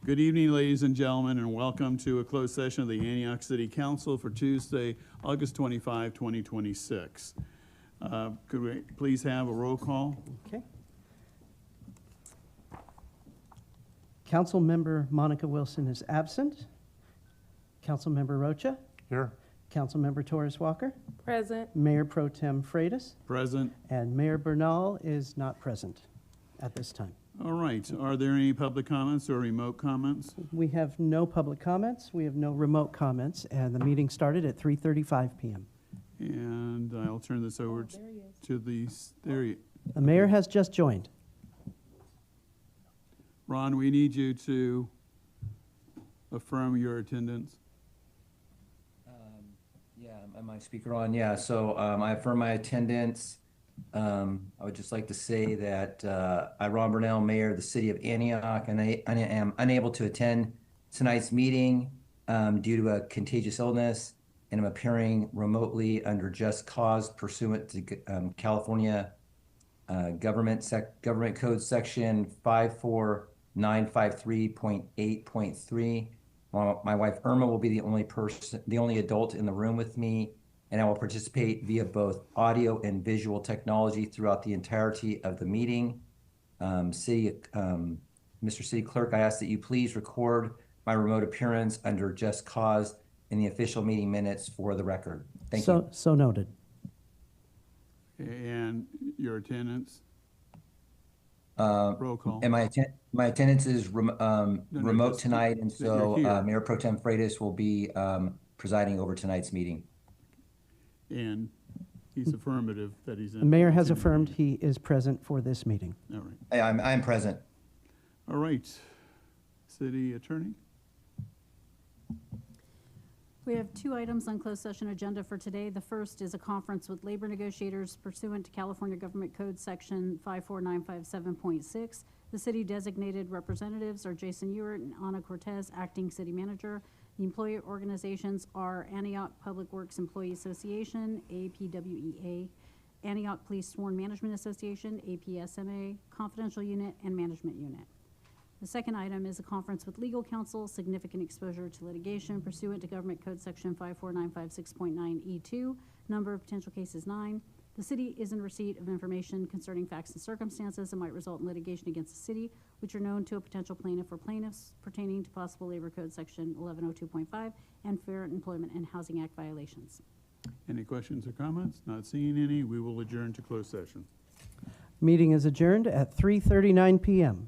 Good evening, ladies and gentlemen, and welcome to a closed session of the Antioch City Council for Tuesday, August 25, 2026. Could we please have a roll call? Okay. Councilmember Monica Wilson is absent. Councilmember Rocha. Here. Councilmember Torres Walker. Present. Mayor Pro Tem Freitas. Present. And Mayor Bernal is not present at this time. All right. Are there any public comments or remote comments? We have no public comments. We have no remote comments, and the meeting started at 3:35 p.m. And I'll turn this over to the, The mayor has just joined. Ron, we need you to affirm your attendance. Yeah, am my speaker on? Yeah, so I affirm my attendance. I would just like to say that I, Ron Burnell, Mayor of the City of Antioch, and I am unable to attend tonight's meeting due to a contagious illness, and I'm appearing remotely under just cause pursuant to California Government Code Section 54953.8.3. My wife Irma will be the only adult in the room with me, and I will participate via both audio and visual technology throughout the entirety of the meeting. Mr. City Clerk, I ask that you please record my remote appearance under just cause in the official meeting minutes for the record. Thank you. So noted. And your attendance? Roll call. And my attendance is remote tonight, and so Mayor Pro Tem Freitas will be presiding over tonight's meeting. And he's affirmative that he's in. The mayor has affirmed he is present for this meeting. All right. I'm present. All right. City Attorney? We have two items on closed session agenda for today. The first is a conference with labor negotiators pursuant to California Government Code Section 54957.6. The city designated representatives are Jason Ewert and Ana Cortez, acting city manager. The employee organizations are Antioch Public Works Employee Association, APWEA, Antioch Police Sworn Management Association, APSMA, Confidential Unit, and Management Unit. The second item is a conference with legal counsel, significant exposure to litigation pursuant to Government Code Section 54956.9E2, number of potential cases 9. The city is in receipt of information concerning facts and circumstances that might result in litigation against the city, which are known to a potential plaintiff or plaintiffs pertaining to possible Labor Code Section 1102.5 and Fair Employment and Housing Act violations. Any questions or comments? Not seeing any. We will adjourn to closed session. Meeting is adjourned at 3:39 p.m.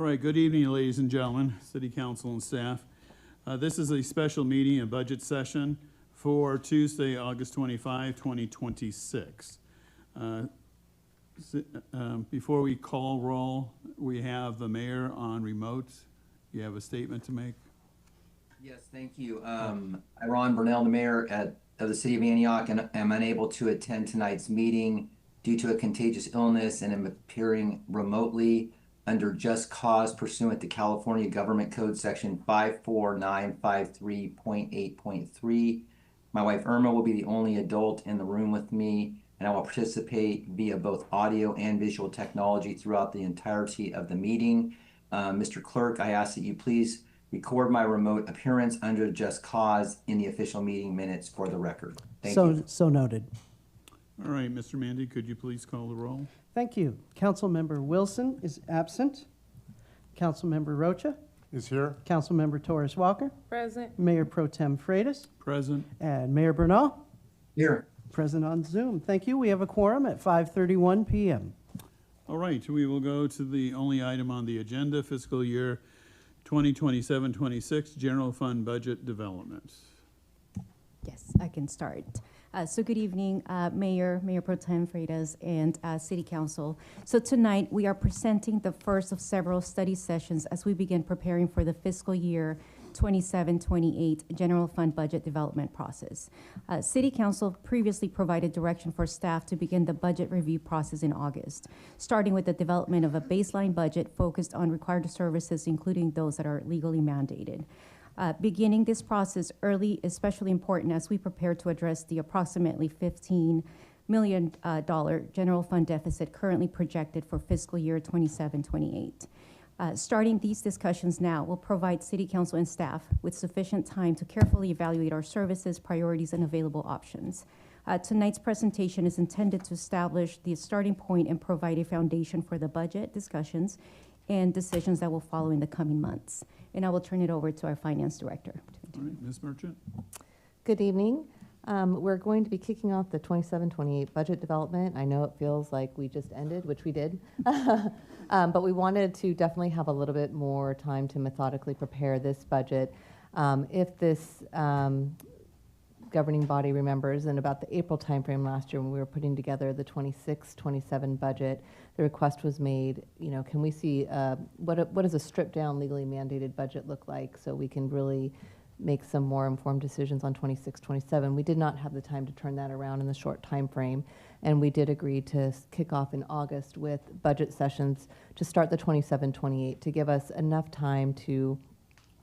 All right, good evening, ladies and gentlemen, City Council and staff. This is a special meeting and budget session for Tuesday, August 25, 2026. Before we call roll, we have the mayor on remote. You have a statement to make? Yes, thank you. I'm Ron Burnell, the mayor of the city of Antioch, and am unable to attend tonight's meeting due to a contagious illness and am appearing remotely under just cause pursuant to California Government Code Section 54953.8.3. My wife Irma will be the only adult in the room with me, and I will participate via both audio and visual technology throughout the entirety of the meeting. Mr. Clerk, I ask that you please record my remote appearance under just cause in the official meeting minutes for the record. Thank you. So noted. All right, Mr. Mandy, could you please call the roll? Thank you. Councilmember Wilson is absent. Councilmember Rocha. Is here. Councilmember Torres Walker. Present. Mayor Pro Tem Freitas. Present. And Mayor Bernal. Here. Present on Zoom. Thank you. We have a quorum at 5:31 p.m. All right, we will go to the only item on the agenda, fiscal year 2027-26, general fund budget development. Yes, I can start. So good evening, Mayor Pro Tem Freitas, and City Council. So tonight, we are presenting the first of several study sessions as we begin preparing for the fiscal year 27-28 general fund budget development process. City Council previously provided direction for staff to begin the budget review process in August, starting with the development of a baseline budget focused on required services, including those that are legally mandated. Beginning this process early is especially important as we prepare to address the approximately $15 million general fund deficit currently projected for fiscal year 27-28. Starting these discussions now will provide City Council and staff with sufficient time to carefully evaluate our services, priorities, and available options. Tonight's presentation is intended to establish the starting point and provide a foundation for the budget discussions and decisions that will follow in the coming months. And I will turn it over to our Finance Director. All right, Ms. Merchant? Good evening. We're going to be kicking off the 27-28 budget development. I know it feels like we just ended, which we did. But we wanted to definitely have a little bit more time to methodically prepare this budget. If this governing body remembers, in about the April timeframe last year when we were putting together the 26-27 budget, the request was made, you know, can we see what does a stripped down legally mandated budget look like so we can really make some more informed decisions on 26-27. We did not have the time to turn that around in the short time frame, and we did agree to kick off in August with budget sessions to start the 27-28 to give us enough time to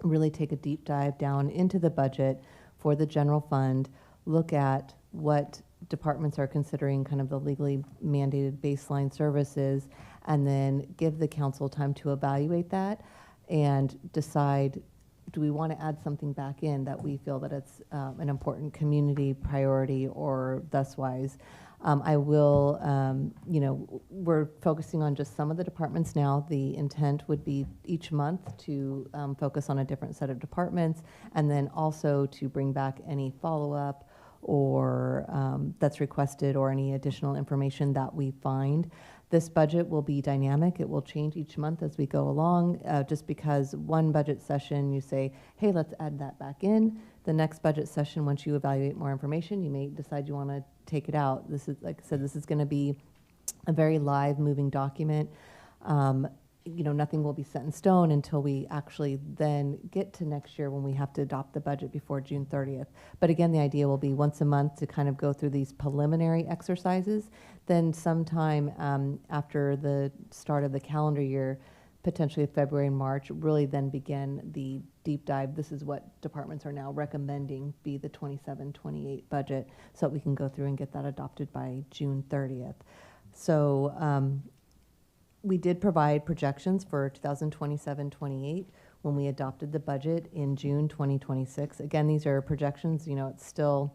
really take a deep dive down into the budget for the general fund, look at what departments are considering kind of the legally mandated baseline services, and then give the council time to evaluate that and decide, do we want to add something back in that we feel that it's an important community priority or thuswise. I will, you know, we're focusing on just some of the departments now. The intent would be each month to focus on a different set of departments, and then also to bring back any follow-up or that's requested or any additional information that we find. This budget will be dynamic. It will change each month as we go along, just because one budget session you say, hey, let's add that back in. The next budget session, once you evaluate more information, you may decide you want to take it out. This is, like I said, this is going to be a very live, moving document. You know, nothing will be set in stone until we actually then get to next year when we have to adopt the budget before June 30th. But again, the idea will be once a month to kind of go through these preliminary exercises. Then sometime after the start of the calendar year, potentially February and March, really then begin the deep dive. This is what departments are now recommending be the 27-28 budget, so that we can go through and get that adopted by June 30th. So we did provide projections for 2027-28 when we adopted the budget in June 2026. Again, these are projections. You know, it's still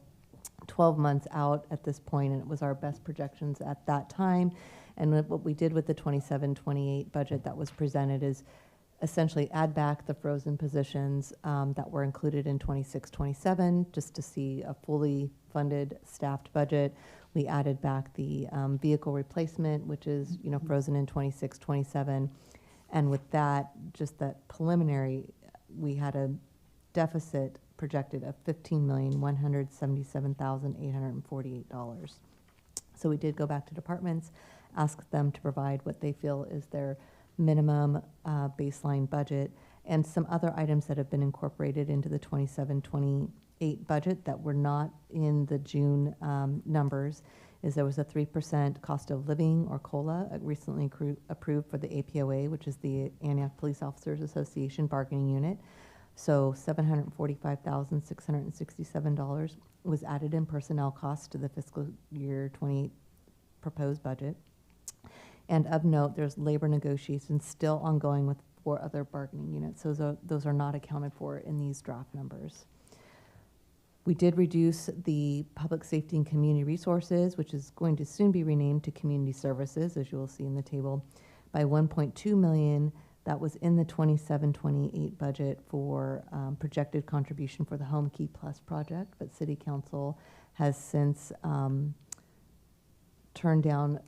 12 months out at this point, and it was our best projections at that time. And what we did with the 27-28 budget that was presented is essentially add back the frozen positions that were included in 26-27 just to see a fully funded staffed budget. We added back the vehicle replacement, which is, you know, frozen in 26-27. And with that, just that preliminary, we had a deficit projected of $15,177,848. So we did go back to departments, ask them to provide what they feel is their minimum baseline budget, and some other items that have been incorporated into the 27-28 budget that were not in the June numbers is there was a 3% cost of living, or COLA, recently approved for the APOA, which is the Antioch Police Officers Association bargaining unit. So $745,667 was added in personnel costs to the fiscal year 28 proposed budget. And of note, there's labor negotiations still ongoing with 4 other bargaining units. So those are not accounted for in these draft numbers. We did reduce the public safety and community resources, which is going to soon be renamed to community services, as you will see in the table, by $1.2 million. That was in the 27-28 budget for projected contribution for the Home Key Plus project, but City Council has since turned down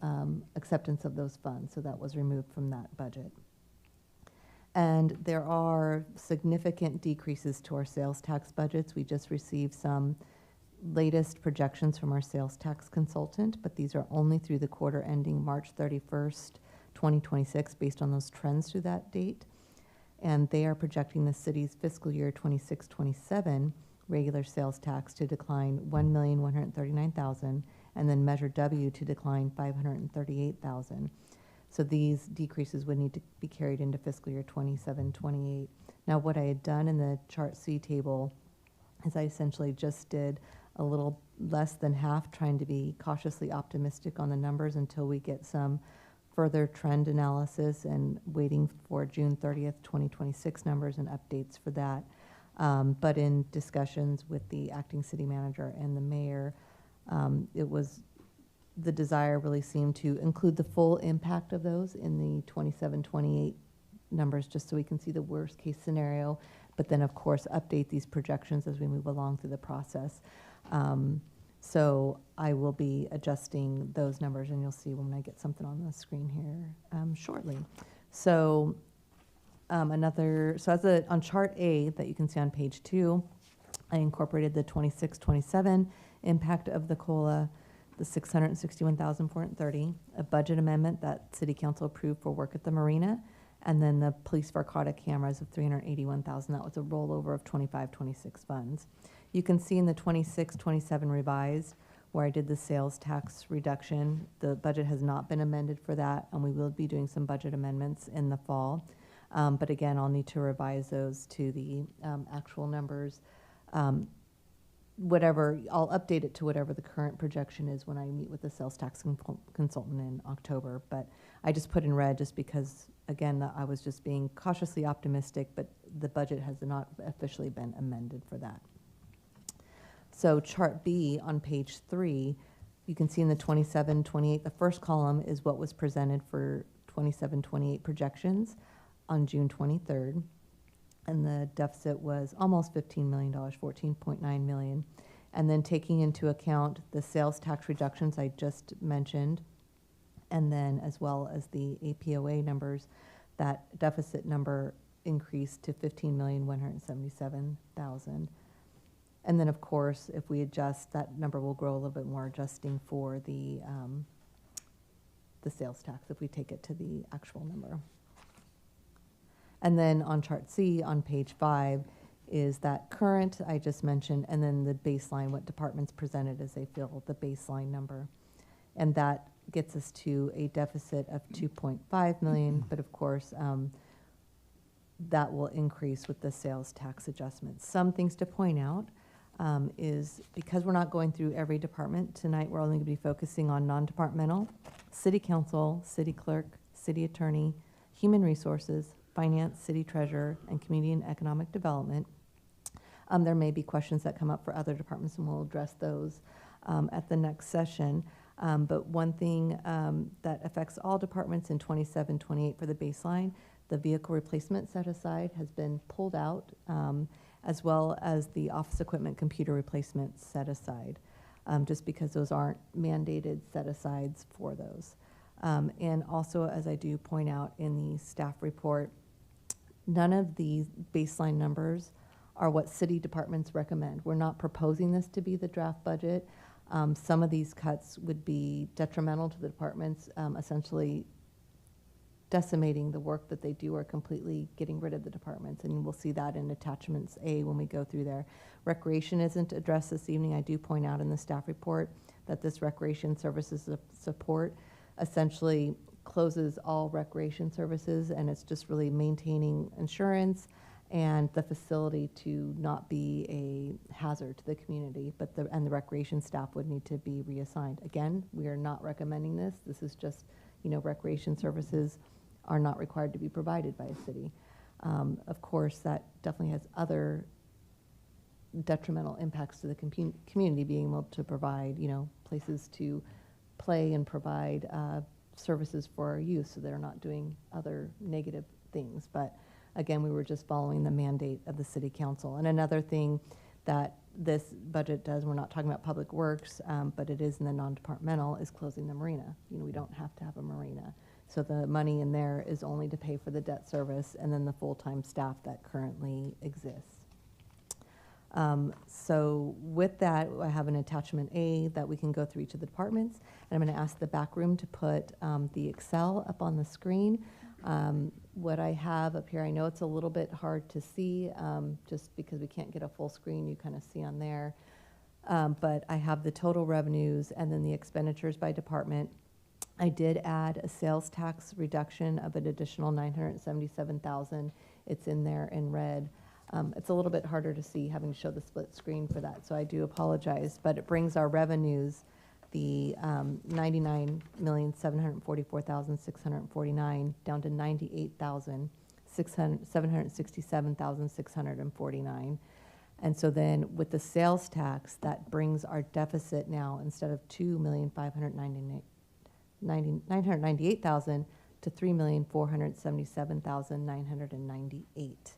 acceptance of those funds, so that was removed from that budget. And there are significant decreases to our sales tax budgets. We just received some latest projections from our sales tax consultant, but these are only through the quarter ending March 31st, 2026, based on those trends through that date. And they are projecting the city's fiscal year 26-27 regular sales tax to decline $1,139,000, and then Measure W to decline $538,000. So these decreases would need to be carried into fiscal year 27-28. Now, what I had done in the Chart C table is I essentially just did a little less than half, trying to be cautiously optimistic on the numbers until we get some further trend analysis, and waiting for June 30th, 2026 numbers and updates for that. But in discussions with the acting city manager and the mayor, the desire really seemed to include the full impact of those in the 27-28 numbers, just so we can see the worst case scenario, but then of course update these projections as we move along through the process. So I will be adjusting those numbers, and you'll see when I get something on the screen here shortly. So on Chart A that you can see on page 2, I incorporated the 26-27 impact of the COLA, the $661,430, a budget amendment that City Council approved for work at the marina, and then the police Varcata cameras of $381,000. That was a rollover of 25-26 funds. You can see in the 26-27 revised, where I did the sales tax reduction, the budget has not been amended for that, and we will be doing some budget amendments in the fall. But again, I'll need to revise those to the actual numbers. I'll update it to whatever the current projection is when I meet with the sales tax consultant in October. But I just put in red just because, again, I was just being cautiously optimistic, but the budget has not officially been amended for that. So Chart B on page 3, you can see in the 27-28, the first column is what was presented for 27-28 projections on June 23rd. And the deficit was almost $15 million, $14.9 million. And then taking into account the sales tax reductions I just mentioned, and then as well as the APOA numbers, that deficit number increased to $15,177,000. And then, of course, if we adjust, that number will grow a little bit more, adjusting for the sales tax if we take it to the actual number. And then on Chart C on page 5 is that current I just mentioned, and then the baseline, what departments presented as they feel the baseline number. And that gets us to a deficit of $2.5 million, but of course, that will increase with the sales tax adjustments. Some things to point out is because we're not going through every department tonight, we're only going to be focusing on non-departmental, city council, city clerk, city attorney, human resources, finance, city treasurer, and community and economic development. There may be questions that come up for other departments, and we'll address those at the next session. But one thing that affects all departments in 27-28 for the baseline, the vehicle replacement set aside has been pulled out, as well as the office equipment computer replacement set aside, just because those aren't mandated set asides for those. And also, as I do point out in the staff report, none of these baseline numbers are what city departments recommend. We're not proposing this to be the draft budget. Some of these cuts would be detrimental to the departments, essentially decimating the work that they do or completely getting rid of the departments. And we'll see that in attachments A when we go through there. Recreation isn't addressed this evening. I do point out in the staff report that this recreation services support essentially closes all recreation services, and it's just really maintaining insurance and the facility to not be a hazard to the community, but the recreation staff would need to be reassigned. Again, we are not recommending this. This is just, recreation services are not required to be provided by a city. Of course, that definitely has other detrimental impacts to the community, being able to provide, places to play and provide services for our youth, so they're not doing other negative things. But again, we were just following the mandate of the city council. And another thing that this budget does, we're not talking about public works, but it is in the non-departmental, is closing the marina. We don't have to have a marina. So the money in there is only to pay for the debt service and then the full-time staff that currently exists. So with that, I have an attachment A that we can go through each of the departments. And I'm going to ask the back room to put the Excel up on the screen. What I have up here, I know it's a little bit hard to see just because we can't get a full screen. You kind of see on there. But I have the total revenues and then the expenditures by department. I did add a sales tax reduction of an additional $977,000. It's in there in red. It's a little bit harder to see having to show the split screen for that, so I do apologize. But it brings our revenues, the $99,744,649 down to $98,767,649. And so then with the sales tax, that brings our deficit now, instead of $2,598,000 to $3,477,998.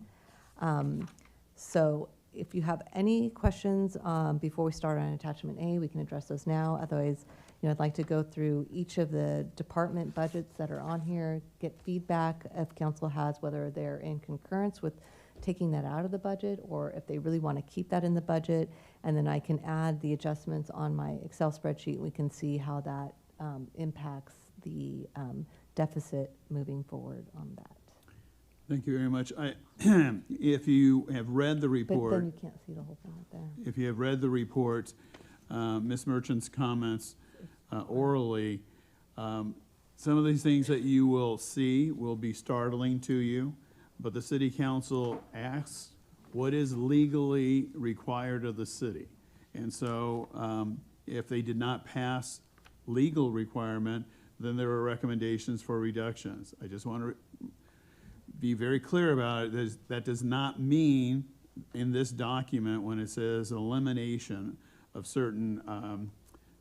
So if you have any questions before we start on attachment A, we can address those now. Otherwise, I'd like to go through each of the department budgets that are on here, get feedback if council has, whether they're in concurrence with taking that out of the budget or if they really want to keep that in the budget. And then I can add the adjustments on my Excel spreadsheet, and we can see how that impacts the deficit moving forward on that. Thank you very much. If you have read the report. But then you can't see the whole thing right there. If you have read the report, Ms. Merchant's comments orally, some of these things that you will see will be startling to you, but the city council asks what is legally required of the city. And so if they did not pass legal requirement, then there are recommendations for reductions. I just want to be very clear about it. That does not mean in this document when it says elimination of certain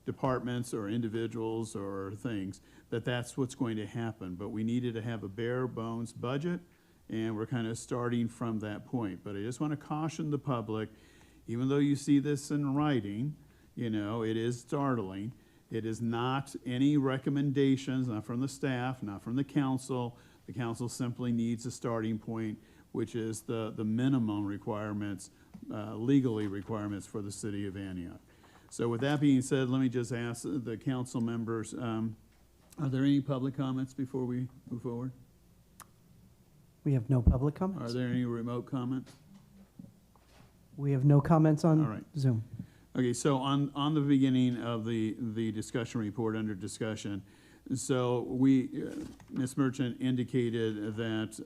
departments or individuals or things, that's what's going to happen. But we needed to have a bare bones budget, and we're kind of starting from that point. But I just want to caution the public, even though you see this in writing, it is startling. It is not any recommendations, not from the staff, not from the council. The council simply needs a starting point, which is the minimum requirements, legally requirements for the city of Antioch. So with that being said, let me just ask the council members, are there any public comments before we move forward? We have no public comments. Are there any remote comments? We have no comments on All right. Zoom. Okay, so on the beginning of the discussion report under discussion, so Ms. Merchant indicated that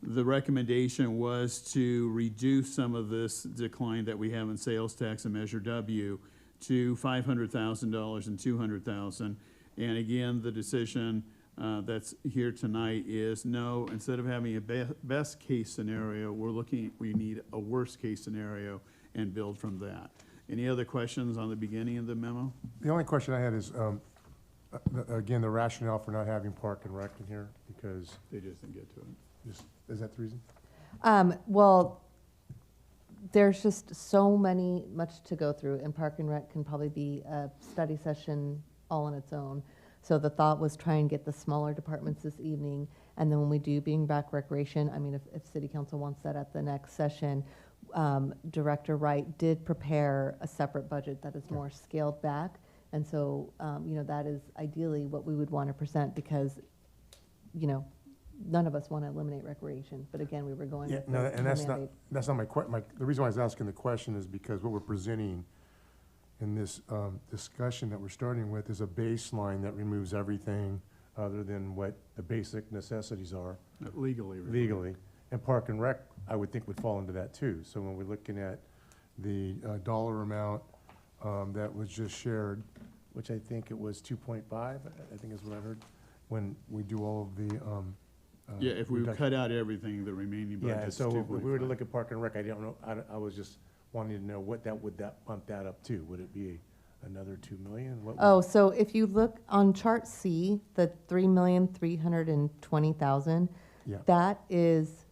the recommendation was to reduce some of this decline that we have in sales tax and Measure W to $500,000 and $200,000. And again, the decision that's here tonight is no, instead of having a best case scenario, we need a worst case scenario and build from that. Any other questions on the beginning of the memo? The only question I had is, again, the rationale for not having Park and Rec in here, because They just didn't get to it. is that the reason? Well, there's just so much to go through, and Park and Rec can probably be a study session all on its own. So the thought was try and get the smaller departments this evening, and then when we do bring back recreation, I mean, if city council wants that at the next session, Director Wright did prepare a separate budget that is more scaled back. And so, that is ideally what we would want to present because, none of us want to eliminate recreation. But again, we were going Yeah, with no, the and that's not, mandate. that's not the reason why I was asking the question is because what we're presenting in this discussion that we're starting with is a baseline that removes everything other than what the basic necessities are legally. And Park and Rec, I would think would fall into that too. So when we're looking at the dollar amount that was just shared, which I think it was 2.5, I think is what I heard, when we do all of the Yeah, if we reduction. cut out everything, the remaining Yeah, budget's so if we were to 2.5. look at Park and Rec, I don't know, I was just wanting to know what would that bump that up to? Would it be another 2 million? What would- Oh, so if you look on chart C, the 3,320,000, Yeah. that is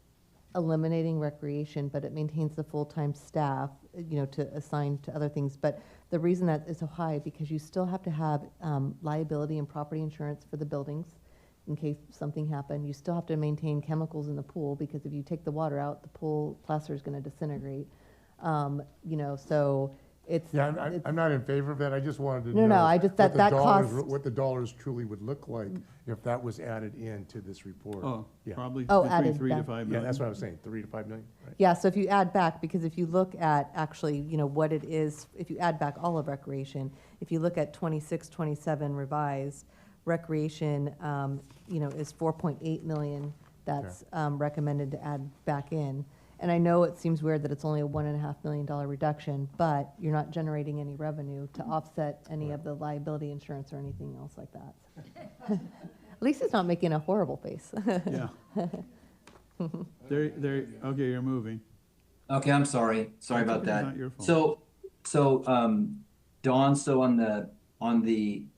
eliminating recreation, but it maintains the full-time staff, to assign to other things. But the reason that is so high, because you still have to have liability and property insurance for the buildings in case something happened. You still have to maintain chemicals in the pool, because if you take the water out, the pool plaster is going to disintegrate. So it's. Yeah, it's- I'm not in favor of that, I just wanted to No, know. no, I just- what the that dollars- cost- What the dollars truly would look like if that was added into this report. Oh, Yeah. probably Oh, between added 3 to back. 5 Yeah, million. that's what I was saying, 3 to 5 million, right? Yeah, so if you add back, because if you look at actually, what it is, if you add back all of recreation, if you look at 26, 27 revised, recreation, is 4.8 million that's recommended to add back in. And I know it seems weird that it's only a $1.5 million reduction, but you're not generating any revenue to offset any of the liability insurance or anything else like that. At least it's not making a horrible face. Yeah. Okay, you're moving. Okay, I'm sorry. Sorry That's about okay, that. it's not your fault. Dawn, so on the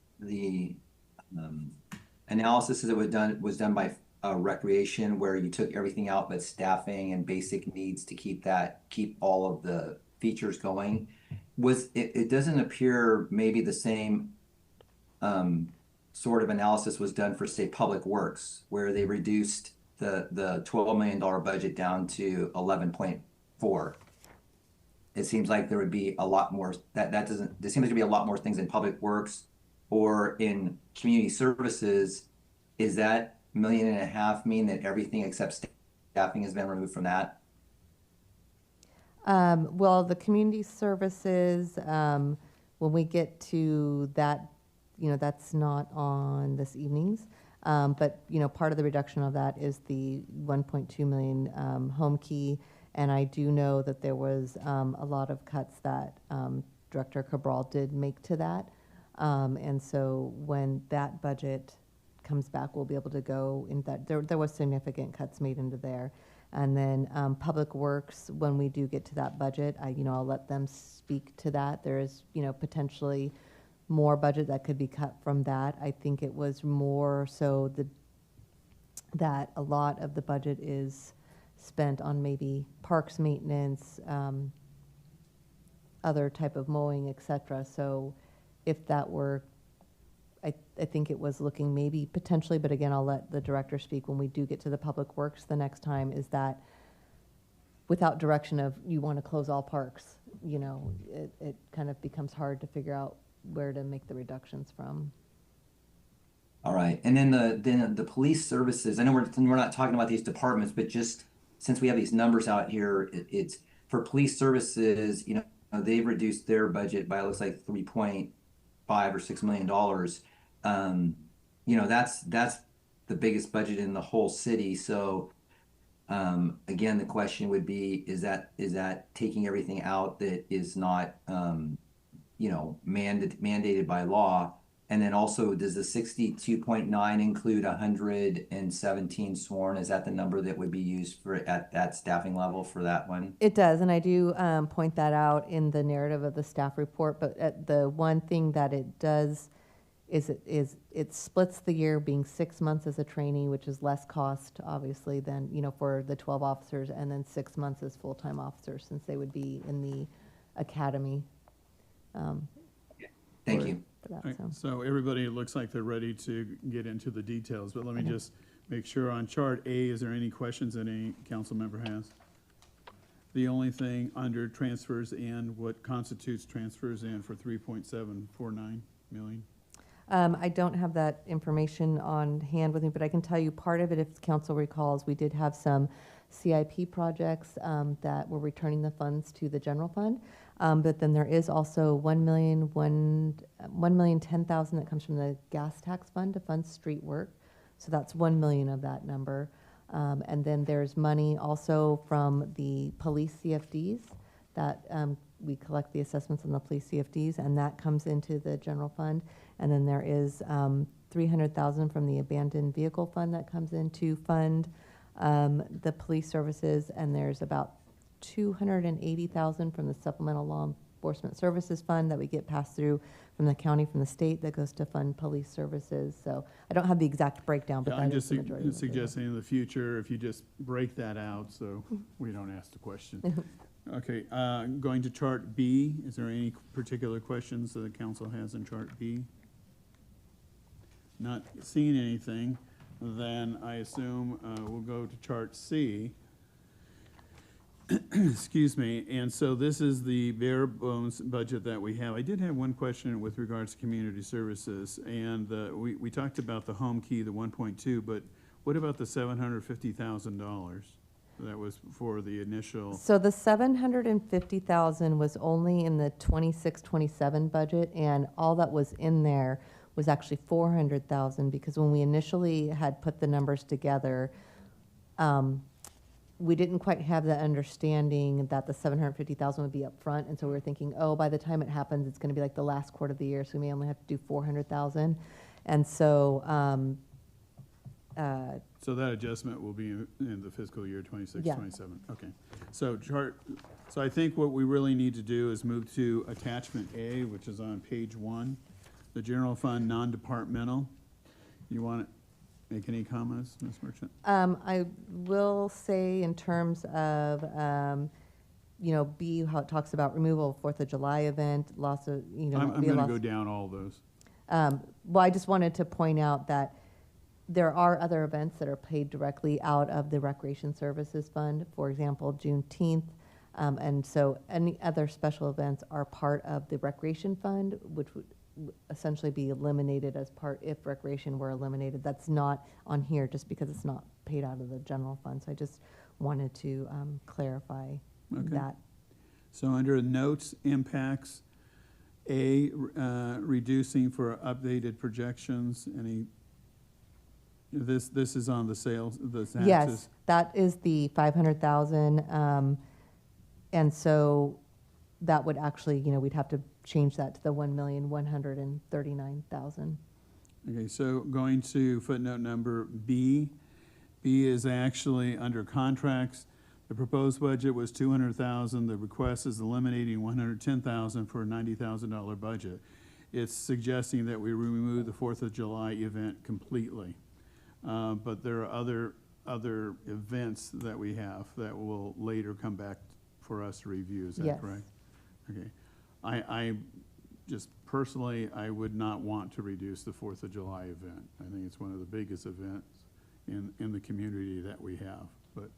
analysis that was done by recreation, where you took everything out but staffing and basic needs to keep all of the features going. It doesn't appear maybe the same sort of analysis was done for, say, Public Works, where they reduced the $12 million budget down to 11.4. It seems like there would be a lot more, there seems like to be a lot more things in Public Works or in community services. Is that $1.5 million mean that everything except staffing has been removed from that? Well, the community services, when we get to that, that's not on this evening's. But, part of the reduction of that is the 1.2 million home key. And I do know that there was a lot of cuts that Director Cabral did make to that. And so when that budget comes back, we'll be able to go in that. There was significant cuts made into there. And then Public Works, when we do get to that budget, I'll let them speak to that. There is, potentially more budget that could be cut from that. I think it was more so that a lot of the budget is spent on maybe parks maintenance, other type of mowing, et cetera. So if that were, I think it was looking maybe potentially, but again, I'll let the director speak when we do get to the Public Works the next time, is that without direction of you want to close all parks, it kind of becomes hard to figure out where to make the reductions from. All right, and then the police services. I know we're not talking about these departments, but just since we have these numbers out here, it's for police services. They've reduced their budget by, it looks like, $3.5 or $6 million. That's the biggest budget in the whole city. So again, the question would be: is that taking everything out that is not mandated by law? And then also, does the 62.9 include 117 sworn? Is that the number that would be used for at that staffing level for that one? It does, and I do point that out in the narrative of the staff report. But the one thing that it does is it splits the year, being 6 months as a trainee, which is less cost, obviously, than for the 12 officers, and then 6 months as full-time officers, since they would be in the academy. Thank you. after that, Right, so. so everybody, it looks like they're ready to get into the details, but let me just make sure on chart A, is there any questions that any council member has? The only thing under transfers and what constitutes transfers in for 3.749 million? I don't have that information on hand with me, but I can tell you part of it, if the council recalls, we did have some CIP projects that were returning the funds to the general fund. But then there is also 1,010,000 that comes from the gas tax fund to fund street work. So that's 1 million of that number. And then there's money also from the police CFDs that we collect the assessments on the police CFDs, and that comes into the general fund. And then there is 300,000 from the abandoned vehicle fund that comes in to fund the police services, and there's about 280,000 from the supplemental law enforcement services fund that we get passed through from the county, from the state, that goes to fund police services. So I don't have the exact breakdown, but Yeah, I'm that is just the majority. of it. suggesting in the future, if you just break that out, so we don't ask the question. Okay, going to chart B, is there any particular questions that the council has in chart B? Not seeing anything, then I assume we'll go to chart C. Excuse me, and so this is the bare bones budget that we have. I did have one question with regards to community services, and we talked about the home key, the 1.2, but what about the $750,000? That was for the initial, So the 750,000 was only in the 26-27 budget, and all that was in there was actually 400,000, because when we initially had put the numbers together, we didn't quite have the understanding that the 750,000 would be up front, and so we were thinking, oh, by the time it happens, it's gonna be like the last quarter of the year, so we may only have to do 400,000. And so, so that adjustment will be in the fiscal year 26, Yeah. 27. Okay. So so I think what we really need to do is move to attachment A, which is on page 1, the general fund non-departmental. You want to make any comments, Ms. Merchant? I will say in terms of, B, how it talks about removal of 4th of July event, loss of, I'm be a going to loss- go down all those. Well, I just wanted to point out that there are other events that are paid directly out of the Recreation Services Fund, for example, Juneteenth. And so any other special events are part of the Recreation Fund, which would essentially be eliminated as part, if recreation were eliminated. That's not on here just because it's not paid out of the general fund. So I just wanted to clarify Okay. that. So under notes, impacts, A, reducing for updated projections, this is on the sales, the taxes? Yes, that is the 500,000. And so that would actually, we'd have to change that to the 1,139,000. Okay, so going to footnote number B. B is actually under contracts. The proposed budget was 200,000. The request is eliminating 110,000 for a $90,000 budget. It's suggesting that we remove the 4th of July event completely. But there are other events that we have that will later come back for us to review. Is that Yes. correct? Okay. I just personally, I would not want to reduce the 4th of July event. I think it's one of the biggest events in the community that we have, but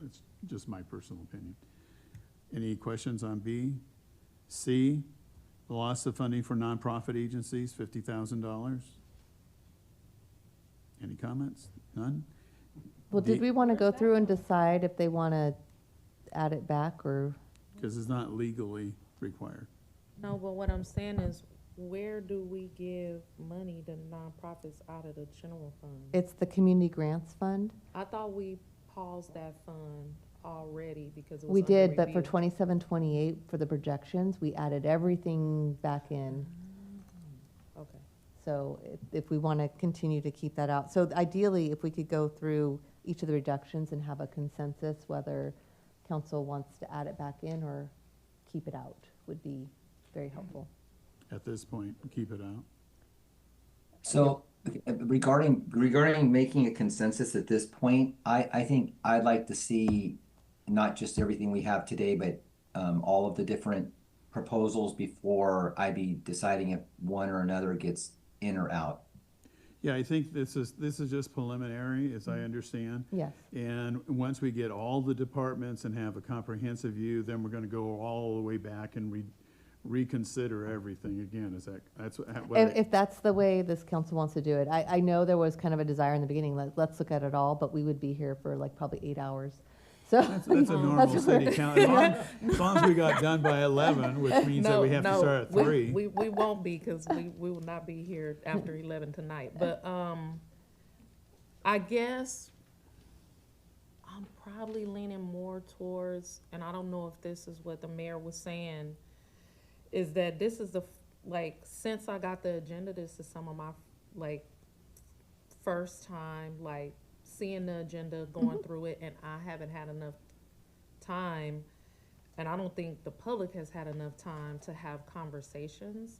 it's just my personal opinion. Any questions on B? C, the loss of funding for nonprofit agencies, $50,000. Any comments? None? Well, did D- we want to go through and decide if they want to add it back, or? Because it's not legally required. No, but what I'm saying is, where do we give money to nonprofits out of the general fund? It's the Community Grants Fund. I thought we paused that fund already because it was We under did, but for review. 27, 28, for the projections, we added everything back in. Okay. So if we want to continue to keep that out. So ideally, if we could go through each of the reductions and have a consensus whether council wants to add it back in or keep it out, would be very helpful. At this point, keep it out. So regarding making a consensus at this point, I think I'd like to see not just everything we have today, but all of the different proposals before I'd be deciding if one or another gets in or out. Yeah, I think this is just preliminary, as I understand. Yes. And once we get all the departments and have a comprehensive view, then we're gonna go all the way back and reconsider everything again. That's what? If that's the way this council wants to do it. I know there was kind of a desire in the beginning, let's look at it all, but we would be here for like probably 8 hours. So That's a normal city council. As long as we got done by 11, which means that we have to start at 3. We won't be, because we will not be here after 11 tonight. But I guess I'm probably leaning more towards, and I don't know if this is what the mayor was saying, is that this is since I got the agenda, this is some of my first time seeing the agenda, going through it, and I haven't had enough time, and I don't think the public has had enough time to have conversations.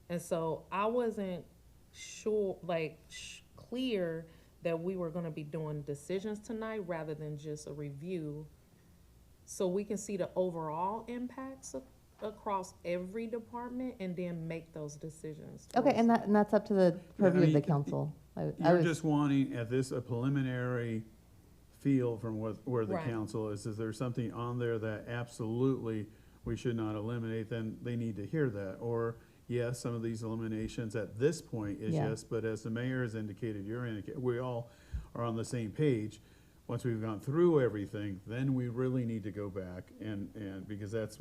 And so I wasn't sure, clear that we were gonna be doing decisions tonight rather than just a review, so we can see the overall impacts across every department and then make those decisions. Okay, and that's up to the purview of the mean, council. You're just wanting at this a preliminary feel from where the Right. council is. Is there something on there that absolutely we should not eliminate? Then they need to hear that. Or yes, some of these eliminations at this point is Yeah. yes, but as the mayor has indicated, we all are on the same page. Once we've gone through everything, then we really need to go back and because that's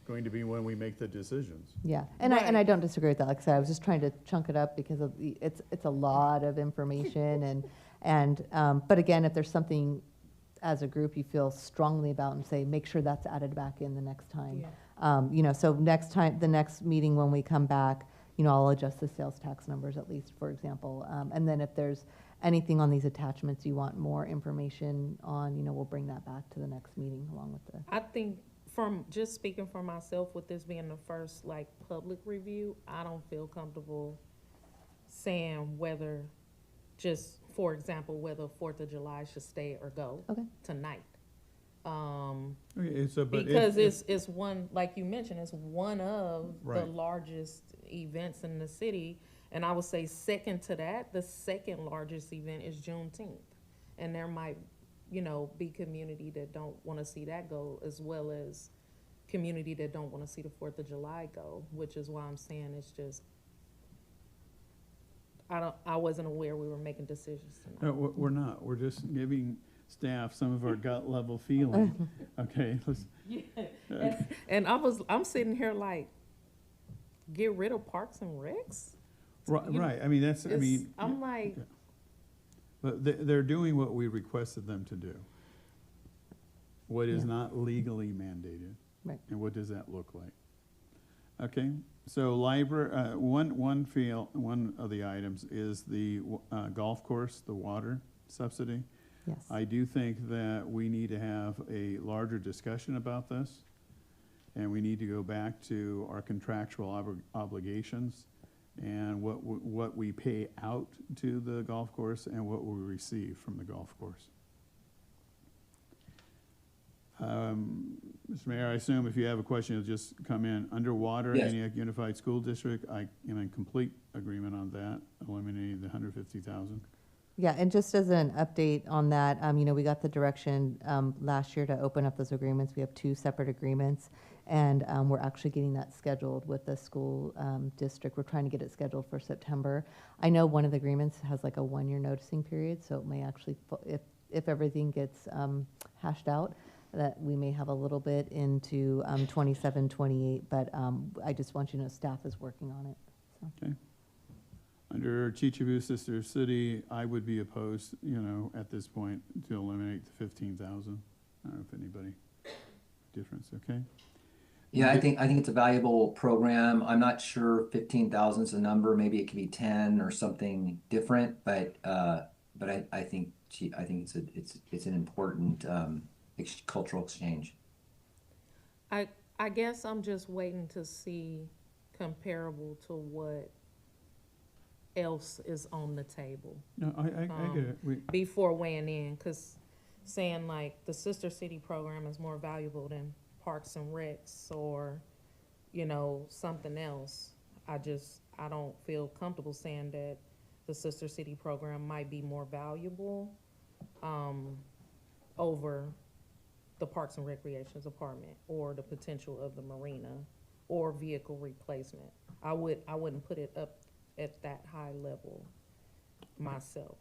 going to be when we make the decisions. Yeah, and Right. I don't disagree with that. Like I said, I was just trying to chunk it up because of it's a lot of information but again, if there's something as a group you feel strongly about and say, make sure that's added back in the next time. Yeah. So the next meeting when we come back, I'll adjust the sales tax numbers at least, for example. And then if there's anything on these attachments you want more information on, we'll bring that back to the next meeting along with the. I think from just speaking for myself, with this being the first public review, I don't feel comfortable saying whether, just for example, whether 4th of July should stay or go Okay. tonight. Okay, so but Because it's one, like you mentioned, it's one of the Right. largest events in the city. And I would say second to that, the second largest event is Juneteenth. And there might, be community that don't want to see that go, as well as community that don't want to see the 4th of July go, which is why I'm saying it's just, I wasn't aware we were making decisions tonight. No, we're not. We're just giving staff some of our gut level feeling. Okay, And I'm sitting here get rid of Parks and Recs? right. I mean, I'm like, but they're doing what we requested them to do. What is Yeah. not legally mandated. Right. And what does that look like? Okay, so library, one of the items is the golf course, the water subsidy. Yes. I do think that we need to have a larger discussion about this, and we need to go back to our contractual obligations and what we pay out to the golf course and what we receive from the golf course. Mr. Mayor, I assume if you have a question, you'll just come in. Underwater, Yes. Antioch Unified School District, I am in complete agreement on that, eliminating the 150,000. Yeah, and just as an update on that, we got the direction last year to open up those agreements. We have 2 separate agreements, and we're actually getting that scheduled with the school district. We're trying to get it scheduled for September. I know one of the agreements has a 1-year noticing period, so it may actually, if everything gets hashed out, that we may have a little bit into 27, 28, but I just want you to know staff is working on it. So. Okay. Under Chichibu Sister City, I would be opposed, at this point, to eliminate the 15,000. I don't know if anybody difference, okay? Yeah, I think it's a valuable program. I'm not sure 15,000 is a number. Maybe it could be 10 or something different, but I think it's an important cultural exchange. I guess I'm just waiting to see comparable to what else is on the table No, I get it. before weighing in, because saying the Sister City program is more valuable than Parks and Recs, or you know, something else. I don't feel comfortable saying that the sister city program might be more valuable, over the Parks and Recreations Department or the potential of the marina or vehicle replacement. I wouldn't put it up at that high level myself.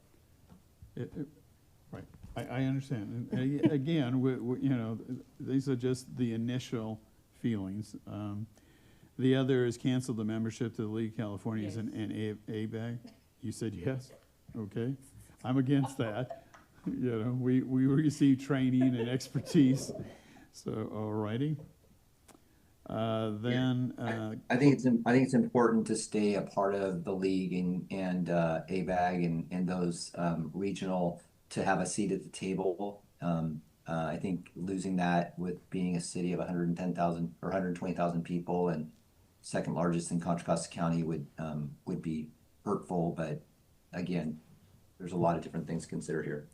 Right, I understand. And again, you know, these are just the initial feelings. The other is cancel the membership to the League of Californians Yes. and ABAG. You said yes? Okay. I'm against that. You know, we receive training and expertise, so, all righty. Then, I think it's important to stay a part of the league and ABAG and those regional to have a seat at the table. I think losing that with being a city of 110,000 or 120,000 people and second largest in Contra Costa County would be hurtful. But again, there's a lot of different things considered here.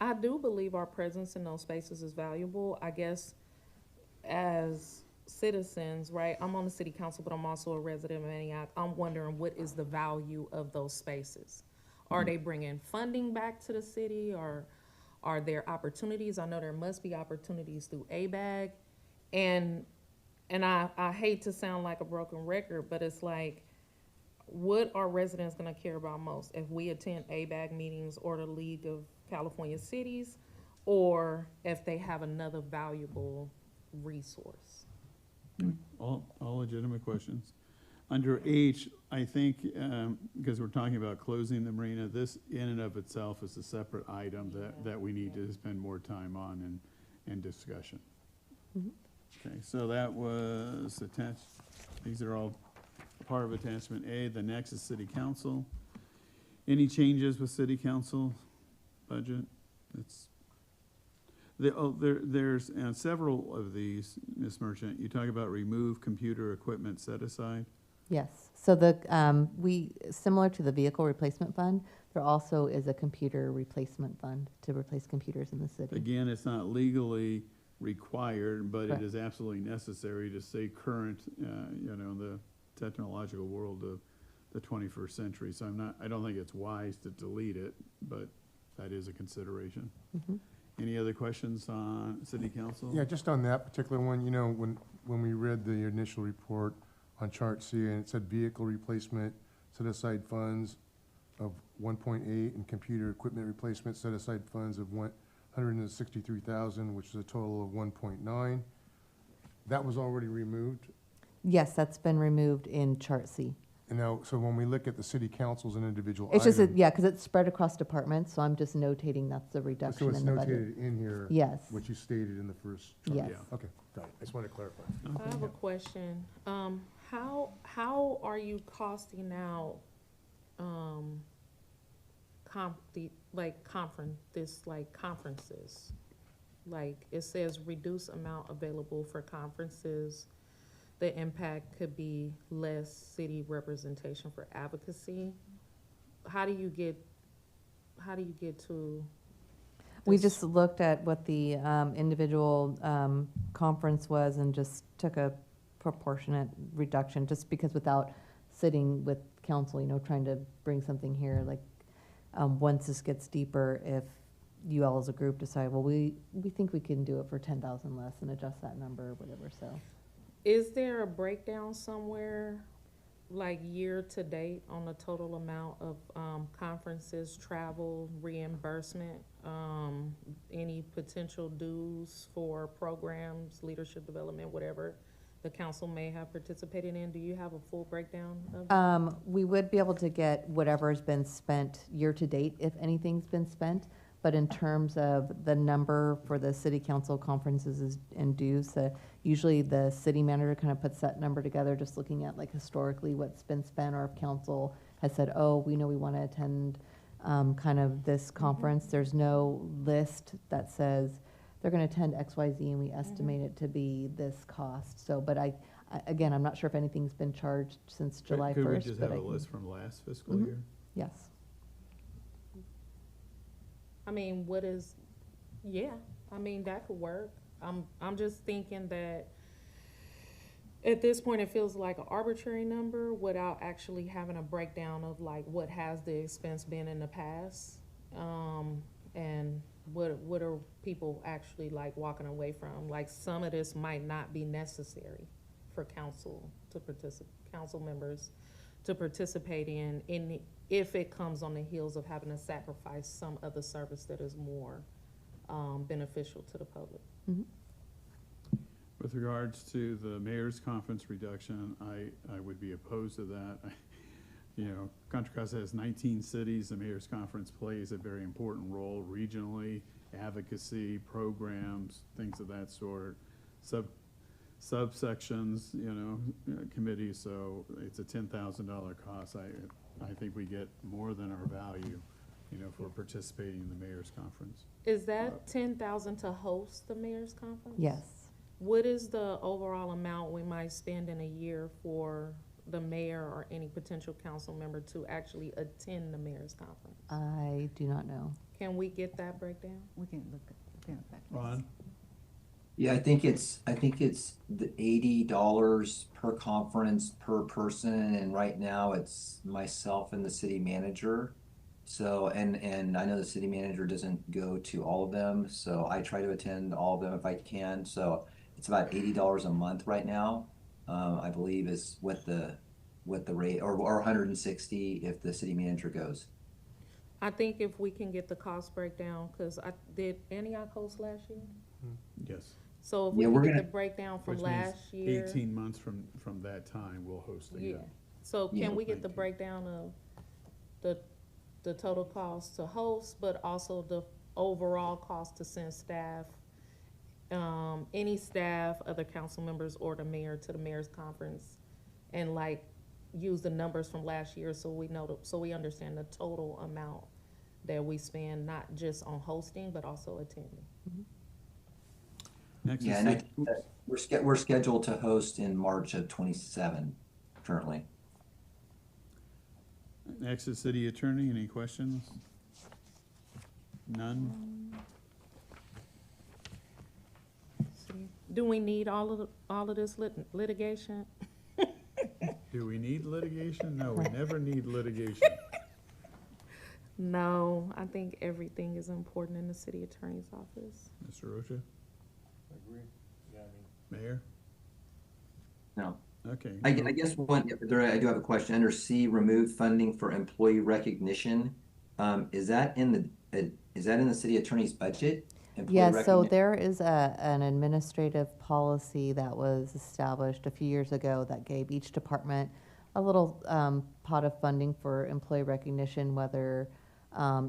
I do believe our presence in those spaces is valuable. I guess as citizens, right? I'm on the city council, but I'm also a resident of Antioch. I'm wondering, what is the value of those spaces? Are they bringing funding back to the city, or are there opportunities? I know there must be opportunities through ABAG, and I hate to sound like a broken record, but it's like, what are residents gonna care about most? If we attend ABAG meetings or the League of California Cities, or if they have another valuable resource? all legitimate questions. Under H, I think, because we're talking about closing the marina, this in and of itself is a separate item that we need to spend more time on and discussion. Okay, so that was attached, these are all part of attachment A. The next is city council. Any changes with city council budget? There's several of these, Ms. Merchant. You talk about remove computer equipment set aside. Yes, so similar to the vehicle replacement fund, there also is a computer replacement fund to replace computers in the city. Again, it's not legally required, but it Correct. is absolutely necessary to stay current, you know, in the technological world of the 21st century. So I don't think it's wise to delete it, but that is a consideration. Any other questions on city council? Yeah, just on that particular one, you know, when we read the initial report on chart C, and it said vehicle replacement, set aside funds of 1.8, and computer equipment replacement, set aside funds of 163,000, which is a total of 1.9. That was already removed. Yes, that's been removed in chart C. And now, so when we look at the city councils and individual It's items. just, yeah, because it's spread across departments, so I'm just notating that's the So reduction it's in the budget. notated in here. Yes. What you stated in the first chart. Yes. Yeah. Okay, got it. I just wanted to clarify. I have a question. How are you costing out, conferences? Like, it says reduce amount available for conferences. The impact could be less city representation for advocacy. How do you get to? We this? just looked at what the individual conference was and just took a proportionate reduction, just because without sitting with council, you know, trying to bring something here, like, once this gets deeper, if you all as a group decide, well, we think we can do it for 10,000 less and adjust that number or whatever, so. Is there a breakdown somewhere, like year to date, on the total amount of conferences, travel, reimbursement, any potential dues for programs, leadership development, whatever the council may have participated in? Do you have a full breakdown of that? We would be able to get whatever's been spent year to date, if anything's been spent. But in terms of the number for the city council conferences and dues, usually the city manager kind of puts that number together, just looking at like historically what's been spent, or if council has said, oh, we know we want to attend kind of this conference. There's no list that says they're going to attend X, Y, Z, and we estimate it to be this cost. So, but again, I'm not sure if anything's been charged since July 1st. Could we just but have a I can- list from last fiscal year? Yes. I mean, yeah, I mean, that could work. I'm just thinking that At this point, it feels like an arbitrary number without actually having a breakdown of like what has the expense been in the past, and what are people actually like walking away from? Like some of this might not be necessary for council members to participate in if it comes on the heels of having to sacrifice some other service that is more beneficial to the public. Mhm. With regards to the mayor's conference reduction, I would be opposed to that. You know, Contra Costa has 19 cities. The mayor's conference plays a very important role regionally, advocacy, programs, things of that sort, subsections, you know, committees. So it's a $10,000 cost. I think we get more than our value, you know, for participating in the mayor's conference. Is that 10,000 to host the mayor's conference? Yes. What is the overall amount we might spend in a year for the mayor or any potential council member to actually attend the mayor's conference? I do not know. Can we get that breakdown? We can look back. Ron? Yeah, I think it's the $80 per conference per person, and right now it's myself and the city manager. So, and I know the city manager doesn't go to all of them, so I try to attend all of them if I can. So it's about $80 a month right now. I believe is what the rate, or 160 if the city manager goes. I think if we can get the cost breakdown, because I did Antioch host last year? Yes. So if we Yeah, can we're get the gonna- breakdown from Which means last year. 18 months from that time, we'll host Yeah, again. so Yeah. can we get the 19. breakdown of the total cost to host, but also the overall cost to send staff, any staff, other council members, or the mayor to the mayor's conference? And like, use the numbers from last year so we know, so we understand the total amount that we spend, not just on hosting, but also attending. Next Yeah, is and I the- think that we're scheduled to host in March of 27 currently. Next is city attorney. Any questions? None? Do we need all of this litigation? Do we need litigation? No, we never need litigation. No, I think everything is important in the city attorney's office. Mr. Rocha? I agree. Yeah, Mayor? No. Okay. I guess I do have a question. Under C, remove funding for employee recognition. Is that in the city attorney's budget? Employee Yes, so recognition? there is an administrative policy that was established a few years ago that gave each department a little pot of funding for employee recognition, whether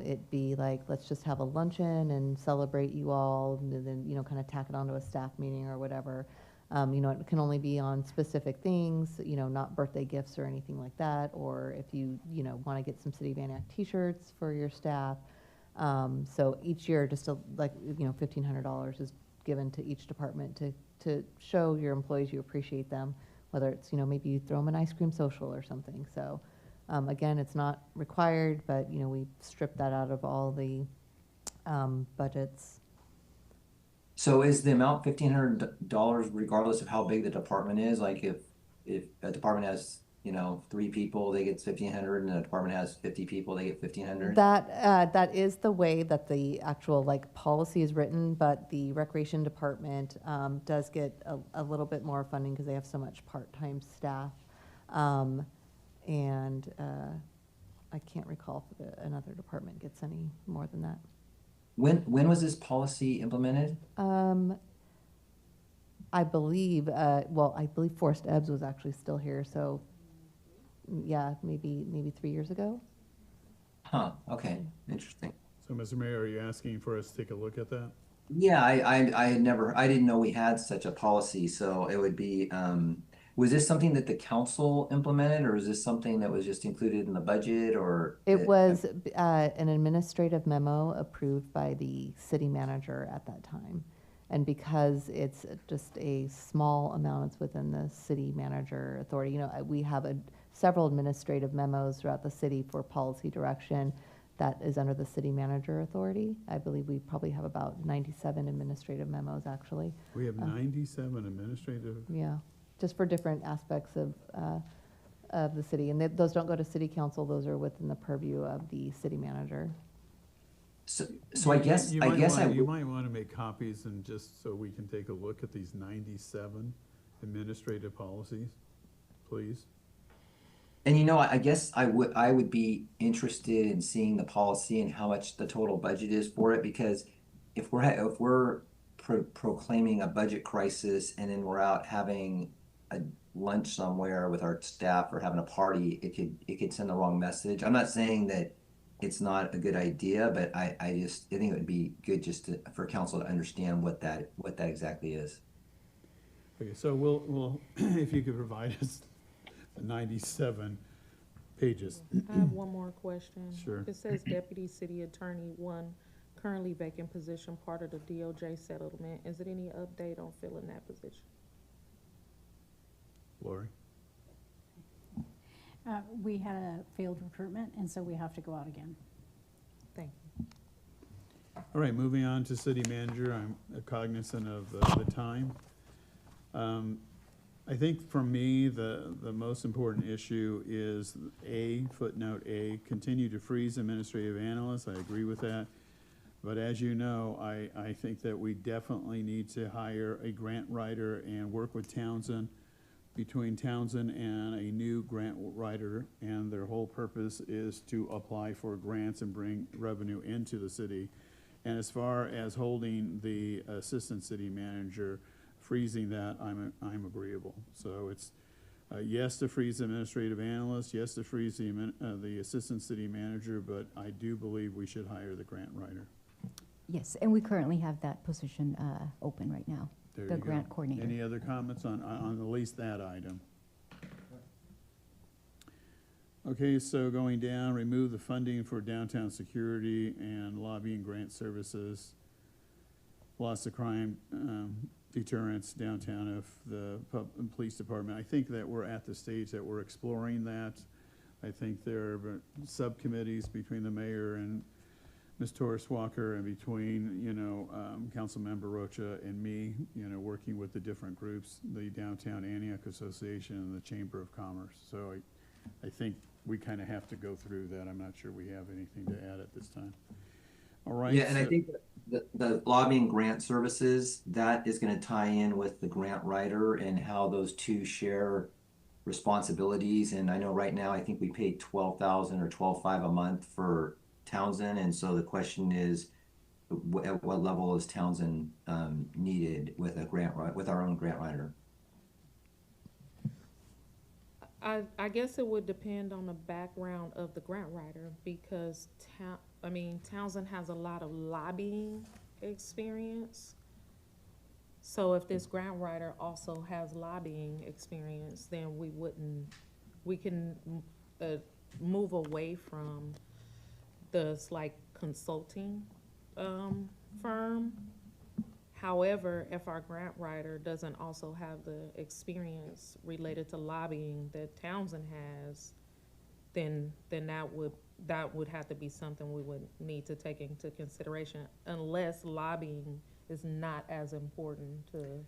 it be like, let's just have a luncheon and celebrate you all, and then, you know, kind of tack it onto a staff meeting or whatever. You know, it can only be on specific things, you know, not birthday gifts or anything like that, or if you know, want to get some City of Antioch t-shirts for your staff. So each year, just $1,500 is given to each department to show your employees you appreciate them, whether it's, you know, maybe you throw them an ice cream social or something. So again, it's not required, but, you know, we stripped that out of all the budgets. So is the amount $1,500 regardless of how big the department is? Like if a department has, you know, 3 people, they get $1,500, and a department has 50 people, they get $1,500? That is the way that the actual like policy is written, but the recreation department does get a little bit more funding because they have so much part-time staff. And I can't recall if another department gets any more than that. When was this policy implemented? I believe, I believe Forrest Ebbs was actually still here, so yeah, maybe 3 years ago. Huh, okay, interesting. So, Mr. Mayor, are you asking for us to take a look at that? Yeah, I didn't know we had such a policy, so it would be, was this something that the council implemented, or is this something that was just included in the budget, or? It was an administrative memo approved by the city manager at that time. And because it's just a small amount, it's within the city manager authority. You know, we have several administrative memos throughout the city for policy direction that is under the city manager authority. I believe we probably have about 97 administrative memos, actually. We have 97 administrative. Yeah. just for different aspects of the city. And those don't go to city council, those are within the purview of the city manager. So I guess, You I might guess I wanna- You would, might want to make copies and just so we can take a look at these 97 administrative policies, please. and you know, I guess I would be interested in seeing the policy and how much the total budget is for it, because if we're proclaiming a budget crisis and then we're out having a lunch somewhere with our staff or having a party, it could send the wrong message. I'm not saying that it's not a good idea, but I think it would be good just for council to understand what that exactly is. Okay, so we'll if you could provide us the 97 pages. I have one more question. Sure. It says Deputy City Attorney 1, currently vacant position, part of the DOJ settlement. Is it any update on filling that position? Lori? We had a failed recruitment, and so we have to go out again. Thank you. All right, moving on to city manager. I'm cognizant of the time. I think for me, the most important issue is footnote A, continue to freeze administrative analysts. I agree with that. But as you know, I think that we definitely need to hire a grant writer and work with Townsend, between Townsend and a new grant writer, and their whole purpose is to apply for grants and bring revenue into the city. And as far as holding the assistant city manager, freezing that, I'm agreeable. So it's yes to freeze administrative analyst, yes to freeze the assistant city manager, but I do believe we should hire the grant writer. Yes, and we currently have that position open right now, There the you go. grant coordinator. Any other comments on at least that item? Okay, so going down, remove the funding for downtown security and lobbying grant services, loss of crime deterrence downtown of the police department. I think that we're at the stage that we're exploring that. I think there are subcommittees between the mayor and Ms. Torres Walker and between, Councilmember Rocha and me, working with the different groups, the Downtown Antioch Association and the Chamber of Commerce. So I think we kind of have to go through that. I'm not sure we have anything to add at this time. All right. Yeah, and I think the lobbying grant services, that is going to tie in with the grant writer and how those two share responsibilities. And I know right now, I think we pay $12,000 or $12,500 a month for Townsend, and so the question is, at what level is Townsend needed with our own grant writer? I guess it would depend on the background of the grant writer, because Townsend has a lot of lobbying experience. So if this grant writer also has lobbying experience, then we can move away from the consulting firm. However, if our grant writer doesn't also have the experience related to lobbying that Townsend has, then that would have to be something we would need to take into consideration, unless lobbying is not as important to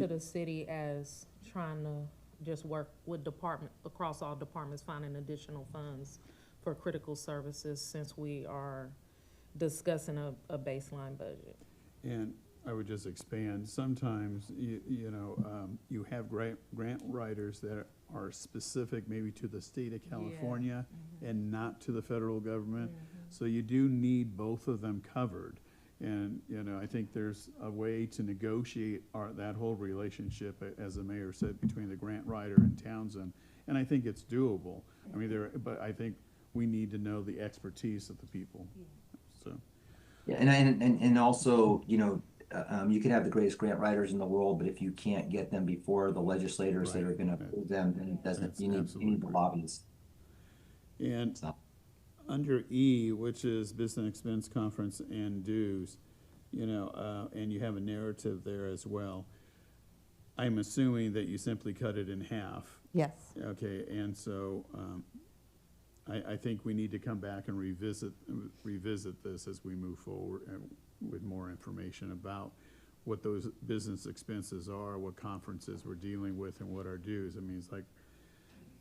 the city as trying to just work with across all departments, finding additional funds for critical services, since we are discussing a baseline budget. And I would just expand. Sometimes, you have grant writers that are specific maybe to the state of California and not to the federal government. So you do need both of them covered. And, I think there's a way to negotiate that whole relationship, as the mayor said, between the grant writer and Townsend. And I think it's doable. But I think we need to know the expertise of the people. So. Yeah, and also, you could have the greatest grant writers in the world, but if you can't get them before the legislators that are going to approve them, then it doesn't. You need the lobbyists. And under E, which is business expense conference and dues, and you have a narrative there as well. I'm assuming that you simply cut it in half. Yes. Okay, and so I think we need to come back and revisit this as we move forward with more information about what those business expenses are, what conferences we're dealing with, and what our dues. I mean, it's like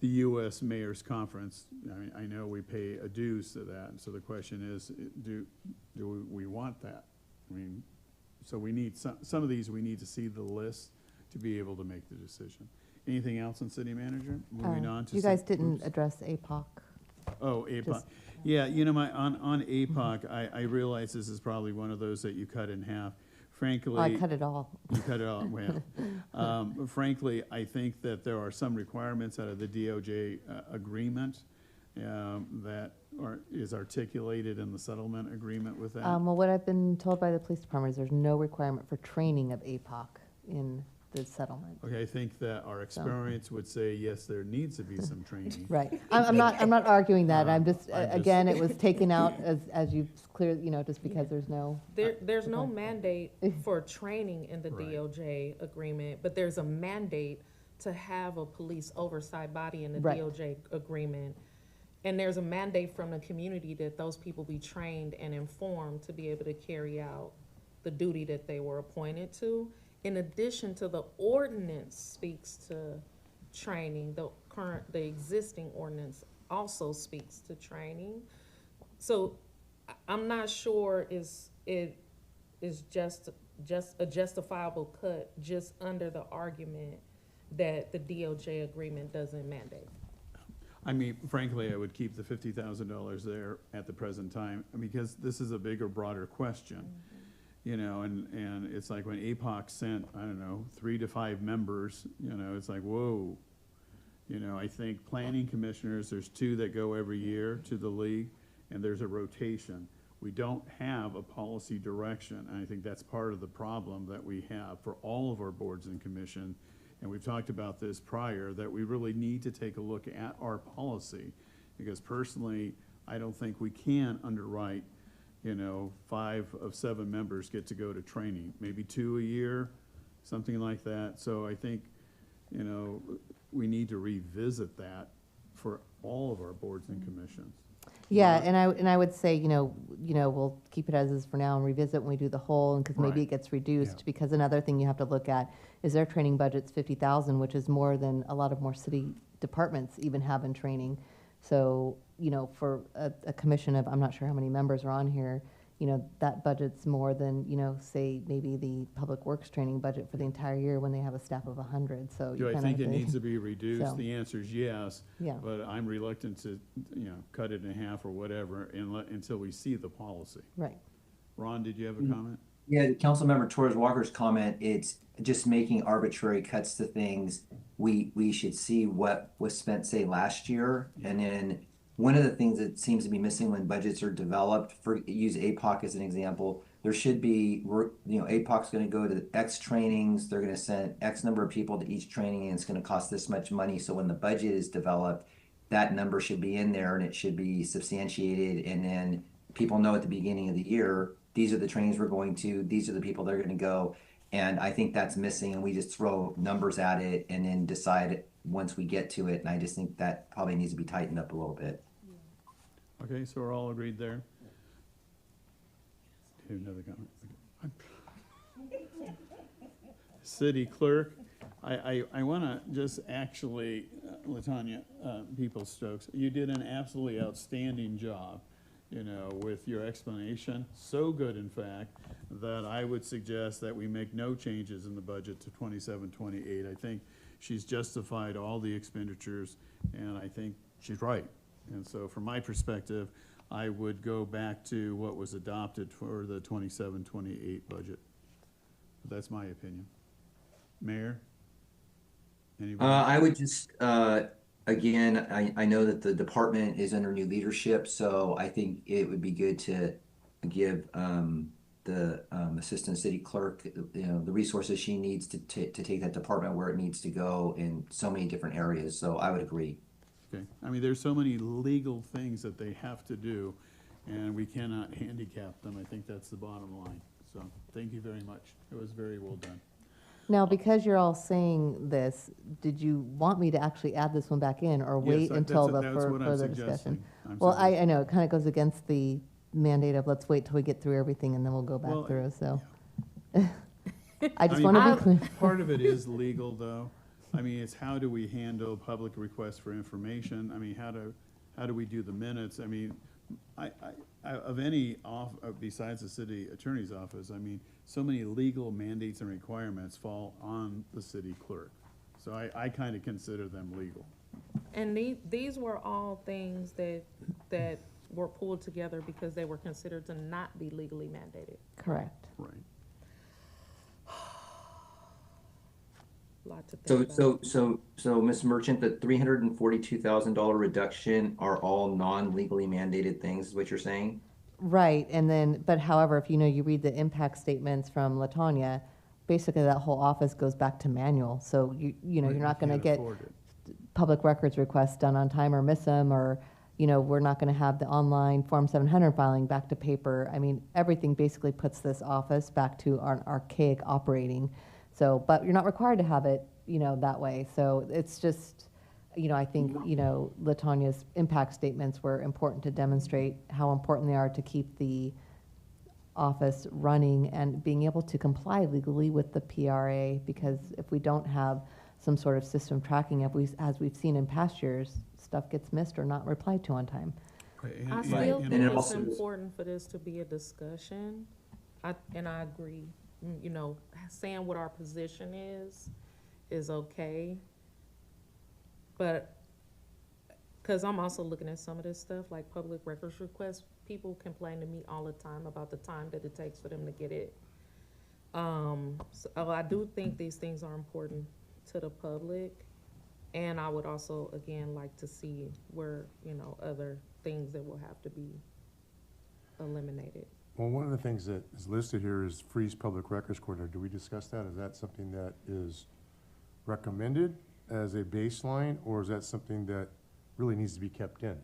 the U.S. Mayor's Conference. I mean, I know we pay a dues to that, and so the question is, do we want that? I mean, so we need some of these, we need to see the list to be able to make the decision. Anything else on city manager? Moving on to. You guys didn't address APOC. Oh, APOC. Just- Yeah, you know, on APOC, I realize this is probably one of those that you cut in half. Frankly. Oh, I cut it all. You cut it all, well. Frankly, I think that there are some requirements out of the DOJ agreement that is articulated in the settlement agreement with that. Well, what I've been told by the police department is there's no requirement for training of APOC in the settlement. Okay, I think that our experience would say, yes, there needs to be some training. Right. I'm not arguing that. I'm just, I'm again, it was taken out as you clear, you know, just because there's no. There's no Okay. mandate for training in the Right. DOJ agreement, but there's a mandate to have a police oversight body in the Right. DOJ agreement. And there's a mandate from the community that those people be trained and informed to be able to carry out the duty that they were appointed to. In addition to the ordinance speaks to training, the existing ordinance also speaks to training. So I'm not sure it is just a justifiable cut just under the argument that the DOJ agreement doesn't mandate. I mean, frankly, I would keep the $50,000 there at the present time, because this is a bigger, broader question. You know, and it's like when APOC sent, I don't know, 3 to 5 members, you know, it's like, whoa. You know, I think planning commissioners, there's 2 that go every year to the league, and there's a rotation. We don't have a policy direction, and I think that's part of the problem that we have for all of our boards and commission. And we've talked about this prior, that we really need to take a look at our policy, because personally, I don't think we can underwrite, you know, 5 of 7 members get to go to training, maybe 2 a year, something like that. So I think, you know, we need to revisit that for all of our boards and commissions. Yeah, and I would say, you know, we'll keep it as is for now and revisit when we do the whole, and because maybe Right. it gets reduced. Yeah. Because another thing you have to look at is their training budget's 50,000, which is more than a lot of more city departments even have in training. So, you know, for a commission of, I'm not sure how many members are on here, you know, that budget's more than, you know, say maybe the public works training budget for the entire year when they have a staff of 100. So Do you I kind think of it needs to be reduced? So- The answer is yes. Yeah. But I'm reluctant to, you know, cut it in half or whatever until we see the policy. Right. Ron, did you have a comment? Yeah, Councilmember Torres Walker's comment, it's just making arbitrary cuts to things. We should see what was spent, say, last year. And then one of the things that seems to be missing when budgets are developed, use APOC as an example, there should be, you know, APOC's gonna go to X trainings, they're gonna send X number of people to each training, and it's gonna cost this much money. So when the budget is developed, that number should be in there and it should be substantiated. And then people know at the beginning of the year, these are the trainings we're going to, these are the people that are gonna go. And I think that's missing, and we just throw numbers at it and then decide once we get to it. And I just think that probably needs to be tightened up a little bit. Okay, so we're all agreed there? Do you have another comment? City clerk, I want to just actually, LaTanya Peoples-Stokes, you did an absolutely outstanding job, you know, with your explanation. So good, in fact, that I would suggest that we make no changes in the budget to 27-28. I think she's justified all the expenditures, and I think she's right. And so from my perspective, I would go back to what was adopted for the 27-28 budget. That's my opinion. Mayor? Anybody? I would just, again, I know that the department is under new leadership, so I think it would be good to give the assistant city clerk, you know, the resources she needs to take that department where it needs to go in so many different areas. So I would agree. Okay, I mean, there's so many legal things that they have to do, and we cannot handicap them. I think that's the bottom line. So, thank you very much. It was very well done. Now, because you're all saying this, did you want me to actually add this one back in, or wait Yes, until the that's what I'm further suggesting. discussion? I'm Well, suggesting. I know, it kind of goes against the mandate of let's wait till we get through everything and then we'll go back Well, through, so. I just mean, want to be clear. part of it is legal, though. I mean, it's how do we handle public requests for information? I mean, how do we do the minutes? I mean, I of any besides the city attorney's office, I mean, so many legal mandates and requirements fall on the city clerk. So I kind of consider them legal. And these were all things that were pulled together because they were considered to not be legally mandated. Correct. Right. Lot to think about. So, Ms. Merchant, the $342,000 reduction are all non-legally mandated things, is what you're saying? Right, and then, but however, if you read the impact statements from LaTanya, basically that whole office goes back to manual. So you're Right, not going to can't get afford it. public records requests done on time or miss them, or, we're not going to have the online Form 700 filing back to paper. I mean, everything basically puts this office back to our archaic operating. So, but you're not required to have it, that way. So it's just, I think, LaTanya's impact statements were important to demonstrate how important they are to keep the office running and being able to comply legally with the PRA, because if we don't have some sort of system tracking, as we've seen in past years, stuff gets missed or not replied to on time. Right, I and- still and think it's also- important for this to be a discussion. And I agree, saying what our position is okay. But, because I'm also looking at some of this stuff, like public records requests, people complain to me all the time about the time that it takes for them to get it. So I do think these things are important to the public. And I would also, again, like to see where, other things that will have to be eliminated. Well, one of the things that is listed here is freeze public records coordinator. Do we discuss that? Is that something that is recommended as a baseline, or is that something that really needs to be kept in?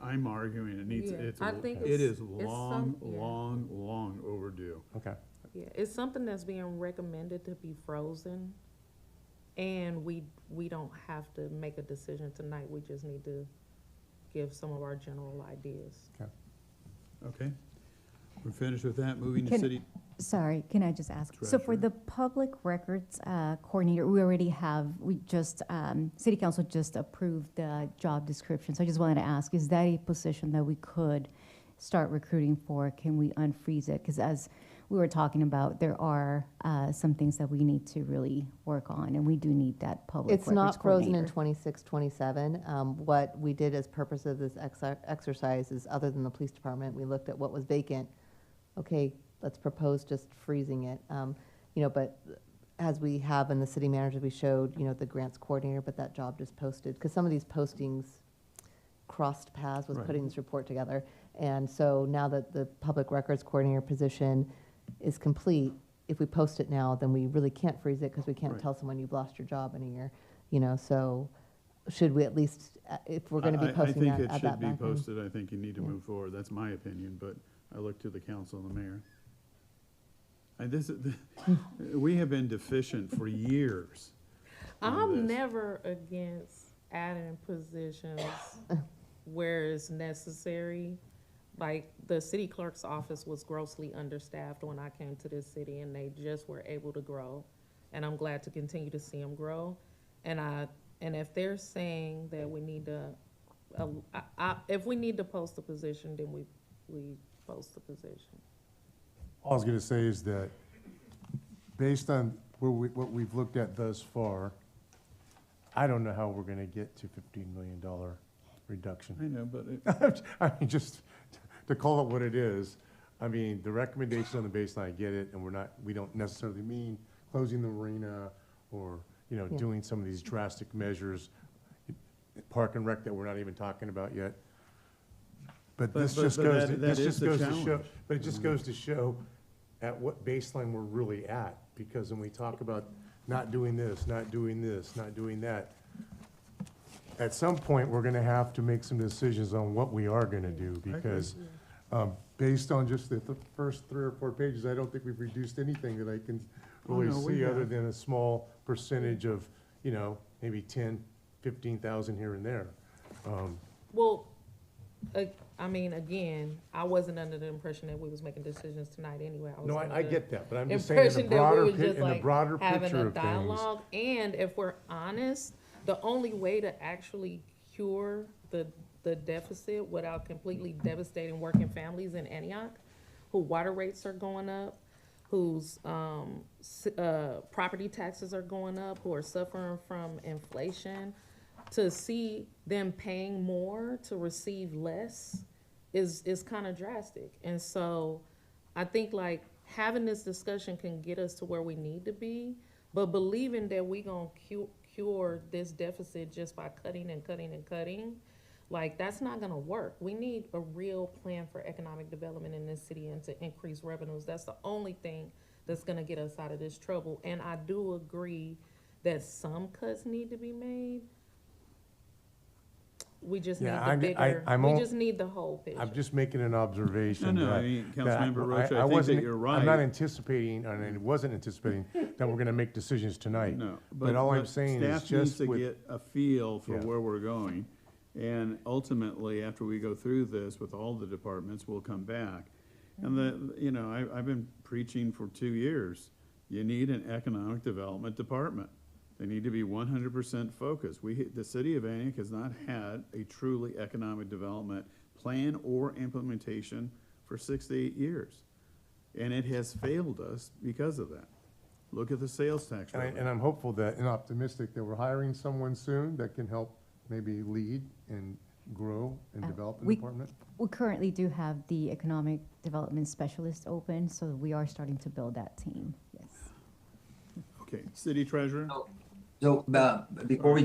I'm arguing it needs, Yeah, it it's is some- yeah. long overdue. Okay. Yeah, it's something that's being recommended to be frozen. And we don't have to make a decision tonight. We just need to give some of our general ideas. Okay, we're finished with that, moving to Can- city, Sorry, can I just ask? So for Treasurer. the public records coordinator, City Council just approved the job description. So I just wanted to ask, is that a position that we could start recruiting for? Can we unfreeze it? Because as we were talking about, there are some things that we need to really work on, and we do need that public It's records not frozen in coordinator. 26, 27. What we did as purpose of this exercise is, other than the police department, we looked at what was vacant. Okay, let's propose just freezing it. But as we have in the city manager, we showed, the grants coordinator, but that job just posted, because some of these postings crossed paths with Right. putting this report together. And so now that the public records coordinator position is complete, if we post it now, then we really can't freeze it, because we can't Right. tell someone you've lost your job in a year, so should we at least, if we're gonna be posting that, I think add it that should be back in? posted, I think you need to Yeah. move forward, that's my opinion, but I look to the council and the mayor. And this is, we have been deficient for years. on I'm this. never against adding positions where it's necessary. Like, the city clerk's office was grossly understaffed when I came to this city, and they just were able to grow. And I'm glad to continue to see them grow. And if they're saying that we need to, if we need to post a position, then we post the position. All I was gonna say is that, based on what we've looked at thus far, I don't know how we're gonna get to $15 million reduction. I know, but it, I mean, just to call it what it is, I mean, the recommendation on the baseline, I get it, and we don't necessarily mean closing the marina or, Yeah. doing some of these drastic measures, park and rec that we're not even talking about yet. But But- this but- just but goes, that- this that is just the goes to show, challenge. but it just goes to show at what baseline we're really at. Because when we talk about not doing this, not doing this, not doing that, at some point, we're gonna have to make some decisions on what we are gonna do, because based on just the first 3 or 4 pages, I don't think we've reduced anything that I can really no, we see, other have. than a small percentage of, maybe 10, 15,000 here and there. Well, I mean, again, I wasn't under the impression that we was making decisions tonight anyway. I was No, under I the get that, but I'm just saying in the impression that we broader, was just in the like broader having picture a of things. dialogue. And if we're honest, the only way to actually cure the deficit without completely devastating working families in Antioch, whose water rates are going up, whose property taxes are going up, who are suffering from inflation, to see them paying more to receive less is kind of drastic. And so I think like having this discussion can get us to where we need to be, but believing that we gonna cure this deficit just by cutting and cutting and cutting, like that's not gonna work. We need a real plan for economic development in this city and to increase revenues. That's the only thing that's gonna get us out of this trouble. And I do agree that some cuts need to be made. We just need Yeah, the bigger, I'm we all- just need the whole picture. I'm just making an observation. No, that- I mean, that Councilmember Rocha, I think that wasn't- you're I'm not right. anticipating, and I wasn't anticipating that we're gonna make decisions tonight. No, But all I'm but saying is staff needs just to with, get a feel for Yeah. where we're going. And ultimately, after we go through this with all the departments, we'll come back. And you know, I've been preaching for 2 years, you need an economic development department. They need to be 100% focused. The city of Antioch has not had a truly economic development plan or implementation for 6 to 8 years. And it has failed us because of that. Look at the sales tax and revenue. I'm hopeful that, and optimistic that we're hiring someone soon that can help maybe lead and grow and develop the we- department. We currently do have the economic development specialist open, so we are starting to build that team, yes. Okay, city treasurer? So, before we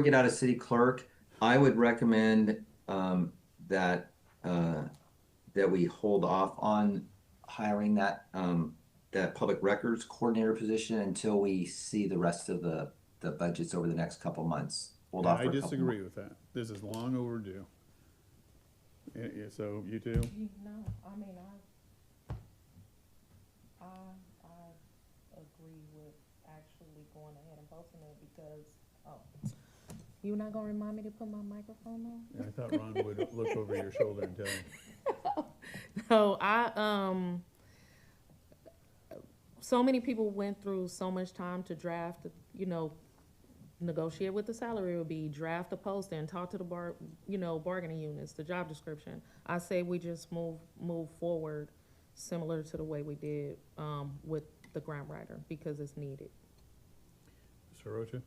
get out of city clerk, I would recommend, that, that we hold off on hiring that public records coordinator position until we see the rest of the budgets over the next couple months. Hold off I for a couple disagree with that. This is long overdue. Yeah, so you too? No, I mean, I agree with actually going ahead and posting it because, you're not gonna remind me to put my microphone on? Yeah, I thought Ron would look over your shoulder and tell you. So so many people went through so much time to draft, negotiate what the salary would be, draft a post and talk to the bargaining units, the job description. I say we just move forward similar to the way we did, with the grant writer because it's needed. Mr. Rocha?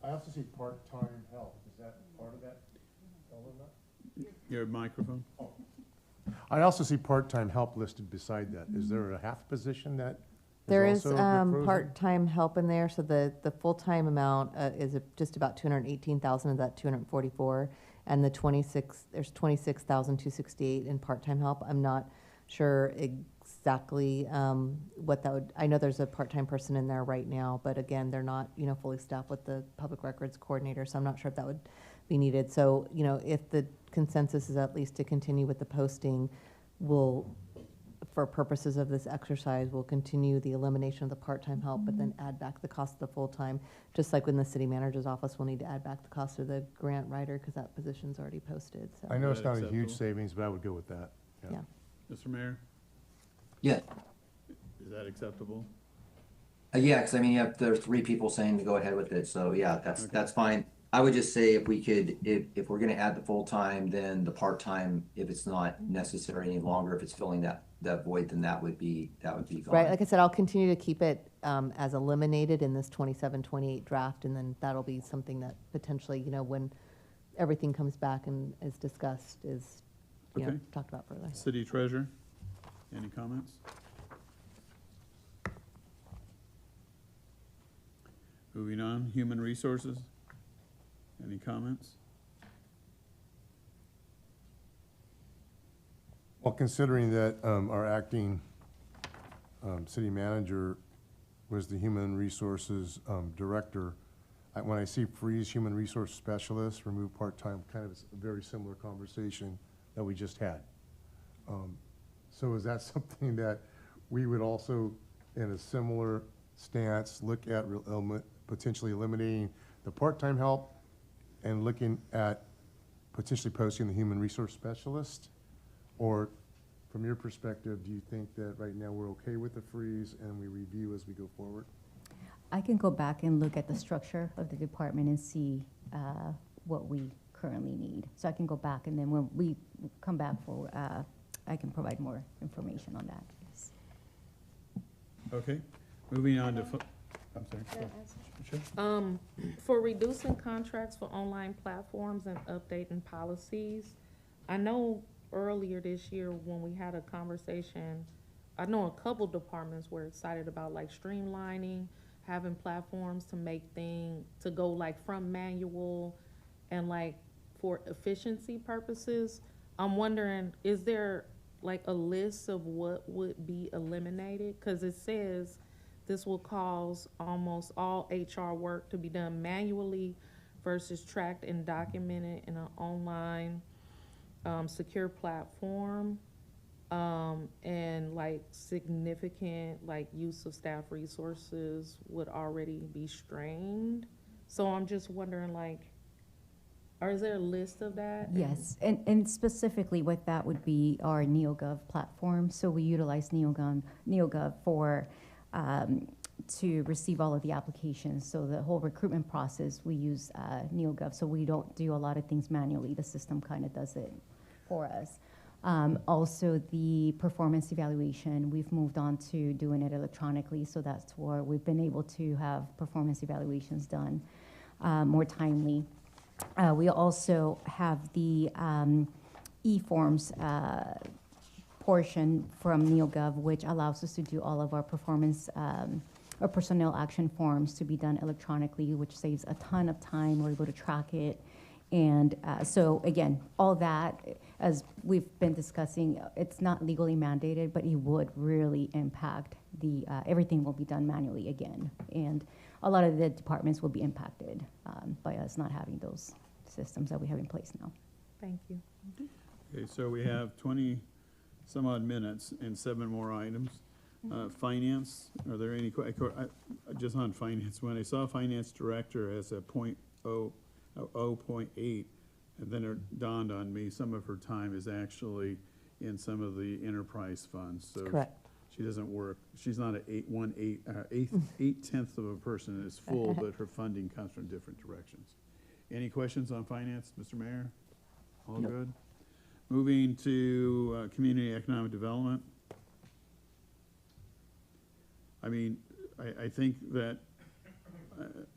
I also see part-time help. Is that part of that? All of that? Your microphone? I also see part-time help listed beside that. Is there a half position that There is also frozen? part-time help in there, so the full-time amount is just about 218,000 of that 244, and there's 26,268 in part-time help. I'm not sure exactly what that would, I know there's a part-time person in there right now, but again, they're not, fully staffed with the public records coordinator, so I'm not sure if that would be needed. So, if the consensus is at least to continue with the posting, we'll, for purposes of this exercise, we'll continue the elimination of the part-time help, but then add back the cost of the full-time, just like when the city manager's office will need to add back the cost of the grant writer, because that position's already posted, so. I know it's Is that not a huge acceptable? savings, but I would go with that. Yeah. Mr. Mayor, Yeah, is that acceptable? yeah, because I mean, there's 3 people saying to go ahead with it, so yeah, that's fine. I would just say if we could, if we're gonna add the full-time, then the part-time, if it's not necessary any longer, if it's filling that void, then that would be gone. Right, like I said, I'll continue to keep it as eliminated in this 27-28 draft, and then that'll be something that potentially, when everything comes back and is discussed, is, Okay. talked about further. City treasurer, any comments? Moving on, human resources, any comments? Well, considering that our acting city manager was the human resources director, when I see freeze human resource specialist, remove part-time, kind of a very similar conversation that we just had. So is that something that we would also, in a similar stance, look at potentially eliminating the part-time help and looking at potentially posting the human resource specialist? Or from your perspective, do you think that right now we're okay with the freeze and we review as we go forward? I can go back and look at the structure of the department and see what we currently need. So I can go back, and then when we come back for, I can provide more information on that. Yes. Okay, moving on to, I'm sorry. Sure. For reducing contracts for online platforms and updating policies, I know earlier this year when we had a conversation, I know a couple departments were excited about like streamlining, having platforms to make to go like from manual and like for efficiency purposes. I'm wondering, is there like a list of what would be eliminated? Cause it says this will cause almost all HR work to be done manually versus tracked and documented in an online secure platform, and like significant like use of staff resources would already be strained. So I'm just wondering, like, or is there a list of that? Yes, and specifically what that would be our NeoGov platform. So we utilize NeoGov for to receive all of the applications. So the whole recruitment process, we use NeoGov. So we don't do a lot of things manually. The system kind of does it for us. Also, the performance evaluation, we've moved on to doing it electronically. So that's where we've been able to have performance evaluations done more timely. We also have the e-forms portion from NeoGov, which allows us to do all of our performance or personnel action forms to be done electronically, which saves a ton of time. We're able to track it. And so again, all that, as we've been discussing, it's not legally mandated, but it would really impact the, everything will be done manually again. And a lot of the departments will be impacted by us not having those systems that we have in place now. Thank you. Okay, so we have 20 some odd minutes and 7 more items. Finance, are there any, just on finance, when I saw finance director as a 0.8, and then it dawned on me, some of her time is actually in some of the enterprise funds. So Correct. she doesn't work, she's not an 8/10 of a person that is full, but her funding comes from different directions. Any questions on finance, Mr. Mayor? All No. good? Moving to community economic development. I mean, I think that,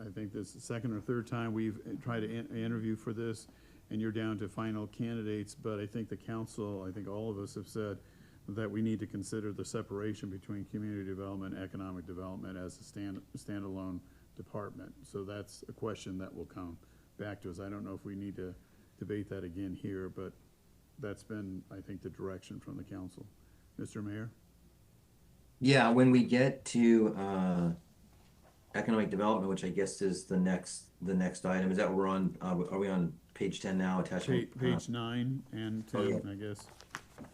I think this is the second or third time we've tried to interview for this, and you're down to final candidates, but I think the council, I think all of us have said that we need to consider the separation between community development and economic development as a standalone department. So that's a question that will come back to us. I don't know if we need to debate that again here, but that's been, I think, the direction from the council. Mr. Mayor? Yeah, when we get to economic development, which I guess is the next item, is that we're on, are we on page 10 now, attachment? Page 9 and 10, Oh, yeah. I guess.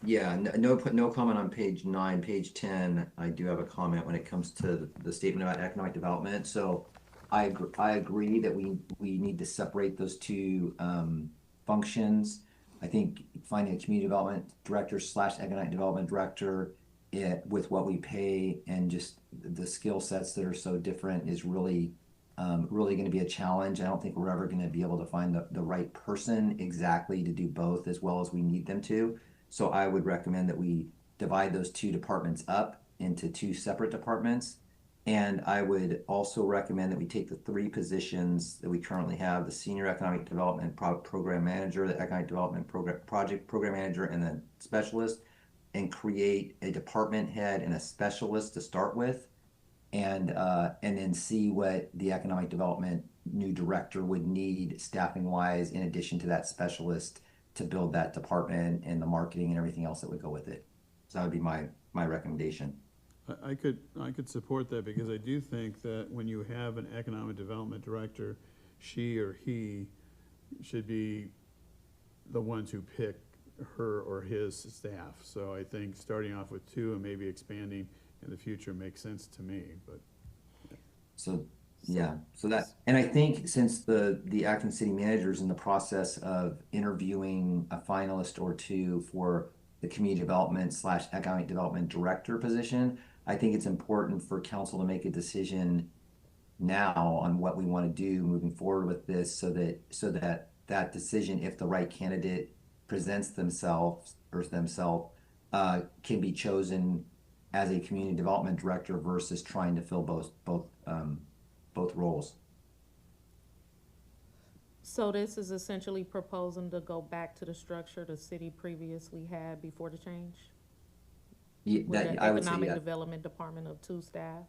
Yeah, no comment on page 9. Page 10, I do have a comment when it comes to the statement about economic development. So I agree that we need to separate those two functions. I think finding a community development director / economic development director with what we pay and just the skill sets that are so different is really going to be a challenge. I don't think we're ever going to be able to find the right person exactly to do both as well as we need them to. So I would recommend that we divide those two departments up into 2 separate departments. And I would also recommend that we take the 3 positions that we currently have, the senior economic development program manager, the economic development project program manager, and then specialist, and create a department head and a specialist to start with, and then see what the economic development new director would need staffing wise in addition to that specialist to build that department and the marketing and everything else that would go with it. So that would be my recommendation. I could support that, because I do think that when you have an economic development director, she or he should be the ones who pick her or his staff. So I think starting off with 2 and maybe expanding in the future makes sense to me, but. So Yeah, so that, and I think since the acting city manager is in the process of interviewing a finalist or two for the community development slash economic development director position, I think it's important for council to make a decision now on what we want to do moving forward with this, so that that decision, if the right candidate presents themselves, can be chosen as a community development director versus trying to fill both roles. So this is essentially proposing to go back to the structure the city previously had before the change? Yeah, With that, the I would say, Economic yeah. Development Department of 2 staff?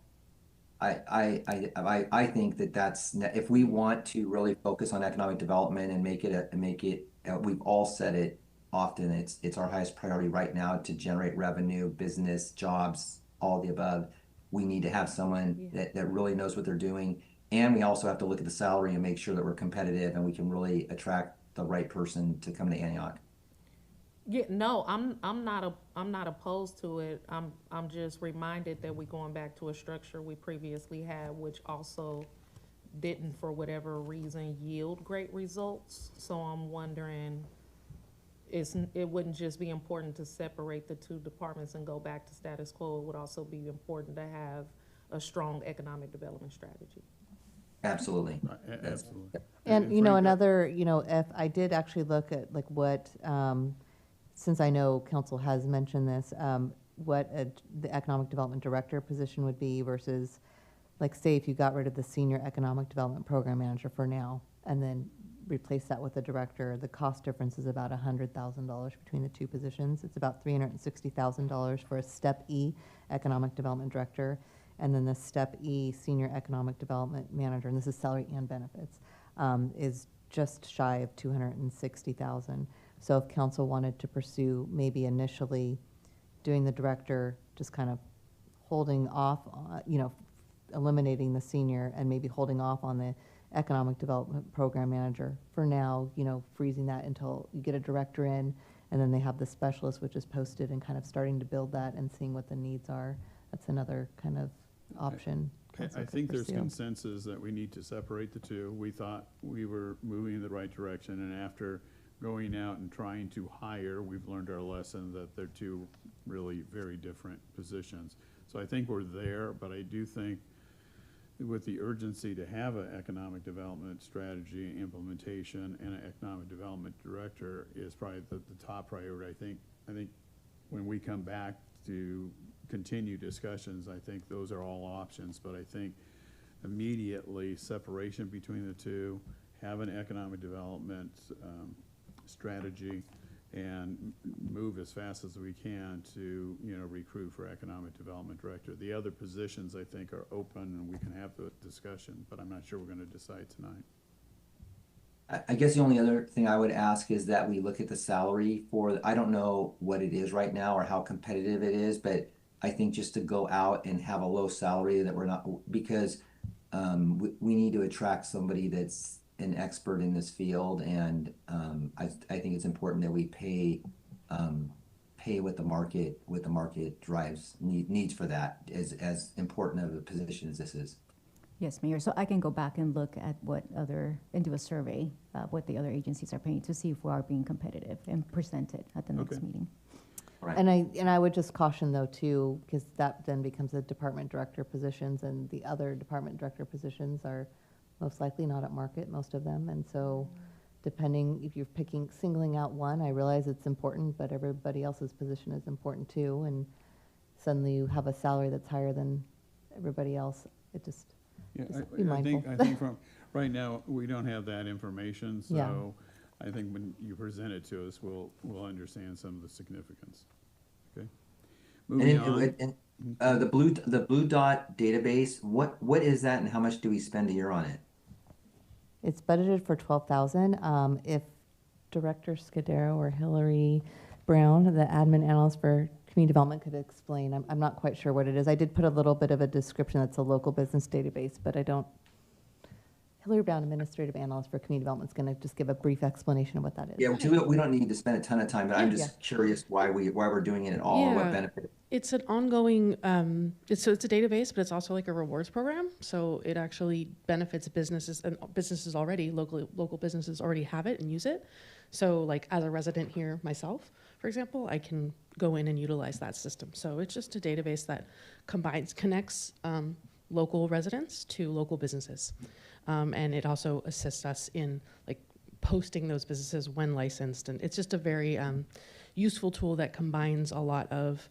I think that if we want to really focus on economic development and we've all said it often, it's our highest priority right now to generate revenue, business, jobs, all the above. We need to have someone that really knows what they're doing. And we also have to look at the salary and make sure that we're competitive and we can really attract the right person to come to Antioch. Yeah, no, I'm not opposed to it. I'm just reminded that we're going back to a structure we previously had, which also didn't, for whatever reason, yield great results. So I'm wondering, it wouldn't just be important to separate the two departments and go back to status quo. It would also be important to have a strong economic development strategy. Absolutely. Absolutely. And, Frank, another, if I did actually look at like what, since I know council has mentioned this, what the economic development director position would be versus, like, say if you got rid of the senior economic development program manager for now and then replace that with a director, the cost difference is about $100,000 between the two positions. It's about $360,000 for a Step E economic development director, and then the Step E senior economic development manager, and this is salary and benefits, is just shy of $260,000. So if council wanted to pursue maybe initially doing the director, just kind of holding off, eliminating the senior and maybe holding off on the economic development program manager for now, freezing that until you get a director in, and then they have the specialist, which is posted, and kind of starting to build that and seeing what the needs are. That's another kind of option. I think there's consensus that we need to separate the two. We thought we were moving in the right direction, and after going out and trying to hire, we've learned our lesson that they're two really very different positions. So I think we're there, but I do think with the urgency to have an economic development strategy implementation and an economic development director is probably the top priority. I think when we come back to continue discussions, I think those are all options, but I think immediately separation between the two, have an economic development strategy, and move as fast as we can to recruit for economic development director. The other positions I think are open and we can have the discussion, but I'm not sure we're going to decide tonight. I guess the only other thing I would ask is that we look at the salary I don't know what it is right now or how competitive it is, but I think just to go out and have a low salary that we're not, because we need to attract somebody that's an expert in this field, and I think it's important that we pay what the market drives needs for that, as important of a position as this is. Yes, Mayor. So I can go back and look at and do a survey, what the other agencies are paying to see if we are being competitive and present it at the next meeting. Right. And I would just caution though too, because that then becomes the department director positions, and the other department director positions are most likely not at market, most of them. And so depending if you're singling out one, I realize it's important, but everybody else's position is important too. And suddenly you have a salary that's higher than everybody else. It just, Yeah, be mindful. I think from right now we don't have that information, so Yeah. I think when you present it to us, we'll understand some of the significance. Okay, moving on. And the Blue Dot database, what is that, and how much do we spend a year on it? it's budgeted for 12,000. If Director Scudero or Hillary Brown, the admin analyst for community development, could explain. I'm not quite sure what it is. I did put a little bit of a description. That's a local business database, but I don't. Hillary Brown, Administrative Analyst for Community Development, is going to just give a brief explanation of what that is. Yeah, we don't need to spend a ton of time, but I'm Yeah. just curious why we're doing it at all, or what Yeah. benefit. It's an ongoing, it's a database, but it's also like a rewards program. So it actually benefits businesses, and businesses already, local businesses already have it and use it. So like as a resident here myself, for example, I can go in and utilize that system. So it's just a database that connects local residents to local businesses. And it also assists us in like posting those businesses when licensed. And it's just a very useful tool that combines a lot of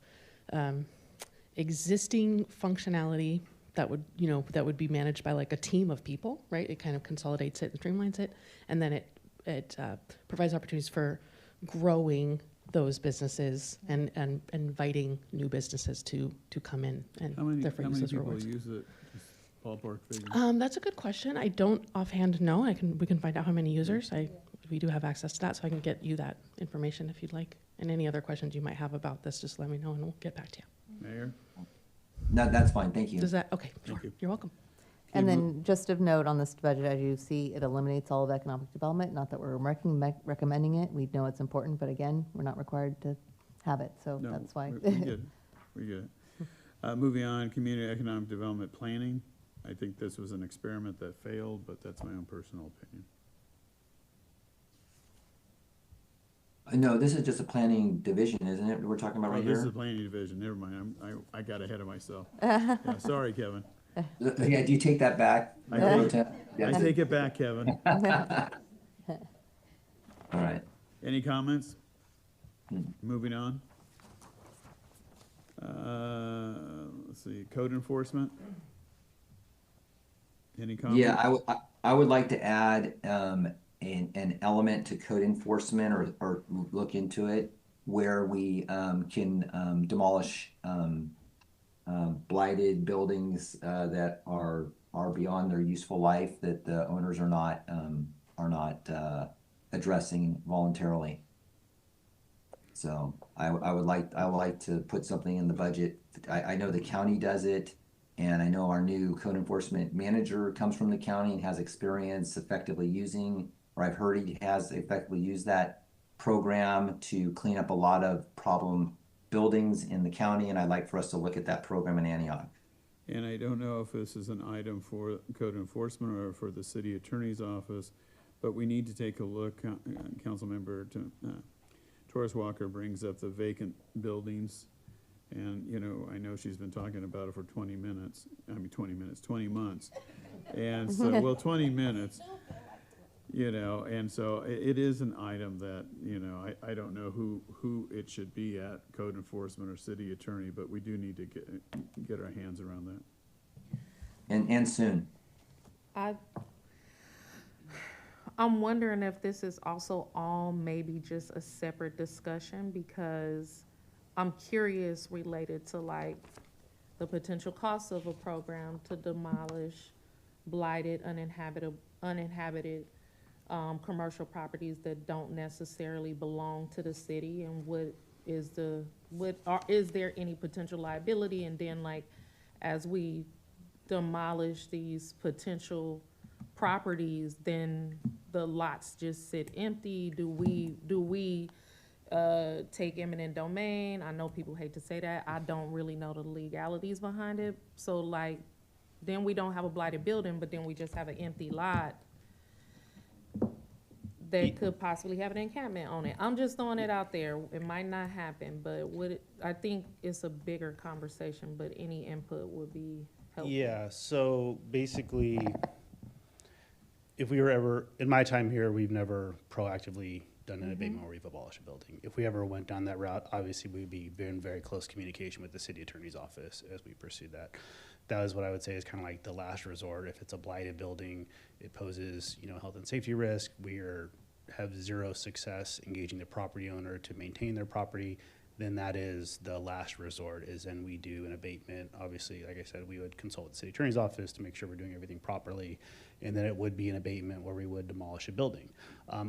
existing functionality that would be managed by like a team of people, right? It kind of consolidates it and streamlines it, and then it provides opportunities for growing those businesses and inviting new businesses to come in and How many therefore use those people rewards. use it? Just ballpark figure. That's a good question. I don't offhand know. We can find out how many users. We do have access to that, so I can get you that information if you'd like. And any other questions you might have about this, just let me know and we'll get back to you. Mayor? No, that's fine, thank you. Does that, okay, Thank sure. you. You're welcome. And then just of note on this budget, as you see, it eliminates all of economic development. Not that we're recommending it. We know it's important, but again, we're not required to have it, so No, that's why. we get it. We get it. Moving on, community economic development planning. I think this was an experiment that failed, but that's my own personal opinion. No, this is just a planning division, isn't it? We're talking about Oh, right this is here? the planning division. Never mind. I got ahead of myself. Yeah, sorry, Kevin. Yeah, do you take that back? I Pro take- Tem? I Yeah. take it back, Kevin. All right. Any comments? Hmm. Moving on. Let's see, code enforcement? Any comments? Yeah, I would like to add an element to code enforcement or look into it where we can demolish blighted buildings that are beyond their useful life, that the owners are not addressing voluntarily. So I would like to put something in the budget. I know the county does it, and I know our new code enforcement manager comes from the county and has experience effectively using, or I've heard he has effectively used that program to clean up a lot of problem buildings in the county, and I'd like for us to look at that program in Antioch. And I don't know if this is an item for code enforcement or for the city attorney's office, but we need to take a look. Councilmember Torres Walker brings up the vacant buildings. And, I know she's been talking about it for 20 months. And so, well, 20 minutes, and so it is an item that, I don't know who it should be at, code enforcement or city attorney, but we do need to get our hands around that. And soon. I'm wondering if this is also all maybe just a separate discussion, because I'm curious related to like the potential costs of a program to demolish blighted, uninhabited commercial properties that don't necessarily belong to the city, and is there any potential liability? And then like, as we demolish these potential properties, then the lots just sit empty. Do we take eminent domain? I know people hate to say that. I don't really know the legalities behind it. So like, then we don't have a blighted building, but then we just have an empty lot that could possibly have an encampment on it. I'm just throwing it out there. It might not happen, but I think it's a bigger conversation, but any input would be helpful. Yeah, so basically, if we were ever, in my time here, we've never proactively done an abatement where we've abolished a building. If we ever went down that route, obviously we'd be in very close communication with the city attorney's office as we pursue that. That is what I would say is kind of like the last resort. If it's a blighted building, it poses, health and safety risk. We have zero success engaging the property owner to maintain their property. Then that is the last resort, is then we do an abatement. Obviously, like I said, we would consult the city attorney's office to make sure we're doing everything properly. And then it would be an abatement where we would demolish a building.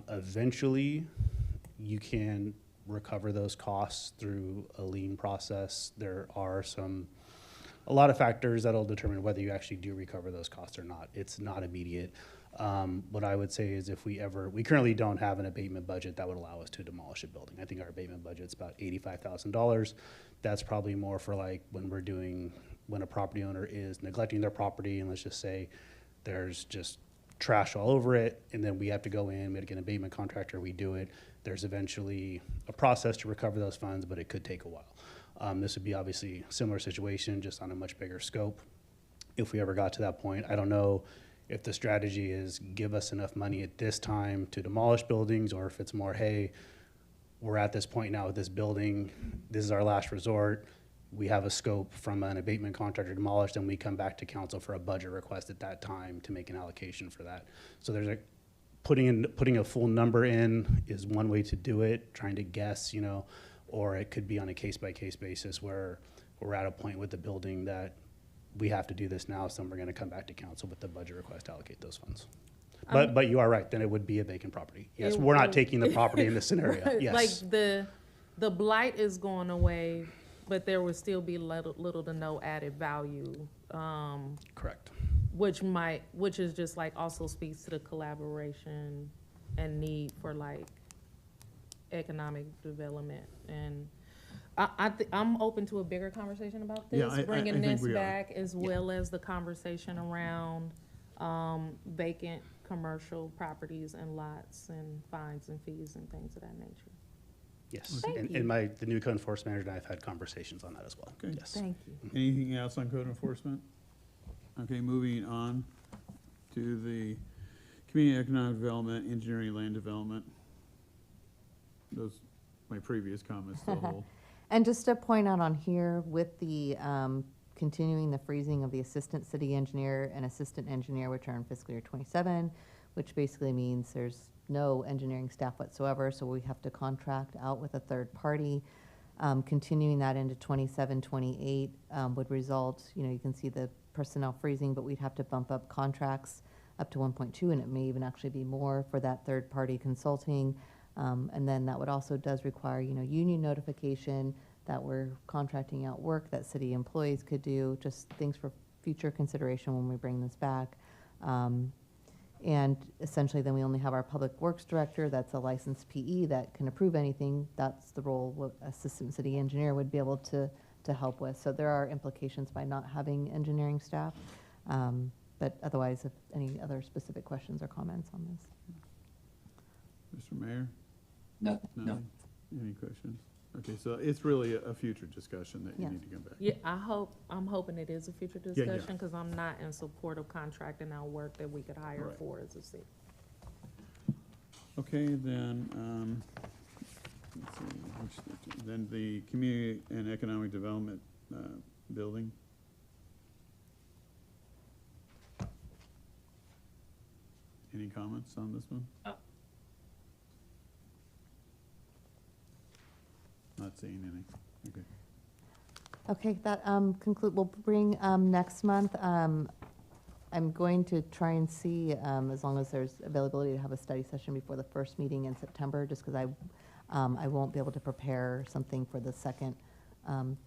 Eventually, you can recover those costs through a lien process. There are a lot of factors that'll determine whether you actually do recover those costs or not. It's not immediate. What I would say is if we currently don't have an abatement budget that would allow us to demolish a building. I think our abatement budget's about $85,000. That's probably more for like when a property owner is neglecting their property, and let's just say there's just trash all over it, and then we have to go in, we have to get an abatement contractor, we do it. There's eventually a process to recover those funds, but it could take a while. This would be obviously a similar situation, just on a much bigger scope. If we ever got to that point, I don't know if the strategy is give us enough money at this time to demolish buildings, or if it's more, hey, we're at this point now with this building, this is our last resort, we have a scope from an abatement contractor demolished, and we come back to council for a budget request at that time to make an allocation for that. So there's putting a full number in is one way to do it, trying to guess, or it could be on a case-by-case basis where we're at a point with the building that we have to do this now, so we're gonna come back to council with the budget request to allocate those funds. But you are right, then it would be a vacant property. Yes, we're not taking the property in this scenario, yes. Like the blight is going away, but there would still be little to no added value. Correct. Which is just like also speaks to the collaboration and need for like economic development. And I'm open to a bigger conversation about this, Yeah, I bringing think this we are. back, as well as the conversation around vacant commercial properties and lots and fines and fees and things of that nature. Yes, Thank and you. the new code enforcement manager and I have had conversations on that as well, Okay. yes. Thank you. Anything else on code enforcement? Okay, moving on to the community economic development, engineering, land development. Those, my previous comments still hold. And just to point out on here, with the continuing the freezing of the assistant city engineer and assistant engineer, which are in fiscal year '27, which basically means there's no engineering staff whatsoever, so we have to contract out with a third party. Continuing that into '27, '28 would result, you can see the personnel freezing, but we'd have to bump up contracts up to 1.2, and it may even actually be more for that third party consulting. And then that would also does require, union notification that we're contracting out work that city employees could do, just things for future consideration when we bring this back. And essentially then we only have our public works director, that's a licensed PE that can approve anything. That's the role what assistant city engineer would be able to help with. So there are implications by not having engineering staff. But otherwise, if any other specific questions or comments on this. Mr. Mayor? No. Nothing? Any questions? Okay, so it's really a future discussion that you Yes. need to come back. Yeah, I'm hoping it is a future Yeah, yeah. discussion, because I'm not in support of contracting out work that we could hire Right. for as a city. Okay, then, let's see, then the community and economic development, building. Any comments on this one? Not seeing any, okay. Okay, that we'll bring next month. I'm going to try and see, as long as there's availability, to have a study session before the first meeting in September, just because I won't be able to prepare something for the second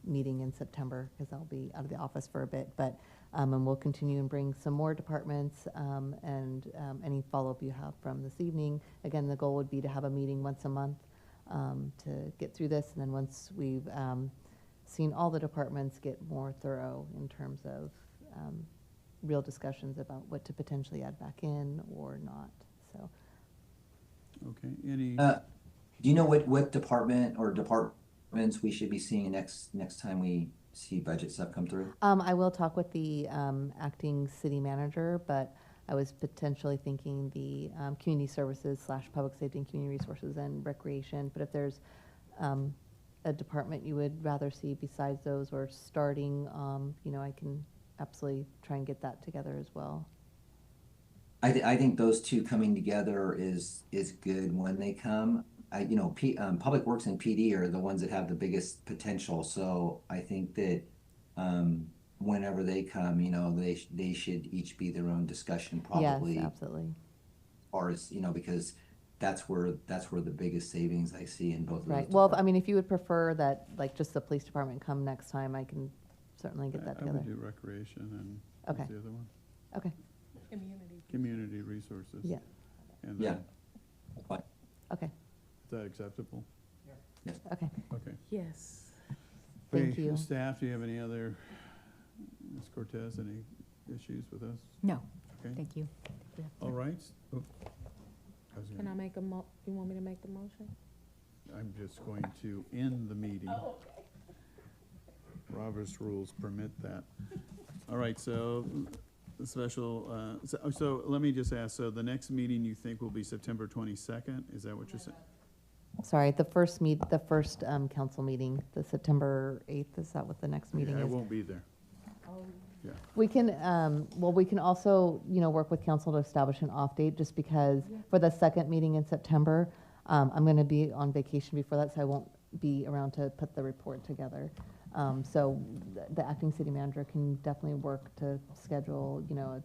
meeting in September, because I'll be out of the office for a bit. But, and we'll continue and bring some more departments and any follow-up you have from this evening. Again, the goal would be to have a meeting once a month to get through this, and then once we've seen all the departments, get more thorough in terms of real discussions about what to potentially add back in or not, so. Okay, any, Do you know what department or departments we should be seeing next time we see budget stuff come through? I will talk with the acting city manager, but I was potentially thinking the community services / public safety and community resources and recreation, but if there's a department you would rather see besides those or starting, I can absolutely try and get that together as well. I think those two coming together is good when they come. Public Works and PD are the ones that have the biggest potential. So I think that whenever they come, they should each be their own discussion probably. Yes, absolutely. As far as, because that's where the biggest savings I see in both of those. Right. Well, if you would prefer that, like, just the police department come next time, I can certainly get that I together. would do recreation and Okay. what's the other one? Okay. community resources. Yeah. And Yeah. then, Fine. Okay, is that acceptable? okay. Okay. Yes. Thank Okay, you. Staff, do you have any other, Ms. Cortez, any issues with us? No, Okay, thank you. all right. Oh, Can I make you want me to make the motion? I'm just going to end the meeting. Robert's rules permit that. All right, so the special, so let me just ask, so the next meeting you think will be September 22nd? Is that what you're saying? Sorry, the first council meeting, the September 8th, is that what the next meeting Yeah, I is? won't be there. We can, well, we can also, work with council to establish an off date, just because for the second meeting in September, I'm going to be on vacation before that, so I won't be around to put the report together. So the acting city manager can definitely work to schedule, a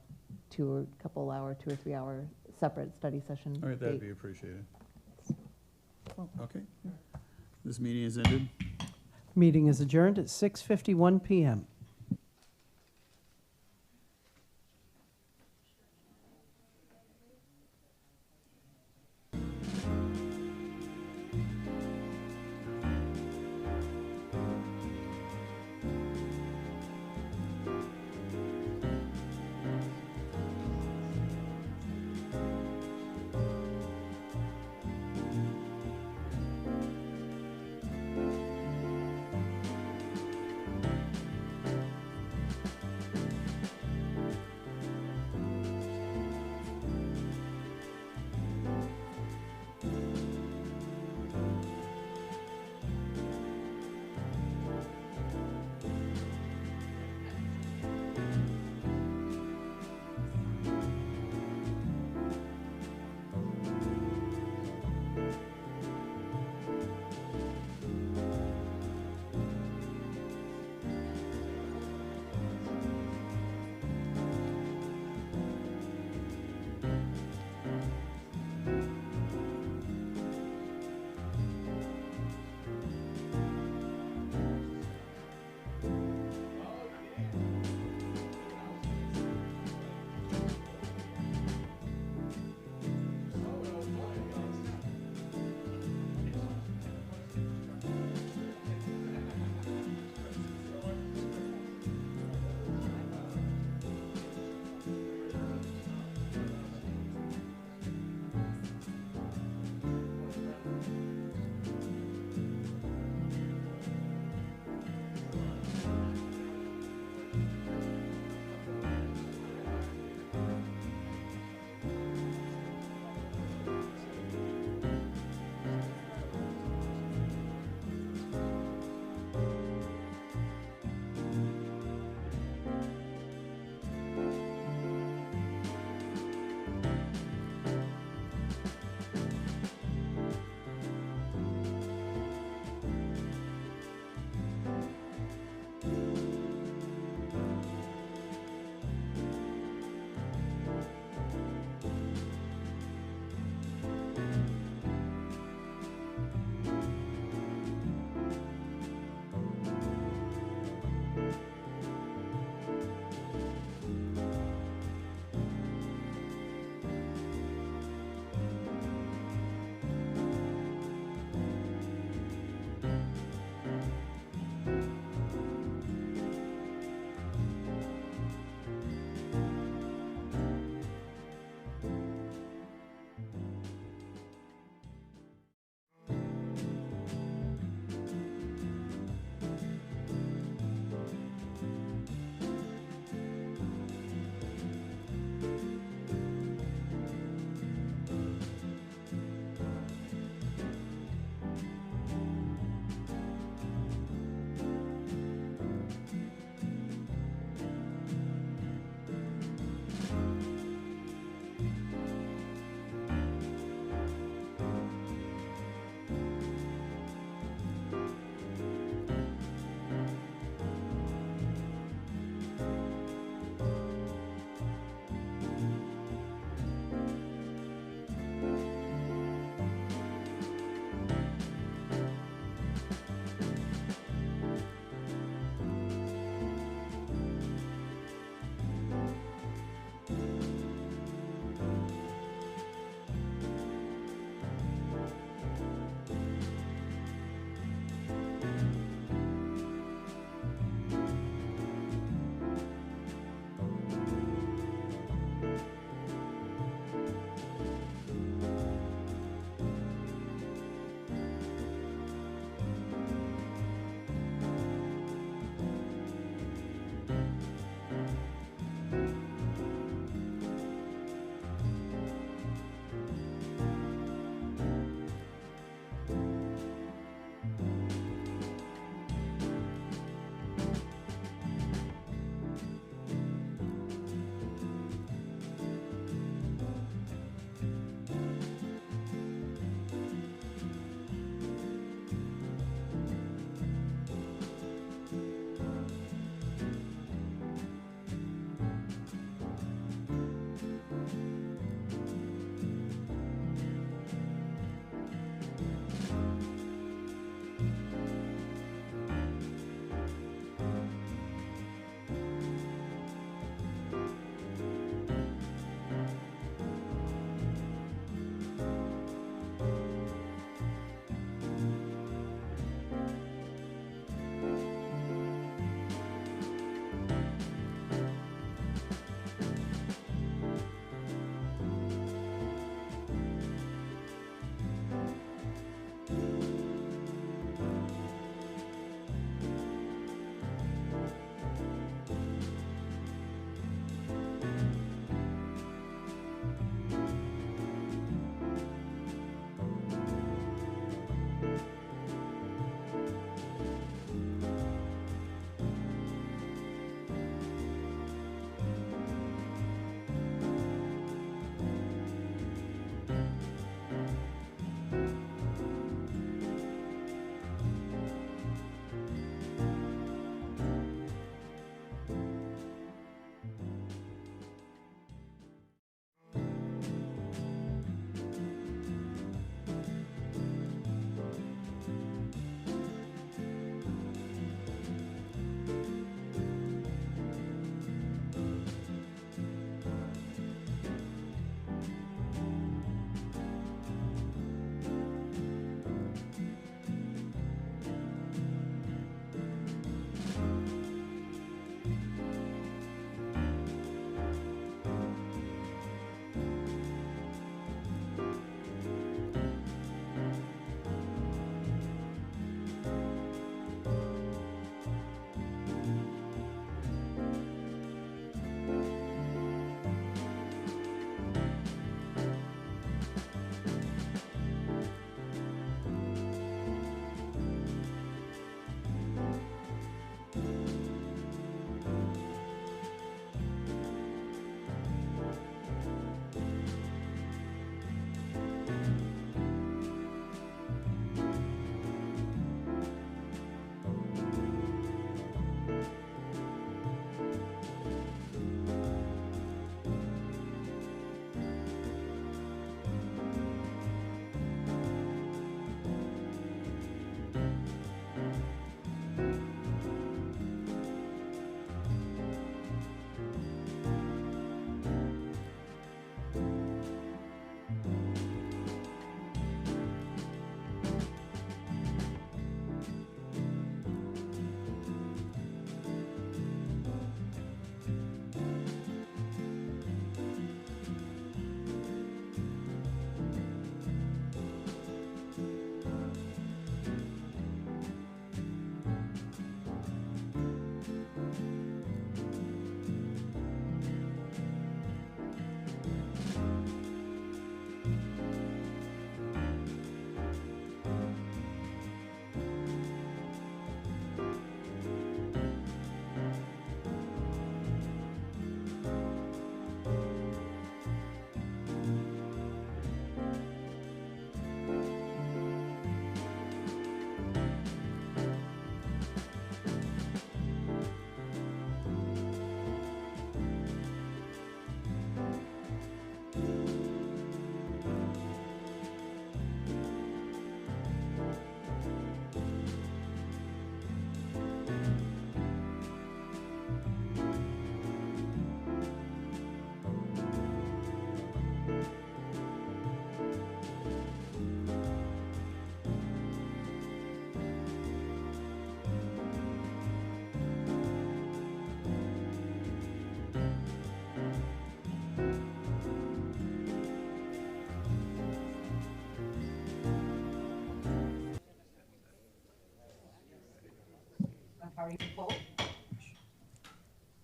2 or 3 hour separate study session. All right, that'd date. be appreciated. Okay. This meeting is ended. Meeting is adjourned at 6:51 PM.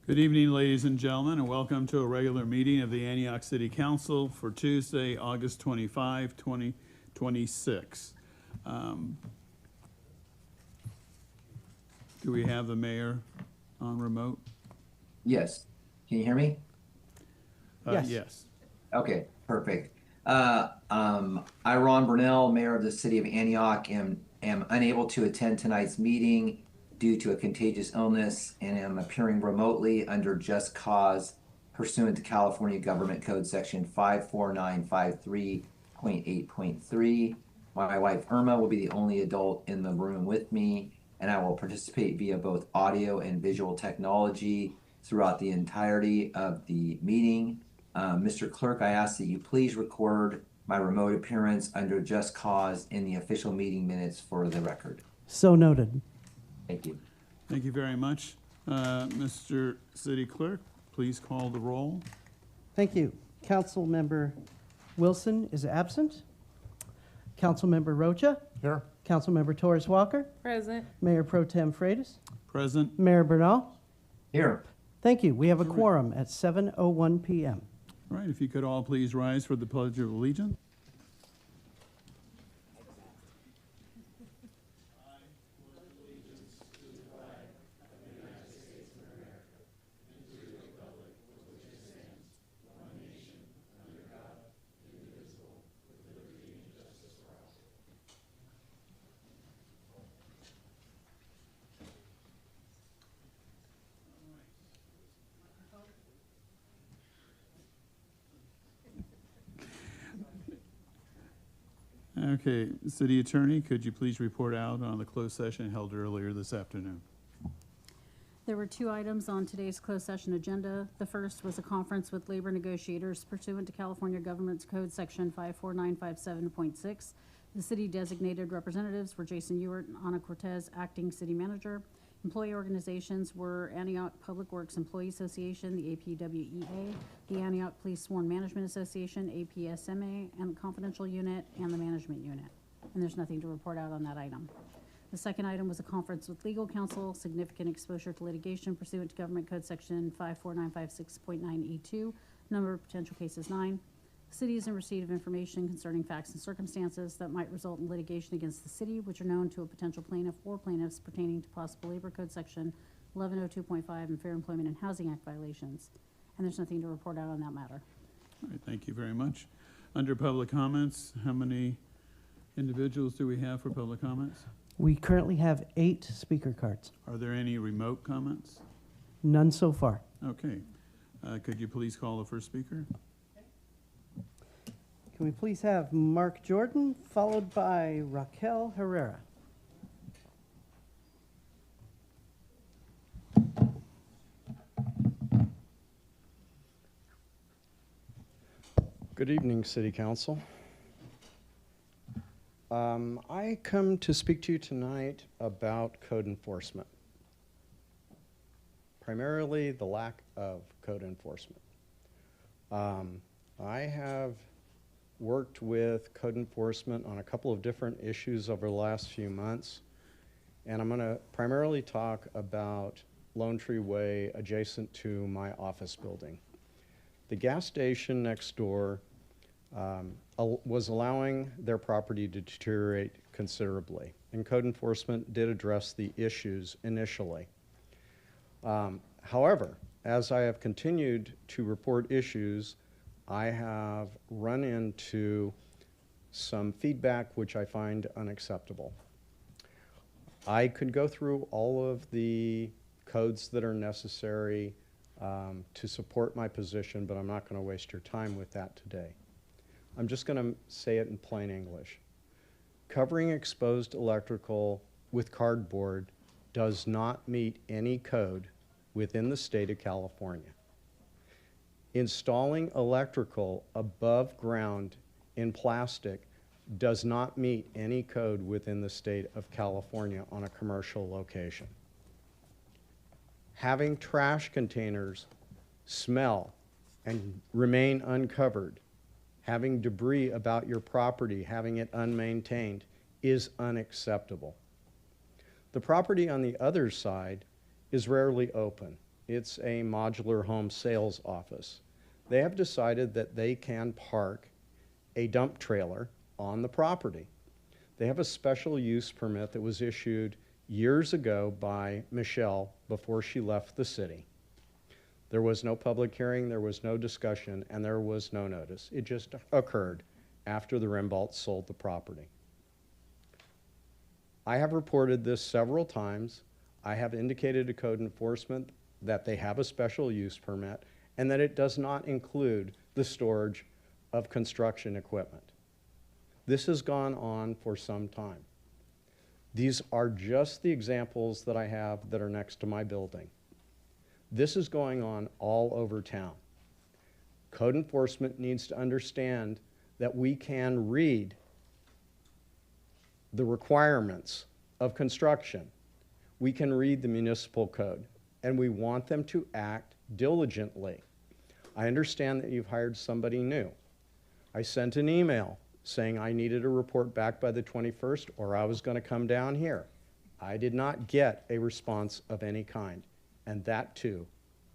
Good evening, ladies and gentlemen, and welcome to a regular meeting of the Antioch City Council for Tuesday, August 25, 2026. Do we have the mayor on remote? Yes. Can you hear me? Yes. Yes. Okay, perfect. I, Ron Burnell, Mayor of the City of Antioch, am unable to attend tonight's meeting due to a contagious illness and am appearing remotely under just cause pursuant to California Government Code Section 54953.8.3. My wife Irma will be the only adult in the room with me, and I will participate via both audio and visual technology throughout the entirety of the meeting. Mr. Clerk, I ask that you please record my remote appearance under just cause in the official meeting minutes for the record. So noted. Thank you. Thank you very much. Mr. City Clerk, please call the roll. Thank you. Councilmember Wilson is absent. Councilmember Rocha. Here? Councilmember Torres Walker. Present. Mayor Pro Tem Freitas. Present. Mayor Bernal. Here. Thank you. We have a quorum at 7:01 p.m. All right, if you could all please rise for the Pledge of Allegiance. Okay, City Attorney, could you please report out on the closed session held earlier this afternoon? There were two items on today's closed session agenda. The first was a conference with labor negotiators pursuant to California Government Code Section 54957.6. The city designated representatives were Jason Ewart and Ana Cortez, acting city manager. Employee organizations were Antioch Public Works Employee Association, the APWEA, the Antioch Police Sworn Management Association, APSMA, and the Confidential Unit and the Management Unit. And there's nothing to report out on that item. The second item was a conference with legal counsel, significant exposure to litigation pursuant to Government Code Section 54956.9E2, number of potential cases 9. The city is in receipt of information concerning facts and circumstances that might result in litigation against the city, which are known to a potential plaintiff or plaintiffs pertaining to possible Labor Code Section 1102.5 and Fair Employment and Housing Act violations. And there's nothing to report out on that matter. All right, thank you very much. Under public comments, how many individuals do we have for public comments? We currently have 8 speaker cards. Are there any remote comments? None so far. Okay. Could you please call the first speaker? Can we please have Mark Jordan, followed by Raquel Herrera? Good evening, City Council. I come to speak to you tonight about code enforcement, primarily the lack of code enforcement. I have worked with code enforcement on a couple of different issues over the last few months, and I'm going to primarily talk about Lone Tree Way adjacent to my office building. The gas station next door was allowing their property to deteriorate considerably, and code enforcement did address the issues initially. However, as I have continued to report issues, I have run into some feedback which I find unacceptable. I could go through all of the codes that are necessary to support my position, but I'm not going to waste your time with that today. I'm just going to say it in plain English. Covering exposed electrical with cardboard does not meet any code within the state of California. Installing electrical above ground in plastic does not meet any code within the state of California on a commercial location. Having trash containers smell and remain uncovered, having debris about your property, having it unmaintained, is unacceptable. The property on the other side is rarely open. It's a modular home sales office. They have decided that they can park a dump trailer on the property. They have a special use permit that was issued years ago by Michelle before she left the city. There was no public hearing, there was no discussion, and there was no notice. It just occurred after the Remboldt sold the property. I have reported this several times. I have indicated to code enforcement that they have a special use permit and that it does not include the storage of construction equipment. This has gone on for some time. These are just the examples that I have that are next to my building. This is going on all over town. Code enforcement needs to understand that we can read the requirements of construction. We can read the municipal code, and we want them to act diligently. I understand that you've hired somebody new. I sent an email saying I needed a report back by the 21st or I was going to come down here. I did not get a response of any kind, and that too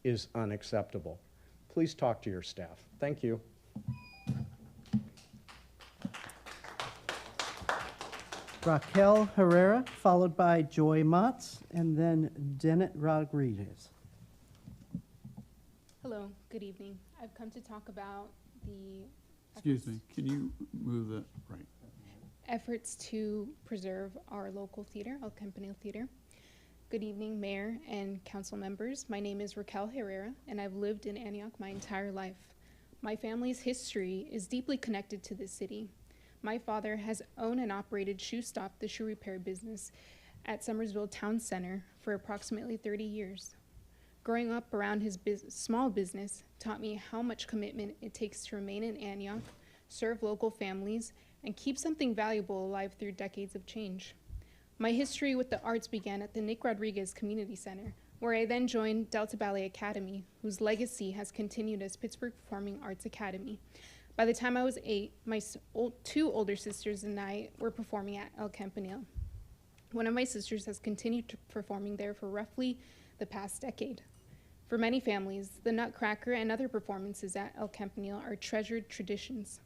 is unacceptable. Please talk to your staff. Thank you. Raquel Herrera, followed by Joy Motz, and then Dennett Rodriguez. Hello, good evening. I've come to talk about the Excuse me, can you move the, right? efforts to preserve our local theater, El Campanile Theater. Good evening, Mayor and council members. My name is Raquel Herrera, and I've lived in Antioch my entire life. My family's history is deeply connected to this city. My father has owned and operated Shoe Stop, the shoe repair business, at Summersville Town Center for approximately 30 years. Growing up around his small business taught me how much commitment it takes to remain in Antioch, serve local families, and keep something valuable alive through decades of change. My history with the arts began at the Nick Rodriguez Community Center, where I then joined Delta Ballet Academy, whose legacy has continued as Pittsburgh Performing Arts Academy. By the time I was 8, my two older sisters and I were performing at El Campanile. One of my sisters has continued performing there for roughly the past decade. For many families, the Nutcracker and other performances at El Campanile are treasured traditions.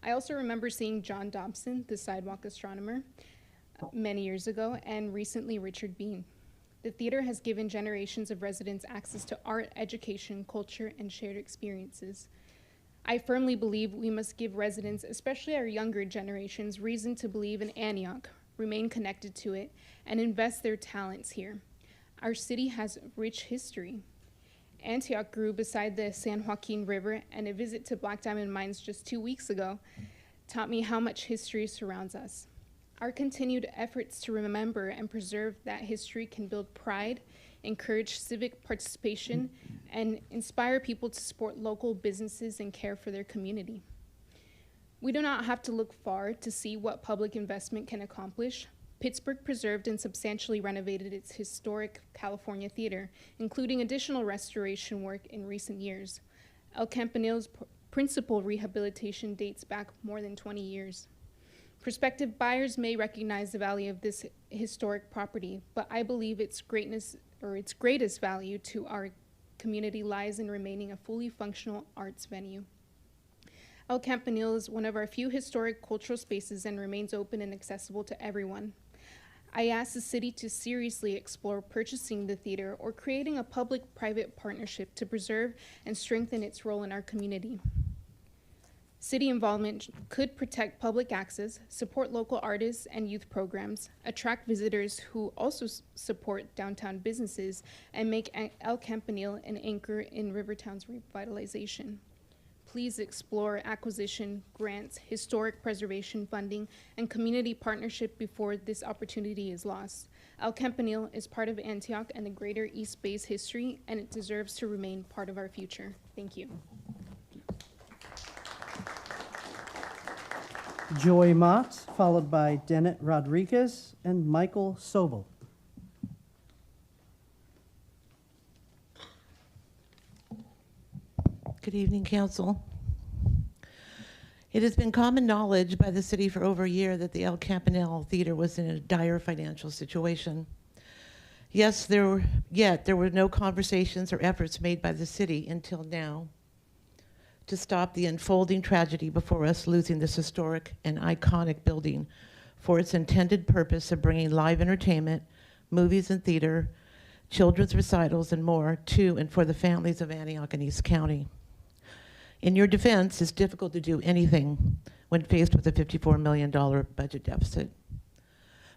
I also remember seeing John Dobson, the sidewalk astronomer, many years ago, and recently Richard Bean. The theater has given generations of residents access to art, education, culture, and shared experiences. I firmly believe we must give residents, especially our younger generations, reason to believe in Antioch, remain connected to it, and invest their talents here. Our city has rich history. Antioch grew beside the San Joaquin River, and a visit to Black Diamond Mines just 2 weeks ago taught me how much history surrounds us. Our continued efforts to remember and preserve that history can build pride, encourage civic participation, and inspire people to support local businesses and care for their community. We do not have to look far to see what public investment can accomplish. Pittsburgh preserved and substantially renovated its historic California theater, including additional restoration work in recent years. El Campanile's principal rehabilitation dates back more than 20 years. Prospective buyers may recognize the value of this historic property, but I believe its greatest value to our community lies in remaining a fully functional arts venue. El Campanile is one of our few historic cultural spaces and remains open and accessible to everyone. I ask the city to seriously explore purchasing the theater or creating a public-private partnership to preserve and strengthen its role in our community. City involvement could protect public access, support local artists and youth programs, attract visitors who also support downtown businesses, and make El Campanile an anchor in Rivertown's revitalization. Please explore acquisition, grants, historic preservation funding, and community partnership before this opportunity is lost. El Campanile is part of Antioch and the greater East Bay's history, and it deserves to remain part of our future. Thank you. Joy Motz, followed by Dennett Rodriguez and Michael Sobel. Good evening, Council. It has been common knowledge by the city for over a year that the El Campanile Theater was in a dire financial situation. Yet there were no conversations or efforts made by the city until now to stop the unfolding tragedy before us, losing this historic and iconic building for its intended purpose of bringing live entertainment, movies and theater, children's recitals, and more to and for the families of Antioch and East County. In your defense, it's difficult to do anything when faced with a $54 million budget deficit.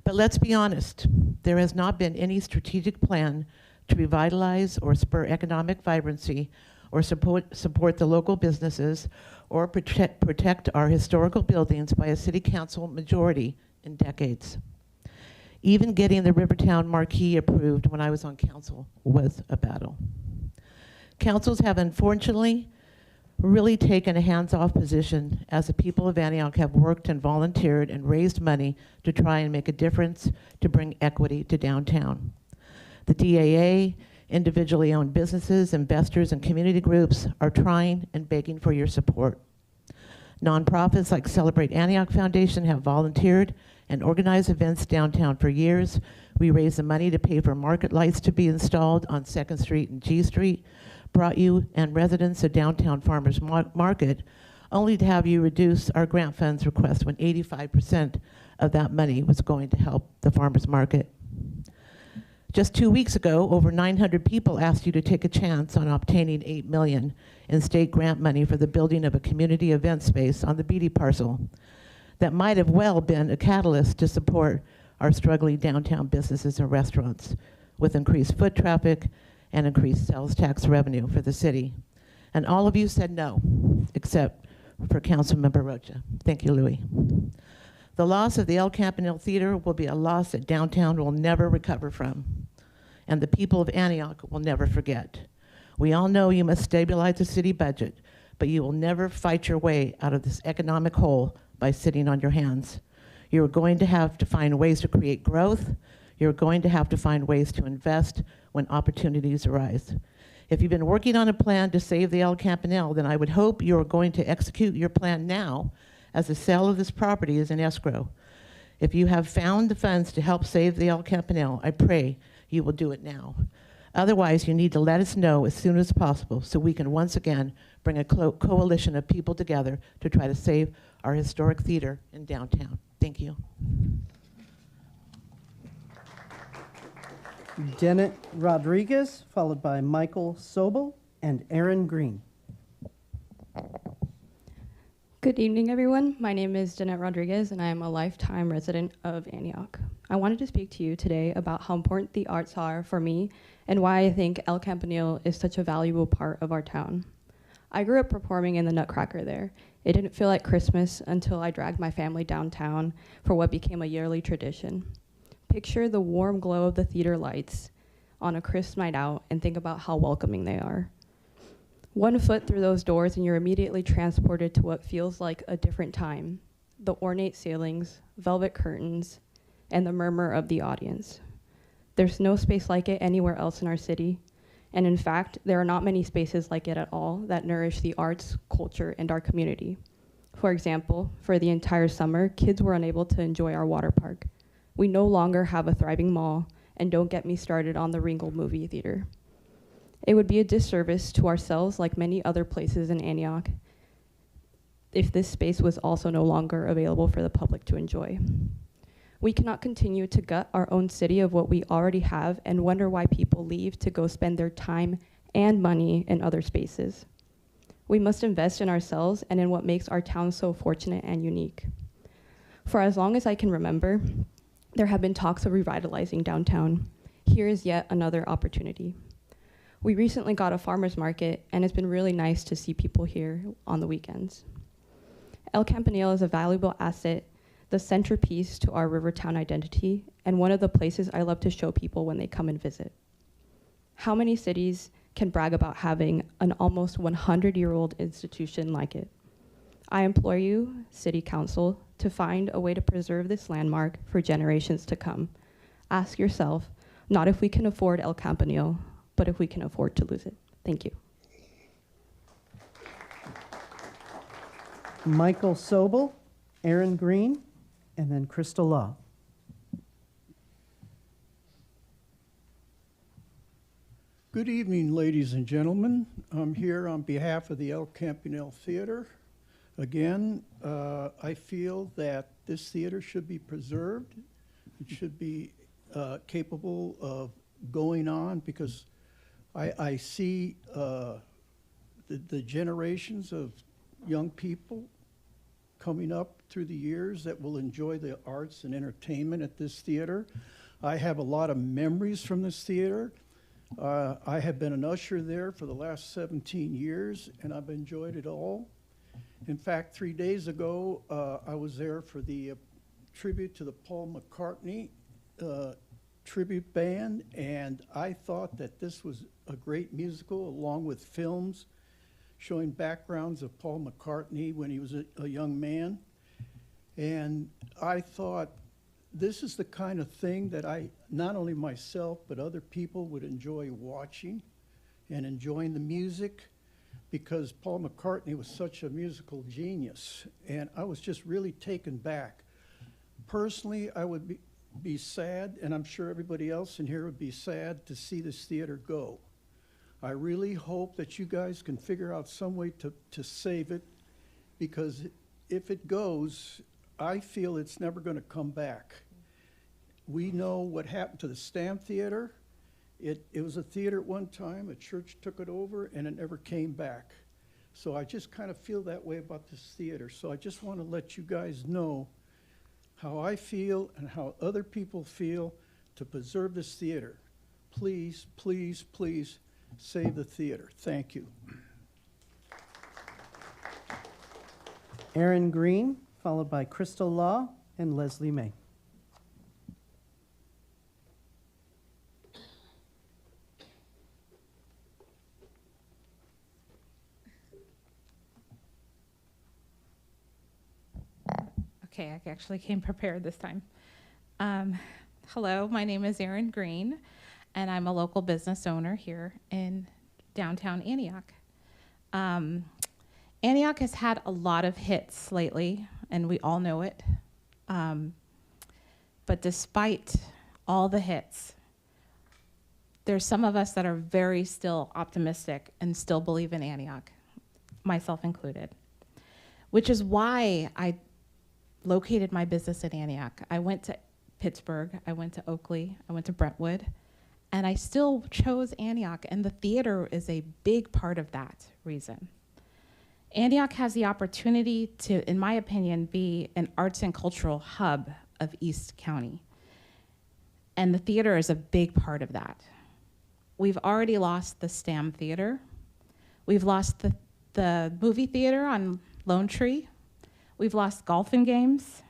But let's be honest, there has not been any strategic plan to revitalize or spur economic vibrancy or support the local businesses or protect our historical buildings by a city council majority in decades. Even getting the Rivertown marquee approved when I was on council was a battle. Councils have unfortunately really taken a hands-off position as the people of Antioch have worked and volunteered and raised money to try and make a difference to bring equity to downtown. The DAA, individually owned businesses, investors, and community groups are trying and begging for your support. Nonprofits like Celebrate Antioch Foundation have volunteered and organized events downtown for years. We raised the money to pay for market lights to be installed on 2nd Street and G Street, brought you and residents a downtown farmers market, only to have you reduce our grant funds request when 85% of that money was going to help the farmers market. Just 2 weeks ago, over 900 people asked you to take a chance on obtaining $8 million in state grant money for the building of a community event space on the Beatty parcel. That might have well been a catalyst to support our struggling downtown businesses and restaurants with increased foot traffic and increased sales tax revenue for the city. And all of you said no, except for Councilmember Rocha. Thank you, Louis. The loss of the El Campanile Theater will be a loss that downtown will never recover from, and the people of Antioch will never forget. We all know you must stabilize the city budget, but you will never fight your way out of this economic hole by sitting on your hands. You're going to have to find ways to create growth. You're going to have to find ways to invest when opportunities arise. If you've been working on a plan to save the El Campanile, then I would hope you're going to execute your plan now, as the sale of this property is in escrow. If you have found the funds to help save the El Campanile, I pray you will do it now. Otherwise, you need to let us know as soon as possible so we can once again bring a coalition of people together to try to save our historic theater in downtown. Thank you. Dennett Rodriguez, followed by Michael Sobel and Aaron Green. Good evening, everyone. My name is Dennett Rodriguez, and I am a lifetime resident of Antioch. I wanted to speak to you today about how important the arts are for me and why I think El Campanile is such a valuable part of our town. I grew up performing in the Nutcracker there. It didn't feel like Christmas until I dragged my family downtown for what became a yearly tradition. Picture the warm glow of the theater lights on a crisp night out and think about how welcoming they are. 1 foot through those doors and you're immediately transported to what feels like a different time. The ornate ceilings, velvet curtains, and the murmur of the audience. There's no space like it anywhere else in our city. And in fact, there are not many spaces like it at all that nourish the arts, culture, and our community. For example, for the entire summer, kids were unable to enjoy our water park. We no longer have a thriving mall, and don't get me started on the Ringgold movie theater. It would be a disservice to ourselves, like many other places in Antioch, if this space was also no longer available for the public to enjoy. We cannot continue to gut our own city of what we already have and wonder why people leave to go spend their time and money in other spaces. We must invest in ourselves and in what makes our town so fortunate and unique. For as long as I can remember, there have been talks of revitalizing downtown. Here is yet another opportunity. We recently got a farmer's market, and it's been really nice to see people here on the weekends. El Campanile is a valuable asset, the centerpiece to our Rivertown identity, and one of the places I love to show people when they come and visit. How many cities can brag about having an almost 100-year-old institution like it? I implore you, City Council, to find a way to preserve this landmark for generations to come. Ask yourself, not if we can afford El Campanile, but if we can afford to lose it. Thank you. Michael Sobel, Aaron Green, and then Crystal Law. Good evening, ladies and gentlemen. I'm here on behalf of the El Campanile Theater. Again, I feel that this theater should be preserved. It should be capable of going on because I see the generations of young people coming up through the years that will enjoy the arts and entertainment at this theater. I have a lot of memories from this theater. I have been an usher there for the last 17 years, and I've enjoyed it all. In fact, 3 days ago, I was there for the tribute to the Paul McCartney tribute band, and I thought that this was a great musical, along with films showing backgrounds of Paul McCartney when he was a young man. And I thought, this is the kind of thing that not only myself, but other people would enjoy watching and enjoying the music, because Paul McCartney was such a musical genius. And I was just really taken back. Personally, I would be sad, and I'm sure everybody else in here would be sad to see this theater go. I really hope that you guys can figure out some way to save it, because if it goes, I feel it's never going to come back. We know what happened to the Stam Theater. It was a theater at one time, a church took it over, and it never came back. So I just kind of feel that way about this theater. So I just want to let you guys know how I feel and how other people feel to preserve this theater. Please, please, please save the theater. Thank you. Aaron Green, followed by Crystal Law and Leslie May. Okay, I actually came prepared this time. Hello, my name is Erin Green, and I'm a local business owner here in downtown Antioch. Antioch has had a lot of hits lately, and we all know it. But despite all the hits, there's some of us that are very still optimistic and still believe in Antioch, myself included, which is why I located my business in Antioch. I went to Pittsburgh, I went to Oakley, I went to Brentwood, and I still chose Antioch, and the theater is a big part of that reason. Antioch has the opportunity to, in my opinion, be an arts and cultural hub of East County, and the theater is a big part of that. We've already lost the Stam Theater. We've lost the movie theater on Lone Tree. We've lost golfing games.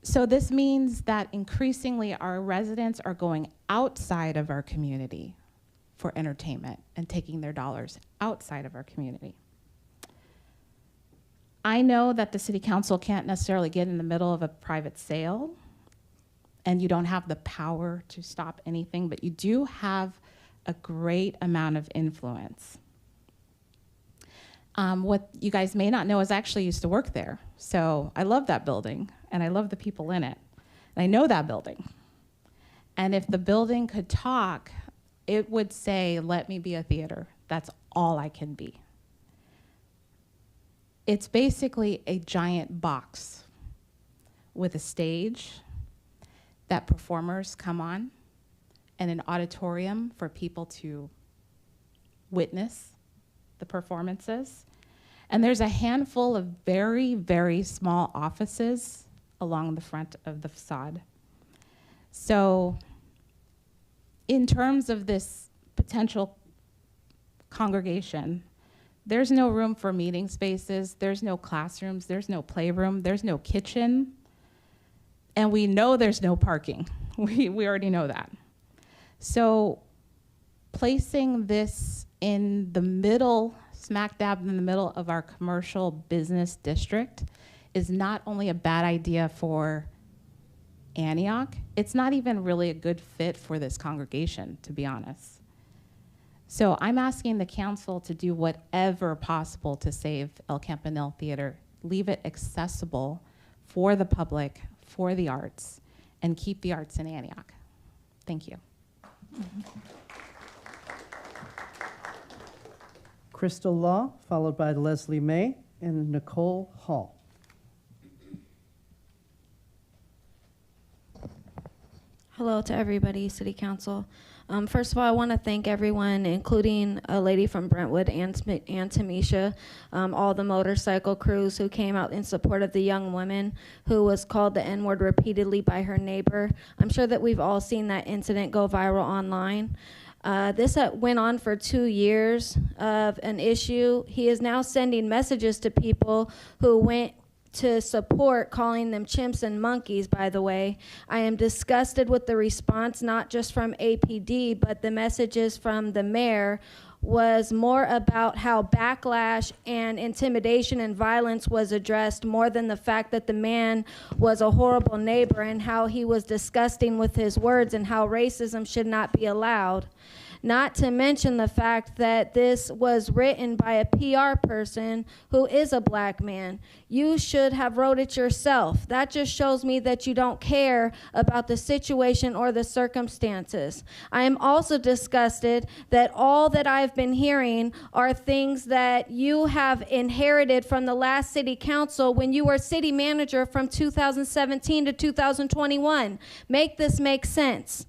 So this means that increasingly our residents are going outside of our community for entertainment and taking their dollars outside of our community. I know that the city council can't necessarily get in the middle of a private sale, and you don't have the power to stop anything, but you do have a great amount of influence. What you guys may not know is I actually used to work there. So I love that building, and I love the people in it. And I know that building. And if the building could talk, it would say, let me be a theater. That's all I can be. It's basically a giant box with a stage that performers come on, and an auditorium for people to witness the performances. And there's a handful of very, very small offices along the front of the facade. So in terms of this potential congregation, there's no room for meeting spaces, there's no classrooms, there's no playroom, there's no kitchen, and we know there's no parking. We already know that. So placing this in the middle, smack dab in the middle of our commercial business district is not only a bad idea for Antioch, it's not even really a good fit for this congregation, to be honest. So I'm asking the council to do whatever possible to save El Campanile Theater, leave it accessible for the public, for the arts, and keep the arts in Antioch. Thank you. Crystal Law, followed by Leslie May and Nicole Hall. Hello to everybody, City Council. First of all, I want to thank everyone, including a lady from Brentwood and Tamisha, all the motorcycle crews who came out in support of the young woman who was called the N-word repeatedly by her neighbor. I'm sure that we've all seen that incident go viral online. This went on for 2 years of an issue. He is now sending messages to people who went to support, calling them chimps and monkeys, by the way. I am disgusted with the response, not just from APD, but the messages from the mayor was more about how backlash and intimidation and violence was addressed more than the fact that the man was a horrible neighbor and how he was disgusting with his words and how racism should not be allowed. Not to mention the fact that this was written by a PR person who is a black man. You should have wrote it yourself. That just shows me that you don't care about the situation or the circumstances. I am also disgusted that all that I've been hearing are things that you have inherited from the last city council when you were city manager from 2017 to 2021. Make this make sense.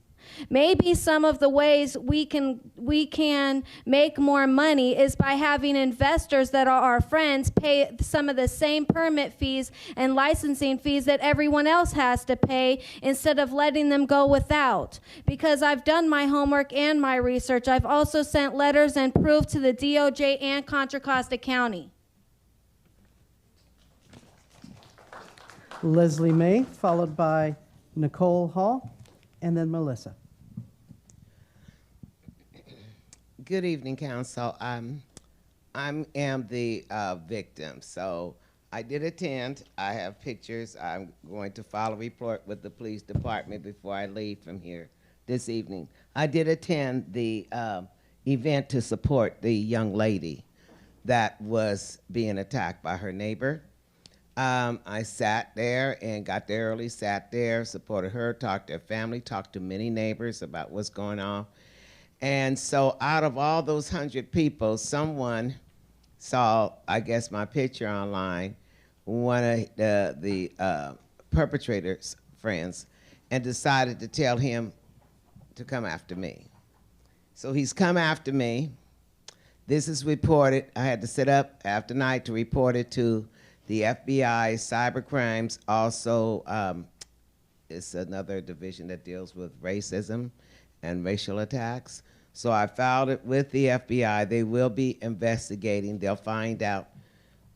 Maybe some of the ways we can make more money is by having investors that are our friends pay some of the same permit fees and licensing fees that everyone else has to pay instead of letting them go without. Because I've done my homework and my research. I've also sent letters and proof to the DOJ and Contra Costa County. Leslie May, followed by Nicole Hall, and then Melissa. Good evening, Council. I am the victim, so I did attend. I have pictures. I'm going to file a report with the police department before I leave from here this evening. I did attend the event to support the young lady that was being attacked by her neighbor. I sat there and got there early, sat there, supported her, talked to her family, talked to many neighbors about what's going on. And so out of all those 100 people, someone saw, I guess, my picture online, one of the perpetrator's friends, and decided to tell him to come after me. So he's come after me. This is reported. I had to sit up after night to report it to the FBI, cyber crimes. Also, it's another division that deals with racism and racial attacks. So I filed it with the FBI. They will be investigating. They'll find out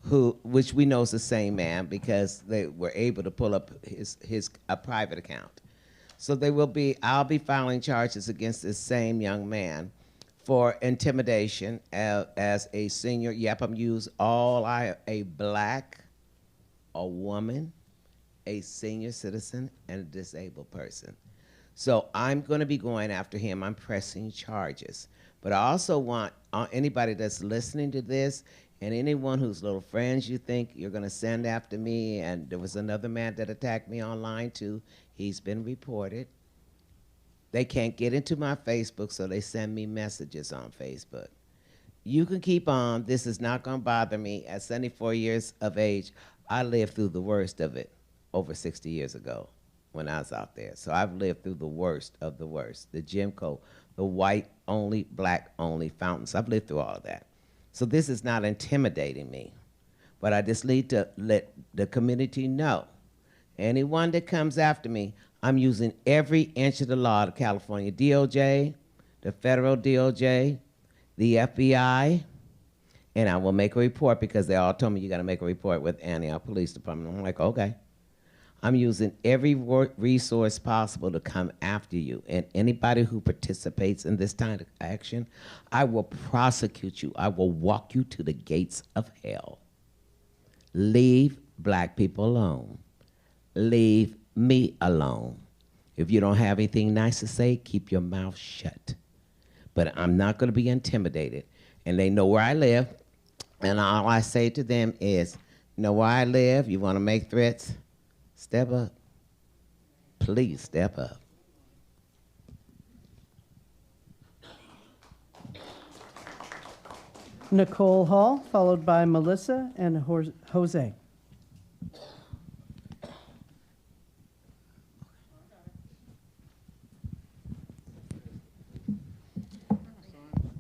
who, which we know is the same man because they were able to pull up a private account. So they will be, I'll be filing charges against this same young man for intimidation as a senior. Yep, I'm used a black, a woman, a senior citizen, and a disabled person. So I'm going to be going after him. I'm pressing charges. But I also want anybody that's listening to this and anyone whose little friends you think you're going to send after me, and there was another man that attacked me online too. He's been reported. They can't get into my Facebook, so they send me messages on Facebook. You can keep on. This is not going to bother me. At 74 years of age, I lived through the worst of it over 60 years ago when I was out there. So I've lived through the worst of the worst, the Jim Crow, the white only, black only fountains. I've lived through all of that. So this is not intimidating me, but I just need to let the community know. Anyone that comes after me, I'm using every inch of the law, the California DOJ, the federal DOJ, the FBI, and I will make a report because they all told me you gotta make a report with Antioch Police Department. I'm like, okay. I'm using every resource possible to come after you. And anybody who participates in this kind of action, I will prosecute you. I will walk you to the gates of hell. Leave black people alone. Leave me alone. If you don't have anything nice to say, keep your mouth shut. But I'm not going to be intimidated. And they know where I live. And all I say to them is, you know where I live? You want to make threats? Step up. Please step up. Nicole Hall, followed by Melissa and Jose.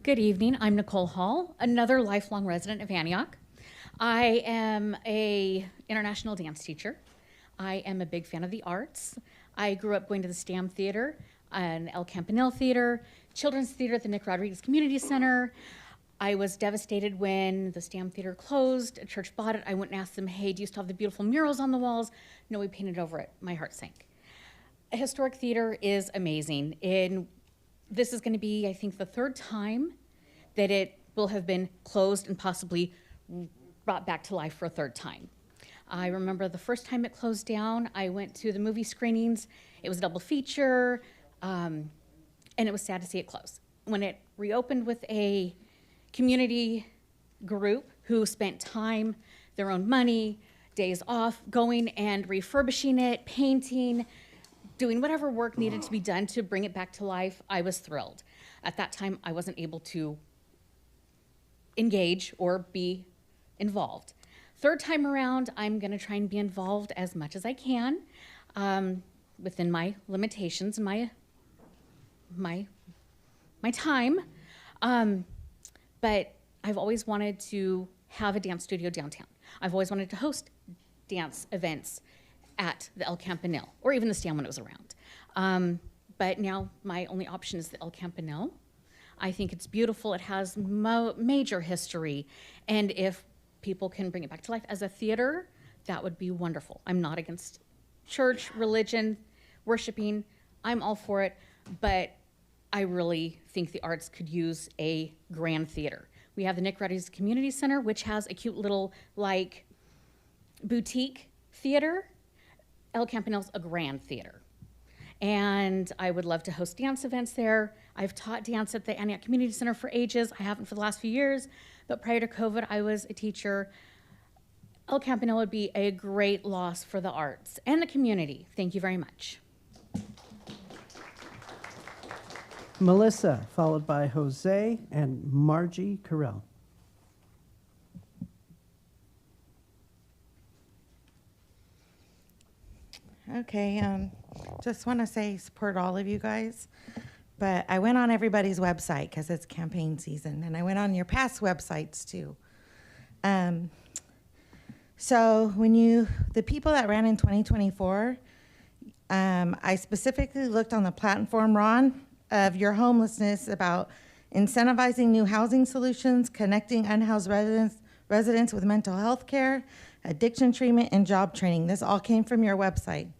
Good evening. I'm Nicole Hall, another lifelong resident of Antioch. I am a international dance teacher. I am a big fan of the arts. I grew up going to the STAM Theater and El Campanile Theater, Children's Theater at the Nick Rodriguez Community Center. I was devastated when the STAM Theater closed. A church bought it. I went and asked them, hey, do you still have the beautiful murals on the walls? No, we painted over it. My heart sank. A historic theater is amazing. This is going to be, I think, the third time that it will have been closed and possibly brought back to life for a third time. I remember the first time it closed down, I went to the movie screenings. It was a double feature, and it was sad to see it close. When it reopened with a community group who spent time, their own money, days off, going and refurbishing it, painting, doing whatever work needed to be done to bring it back to life, I was thrilled. At that time, I wasn't able to engage or be involved. Third time around, I'm gonna try and be involved as much as I can within my limitations and my time. But I've always wanted to have a dance studio downtown. I've always wanted to host dance events at the El Campanile, or even the STAM when it was around. But now my only option is the El Campanile. I think it's beautiful. It has major history. And if people can bring it back to life as a theater, that would be wonderful. I'm not against church, religion, worshiping. I'm all for it. But I really think the arts could use a grand theater. We have the Nick Rodriguez Community Center, which has a cute little, like, boutique theater. El Campanile's a grand theater. And I would love to host dance events there. I've taught dance at the Antioch Community Center for ages. I haven't for the last few years, but prior to COVID, I was a teacher. El Campanile would be a great loss for the arts and the community. Thank you very much. Melissa, followed by Jose and Margie Carell. Okay, just want to say support all of you guys, but I went on everybody's website because it's campaign season, and I went on your past websites too. So when the people that ran in 2024, I specifically looked on the platform, Ron, of your homelessness about incentivizing new housing solutions, connecting unhoused residents with mental health care, addiction treatment, and job training. This all came from your website.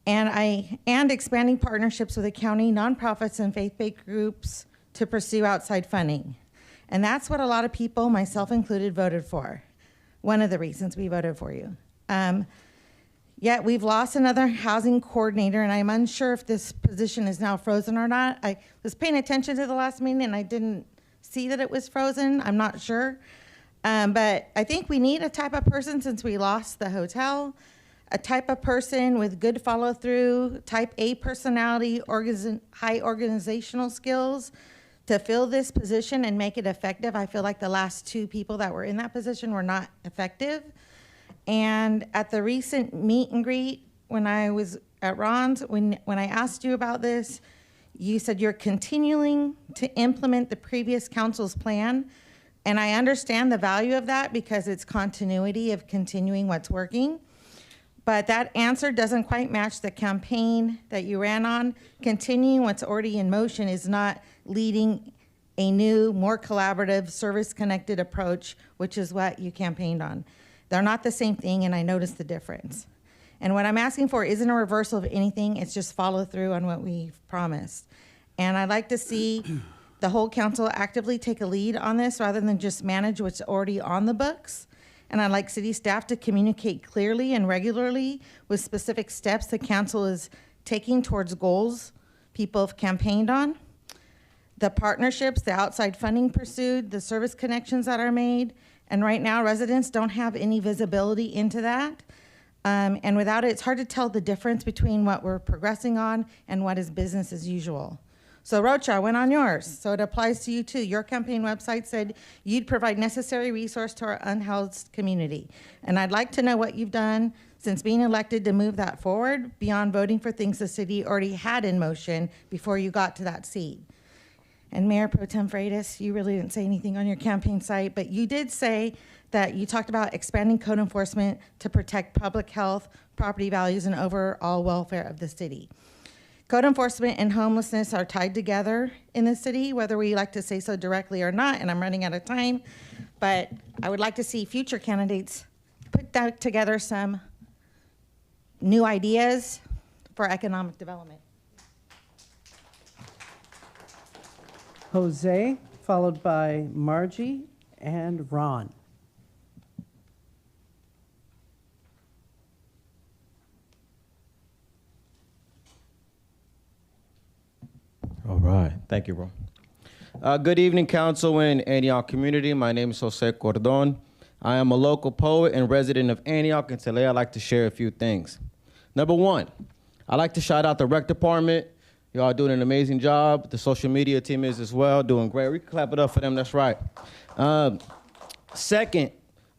And expanding partnerships with the county, nonprofits, and faith-based groups to pursue outside funding. And that's what a lot of people, myself included, voted for. One of the reasons we voted for you. Yet we've lost another housing coordinator, and I'm unsure if this position is now frozen or not. I was paying attention to the last meeting, and I didn't see that it was frozen. I'm not sure. But I think we need a type of person, since we lost the hotel, a type of person with good follow through, type A personality, high organizational skills to fill this position and make it effective. I feel like the last two people that were in that position were not effective. And at the recent meet and greet, when I was at Ron's, when I asked you about this, you said you're continuing to implement the previous council's plan. And I understand the value of that because it's continuity of continuing what's working. But that answer doesn't quite match the campaign that you ran on. Continuing what's already in motion is not leading a new, more collaborative, service-connected approach, which is what you campaigned on. They're not the same thing, and I noticed the difference. And what I'm asking for isn't a reversal of anything, it's just follow through on what we've promised. And I'd like to see the whole council actively take a lead on this rather than just manage what's already on the books. And I'd like city staff to communicate clearly and regularly with specific steps the council is taking towards goals people have campaigned on. The partnerships, the outside funding pursued, the service connections that are made. And right now, residents don't have any visibility into that. And without it, it's hard to tell the difference between what we're progressing on and what is business as usual. So Rocha, I went on yours. So it applies to you too. Your campaign website said you'd provide necessary resource to our unhoused community. And I'd like to know what you've done since being elected to move that forward beyond voting for things the city already had in motion before you got to that seat. And Mayor Pro Tem Freitas, you really didn't say anything on your campaign site, but you did say that you talked about expanding code enforcement to protect public health, property values, and overall welfare of the city. Code enforcement and homelessness are tied together in the city, whether we like to say so directly or not, and I'm running out of time, but I would like to see future candidates put that together some new ideas for economic development. Jose, followed by Margie and Ron. All right. Thank you, bro. Good evening, council and Antioch community. My name is Jose Cordon. I am a local poet and resident of Antioch, and today I'd like to share a few things. Number one, I'd like to shout out the rec department. Y'all doing an amazing job. The social media team is as well, doing great. We can clap it up for them, that's right. Second,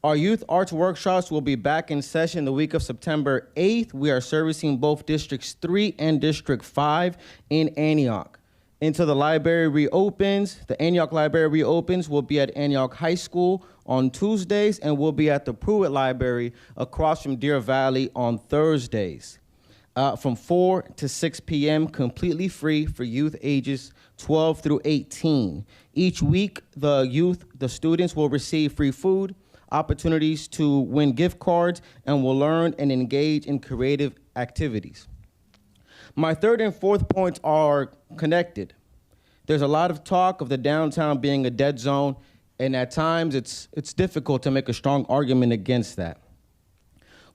our youth arts workshops will be back in session the week of September 8th. We are servicing both Districts 3 and District 5 in Antioch. Until the library reopens, the Antioch Library reopens, we'll be at Antioch High School on Tuesdays, and we'll be at the Pruitt Library across from Deer Valley on Thursdays. From 4 to 6 p.m., completely free for youth ages 12 through 18. Each week, the students will receive free food, opportunities to win gift cards, and will learn and engage in creative activities. My third and fourth points are connected. There's a lot of talk of the downtown being a dead zone, and at times it's difficult to make a strong argument against that.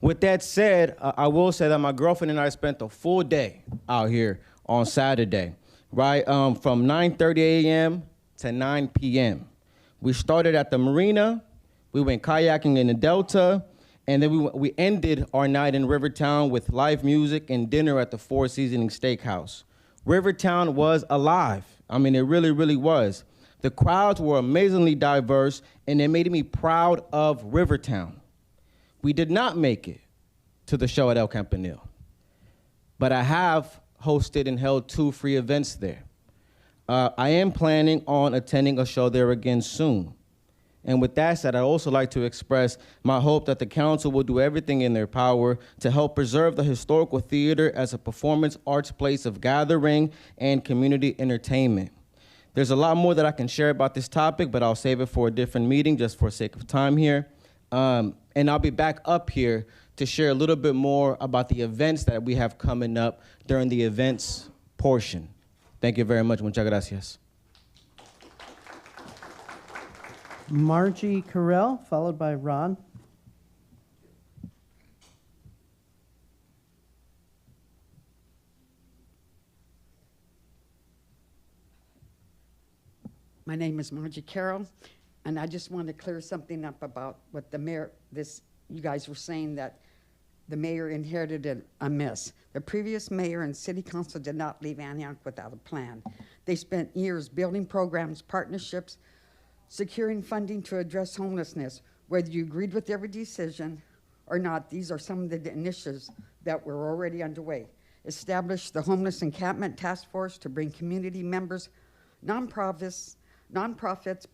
With that said, I will say that my girlfriend and I spent a full day out here on Saturday, right? From 9:30 a.m. to 9 p.m. We started at the marina, we went kayaking in the Delta, and then we ended our night in Rivertown with live music and dinner at the Four Seasoning Steakhouse. Rivertown was alive. I mean, it really, really was. The crowds were amazingly diverse, and it made me proud of Rivertown. We did not make it to the show at El Campanile, but I have hosted and held 2 free events there. I am planning on attending a show there again soon. And with that said, I'd also like to express my hope that the council will do everything in their power to help preserve the historical theater as a performance arts place of gathering and community entertainment. There's a lot more that I can share about this topic, but I'll save it for a different meeting just for sake of time here. And I'll be back up here to share a little bit more about the events that we have coming up during the events portion. Thank you very much. Muchas gracias. Margie Carell, followed by Ron. My name is Margie Carroll, and I just want to clear something up about what the mayor, you guys were saying that the mayor inherited a mess. The previous mayor and city council did not leave Antioch without a plan. They spent years building programs, partnerships, securing funding to address homelessness. Whether you agreed with every decision or not, these are some of the initiatives that were already underway. Establish the Homeless Encampment Task Force to bring community members, nonprofits,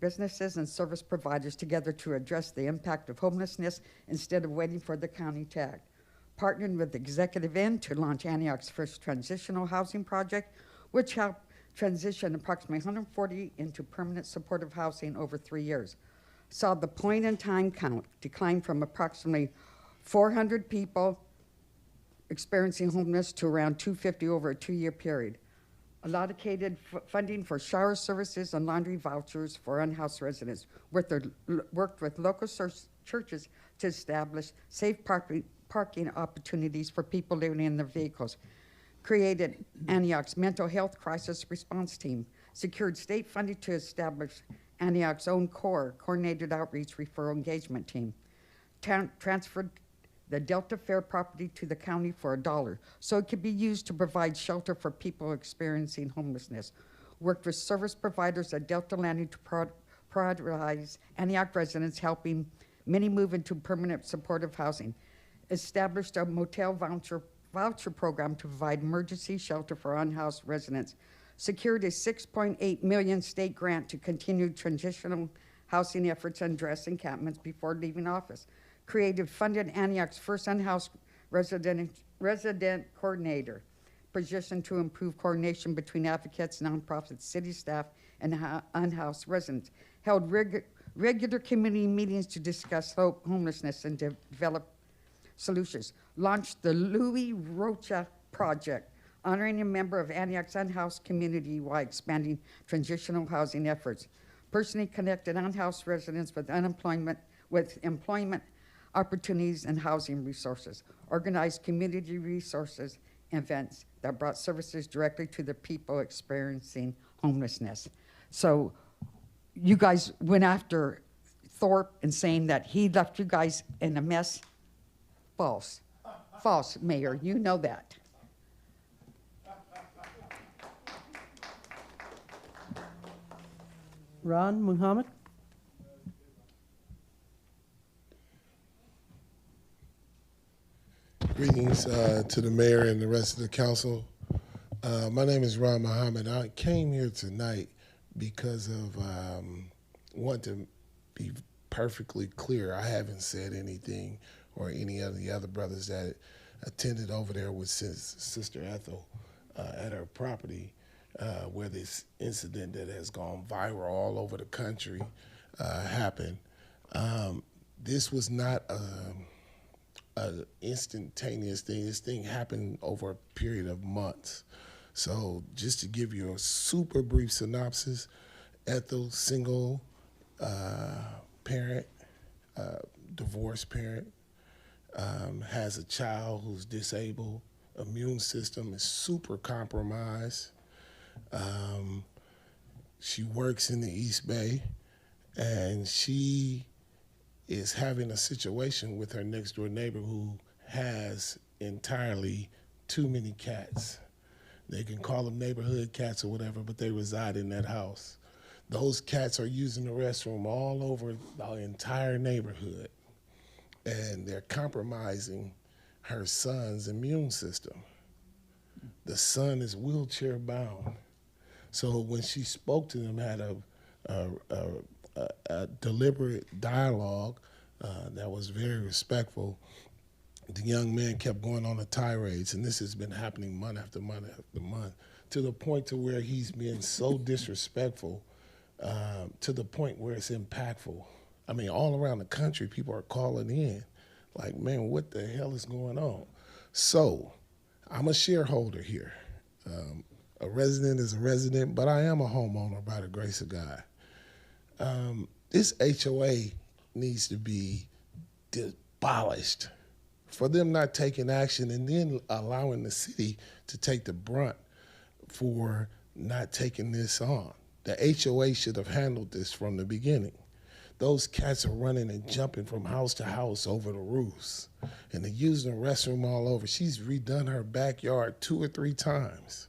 businesses, and service providers together to address the impact of homelessness instead of waiting for the county to act. Partnered with Executive Inn to launch Antioch's first transitional housing project, which helped transition approximately 140 into permanent supportive housing over 3 years. Saw the point-in-time count decline from approximately 400 people experiencing homelessness to around 250 over a 2-year period. Allocated funding for shower services and laundry vouchers for unhoused residents. Worked with local churches to establish safe parking opportunities for people living in their vehicles. Created Antioch's mental health crisis response team, secured state funding to establish Antioch's own coordinated outreach referral engagement team, transferred the Delta Fair property to the county for $1 so it could be used to provide shelter for people experiencing homelessness. worked with service providers at Delta Landing to prioritize Antioch residents, helping many move into permanent supportive housing, established a motel voucher program to provide emergency shelter for unhoused residents, secured a $6.8 million state grant to continue transitional housing efforts and address encampments before leaving office, funded Antioch's first unhoused resident coordinator, positioned to improve coordination between advocates, nonprofits, city staff, and unhoused residents, held regular community meetings to discuss homelessness and develop solutions, launched the Louis Rocha Project, honoring a member of Antioch's unhoused community while expanding transitional housing efforts, personally connected unhoused residents with employment opportunities and housing resources, organized community resources events that brought services directly to the people experiencing homelessness. So you guys went after Thorpe and saying that he left you guys in a mess. False. False, Mayor. You know that. Ron Muhammad? Greetings to the mayor and the rest of the council. My name is Ron Muhammad. I came here tonight because of want to be perfectly clear. I haven't said anything, or any of the other brothers that attended over there with Sister Ethel at her property, where this incident that has gone viral all over the country happened. This was not an instantaneous thing. This thing happened over a period of months. So just to give you a super brief synopsis, Ethel, single parent, divorced parent, has a child who's disabled, immune system is super compromised. She works in the East Bay, and she is having a situation with her next door neighbor who has entirely too many cats. They can call them neighborhood cats or whatever, but they reside in that house. Those cats are using the restroom all over the entire neighborhood, and they're compromising her son's immune system. The son is wheelchair bound. So when she spoke to them, had a deliberate dialogue that was very respectful. The young man kept going on the tirades, and this has been happening month after month after month, to the point to where he's being so disrespectful, to the point where it's impactful. I mean, all around the country, people are calling in, like, man, what the hell is going on? So, I'm a shareholder here. A resident is a resident, but I am a homeowner by the grace of God. This HOA needs to be abolished for them not taking action and then allowing the city to take the brunt for not taking this on. The HOA should have handled this from the beginning. Those cats are running and jumping from house to house over the roofs, and they're using the restroom all over. She's redone her backyard 2 or 3 times.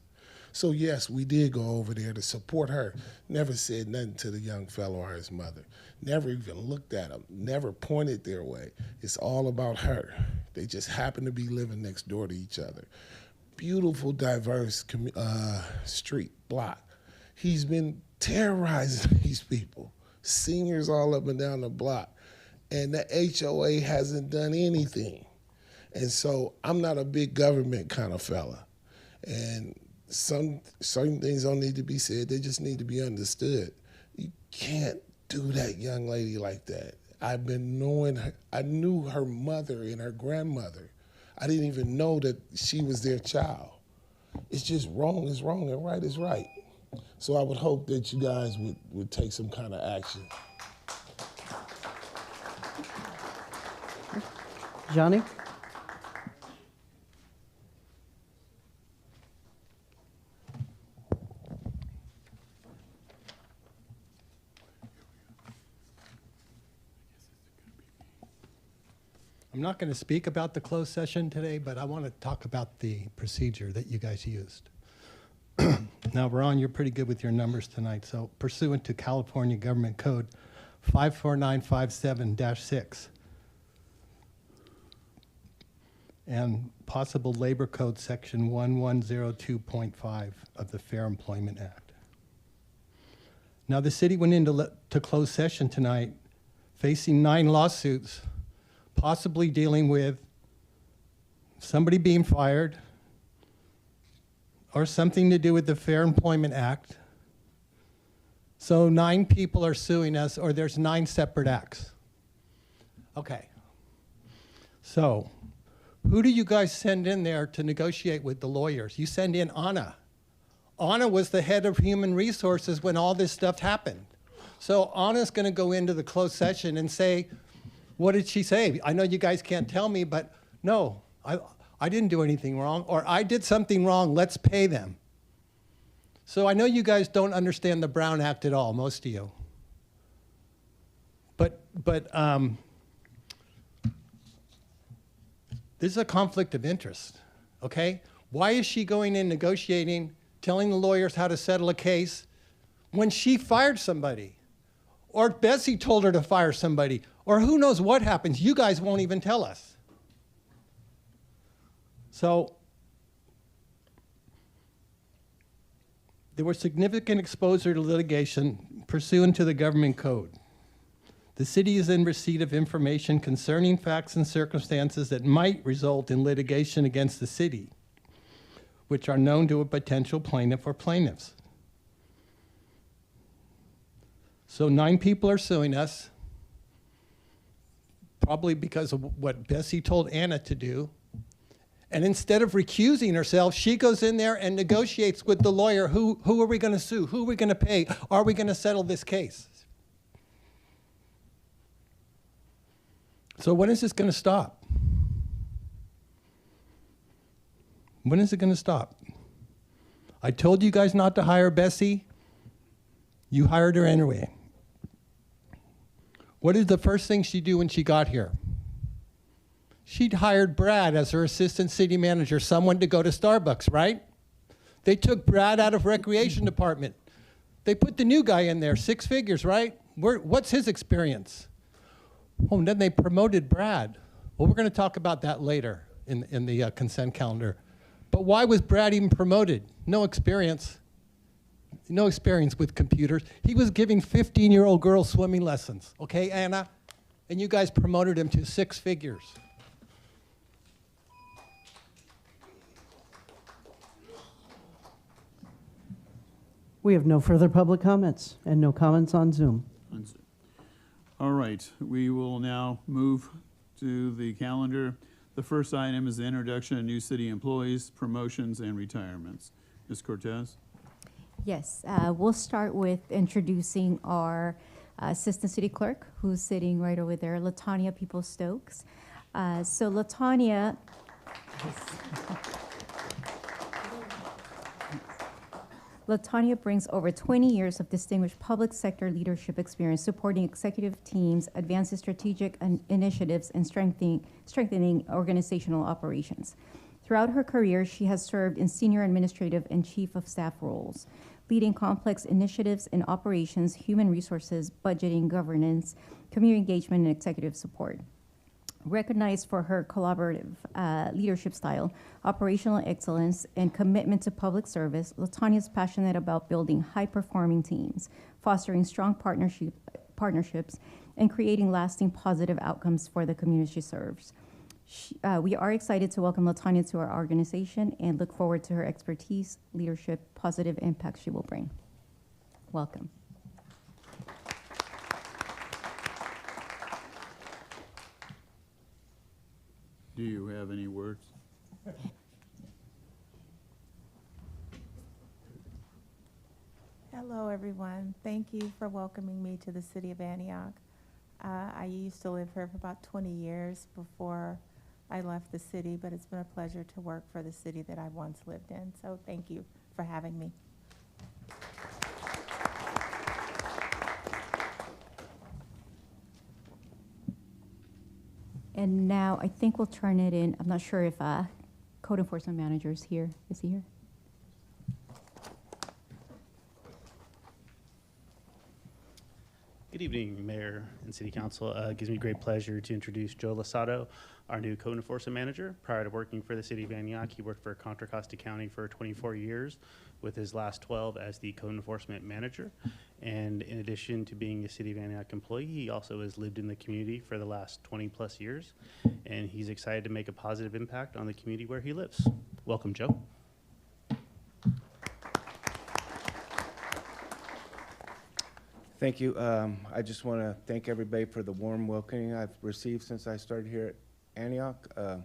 So yes, we did go over there to support her. Never said nothing to the young fellow or his mother. Never even looked at him. Never pointed their way. It's all about her. They just happen to be living next door to each other. Beautiful, diverse street, block. He's been terrorizing these people. Seniors all up and down the block. And the HOA hasn't done anything. And so I'm not a big government kind of fella. And certain things don't need to be said. They just need to be understood. You can't do that young lady like that. I've been knowing her. I knew her mother and her grandmother. I didn't even know that she was their child. It's just wrong is wrong and right is right. So I would hope that you guys would take some kind of action. Johnny? I'm not going to speak about the closed session today, but I want to talk about the procedure that you guys used. Now, Ron, you're pretty good with your numbers tonight. So pursuant to California Government Code 54957-6 and possible Labor Code Section 1102.5 of the Fair Employment Act. Now, the city went into closed session tonight facing 9 lawsuits, possibly dealing with somebody being fired or something to do with the Fair Employment Act. So 9 people are suing us, or there's 9 separate acts. Okay. So who do you guys send in there to negotiate with the lawyers? You send in Anna. Anna was the head of human resources when all this stuff happened. So Anna's going to go into the closed session and say, what did she say? I know you guys can't tell me, but no, I didn't do anything wrong, or I did something wrong, let's pay them. So I know you guys don't understand the Brown Act at all, most of you. But this is a conflict of interest, okay? Why is she going in negotiating, telling the lawyers how to settle a case when she fired somebody? Or Bessie told her to fire somebody, or who knows what happens? You guys won't even tell us. So there was significant exposure to litigation pursuant to the government code. The city is in receipt of information concerning facts and circumstances that might result in litigation against the city, which are known to a potential plaintiff or plaintiffs. So 9 people are suing us, probably because of what Bessie told Anna to do. And instead of recusing herself, she goes in there and negotiates with the lawyer, who are we going to sue? Who are we going to pay? Are we going to settle this case? So when is this going to stop? When is it going to stop? I told you guys not to hire Bessie. You hired her anyway. What did the first thing she do when she got here? She'd hired Brad as her assistant city manager, someone to go to Starbucks, right? They took Brad out of recreation department. They put the new guy in there, 6 figures, right? What's his experience? Oh, and then they promoted Brad. Well, we're going to talk about that later in the consent calendar. But why was Brad even promoted? No experience. No experience with computers. He was giving 15-year-old girls swimming lessons, okay, Anna? And you guys promoted him to 6 figures. We have no further public comments and no comments on Zoom. All right, we will now move to the calendar. The first item is the introduction of new city employees, promotions, and retirements. Ms. Cortez? Yes, we'll start with introducing our Assistant City Clerk, who's sitting right over there, LaTanya People-Stokes. So LaTanya, LaTanya brings over 20 years of distinguished public sector leadership experience supporting executive teams, advancing strategic initiatives, and strengthening organizational operations. Throughout her career, she has served in senior administrative and chief of staff roles, leading complex initiatives in operations, human resources, budgeting, governance, community engagement, and executive support. Recognized for her collaborative leadership style, operational excellence, and commitment to public service, LaTanya is passionate about building high-performing teams, fostering strong partnerships, and creating lasting positive outcomes for the community she serves. We are excited to welcome LaTanya to our organization and look forward to her expertise, leadership, positive impact she will bring. Welcome. Do you have any words? Hello, everyone. Thank you for welcoming me to the city of Antioch. I used to live here for about 20 years before I left the city, but it's been a pleasure to work for the city that I once lived in. So thank you for having me. And now I think we'll turn it in. I'm not sure if code enforcement manager is here. Is he here? Good evening, Mayor and City Council. It gives me great pleasure to introduce Joe Losado, our new code enforcement manager. Prior to working for the City of Antioch, he worked for Contra Costa County for 24 years, with his last 12 as the code enforcement manager. And in addition to being a City of Antioch employee, he also has lived in the community for the last 20 plus years. And he's excited to make a positive impact on the community where he lives. Welcome, Joe. Thank you. I just want to thank everybody for the warm welcoming I've received since I started here at Antioch. The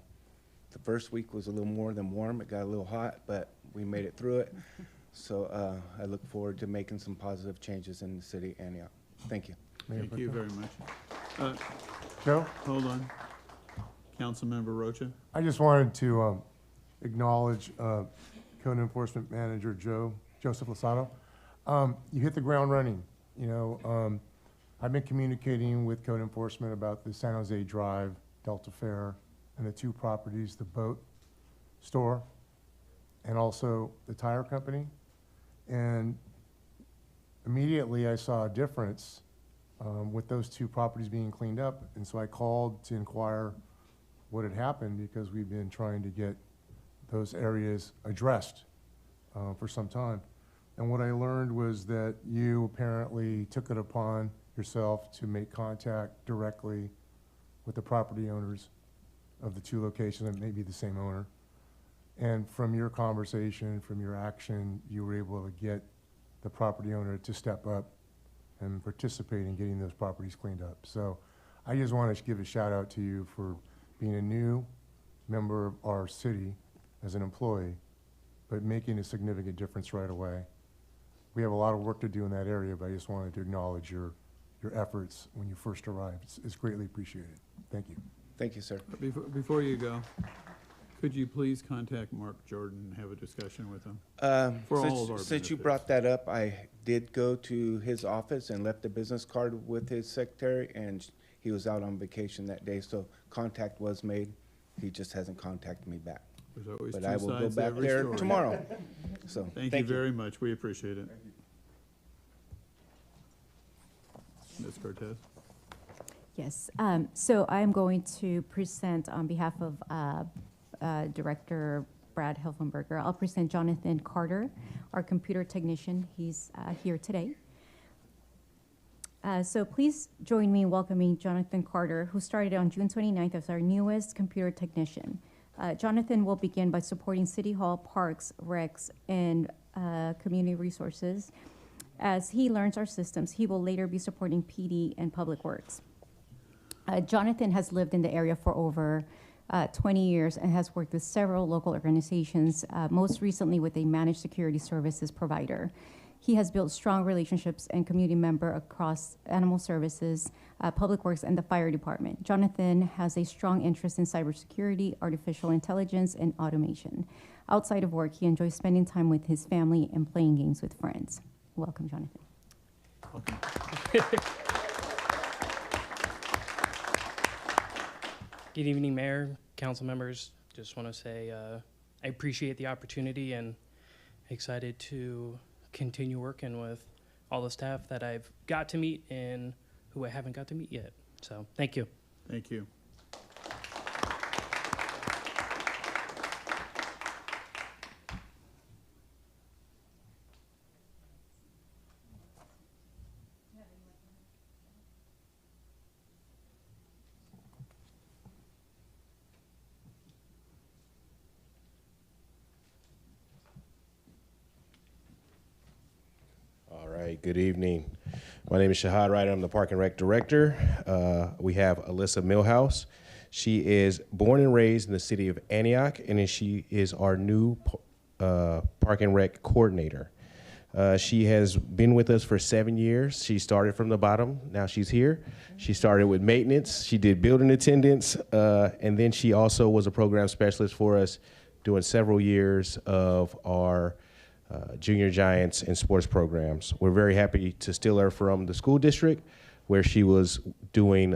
first week was a little more than warm. It got a little hot, but we made it through it. So I look forward to making some positive changes in the city of Antioch. Thank you. Thank you very much. Joe? Hold on. Councilmember Rocha. I just wanted to acknowledge Code Enforcement Manager Joseph Losado. You hit the ground running. You know, I've been communicating with code enforcement about the San Jose Drive, Delta Fair, and the two properties, the boat store and also the tire company. And immediately I saw a difference with those two properties being cleaned up. And so I called to inquire what had happened, because we've been trying to get those areas addressed for some time. And what I learned was that you apparently took it upon yourself to make contact directly with the property owners of the two locations, and maybe the same owner. And from your conversation, from your action, you were able to get the property owner to step up and participate in getting those properties cleaned up. So I just want to give a shout out to you for being a new member of our city as an employee, but making a significant difference right away. We have a lot of work to do in that area, but I just wanted to acknowledge your efforts when you first arrived. It's greatly appreciated. Thank you. Thank you, sir. Before you go, could you please contact Mark Jordan and have a discussion with him? For all of our Since you benefits. brought that up, I did go to his office and left a business card with his secretary, and he was out on vacation that day, so contact was made. He just hasn't contacted me back. There's always But two I will go sides to back every there story. tomorrow. So Thank you very much. We appreciate it. Ms. Cortez. Yes, so I'm going to present on behalf of Director Brad Hilfenberger. I'll present Jonathan Carter, our computer technician. He's here today. So please join me in welcoming Jonathan Carter, who started on June 29th as our newest computer technician. Jonathan will begin by supporting City Hall, Parks, Recs, and Community Resources. As he learns our systems, he will later be supporting PD and Public Works. Jonathan has lived in the area for over 20 years and has worked with several local organizations, most recently with a managed security services provider. He has built strong relationships and community member across animal services, Public Works, and the fire department. Jonathan has a strong interest in cybersecurity, artificial intelligence, and automation. Outside of work, he enjoys spending time with his family and playing games with friends. Welcome, Jonathan. Good evening, Mayor, council members. Just want to say I appreciate the opportunity and excited to continue working with all the staff that I've got to meet and who I haven't got to meet yet. So thank you. Thank you. All right, good evening. My name is Shahad Ryder. I'm the Park and Rec Director. We have Alyssa Millhouse. She is born and raised in the city of Antioch, and then she is our new Park and Rec Coordinator. She has been with us for 7 years. She started from the bottom. Now she's here. She started with maintenance. She did building attendance, and then she also was a program specialist for us, doing several years of our Junior Giants and sports programs. We're very happy to steal her from the school district, where she was doing,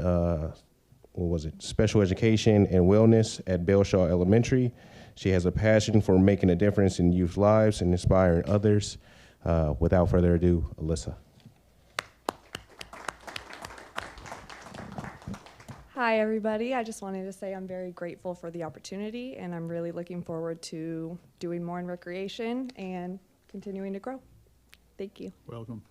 special education and wellness at Bellshaw Elementary. She has a passion for making a difference in youth lives and inspiring others. Without further ado, Alyssa. Hi, everybody. I just wanted to say I'm very grateful for the opportunity, and I'm really looking forward to doing more in recreation and continuing to grow. Thank you. Welcome.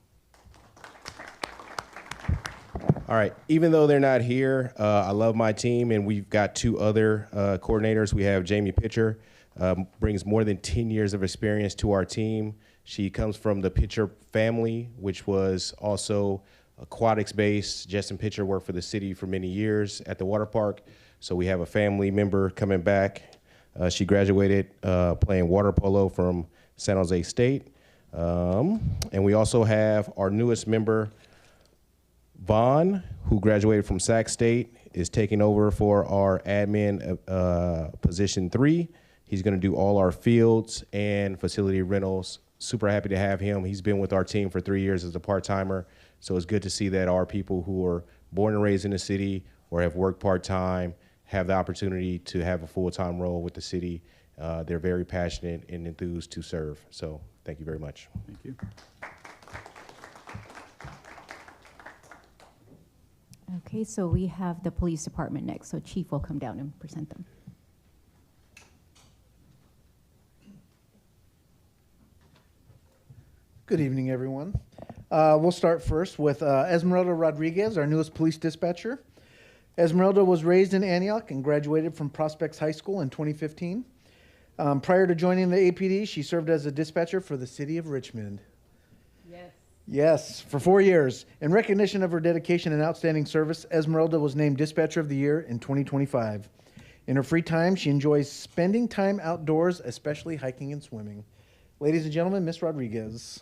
All right. Even though they're not here, I love my team, and we've got two other coordinators. We have Jamie Pitcher, brings more than 10 years of experience to our team. She comes from the Pitcher family, which was also aquatics based. Justin Pitcher worked for the city for many years at the water park. So we have a family member coming back. She graduated playing water polo from San Jose State. And we also have our newest member, Vaughn, who graduated from Sac State, is taking over for our admin position 3. He's going to do all our fields and facility rentals. Super happy to have him. He's been with our team for 3 years as a part-timer. So it's good to see that our people who are born and raised in the city or have worked part-time have the opportunity to have a full-time role with the city. They're very passionate and enthused to serve. So thank you very much. Thank you. Okay, so we have the police department next, so Chief will come down and present them. Good evening, everyone. We'll start first with Esmeralda Rodriguez, our newest police dispatcher. Esmeralda was raised in Antioch and graduated from Prospects High School in 2015. Prior to joining the APD, she served as a dispatcher for the city of Richmond. Yes, for 4 years. In recognition of her dedication and outstanding service, Esmeralda was named Dispatcher of the Year in 2025. In her free time, she enjoys spending time outdoors, especially hiking and swimming. Ladies and gentlemen, Miss Rodriguez.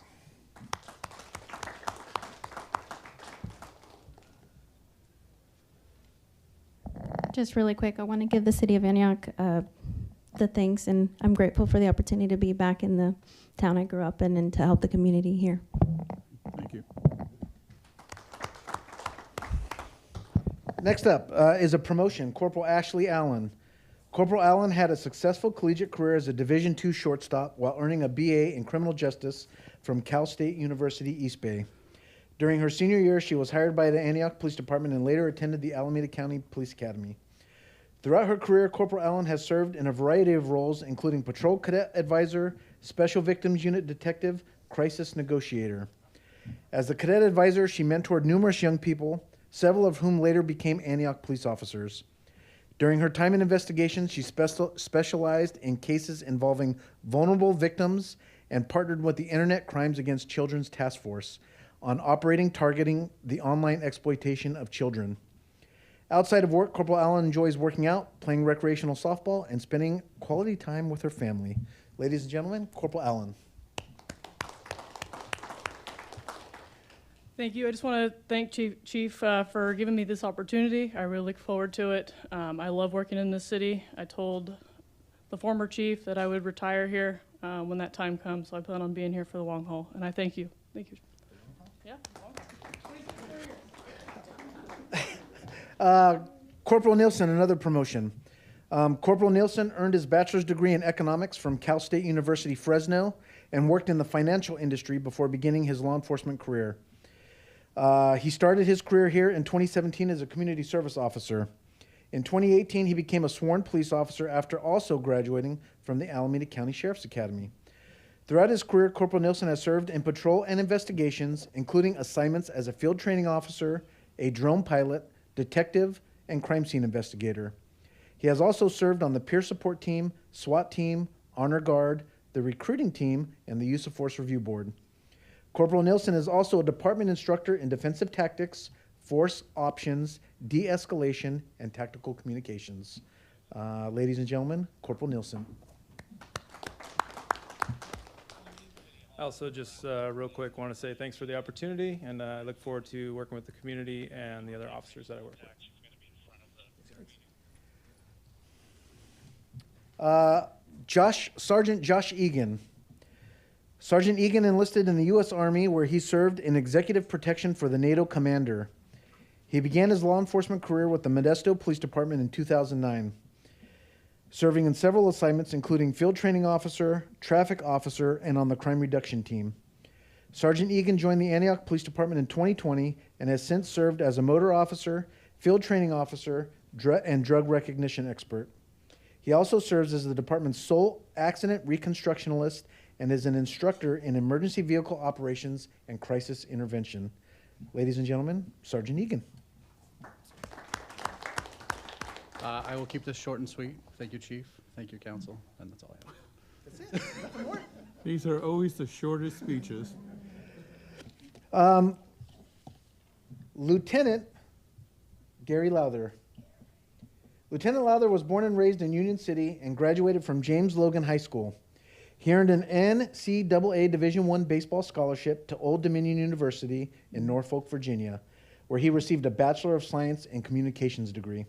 Just really quick, I want to give the city of Antioch the thanks, and I'm grateful for the opportunity to be back in the town I grew up in and to help the community here. Thank you. Next up is a promotion, Corporal Ashley Allen. Corporal Allen had a successful collegiate career as a Division II shortstop while earning a BA in criminal justice from Cal State University East Bay. During her senior year, she was hired by the Antioch Police Department and later attended the Alameda County Police Academy. Throughout her career, Corporal Allen has served in a variety of roles, including Patrol Cadet Advisor, Special Victims Unit Detective, Crisis Negotiator. As the Cadet Advisor, she mentored numerous young people, several of whom later became Antioch police officers. During her time in investigations, she specialized in cases involving vulnerable victims and partnered with the Internet Crimes Against Children's Task Force on targeting the online exploitation of children. Outside of work, Corporal Allen enjoys working out, playing recreational softball, and spending quality time with her family. Ladies and gentlemen, Corporal Allen. Thank you. I just want to thank Chief for giving me this opportunity. I really look forward to it. I love working in this city. I told the former chief that I would retire here when that time comes, so I plan on being here for the long haul, and I thank you. Thank you. Corporal Nielsen, another promotion. Corporal Nielsen earned his bachelor's degree in economics from Cal State University, Fresno, and worked in the financial industry before beginning his law enforcement career. He started his career here in 2017 as a community service officer. In 2018, he became a sworn police officer after also graduating from the Alameda County Sheriff's Academy. Throughout his career, Corporal Nielsen has served in patrol and investigations, including assignments as a field training officer, a drone pilot, detective, and crime scene investigator. He has also served on the peer support team, SWAT team, honor guard, the recruiting team, and the use of force review board. Corporal Nielsen is also a department instructor in defensive tactics, force options, de-escalation, and tactical communications. Ladies and gentlemen, Corporal Nielsen. I also just real quick want to say thanks for the opportunity, and I look forward to working with the community and the other officers that I work with. Sergeant Josh Egan. Sergeant Egan enlisted in the U.S. Army, where he served in executive protection for the NATO commander. He began his law enforcement career with the Modesto Police Department in 2009, serving in several assignments, including field training officer, traffic officer, and on the crime reduction team. Sergeant Egan joined the Antioch Police Department in 2020 and has since served as a motor officer, field training officer, and drug recognition expert. He also serves as the department's sole accident reconstructionist and is an instructor in emergency vehicle operations and crisis intervention. Ladies and gentlemen, Sergeant Egan. I will keep this short and sweet. Thank you, Chief. Thank you, Council. And that's all I have. That's it. Nothing more. These are always the shortest speeches. Lieutenant Gary Lowther. Lieutenant Lowther was born and raised in Union City and graduated from James Logan High School. He earned an NCAA Division I baseball scholarship to Old Dominion University in Norfolk, Virginia, where he received a Bachelor of Science in Communications degree.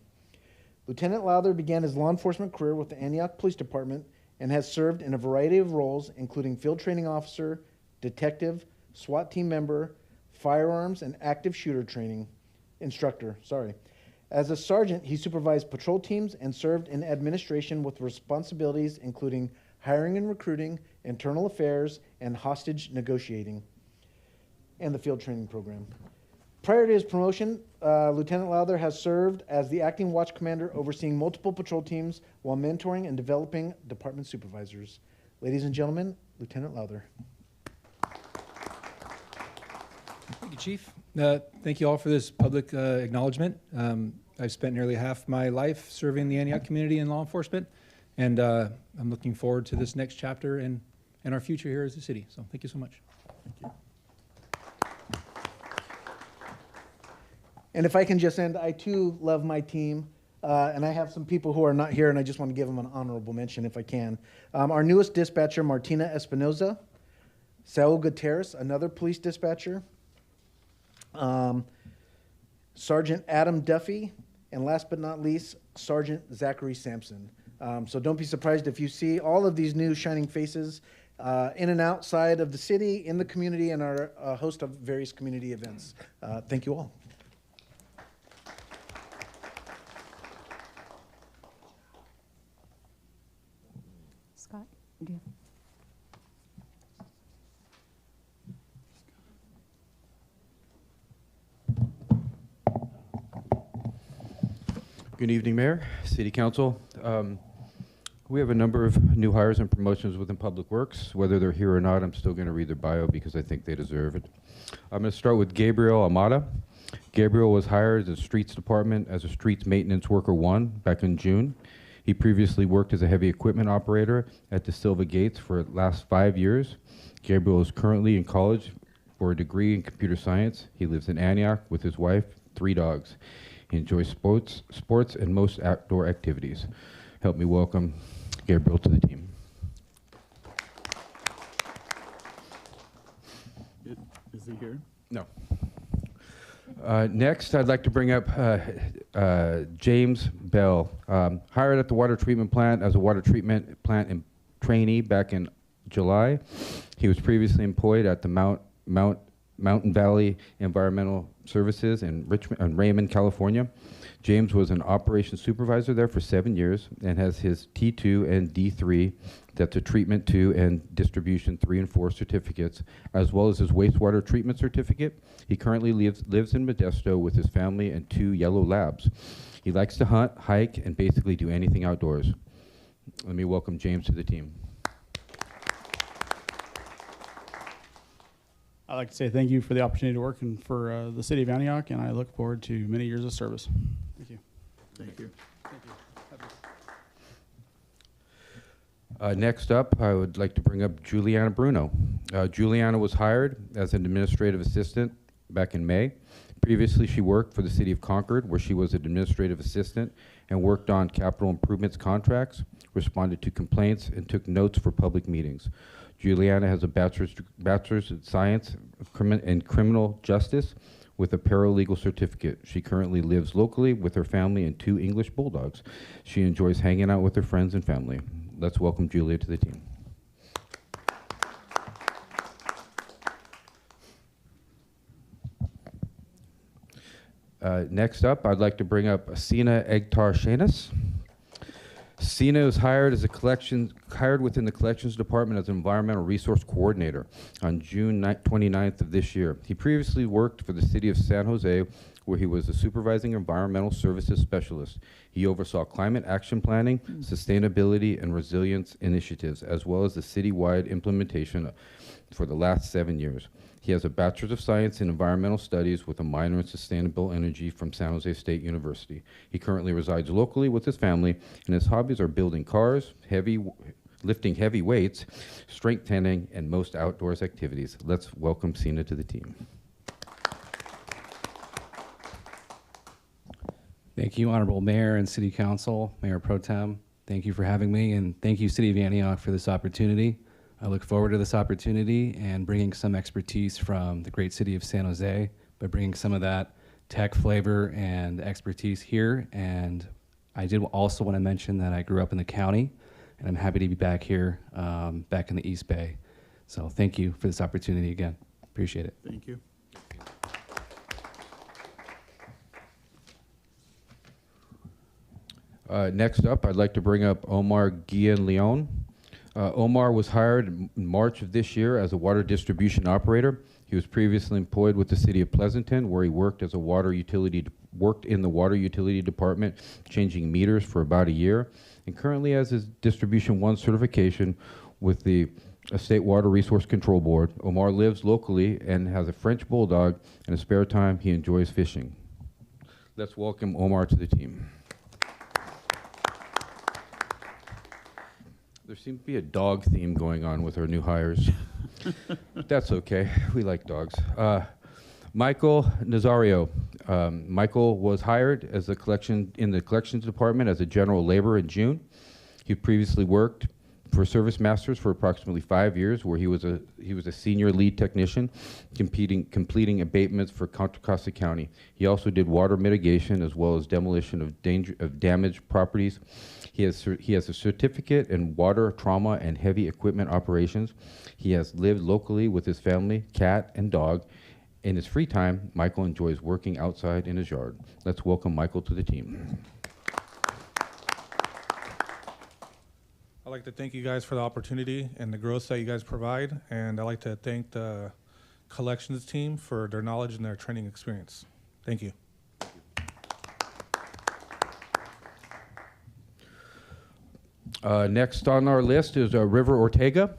Lieutenant Lowther began his law enforcement career with the Antioch Police Department and has served in a variety of roles, including field training officer, detective, SWAT team member, firearms and active shooter training instructor. As a sergeant, he supervised patrol teams and served in administration with responsibilities including hiring and recruiting, internal affairs, and hostage negotiating, and the field training program. Prior to his promotion, Lieutenant Lowther has served as the acting watch commander overseeing multiple patrol teams while mentoring and developing department supervisors. Ladies and gentlemen, Lieutenant Lowther. Thank you, Chief. Thank you all for this public acknowledgement. I've spent nearly half my life serving the Antioch community in law enforcement, and I'm looking forward to this next chapter and our future here as a city. So thank you so much. Thank you. And if I can just end, I too love my team, and I have some people who are not here, and I just want to give them an honorable mention if I can. Our newest dispatcher, Martina Espinoza, Saul Gutierrez, another police dispatcher, Sergeant Adam Duffy, and last but not least, Sergeant Zachary Sampson. So don't be surprised if you see all of these new shining faces in and outside of the city, in the community, and our host of various community events. Thank you all. Scott, do you? Good evening, Mayor, City Council. We have a number of new hires and promotions within Public Works. Whether they're here or not, I'm still going to read their bio because I think they deserve it. I'm going to start with Gabriel Amata. Gabriel was hired in the Streets Department as a Streets Maintenance Worker 1 back in June. He previously worked as a heavy equipment operator at the Silva Gates for the last 5 years. Gabriel is currently in college for a degree in computer science. He lives in Antioch with his wife, 3 dogs. He enjoys sports and most outdoor activities. Help me welcome Gabriel to the team. Is he here? No. Next, I'd like to bring up James Bell, hired at the water treatment plant as a water treatment plant trainee back in July. He was previously employed at the Mountain Valley Environmental Services in Raymond, California. James was an operations supervisor there for 7 years and has his T2 and D3, that's a treatment 2 and distribution 3 and 4 certificates, as well as his wastewater treatment certificate. He currently lives in Modesto with his family and 2 yellow labs. He likes to hunt, hike, and basically do anything outdoors. Let me welcome James to the team. I'd like to say thank you for the opportunity to work for the city of Antioch, and I look forward to many years of service. Thank you. Thank you. Next up, I would like to bring up Juliana Bruno. Juliana was hired as an administrative assistant back in May. Previously, she worked for the city of Concord, where she was an administrative assistant and worked on capital improvements contracts, responded to complaints, and took notes for public meetings. Juliana has a bachelor's in science and criminal justice with a paralegal certificate. She currently lives locally with her family and 2 English bulldogs. She enjoys hanging out with her friends and family. Let's welcome Julia to the team. Next up, I'd like to bring up Sina Egtar Shanis. Sina was hired within the collections department as an environmental resource coordinator on June 29th of this year. He previously worked for the city of San Jose, where he was a supervising environmental services specialist. He oversaw climate action planning, sustainability, and resilience initiatives, as well as the citywide implementation for the last 7 years. He has a Bachelor's of Science in Environmental Studies with a minor in Sustainable Energy from San Jose State University. He currently resides locally with his family, and his hobbies are building cars, lifting heavy weights, strength training, and most outdoors activities. Let's welcome Sina to the team. Thank you, Honorable Mayor and City Council, Mayor Pro Tem. Thank you for having me, and thank you, City of Antioch, for this opportunity. I look forward to this opportunity and bringing some expertise from the great city of San Jose, but bringing some of that tech flavor and expertise here. And I did also want to mention that I grew up in the county, and I'm happy to be back here, back in the East Bay. So thank you for this opportunity again. Appreciate it. Thank you. Next up, I'd like to bring up Omar Guillen-Leon. Omar was hired in March of this year as a water distribution operator. He was previously employed with the city of Pleasanton, where he worked as a in the water utility department, changing meters for about a year, and currently has his Distribution 1 certification with the State Water Resource Control Board. Omar lives locally and has a French bulldog. In his spare time, he enjoys fishing. Let's welcome Omar to the team. There seems to be a dog theme going on with our new hires. That's okay. We like dogs. Michael Nazario. Michael was hired as in the collections department as a general laborer in June. He previously worked for Service Masters for approximately 5 years, where he was a senior lead technician, completing abatements for Contra Costa County. He also did water mitigation as well as demolition of damaged properties. He has a certificate in water, trauma, and heavy equipment operations. He has lived locally with his family, cat, and dog. In his free time, Michael enjoys working outside in his yard. Let's welcome Michael to the team. I'd like to thank you guys for the opportunity and the growth that you guys provide, and I'd like to thank the collections team for their knowledge and their training experience. Thank you. Next on our list is River Ortega.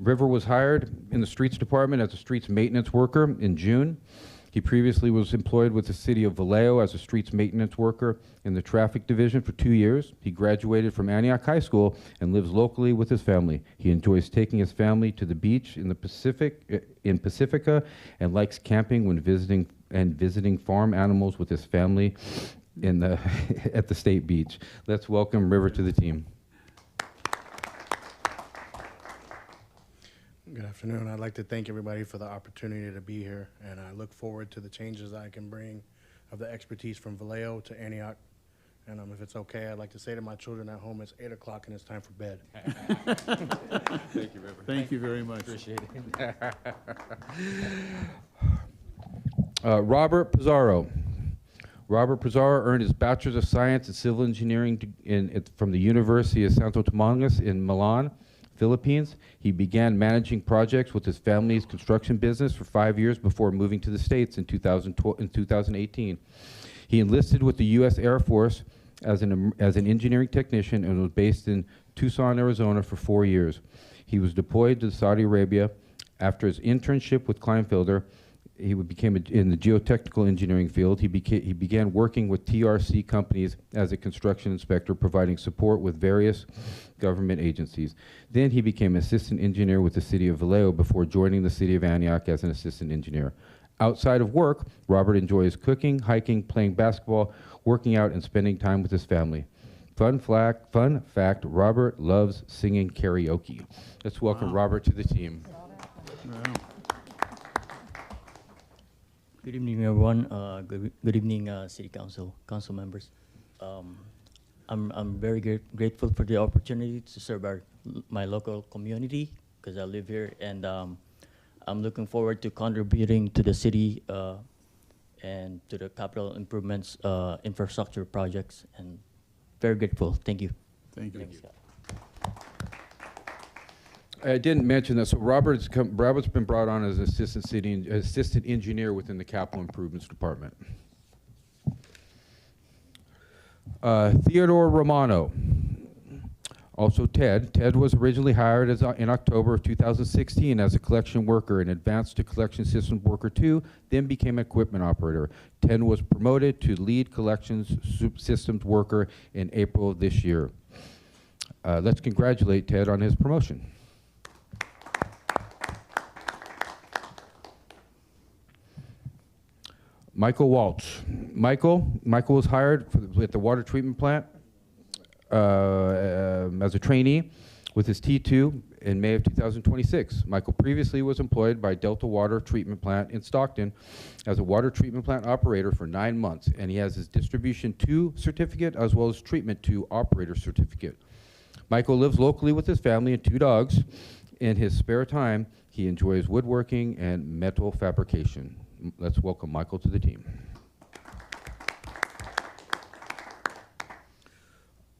River was hired in the streets department as a streets maintenance worker in June. He previously was employed with the city of Vallejo as a streets maintenance worker in the traffic division for 2 years. He graduated from Antioch High School and lives locally with his family. He enjoys taking his family to the beach in Pacifica, and likes camping when visiting farm animals with his family at the state beach. Let's welcome River to the team. Good afternoon. I'd like to thank everybody for the opportunity to be here, and I look forward to the changes I can bring of the expertise from Vallejo to Antioch. And if it's okay, I'd like to say to my children at home, it's 8 o'clock and it's time for bed. Thank you, River. Thank you very much. Appreciate it. Robert Pizarro. Robert Pizarro earned his Bachelor's of Science in Civil Engineering from the University of Santo Tomas in Milan, Philippines. He began managing projects with his family's construction business for 5 years before moving to the States in 2018. He enlisted with the U.S. Air Force as an engineering technician and was based in Tucson, Arizona for 4 years. He was deployed to Saudi Arabia. After his internship with Kleinfelder, he became in the geotechnical engineering field. He began working with TRC companies as a construction inspector, providing support with various government agencies. Then he became assistant engineer with the city of Vallejo before joining the city of Antioch as an assistant engineer. Outside of work, Robert enjoys cooking, hiking, playing basketball, working out, and spending time with his family. Fun fact, Robert loves singing karaoke. Let's welcome Robert to the team. Wow. Good evening, everyone. Good evening, City Council members. I'm very grateful for the opportunity to serve my local community because I live here, and I'm looking forward to contributing to the city and to the capital improvements, infrastructure projects, and very grateful. Thank you. Thank you. Thanks, Scott. I didn't mention that. So Robert's been brought on as assistant engineer within the capital improvements department. Theodore Romano. Also Ted. Ted was originally hired in October of 2016 as a collection worker and advanced to collection systems worker 2, then became equipment operator. Ted was promoted to lead collections systems worker in April of this year. Let's congratulate Ted on his promotion. Michael Waltz. Michael was hired at the water treatment plant as a trainee with his T2 in May of 2026. Michael previously was employed by Delta Water Treatment Plant in Stockton as a water treatment plant operator for 9 months, and he has his Distribution 2 certificate as well as Treatment 2 operator certificate. Michael lives locally with his family and 2 dogs. In his spare time, he enjoys woodworking and metal fabrication. Let's welcome Michael to the team.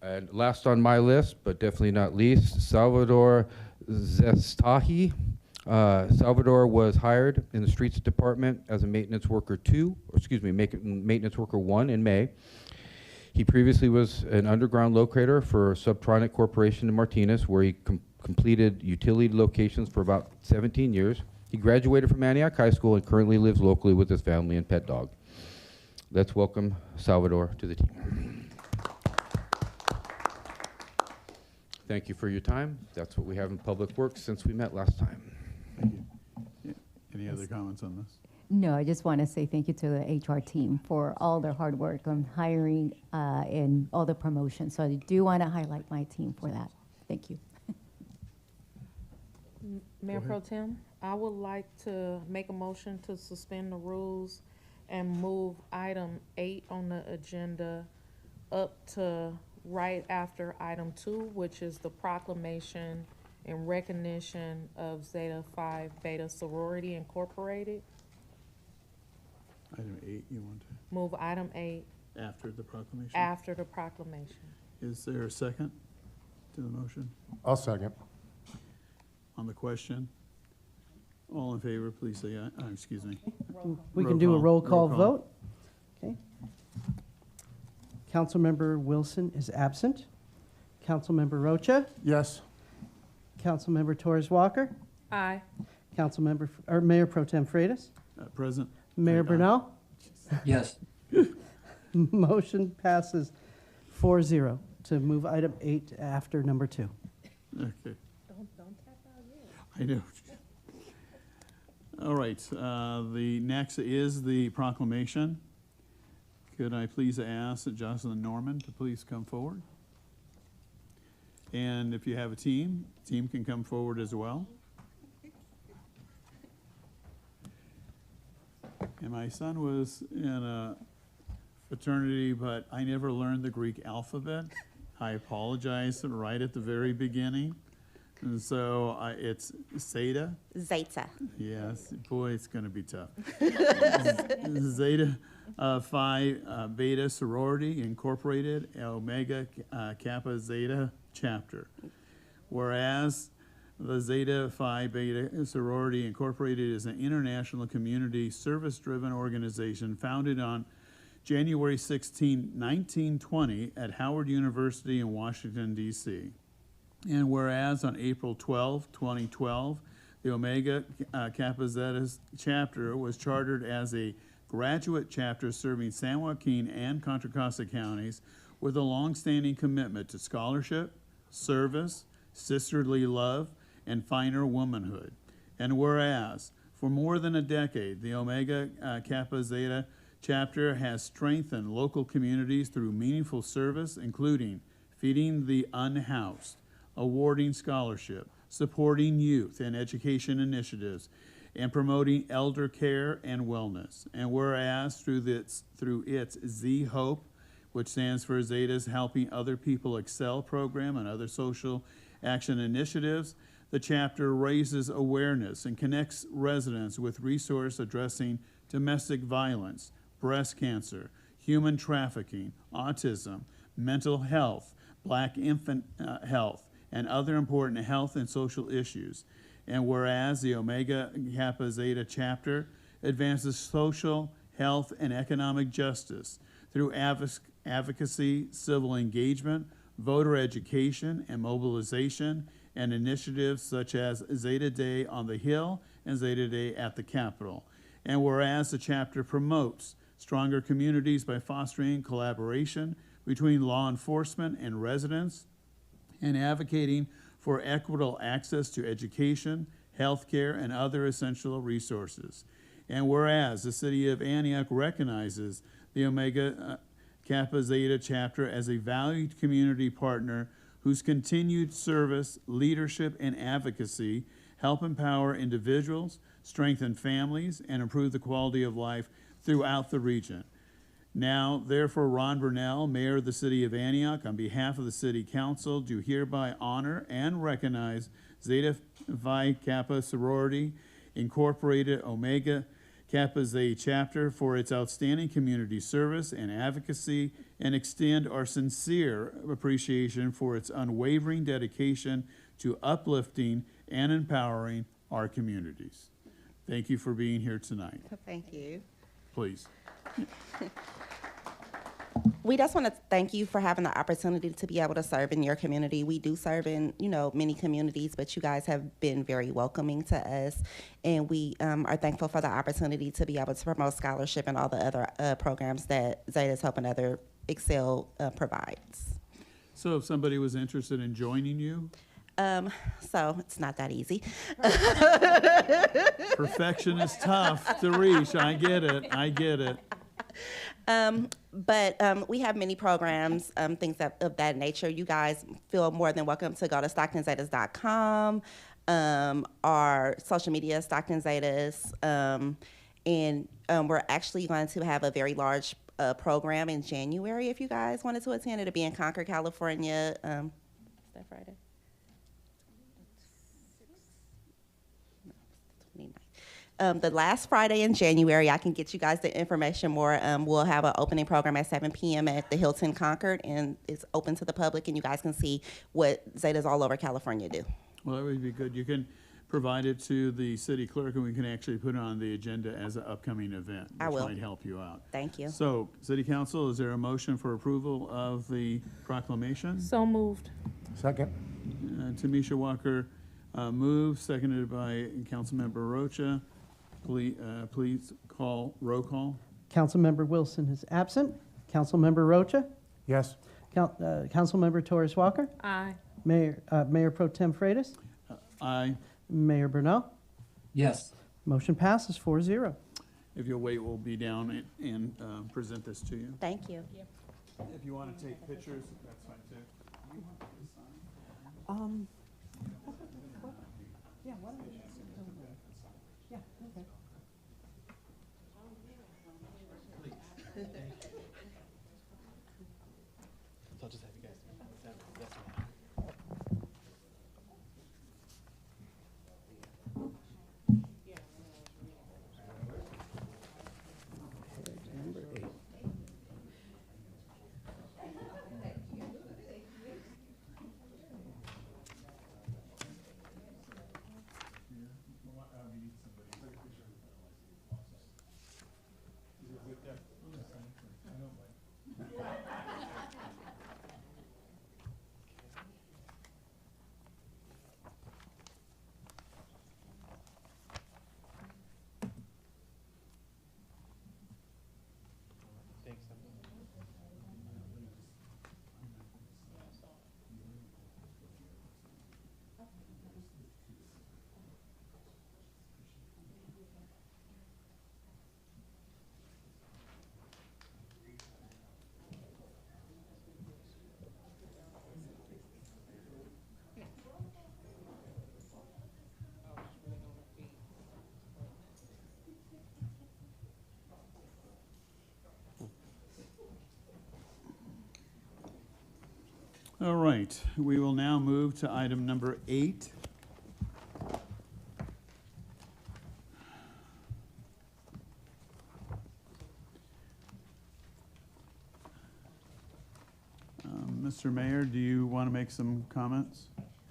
And last on my list, but definitely not least, Salvador Zestahi. Salvador was hired in the Streets Department as a maintenance worker 1 in May. He previously was an underground locator for Subtronic Corporation in Martinez, where he completed utility locations for about 17 years. He graduated from Antioch High School and currently lives locally with his family and pet dog. Let's welcome Salvador to the team. Thank you for your time. That's what we have in Public Works since we met last time. Thank you. Yeah. Any other comments on this? No, I just want to say thank you to the HR team for all their hard work on hiring and all the promotions. So I do want to highlight my team for that. Thank you. Mayor Pro Tem, I would like to make a motion to suspend the rules and move item 8 on the agenda up to right after item 2, which is the proclamation in recognition of Zeta Phi Beta Sorority Incorporated. Item 8, you want to? Move item 8 After the proclamation? after the proclamation. Is there a second to the motion? I'll second. On the question? All in favor, please say aye. Excuse me. We can do a roll call vote. Okay. Councilmember Wilson is absent. Councilmember Rocha? Yes. Councilmember Torres Walker? Aye. Councilmember, or Mayor Pro Tem Freitas? Present. Mayor Burnell? Yes. Motion passes 4-0 to move item 8 after number 2. Okay. I know. All right, the next is the proclamation. Could I please ask Jocelyn Norman to please come forward? And if you have a team can come forward as well. And my son was in a fraternity, but I never learned the Greek alphabet. I apologize right at the very beginning. And so it's Zeta. Zeta. Yes, boy, it's going to be tough. Zeta Phi Beta Sorority Incorporated, Omega Kappa Zeta Chapter. Whereas the Zeta Phi Beta Sorority Incorporated is an international community service-driven organization founded on January 16, 1920 at Howard University in Washington, D.C. And whereas on April 12, 2012, the Omega Kappa Zeta chapter was chartered as a graduate chapter serving San Joaquin and Contra Costa counties with a longstanding commitment to scholarship, service, sisterly love, and finer womanhood. And whereas for more than a decade, the Omega Kappa Zeta chapter has strengthened local communities through meaningful service, including feeding the unhoused, awarding scholarship, supporting youth and education initiatives, and promoting elder care and wellness. And whereas through its Z Hope, which stands for Zeta's Helping Other People Excel program and other social action initiatives, the chapter raises awareness and connects residents with resources addressing domestic violence, breast cancer, human trafficking, autism, mental health, Black infant health, and other important health and social issues. And whereas the Omega Kappa Zeta chapter advances social, health, and economic justice through advocacy, civil engagement, voter education, and mobilization, and initiatives such as Zeta Day on the Hill and Zeta Day at the Capitol. And whereas the chapter promotes stronger communities by fostering collaboration between law enforcement and residents and advocating for equitable access to education, healthcare, and other essential resources. And whereas the city of Antioch recognizes the Omega Kappa Zeta chapter as a valued community partner whose continued service, leadership, and advocacy help empower individuals, strengthen families, and improve the quality of life throughout the region. Now, therefore, Ron Burnell, Mayor of the City of Antioch, on behalf of the City Council, do hereby honor and recognize Zeta Phi Kappa Sorority Incorporated Omega Kappa Zeta Chapter for its outstanding community service and advocacy, and extend our sincere appreciation for its unwavering dedication to uplifting and empowering our communities. Thank you for being here tonight. Thank you. Please. We just want to thank you for having the opportunity to be able to serve in your community. We do serve in, many communities, but you guys have been very welcoming to us. And we are thankful for the opportunity to be able to promote scholarship and all the other programs that Zeta's Helping Other Excel provides. So if somebody was interested in joining you? So it's not that easy. Perfection is tough to reach. I get it. But we have many programs, things of that nature. You guys feel more than welcome to go to StocktonZetas.com, our social media, Stockton Zetas, and we're actually going to have a very large program in January if you guys wanted to attend. It'll be in Concord, California. Is that Friday? The last Friday in January, I can get you guys the information more. We'll have an opening program at 7 p.m. at the Hilton Concord, and it's open to the public, and you guys can see what Zetas all over California do. Well, that would be good. You can provide it to the city clerk, and we can actually put it on the agenda as an upcoming event, I will. which might help you out. Thank you. So, City Council, is there a motion for approval of the proclamation? So moved. Second. Tamisha Walker moves, seconded by Councilmember Rocha. Please roll call. Councilmember Wilson is absent. Councilmember Rocha? Yes. Councilmember Torres Walker? Aye. Mayor Pro Tem Freitas? Aye. Mayor Burnell? Yes. Motion passes 4-0. If you'll wait, we'll be down and present this to you. Thank you. If you want to take pictures, that's fine too. Yeah, why don't we? Yeah, okay. So I'll just have you guys. All right, we will now move to item number 8. Mr. Mayor, do you want to make some comments?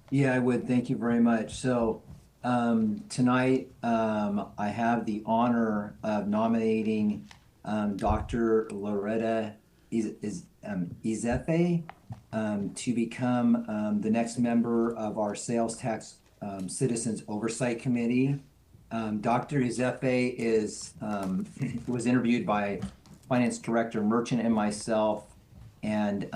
Yeah, I would. Thank you very much. So tonight I have the honor of nominating Dr. Loretta Izefe to become the next member of our Sales Tax Citizens Oversight Committee. Dr. Izefe was interviewed by Finance Director Merchant and myself, and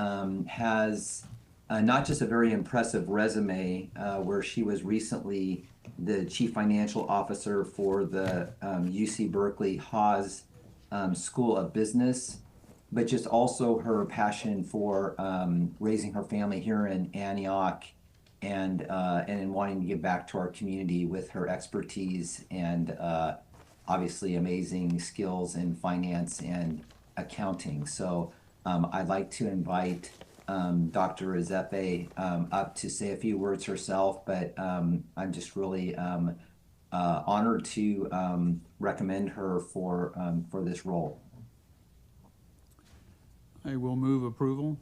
has not just a very impressive resume, where she was recently the Chief Financial Officer for the UC Berkeley Haas School of Business, but just also her passion for raising her family here in Antioch, and in wanting to give back to our community with her expertise and obviously amazing skills in finance and accounting. So I'd like to invite Dr. Izefe up to say a few words herself, but I'm just really honored to recommend her for this role. I will move approval.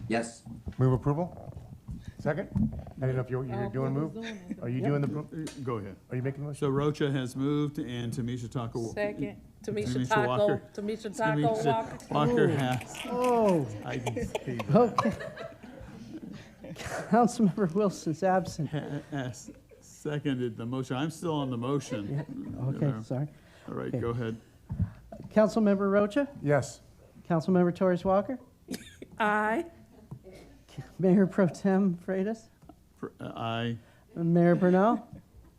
Yes. Move approval? Second? I didn't know if you're doing a move. Are you doing the? Go ahead. Are you making the motion? So Rocha has moved, and Tamisha Taco. Second. Tamisha Taco. Walker. Tamisha Taco Walker. Walker has. Oh. I can see that. Okay. Councilmember Wilson's absent. Has seconded the motion. I'm still on the motion. Okay, sorry. All right, Okay. go ahead. Councilmember Rocha? Yes. Councilmember Torres Walker? Aye. Mayor Pro Tem Freitas? Aye. And Mayor Burnell?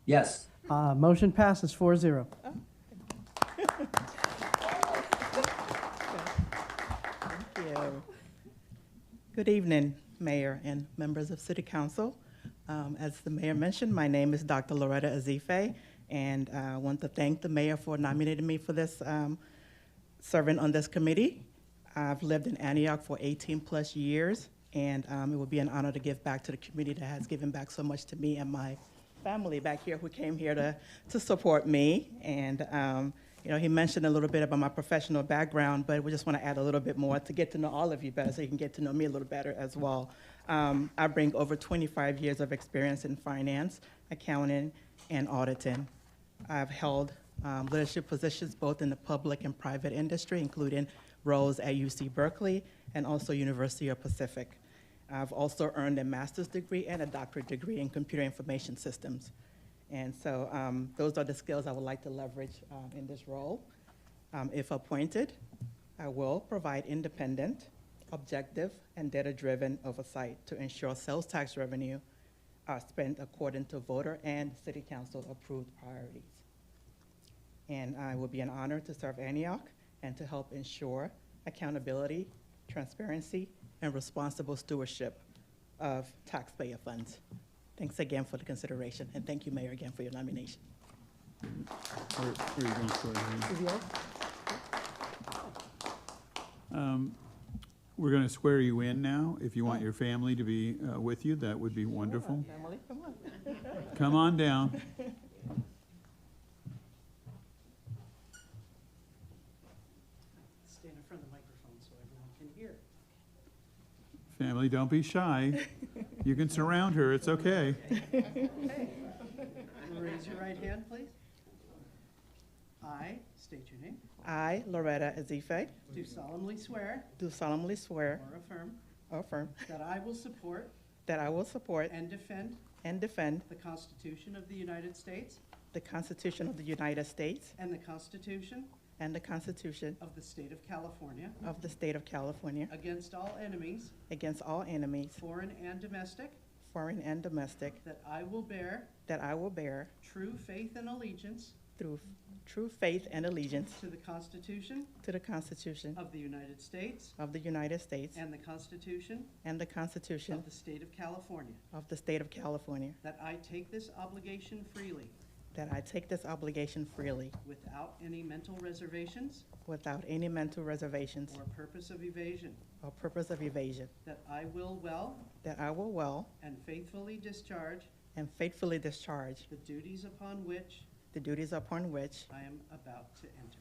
Yes. Motion passes 4-0. Thank you. Good evening, Mayor and members of City Council. As the mayor mentioned, my name is Dr. Loretta Izefe, and I want to thank the mayor for nominating me for this, serving on this committee. I've lived in Antioch for 18 plus years, and it would be an honor to give back to the community that has given back so much to me and my family back here who came here to support me. And you know, he mentioned a little bit about my professional background, but we just want to add a little bit more to get to know all of you better so you can get to know me a little better as well. I bring over 25 years of experience in finance, accounting, and auditing. I've held leadership positions both in the public and private industry, including roles at UC Berkeley and also University of Pacific. I've also earned a master's degree and a doctorate degree in computer information systems. And so those are the skills I would like to leverage in this role. If appointed, I will provide independent, objective, and data-driven oversight to ensure sales tax revenue are spent according to voter and city council approved priorities. And I will be an honor to serve Antioch and to help ensure accountability, transparency, and responsible stewardship of taxpayer funds. Thanks again for the consideration, and thank you, Mayor, again for your nomination. Where are you going to swear in? We're going to swear you in now. If you want your family to be with you, that would be wonderful. Family, come on. Come on down. Stand in front of the microphone so everyone can hear. Family, don't be shy. You can surround her. It's okay. Okay. Raise your right hand, please. I state your name. I, Loretta Izefe, Do solemnly swear do solemnly swear or affirm that I will support and defend the Constitution of the United States Constitution of the United States and the Constitution and the Constitution of the State of California of the State of California against all enemies, against all enemies, foreign and domestic, that I will bear true faith and allegiance through true faith and allegiance to the Constitution of the United States of the United States and the Constitution and the Constitution of the State of California, of the State of California, that I take this obligation freely without any mental reservations without any mental reservations or purpose of evasion, that I will well and faithfully discharge the duties upon which I I am about to enter.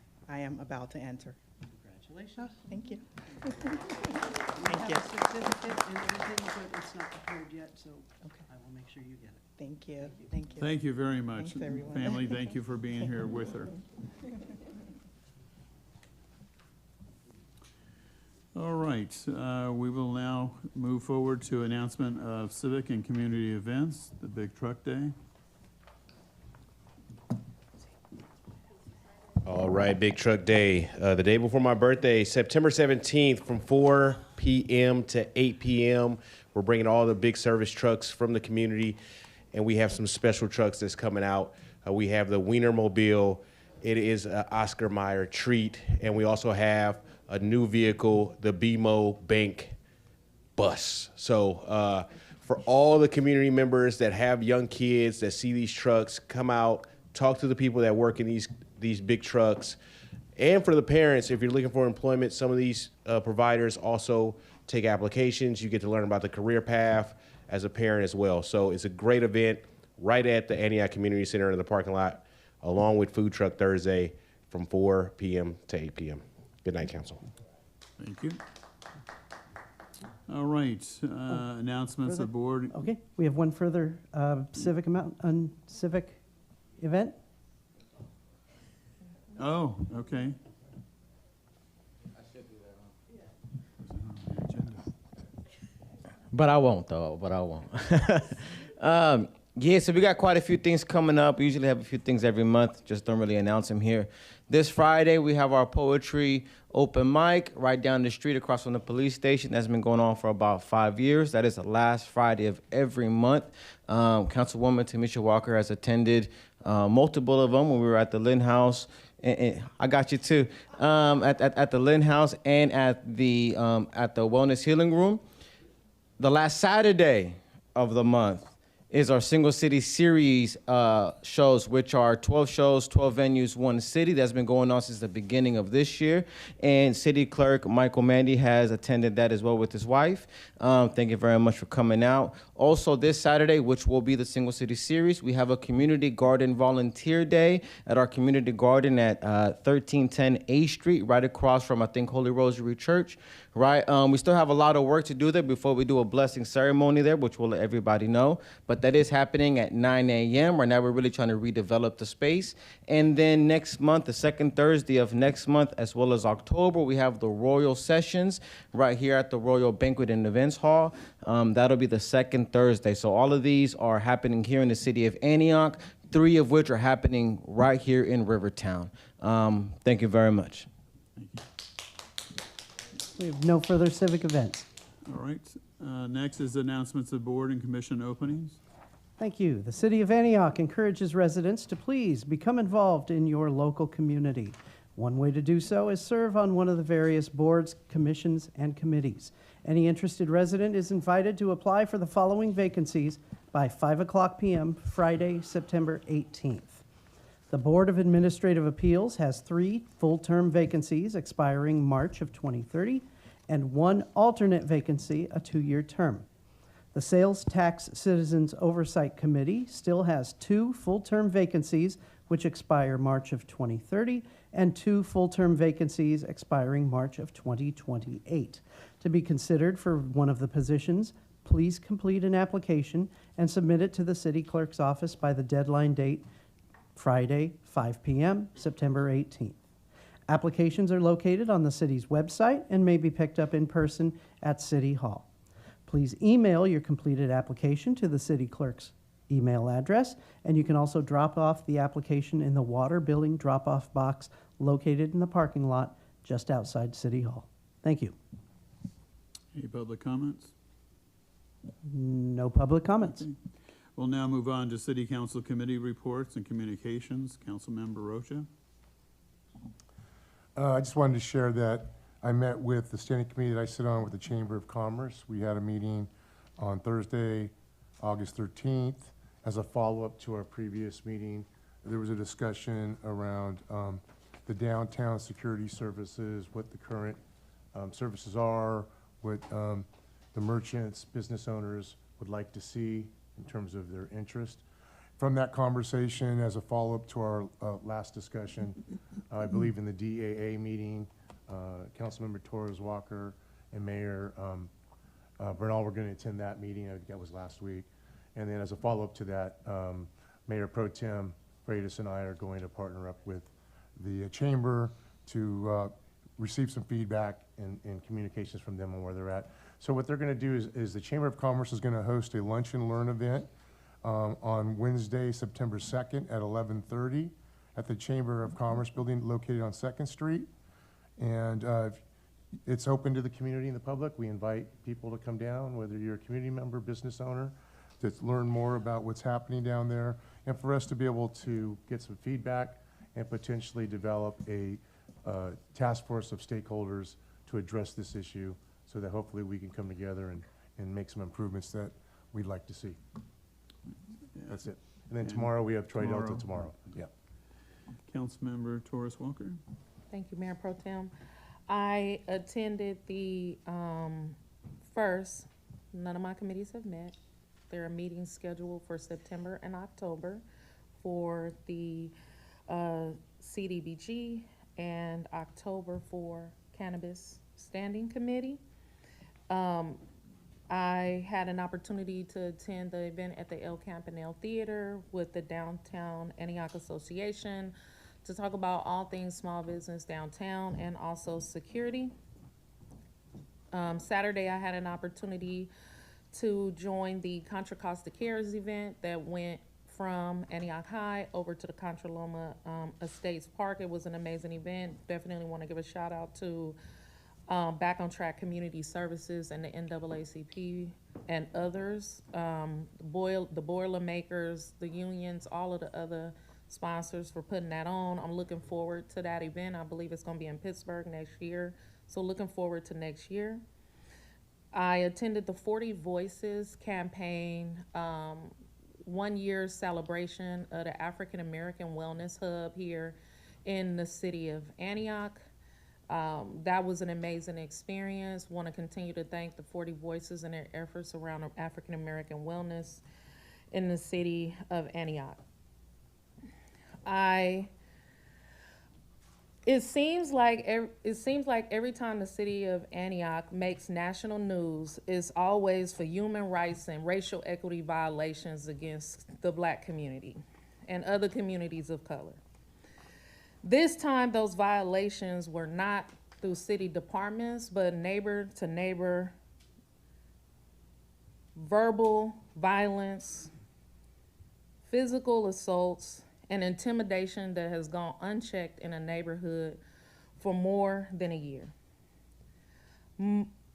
about to enter. Congratulations. Thank you. You Thank you. have a certificate and everything, but it's not prepared yet, so I will make sure you get it. Thank you. Thank you. Thank you very much. Thanks, everyone. Family, thank you for being here with her. All right, we will now move forward to announcement of civic and community events, the Big Truck Day. All right, Big Truck Day. The day before my birthday, September 17th from 4 p.m. to 8 p.m. We're bringing all the big service trucks from the community, and we have some special trucks that's coming out. We have the Wienermobile. It is an Oscar Mayer treat, and we also have a new vehicle, the BMO Bank bus. So for all the community members that have young kids that see these trucks, come out, talk to the people that work in these big trucks. And for the parents, if you're looking for employment, some of these providers also take applications. You get to learn about the career path as a parent as well. So it's a great event right at the Antioch Community Center in the parking lot, along with Food Truck Thursday from 4 p.m. to 8 p.m. Good night, Council. Thank you. All right, announcements of board. Okay, we have one further civic event. Oh, okay. But I won't, though. But I won't. Yeah, so we got quite a few things coming up. We usually have a few things every month. Just don't really announce them here. This Friday, we have our poetry open mic right down the street across from the police station. That's been going on for about 5 years. That is the last Friday of every month. Councilwoman Tamisha Walker has attended multiple of them when we were at the Lynn House. And I got you too. At the Lynn House and at the Wellness Healing Room. The last Saturday of the month is our Single City Series shows, which are 12 shows, 12 venues, one city. That's been going on since the beginning of this year. And City Clerk Michael Mandy has attended that as well with his wife. Thank you very much for coming out. Also this Saturday, which will be the Single City Series, we have a Community Garden Volunteer Day at our community garden at 1310 A Street, right across from, I think, Holy Rosary Church. Right, we still have a lot of work to do there before we do a blessing ceremony there, which we'll let everybody know. But that is happening at 9 a.m. Right now, we're really trying to redevelop the space. And then next month, the second Thursday of next month, as well as October, we have the Royal Sessions right here at the Royal Banquet and Events Hall. That'll be the second Thursday. So all of these are happening here in the city of Antioch, 3 of which are happening right here in Rivertown. Thank you very much. Thank you. We have no further civic events. All right, next is announcements of board and commission openings. Thank you. The City of Antioch encourages residents to please become involved in your local community. One way to do so is serve on one of the various boards, commissions, and committees. Any interested resident is invited to apply for the following vacancies by 5:00 p.m. Friday, September 18th. The Board of Administrative Appeals has 3 full-term vacancies expiring March of 2030 and 1 alternate vacancy, a 2-year term. The Sales Tax Citizens Oversight Committee still has 2 full-term vacancies which expire March of 2030 and 2 full-term vacancies expiring March of 2028. To be considered for one of the positions, please complete an application and submit it to the City Clerk's office by the deadline date Friday, 5 p.m., September 18th. Applications are located on the city's website and may be picked up in person at City Hall. Please email your completed application to the City Clerk's email address, and you can also drop off the application in the water billing drop-off box located in the parking lot just outside City Hall. Thank you. Any public comments? No public comments. Okay. We'll now move on to City Council Committee reports and communications. Councilmember Rocha. I just wanted to share that I met with the standing committee that I sit on with the Chamber of Commerce. We had a meeting on Thursday, August 13th, as a follow-up to our previous meeting. There was a discussion around the downtown security services, what the current services are, what the merchants, business owners would like to see in terms of their interest. From that conversation, as a follow-up to our last discussion, I believe in the DAA meeting, Councilmember Torres Walker and Mayor Bernal were going to attend that meeting. I think that was last week. And then as a follow-up to that, Mayor Pro Tem Freitas and I are going to partner up with the chamber to received some feedback and communications from them on where they're at. So what they're going to do is the Chamber of Commerce is going to host a lunch and learn event on Wednesday, September 2nd at 11:30 at the Chamber of Commerce building located on 2nd Street. And it's open to the community and the public. We invite people to come down, whether you're a community member, business owner, to learn more about what's happening down there, and for us to be able to get some feedback and potentially develop a task force of stakeholders to address this issue so that hopefully we can come together and make some improvements that we'd like to see. That's it. And then tomorrow we have Troy Delta tomorrow. Yeah. Councilmember Torres Walker. Thank you, Mayor Pro Tem. I attended the first, none of my committees have met. There are meetings scheduled for September and October for the CDBG and October for Cannabis Standing Committee. I had an opportunity to attend the event at the El Campanile Theater with the Downtown Antioch Association to talk about all things small business downtown and also security. Saturday, I had an opportunity to join the Contra Costa Cares event that went from Antioch High over to the Contra Loma Estates Park. It was an amazing event. Definitely want to give a shout out to Back on Track Community Services and the NAACP and others, the Boilermakers, the unions, all of the other sponsors for putting that on. I'm looking forward to that event. I believe it's going to be in Pittsburgh next year, so looking forward to next year. I attended the 40 Voices campaign 1 year celebration of the African American Wellness Hub here in the city of Antioch. That was an amazing experience. Want to continue to thank the 40 Voices and their efforts around African American wellness in the city of Antioch. It seems like every time the city of Antioch makes national news, it's always for human rights and racial equity violations against the Black community and other communities of color. This time, those violations were not through city departments, but neighbor to neighbor, verbal violence, physical assaults, and intimidation that has gone unchecked in a neighborhood for more than a year.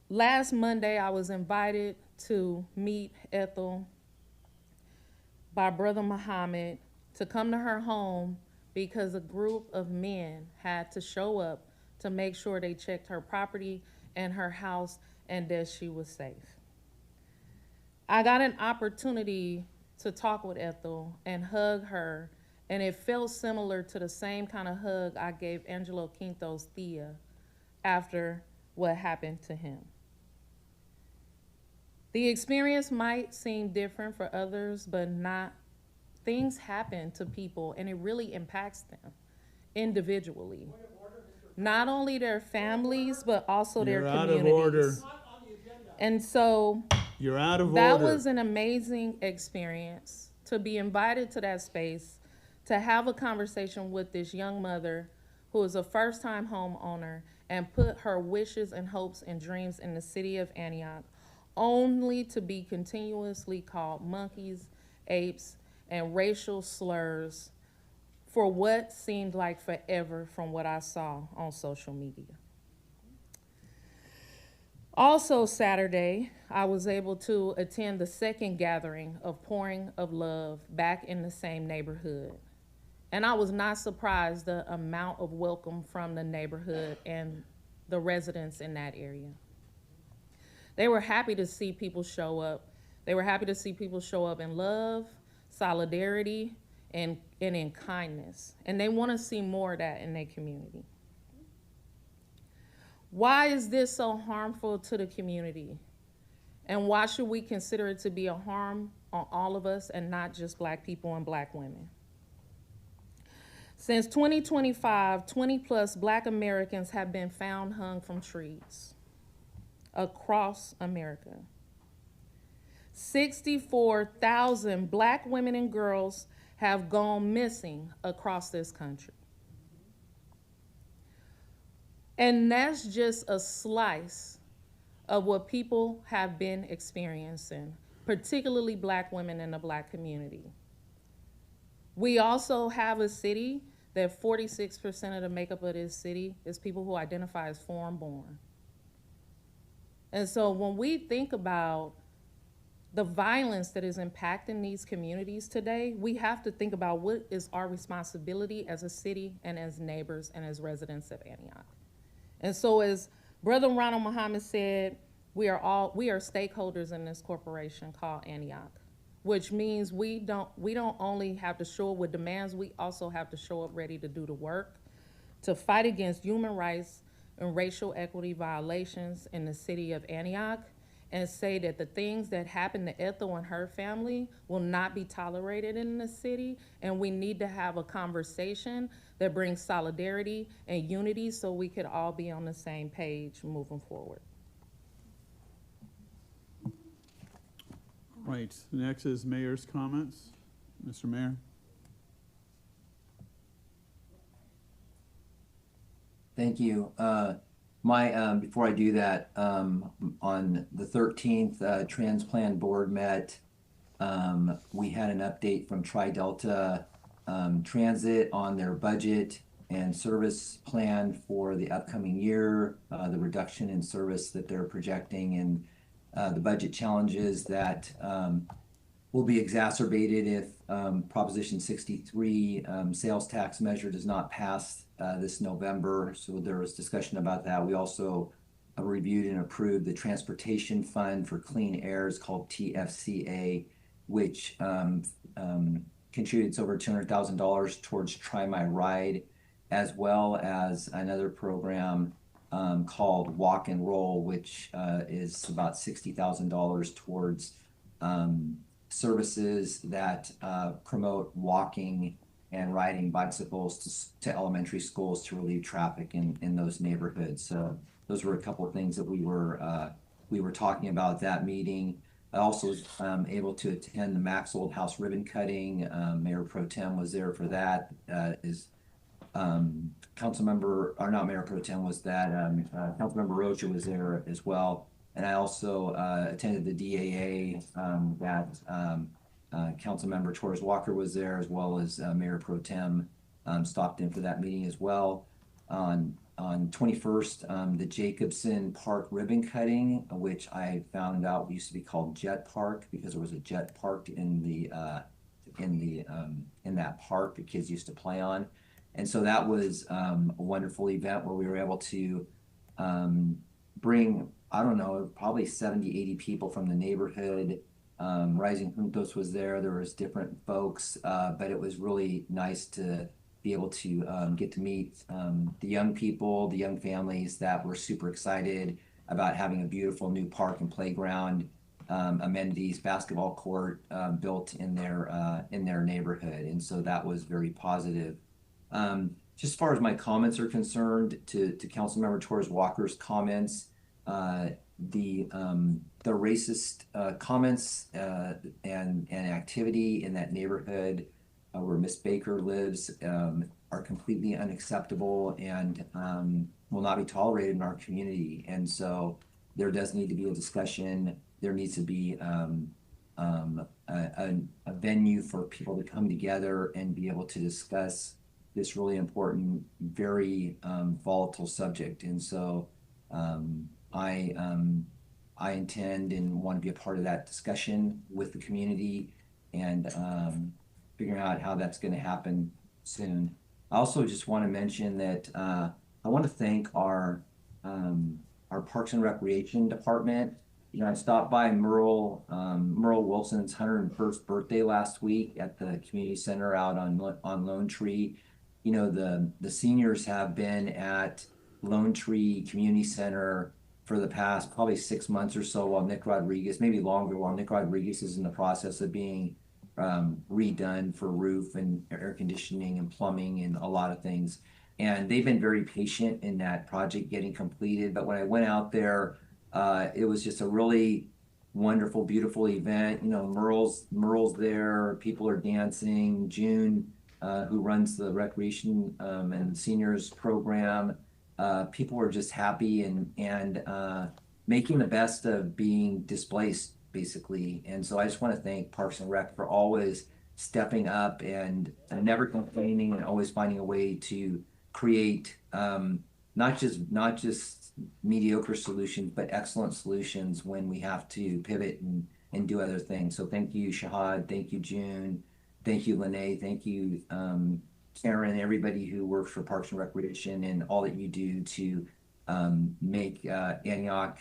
Last Monday, I was invited to meet Ethel by Brother Muhammad to come to her home because a group of men had to show up to make sure they checked her property and her house and that she was safe. I got an opportunity to talk with Ethel and hug her, and it felt similar to the same kind of hug I gave Angelo Quinto's Thea after what happened to him. The experience might seem different for others, but not. Things happen to people, and it really impacts them individually. Not only their families, but also their communities. You're out of order. And so You're out of that order. was an amazing experience to be invited to that space, to have a conversation with this young mother who is a first-time homeowner and put her wishes and hopes and dreams in the city of Antioch, only to be continuously called monkeys, apes, and racial slurs for what seemed like forever from what I saw on social media. Also Saturday, I was able to attend the second gathering of Pouring of Love back in the same neighborhood. And I was not surprised the amount of welcome from the neighborhood and the residents in that area. They were happy to see people show up. They were happy to see people show up in love, solidarity, and in kindness. And they want to see more of that in their community. Why is this so harmful to the community? And why should we consider it to be a harm on all of us and not just Black people and Black women? Since 2025, 20+ Black Americans have been found hung from trees across America. 64,000 Black women and girls have gone missing across this country. And that's just a slice of what people have been experiencing, particularly Black women in the Black community. We also have a city that 46% of the makeup of this city is people who identify as foreign born. And so when we think about the violence that is impacting these communities today, we have to think about what is our responsibility as a city and as neighbors and as residents of Antioch. And so as Brother Ronald Muhammad said, we are stakeholders in this corporation called Antioch, which means we don't only have to show up with demands, we also have to show up ready to do the work to fight against human rights and racial equity violations in the city of Antioch, and say that the things that happened to Ethel and her family will not be tolerated in the city, and we need to have a conversation that brings solidarity and unity so we could all be on the same page moving forward. Right, next is mayor's comments. Mr. Mayor. Thank you. Before I do that, on the 13th, Transplan Board met. We had an update from Tri-Delta Transit on their budget and service plan for the upcoming year, the reduction in service that they're projecting, and the budget challenges that will be exacerbated if Proposition 63 sales tax measure does not pass this November. So there was discussion about that. We also reviewed and approved the Transportation Fund for Clean Air, it's called TFCA, which contributes over $200,000 towards Try My Ride, as well as another program called Walk and Roll, which is about $60,000 towards services that promote walking and riding bicycles to elementary schools to relieve traffic in those neighborhoods. So those were a couple of things that we were talking about at that meeting. I also was able to attend the Max Old House ribbon cutting. Mayor Pro Tem was there for that. Council member, or not Mayor Pro Tem, was that Councilmember Rocha was there as well. And I also attended the DAA that Councilmember Torres Walker was there, as well as Mayor Pro Tem stopped in for that meeting as well. On 21st, the Jacobson Park ribbon cutting, which I found out used to be called Jet Park because there was a jet parked in that park the kids used to play on. And so that was a wonderful event where we were able to bring, I don't know, probably 70, 80 people from the neighborhood. Rising Juntos was there. There was different folks, but it was really nice to be able to get to meet the young people, the young families that were super excited about having a beautiful new park and playground, amenities, basketball court built in their neighborhood. And so that was very positive. Just as far as my comments are concerned, to Councilmember Torres Walker's comments, the racist comments and activity in that neighborhood where Miss Baker lives are completely unacceptable and will not be tolerated in our community. And so there does need to be a discussion. There needs to be a venue for people to come together and be able to discuss this really important, very volatile subject. And so I intend and want to be a part of that discussion with the community and figuring out how that's going to happen soon. I also just want to mention that I want to thank our Parks and Recreation Department. You know, I stopped by Merle Wilson's 101st birthday last week at the community center out on Lone Tree. You know, the seniors have been at Lone Tree Community Center for the past probably 6 months or so while Nick Rodriguez, maybe longer, while Nick Rodriguez is in the process of being redone for roof and air conditioning and plumbing and a lot of things. And they've been very patient in that project getting completed. But when I went out there, it was just a really wonderful, beautiful event. You know, Merle's there, people are dancing. June, who runs the recreation and seniors program, people were just happy and making the best of being displaced, basically. And so I just want to thank Parks and Rec for always stepping up and never complaining and always finding a way to create not just mediocre solutions, but excellent solutions when we have to pivot and do other things. So thank you, Shahad. Thank you, June. Thank you, Lene. Thank you, Karen, everybody who works for Parks and Recreation, and all that you do to make Antioch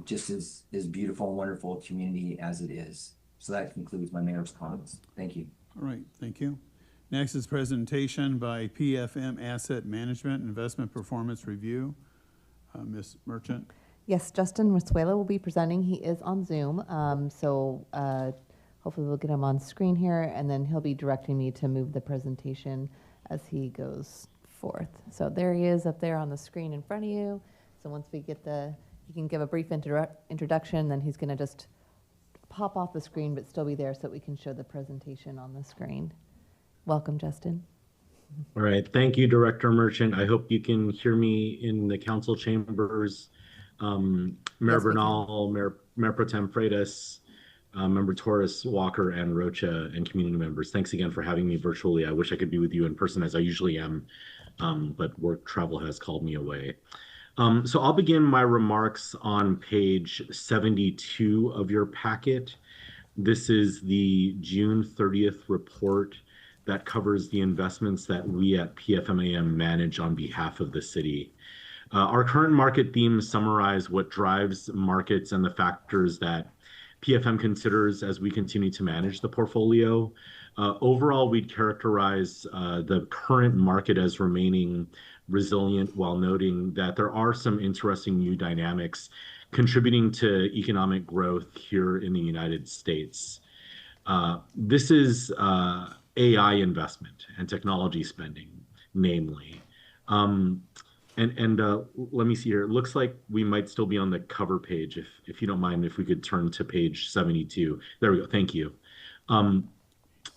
just as beautiful and wonderful a community as it is. So that concludes my mayor's comments. Thank you. All right, thank you. Next is presentation by PFM Asset Management Investment Performance Review. Ms. Merchant. Yes, Justin Rasuela will be presenting. He is on Zoom, so hopefully we'll get him on screen here, and then he'll be directing me to move the presentation as he goes forth. So there he is up there on the screen in front of you. So once we get he can give a brief introduction, then he's going to just pop off the screen but still be there so that we can show the presentation on the screen. Welcome, Justin. All right, thank you, Director Merchant. I hope you can hear me in the council chambers. Mayor Bernal, Mayor Pro Tem Freitas, Member Torres, Walker, and Rocha, and community members. Thanks again for having me virtually. I wish I could be with you in person as I usually am, but work travel has called me away. So I'll begin my remarks on page 72 of your packet. This is the June 30th report that covers the investments that we at PFMAM manage on behalf of the city. Our current market themes summarize what drives markets and the factors that PFM considers as we continue to manage the portfolio. Overall, we'd characterize the current market as remaining resilient, while noting that there are some interesting new dynamics contributing to economic growth here in the United States. This is AI investment and technology spending, namely. Let me see here. It looks like we might still be on the cover page. If you don't mind, if we could turn to page 72. There we go. Thank you.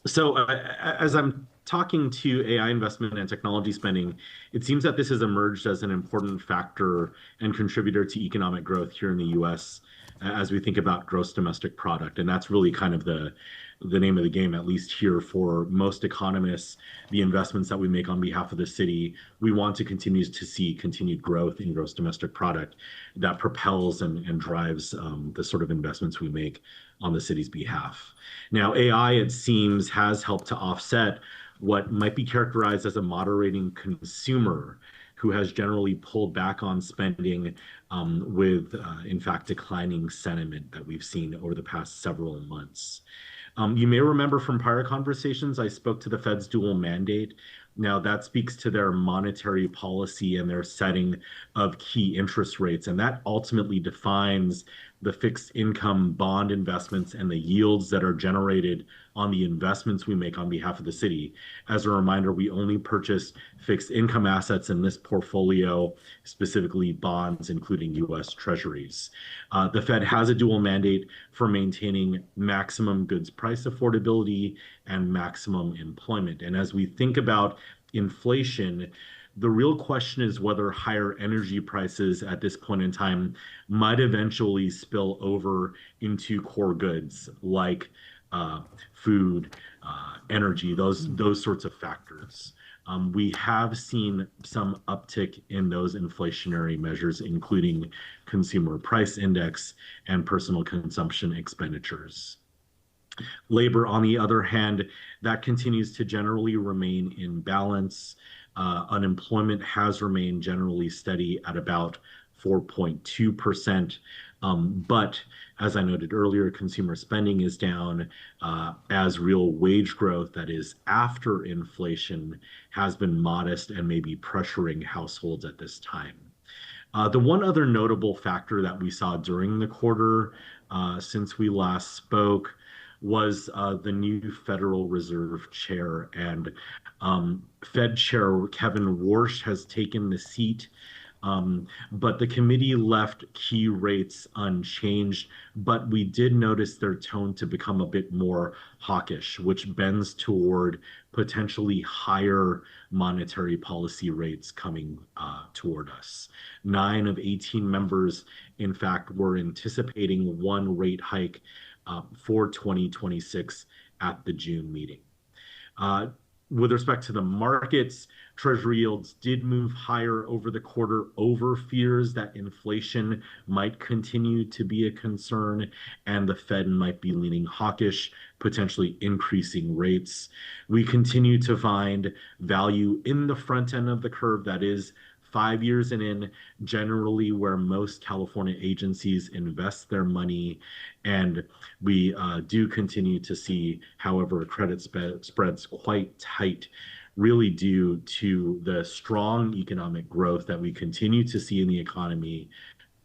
As I'm talking to AI investment and technology spending, it seems that this has emerged as an important factor and contributor to economic growth here in the U.S. as we think about gross domestic product. And that's really kind of the name of the game, at least here for most economists. The investments that we make on behalf of the city, we want to continue to see continued growth in gross domestic product that propels and drives the sort of investments we make on the city's behalf. Now, AI, it seems, has helped to offset what might be characterized as a moderating consumer who has generally pulled back on spending with, in fact, declining sentiment that we've seen over the past several months. You may remember from prior conversations, I spoke to the Fed's dual mandate. Now, that speaks to their monetary policy and their setting of key interest rates, and that ultimately defines the fixed income bond investments and the yields that are generated on the investments we make on behalf of the city. As a reminder, we only purchase fixed income assets in this portfolio, specifically bonds, including U.S. Treasuries. The Fed has a dual mandate for maintaining maximum goods price affordability and maximum employment. And as we think about inflation, the real question is whether higher energy prices at this point in time might eventually spill over into core goods like food, energy, those sorts of factors. We have seen some uptick in those inflationary measures, including consumer price index and personal consumption expenditures. Labor, on the other hand, that continues to generally remain in balance. Unemployment has remained generally steady at about 4.2%. But as I noted earlier, consumer spending is down as real wage growth, that is after inflation, has been modest and may be pressuring households at this time. The one other notable factor that we saw during the quarter since we last spoke was the new Federal Reserve Chair, and Fed Chair Kevin Warsh has taken the seat But the committee left key rates unchanged, but we did notice their tone to become a bit more hawkish, which bends toward potentially higher monetary policy rates coming toward us. 9 of 18 members, in fact, were anticipating one rate hike for 2026 at the June meeting. With respect to the markets, Treasury yields did move higher over the quarter over fears that inflation might continue to be a concern and the Fed might be leaning hawkish, potentially increasing rates. We continue to find value in the front end of the curve, that is 5 years and in, generally where most California agencies invest their money. And we do continue to see, however, credit spreads quite tight, really due to the strong economic growth that we continue to see in the economy,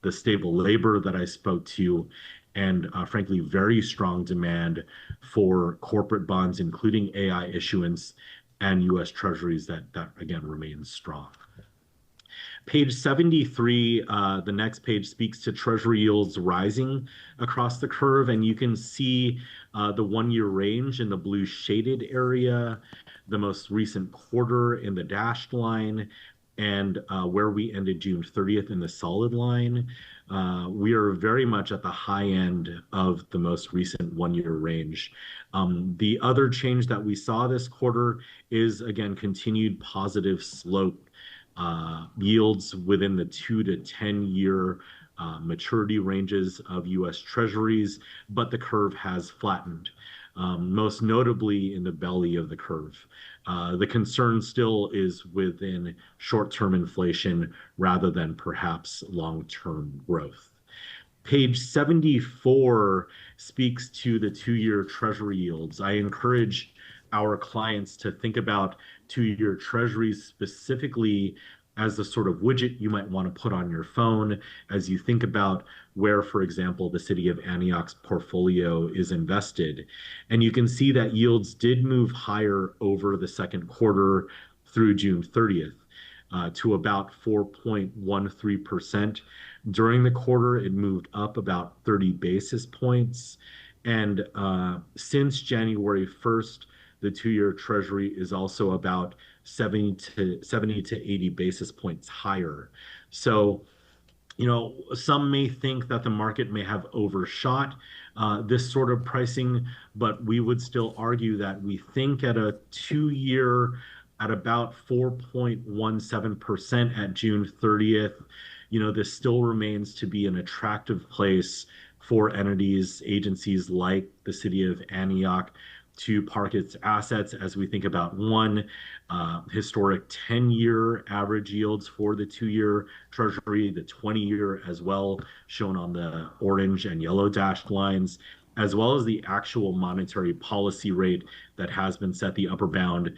the stable labor that I spoke to, and frankly, very strong demand for corporate bonds, including AI issuance and U.S. Treasuries that again remains strong. Page 73, the next page, speaks to Treasury yields rising across the curve, and you can see the one-year range in the blue shaded area, the most recent quarter in the dashed line, and where we ended June 30th in the solid line. We are very much at the high end of the most recent one-year range. The other change that we saw this quarter is, again, continued positive slope. Yields within the 2 to 10 year maturity ranges of U.S. Treasuries, but the curve has flattened, most notably in the belly of the curve. The concern still is within short-term inflation rather than perhaps long-term growth. Page 74 speaks to the 2-year Treasury yields. I encourage our clients to think about 2-year Treasuries specifically as the sort of widget you might want to put on your phone as you think about where, for example, the city of Antioch's portfolio is invested. And you can see that yields did move higher over the second quarter through June 30th to about 4.13%. During the quarter, it moved up about 30 basis points. And since January 1st, the 2-year Treasury is also about 70 to 80 basis points higher. So, you know, some may think that the market may have overshot this sort of pricing, but we would still argue that we think at a 2-year at about 4.17% at June 30th, you know, this still remains to be an attractive place for entities, agencies like the city of Antioch to park its assets as we think about one, historic 10-year average yields for the 2-year Treasury, the 20-year as well, shown on the orange and yellow dashed lines, as well as the actual monetary policy rate that has been set. The upper bound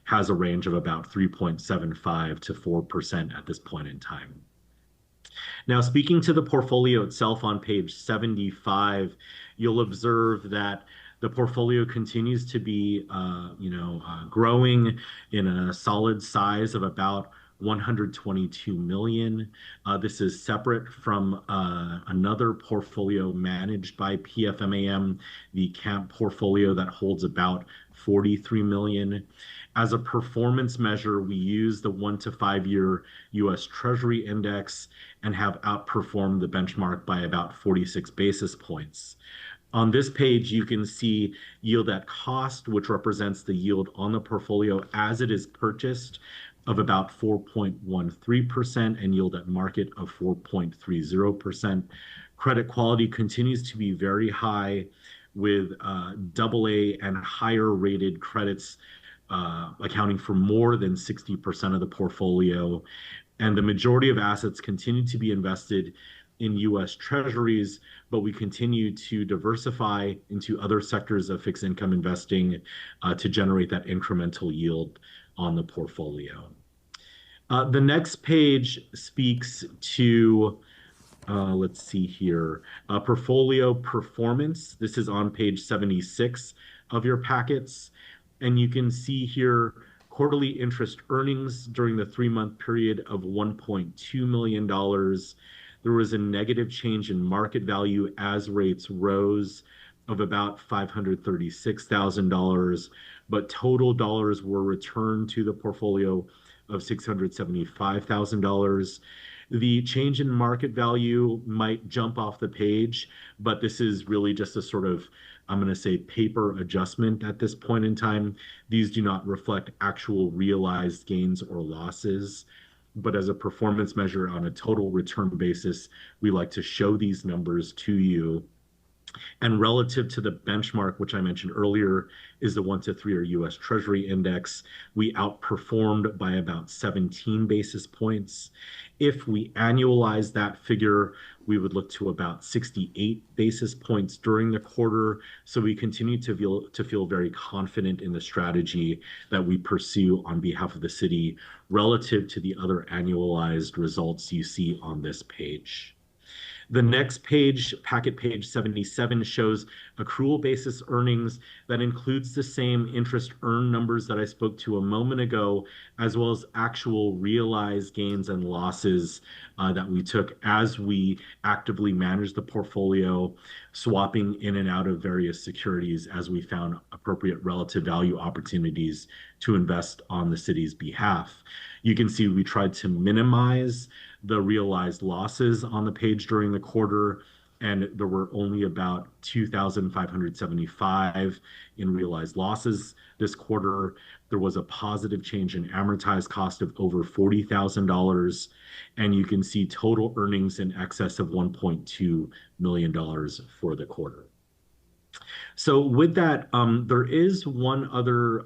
has a range of about 3.75 to 4% at this point in time. Now, speaking to the portfolio itself on page 75, you'll observe that the portfolio continues to be, growing in a solid size of about 122 million. This is separate from another portfolio managed by PFMAM, the CAMP portfolio that holds about 43 million. As a performance measure, we use the 1 to 5 year U.S. Treasury index and have outperformed the benchmark by about 46 basis points. On this page, you can see yield at cost, which represents the yield on the portfolio as it is purchased, of about 4.13%, and yield at market of 4.30%. Credit quality continues to be very high, with AA and higher rated credits accounting for more than 60% of the portfolio. And the majority of assets continue to be invested in U.S. Treasuries, but we continue to diversify into other sectors of fixed income investing to generate that incremental yield on the portfolio. The next page speaks to, let's see here, portfolio performance. This is on page 76 of your packets. And you can see here quarterly interest earnings during the 3-month period of $1.2 million. There was a negative change in market value as rates rose of about $536,000, but total dollars were returned to the portfolio of $675,000. The change in market value might jump off the page, but this is really just a sort of, I'm going to say, paper adjustment at this point in time. These do not reflect actual realized gains or losses, but as a performance measure on a total return basis, we like to show these numbers to you. And relative to the benchmark, which I mentioned earlier, is the 1 to 3-year US Treasury Index, we outperformed by about 17 basis points. If we annualize that figure, we would look to about 68 basis points during the quarter. So we continue to feel very confident in the strategy that we pursue on behalf of the city relative to the other annualized results you see on this page. The next page, packet page 77, shows accrual basis earnings that includes the same interest earned numbers that I spoke to a moment ago, as well as actual realized gains and losses that we took as we actively managed the portfolio, swapping in and out of various securities as we found appropriate relative value opportunities to invest on the city's behalf. You can see we tried to minimize the realized losses on the page during the quarter, and there were only about 2,575 in realized losses this quarter. There was a positive change in amortized cost of over $40,000, and you can see total earnings in excess of $1.2 million for the quarter. So with that, there is one other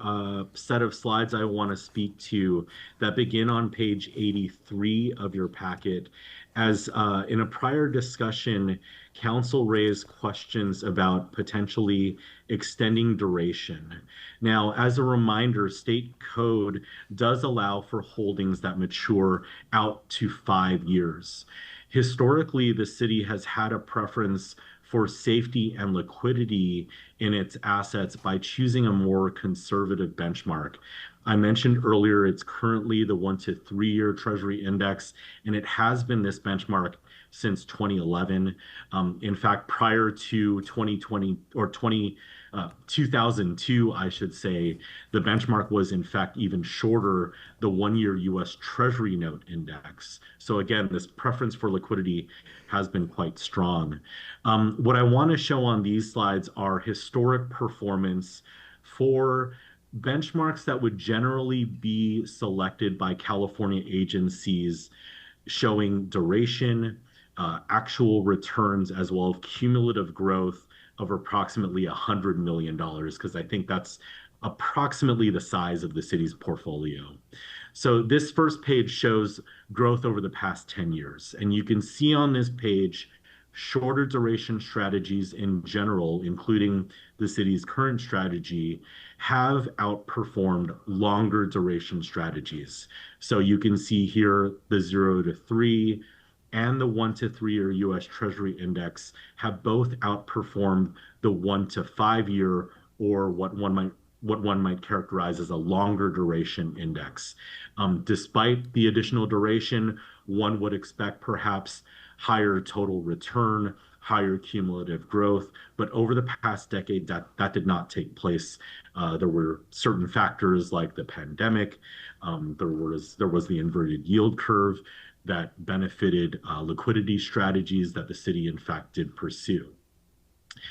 set of slides I want to speak to that begin on page 83 of your packet. As in a prior discussion, council raised questions about potentially extending duration. Now, as a reminder, state code does allow for holdings that mature out to 5 years. Historically, the city has had a preference for safety and liquidity in its assets by choosing a more conservative benchmark. I mentioned earlier it's currently the 1 to 3-year Treasury Index, and it has been this benchmark since 2011. In fact, prior to 2002, I should say, the benchmark was in fact even shorter, the 1-year US Treasury Note Index. So again, this preference for liquidity has been quite strong. What I want to show on these slides are historic performance for benchmarks that would generally be selected by California agencies, showing duration, actual returns, as well as cumulative growth of approximately $100 million, because I think that's approximately the size of the city's portfolio. So this first page shows growth over the past 10 years. And you can see on this page shorter duration strategies in general, including the city's current strategy, have outperformed longer duration strategies. So you can see here the 0 to 3 and the 1 to 3-year US Treasury Index have both outperformed the 1 to 5-year, or what one might characterize as a longer duration index. Despite the additional duration, one would expect perhaps higher total return, higher cumulative growth, but over the past decade, that did not take place. There were certain factors like the pandemic. There was the inverted yield curve that benefited liquidity strategies that the city, in fact, did pursue.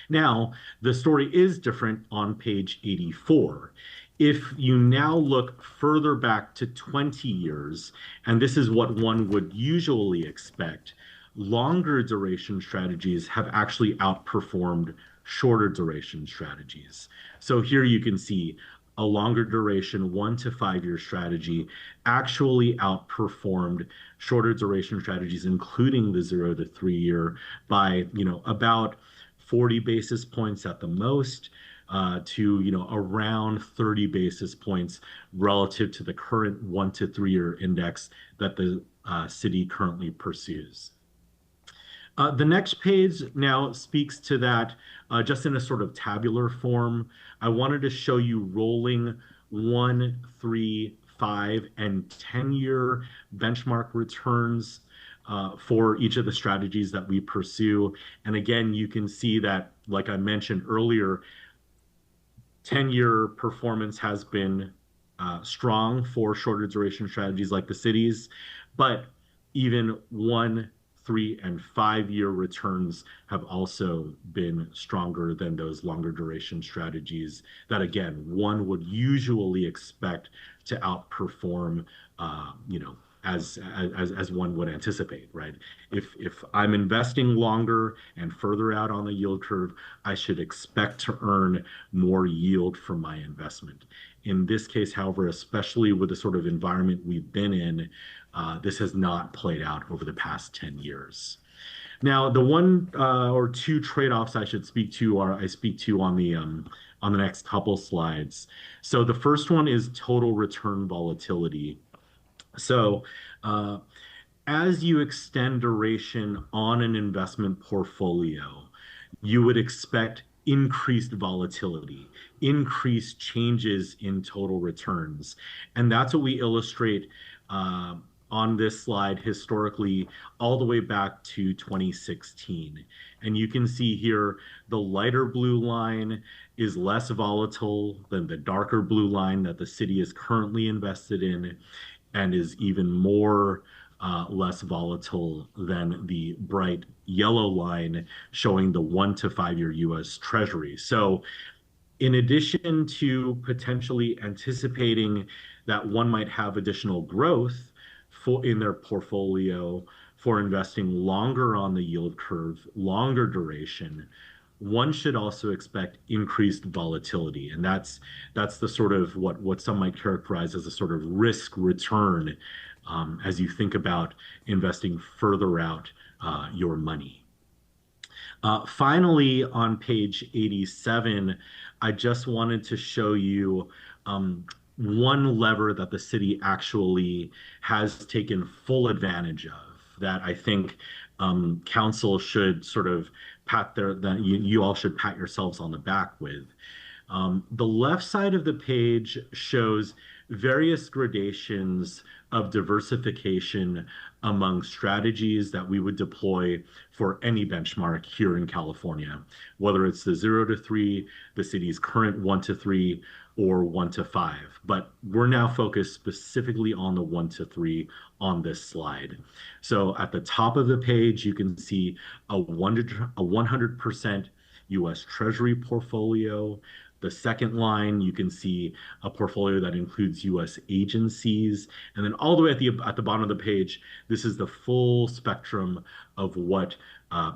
Now, the story is different on page 84. If you now look further back to 20 years, and this is what one would usually expect, longer duration strategies have actually outperformed shorter duration strategies. So here you can see a longer duration 1 to 5-year strategy actually outperformed shorter duration strategies, including the 0 to 3-year, by about 40 basis points at the most, to around 30 basis points relative to the current 1 to 3-year index that the city currently pursues. The next page now speaks to that just in a sort of tabular form. I wanted to show you rolling 1, 3, 5, and 10-year benchmark returns for each of the strategies that we pursue. And again, you can see that, like I mentioned earlier, 10-year performance has been strong for shorter duration strategies like the cities, but even 1, 3, and 5-year returns have also been stronger than those longer duration strategies that, again, one would usually expect to outperform, you know, as one would anticipate, right? If I'm investing longer and further out on the yield curve, I should expect to earn more yield from my investment. In this case, however, especially with the sort of environment we've been in, this has not played out over the past 10 years. Now, the one or two trade-offs I should speak to I speak to on the next couple slides. So the first one is total return volatility. So as you extend duration on an investment portfolio, you would expect increased volatility, increased changes in total returns. And that's what we illustrate on this slide historically all the way back to 2016. And you can see here the lighter blue line is less volatile than the darker blue line that the city is currently invested in, and is even more less volatile than the bright yellow line showing the 1 to 5-year US Treasury. So in addition to potentially anticipating that one might have additional growth in their portfolio for investing longer on the yield curve, longer duration, one should also expect increased volatility. And that's the sort of what some might characterize as a sort of risk return as you think about investing further out your money. Finally, on page 87, I just wanted to show you one lever that the city actually has taken full advantage of that I think council should sort of you all should pat yourselves on the back with. The left side of the page shows various gradations of diversification among strategies that we would deploy for any benchmark here in California, whether it's the 0 to 3, the city's current 1 to 3, or 1 to 5. But we're now focused specifically on the 1 to 3 on this slide. So at the top of the page, you can see a 100% US Treasury portfolio. The second line, you can see a portfolio that includes U.S. agencies. And then all the way at the bottom of the page, this is the full spectrum of what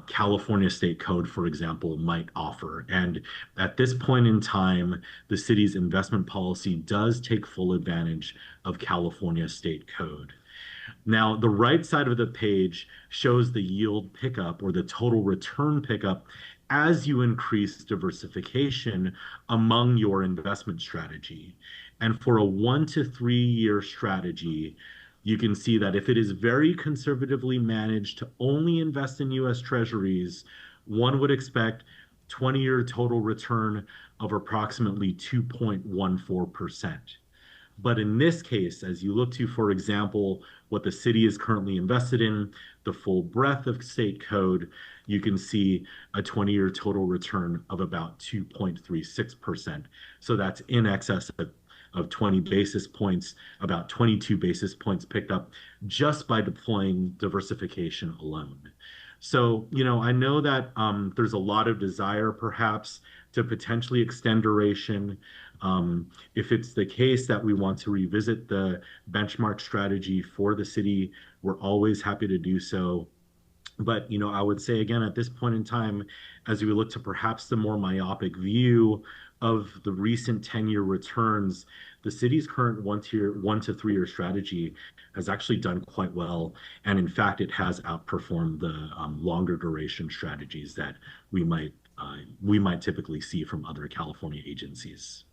California State Code, for example, might offer. And at this point in time, the city's investment policy does take full advantage of California State Code. Now, the right side of the page shows the yield pickup or the total return pickup as you increase diversification among your investment strategy. And for a 1 to 3 year strategy, you can see that if it is very conservatively managed to only invest in US Treasuries, one would expect 20-year total return of approximately 2.14%. But in this case, as you look to, for example, what the city is currently invested in, the full breadth of state code, you can see a 20-year total return of about 2.36%. So that's in excess of 20 basis points, about 22 basis points picked up just by deploying diversification alone. So, you know, I know that there's a lot of desire perhaps to potentially extend duration. If it's the case that we want to revisit the benchmark strategy for the city, we're always happy to do so. But, you know, I would say again, at this point in time, as we look to perhaps the more myopic view of the recent 10-year returns, the city's current 1 to 3 year strategy has actually done quite well. And in fact, it has outperformed the longer duration strategies that we might typically see from other California agencies.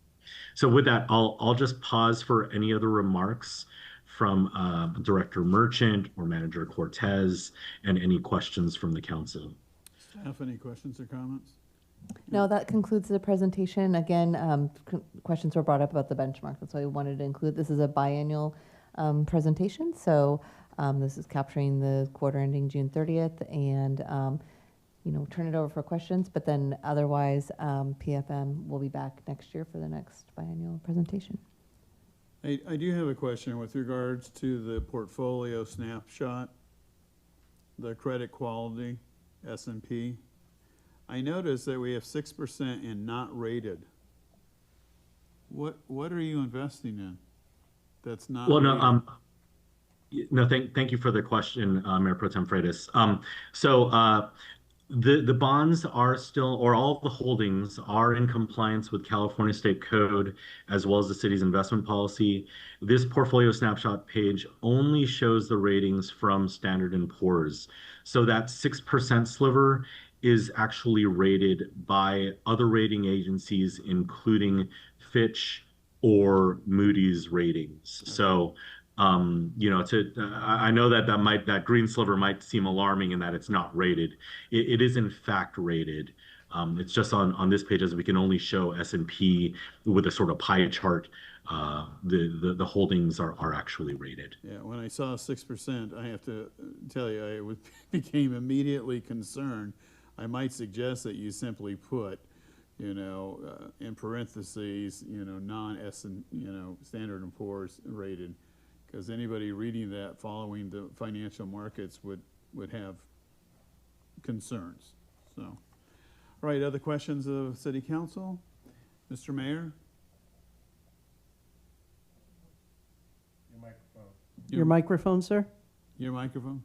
So with that, I'll just pause for any other remarks from Director Merchant or Manager Cortez and any questions from the council. Staff, any questions or comments? No, that concludes the presentation. Again, questions were brought up about the benchmark. That's why we wanted to include, this is a biannual presentation. So this is capturing the quarter ending June 30th and, turn it over for questions. But then otherwise, PFM will be back next year for the next biannual presentation. I do have a question with regards to the portfolio snapshot, the credit quality, S&P. I noticed that we have 6% in not rated. What are you investing in that's not Well, rated? no, thank you for the question, Mayor Pro Tem Freitas. The bonds are still, or all of the holdings are in compliance with California State Code as well as the city's investment policy. This portfolio snapshot page only shows the ratings from Standard & Poor's. So that 6% sliver is actually rated by other rating agencies, including Fitch or Moody's ratings. So I know that green sliver might seem alarming in that it's not rated. It is in fact rated. It's just on this page, as we can only show S&P with a sort of pie chart. The holdings are actually rated. Yeah, when I saw 6%, I have to tell you, I became immediately concerned. I might suggest that you simply put, in parentheses, non-S and Standard & Poor's rated. Because anybody reading that following the financial markets would have concerns. So, all right, other questions of City Council? Mr. Mayor? Your microphone. Your microphone, sir? Your microphone?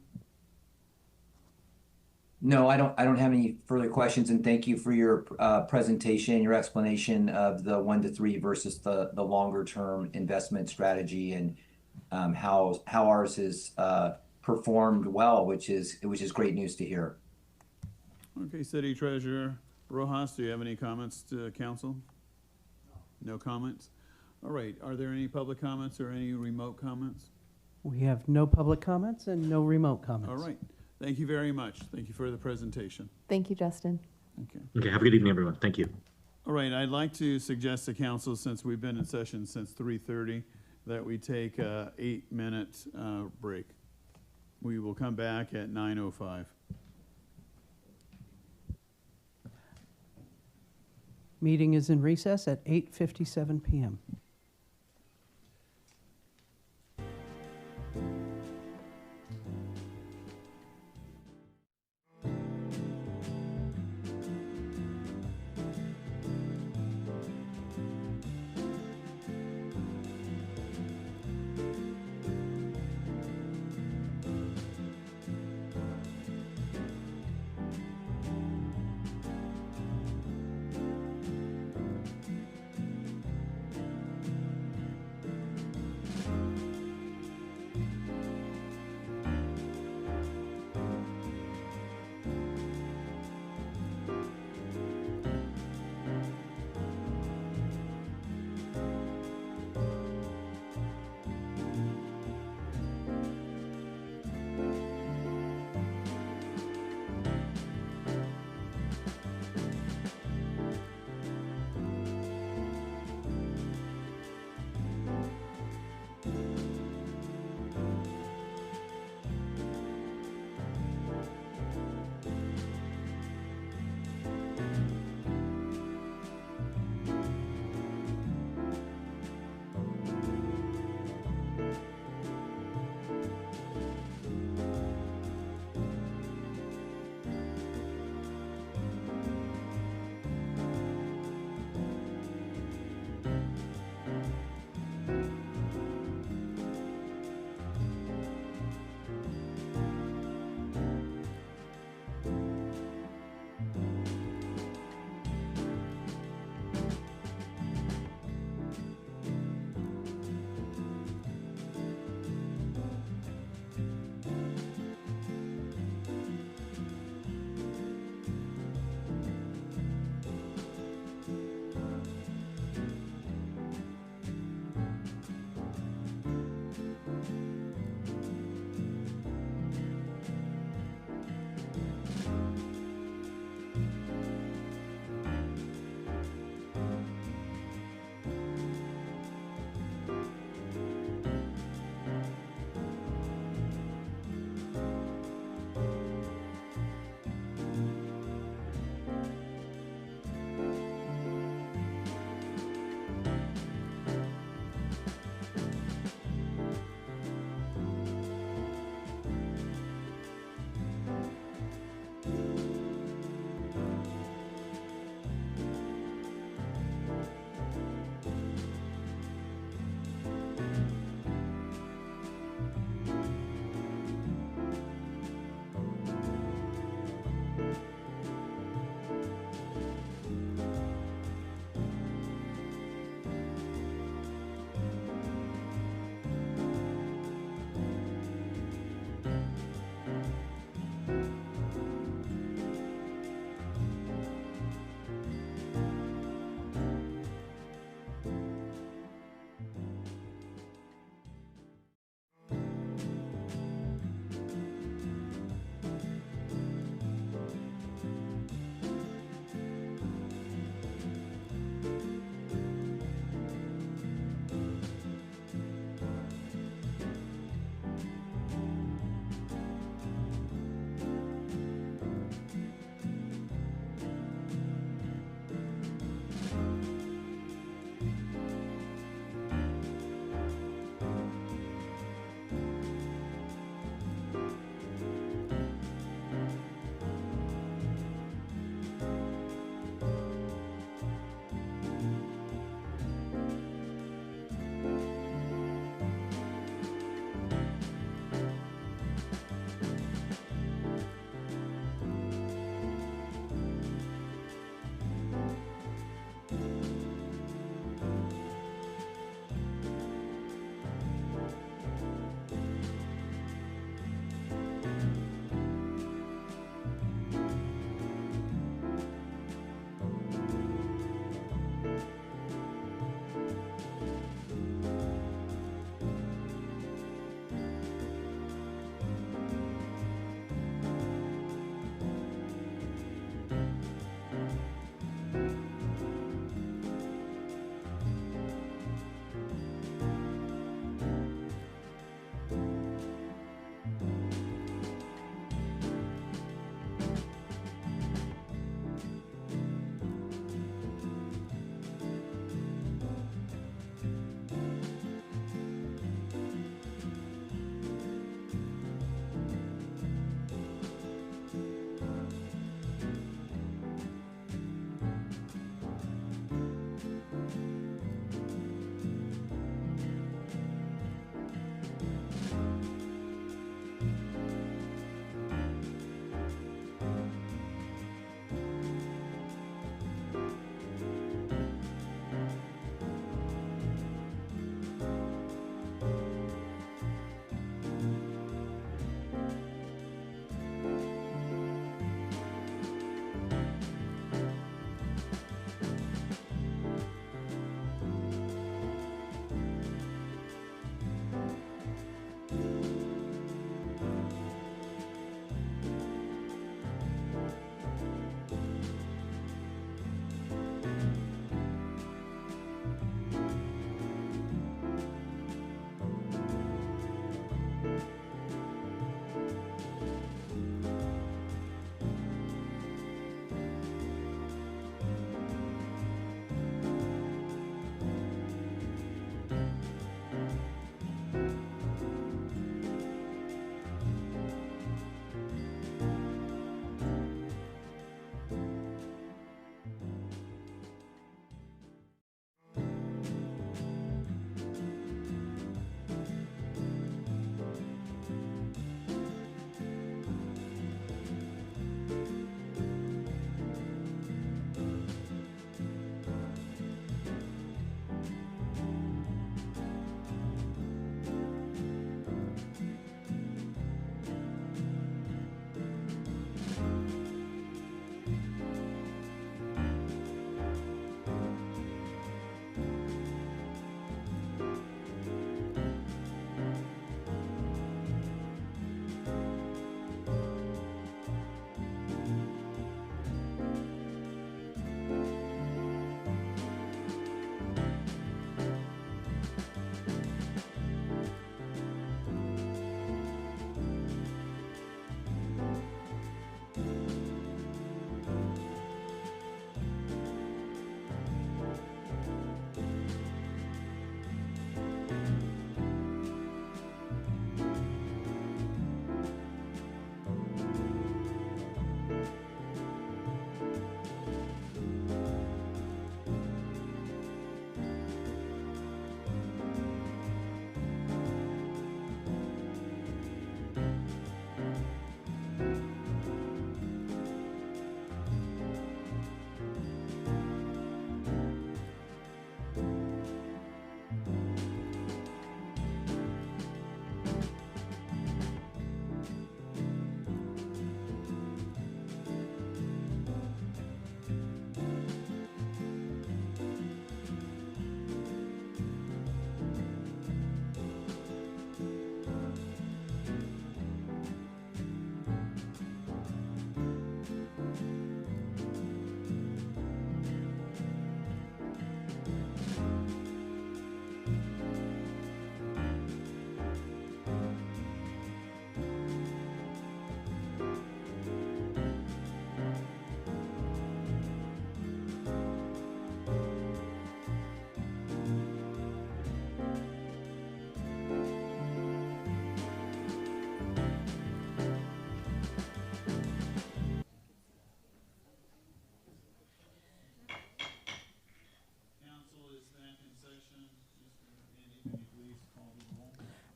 No, I don't have any further questions, and thank you for your presentation, your explanation of the 1 to 3 versus the longer term investment strategy, and how ours has performed well, which is great news to hear. Okay, City Treasurer Rojas, do you have any comments to council? No comments? All right, are there any public comments or any remote comments? We have no public comments and no remote comments. All right, thank you very much. Thank you for the presentation. Thank you, Justin. Okay, have a good evening, everyone. Thank you. All right, I'd like to suggest to council, since we've been in session since 3:30, that we take a 8-minute break. We will come back at 9:05. Meeting is in recess at 8:57 p.m.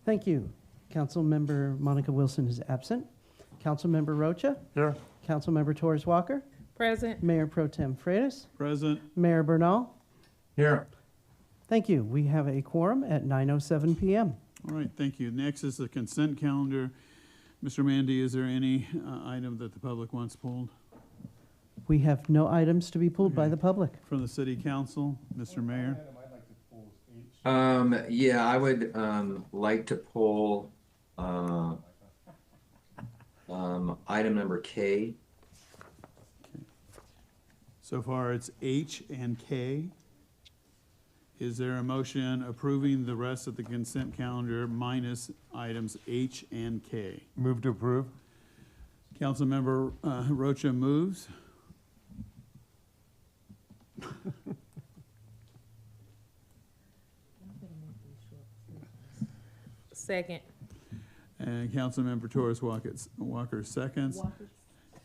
Thank you. Councilmember Monica Wilson is absent. Councilmember Rocha? Here. Councilmember Torres Walker? Present. Mayor Pro Tem Freitas? Present. Mayor Bernal? Here. Thank you. We have a quorum at 9:07 p.m. All right, thank you. Next is the consent calendar. Mr. Mandy, is there any item that the public wants pulled? We have no items to be pulled by the public. From the city council, Mr. Mayor? Yeah, I would like to pull item number K. So far, it's H and K. Is there a motion approving the rest of the consent calendar minus items H and K? Move to approve. Councilmember Rocha moves. Second. And Councilmember Torres Walker seconds.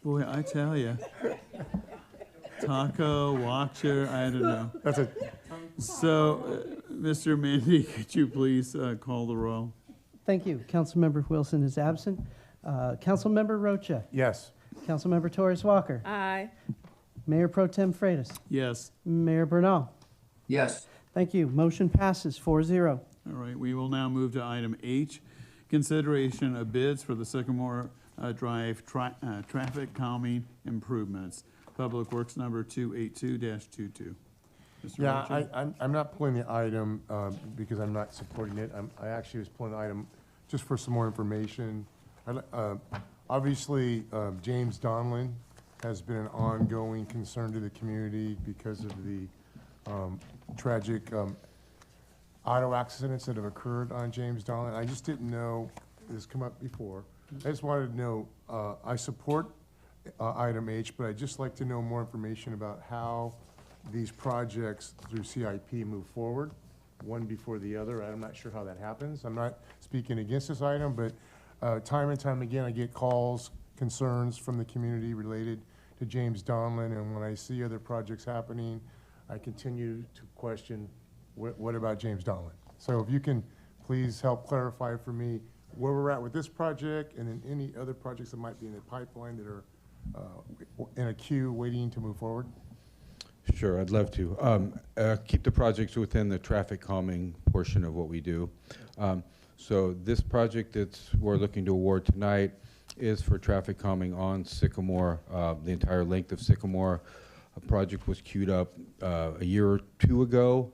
Boy, I tell you. Taco, Walker, I don't know. That's a. So, Mr. Mandy, could you please call the roll? Thank you. Councilmember Wilson is absent. Councilmember Rocha? Yes. Councilmember Torres Walker? Aye. Mayor Pro Tem Freitas? Yes. Mayor Bernal? Yes. Thank you. Motion passes 4-0. All right, we will now move to item H, consideration of bids for the Sycamore Drive traffic calming improvements. Public Works number 282-22. Mr. Yeah, Rocha? I'm not pulling the item because I'm not supporting it. I actually was pulling the item just for some more information. Obviously, James Donlin has been an ongoing concern to the community because of the tragic auto accidents that have occurred on James Donlin. I just didn't know, this has come up before. I just wanted to know, I support item H, but I'd just like to know more information about how these projects through CIP move forward, one before the other. I'm not sure how that happens. I'm not speaking against this item, but time and time again, I get calls, concerns from the community related to James Donlin, and when I see other projects happening, I continue to question, what about James Donlin? So if you can please help clarify for me where we're at with this project and then any other projects that might be in the pipeline that are in a queue waiting to move forward. Sure, I'd love to. Keep the projects within the traffic calming portion of what we do. So this project that we're looking to award tonight is for traffic calming on Sycamore, the entire length of Sycamore. A project was queued up a year or two ago.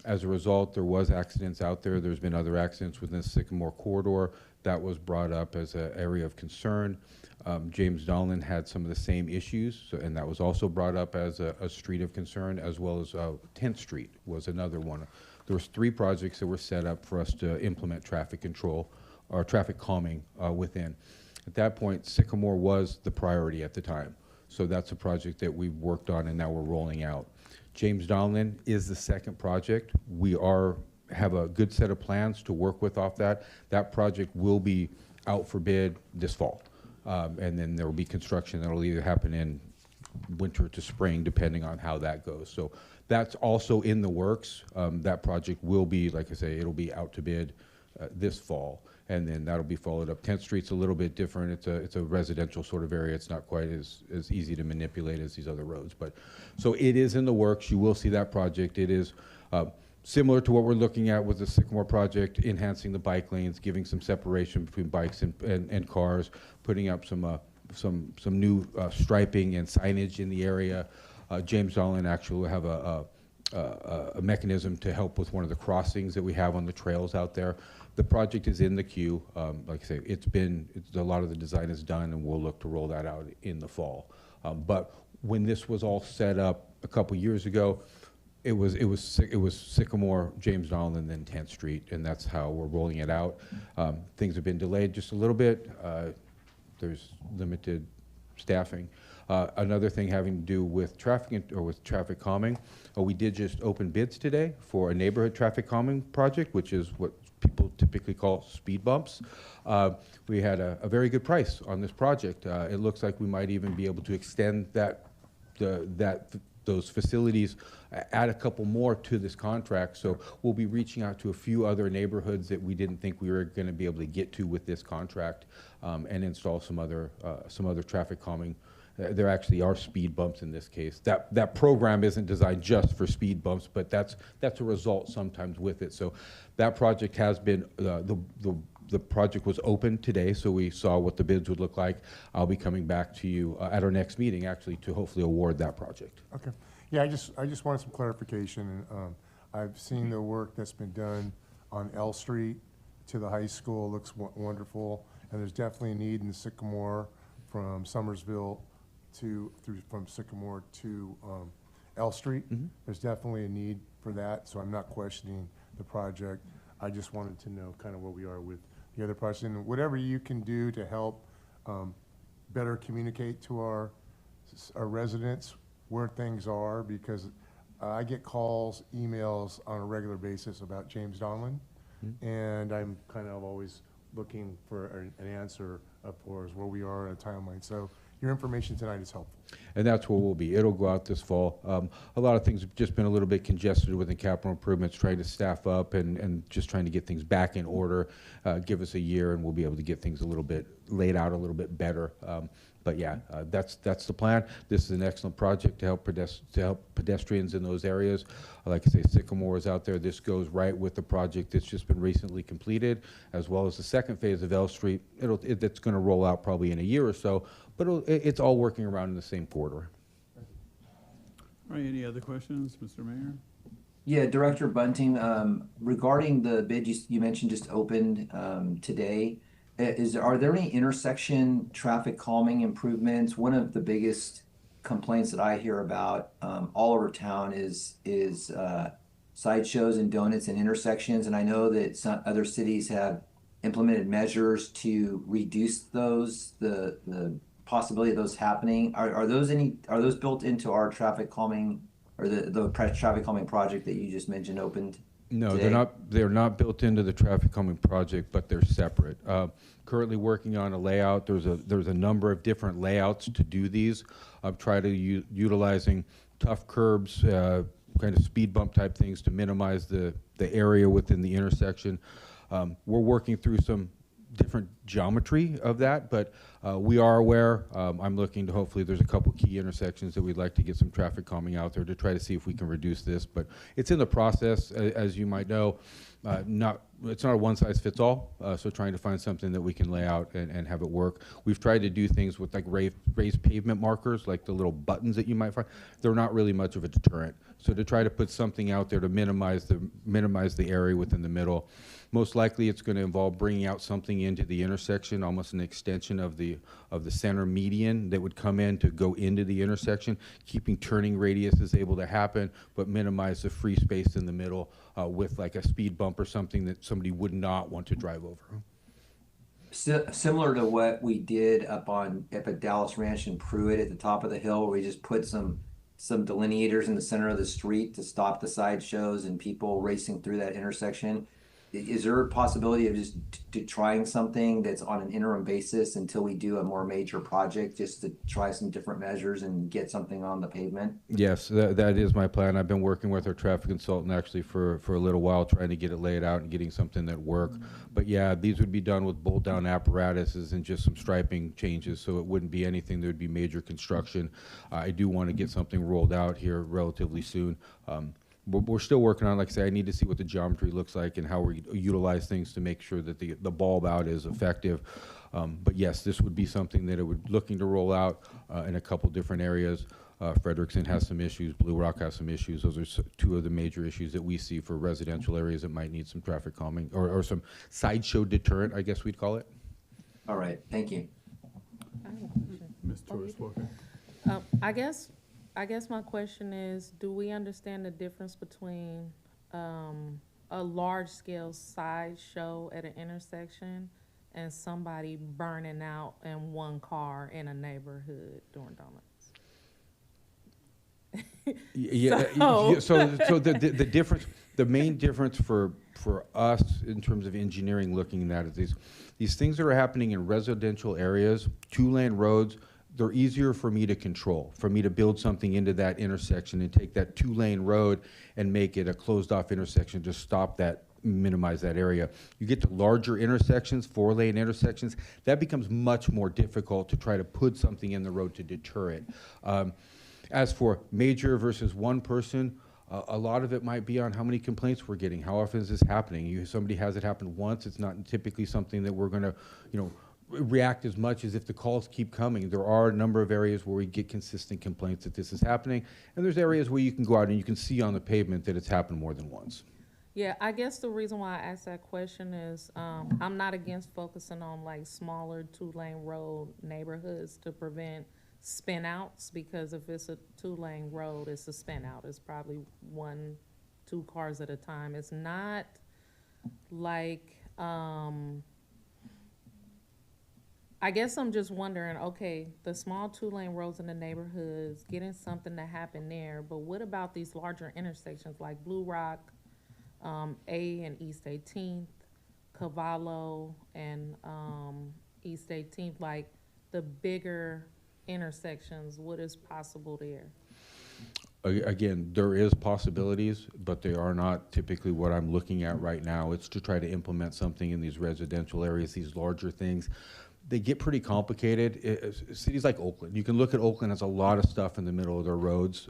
As a result, there was accidents out there. There's been other accidents within the Sycamore corridor. That was brought up as an area of concern. James Donlin had some of the same issues, and that was also brought up as a street of concern, as well as 10th Street was another one. There was 3 projects that were set up for us to implement traffic control or traffic calming within. At that point, Sycamore was the priority at the time. So that's a project that we've worked on and now we're rolling out. James Donlin is the second project. We have a good set of plans to work with off that. That project will be out for bid this fall. And then there will be construction that will either happen in winter to spring, depending on how that goes. So that's also in the works. That project will be, like I say, it'll be out to bid this fall. And then that'll be followed up. 10th Street's a little bit different. It's a residential sort of area. It's not quite as easy to manipulate as these other roads. But so it is in the works. You will see that project. It is similar to what we're looking at with the Sycamore project, enhancing the bike lanes, giving some separation between bikes and cars, putting up some new striping and signage in the area. James Donlin actually will have a mechanism to help with one of the crossings that we have on the trails out there. The project is in the queue. Like I say, a lot of the design is done, and we'll look to roll that out in the fall. But when this was all set up a couple years ago, it was Sycamore, James Donlin, then 10th Street, and that's how we're rolling it out. Things have been delayed just a little bit. There's limited staffing. Another thing having to do with traffic calming, we did just open bids today for a neighborhood traffic calming project, which is what people typically call speed bumps. We had a very good price on this project. It looks like we might even be able to extend that those facilities, add a couple more to this contract. So we'll be reaching out to a few other neighborhoods that we didn't think we were going to be able to get to with this contract, and install some other traffic calming. There actually are speed bumps in this case. That program isn't designed just for speed bumps, but that's a result sometimes with it. So that project has been, the project was open today, so we saw what the bids would look like. I'll be coming back to you at our next meeting, actually, to hopefully award that project. Okay. Yeah, I just wanted some clarification. I've seen the work that's been done on L Street to the high school. Looks wonderful, and there's definitely a need in Sycamore from Summersville from Sycamore to L Street. There's definitely a need for that, so I'm not questioning the project. I just wanted to know kind of where we are with the other projects, and whatever you can do to help better communicate to our residents where things are, because I get calls, emails on a regular basis about James Donlin, and I'm kind of always looking for an answer for us where we are at a timeline. So your information tonight is helpful. And that's where we'll be. It'll go out this fall. A lot of things have just been a little bit congested within capital improvements, trying to staff up and just trying to get things back in order. Give us a year and we'll be able to get things a little bit laid out a little bit better. But yeah, that's the plan. This is an excellent project to help pedestrians in those areas. Like I say, Sycamore is out there. This goes right with the project that's just been recently completed, as well as the second phase of L Street. It's going to roll out probably in a year or so, but it's all working around in the same corridor. All right, any other questions, Mr. Mayor? Yeah, Director Bunting, regarding the bid you mentioned just opened today, are there any intersection traffic calming improvements? One of the biggest complaints that I hear about all over town is sideshows and donuts and intersections, and I know that some other cities have implemented measures to reduce those, the possibility of those happening. Are those built into our traffic calming or the traffic calming project that you just mentioned opened? No, today? they're not built into the traffic calming project, but they're separate. Currently working on a layout. There's a number of different layouts to do these. I've tried to utilizing tough curbs, kind of speed bump type things to minimize the area within the intersection. We're working through some different geometry of that, but we are aware. I'm looking to hopefully there's a couple key intersections that we'd like to get some traffic calming out there to try to see if we can reduce this, but it's in the process, as you might know. It's not a one size fits all, so trying to find something that we can lay out and have it work. We've tried to do things with like raised pavement markers, like the little buttons that you might find. They're not really much of a deterrent. So to try to put something out there to minimize the area within the middle. Most likely it's going to involve bringing out something into the intersection, almost an extension of the center median that would come in to go into the intersection, keeping turning radiuses able to happen, but minimize the free space in the middle with like a speed bump or something that somebody would not want to drive over. Similar to what we did up at Dallas Ranch in Pruitt at the top of the hill, where we just put some delineators in the center of the street to stop the sideshows and people racing through that intersection. Is there a possibility of just trying something that's on an interim basis until we do a more major project, just to try some different measures and get something on the pavement? Yes, that is my plan. I've been working with our traffic consultant actually for a little while, trying to get it laid out and getting something that worked. But yeah, these would be done with bolt down apparatuses and just some striping changes, so it wouldn't be anything that would be major construction. I do want to get something rolled out here relatively soon. We're still working on, like I say, I need to see what the geometry looks like and how we utilize things to make sure that the bulb out is effective. But yes, this would be something that it would looking to roll out in a couple different areas. Frederickson has some issues, Blue Rock has some issues. Those are two of the major issues that we see for residential areas that might need some traffic calming or some sideshow deterrent, I guess we'd call it. All right, thank you. I have a question. Ms. Torres Walker. I guess my question is, do we understand the difference between a large-scale sideshow at an intersection and somebody burning out in one car in a neighborhood doing donuts? So the difference, the main difference for us in terms of engineering looking at it, these things that are happening in residential areas, 2-lane roads, they're easier for me to control, for me to build something into that intersection and take that 2-lane road and make it a closed-off intersection, just stop that, minimize that area. You get to larger intersections, 4-lane intersections, that becomes much more difficult to try to put something in the road to deter it. As for major versus one person, a lot of it might be on how many complaints we're getting. How often is this happening? Somebody has it happen once. It's not typically something that we're going to, react as much as if the calls keep coming. There are a number of areas where we get consistent complaints that this is happening, and there's areas where you can go out and you can see on the pavement that it's happened more than once. Yeah, I guess the reason why I asked that question is I'm not against focusing on like smaller 2-lane road neighborhoods to prevent spin outs, because if it's a 2-lane road, it's a spin out. It's probably 1-2 cars at a time. It's not like, I guess I'm just wondering, okay, the small 2-lane roads in the neighborhoods, getting something to happen there, but what about these larger intersections like Blue Rock, A and East 18th, Cavallo and East 18th, like the bigger intersections, what is possible there? Again, there is possibilities, but they are not typically what I'm looking at right now. It's to try to implement something in these residential areas, these larger things. They get pretty complicated. Cities like Oakland, you can look at Oakland has a lot of stuff in the middle of their roads.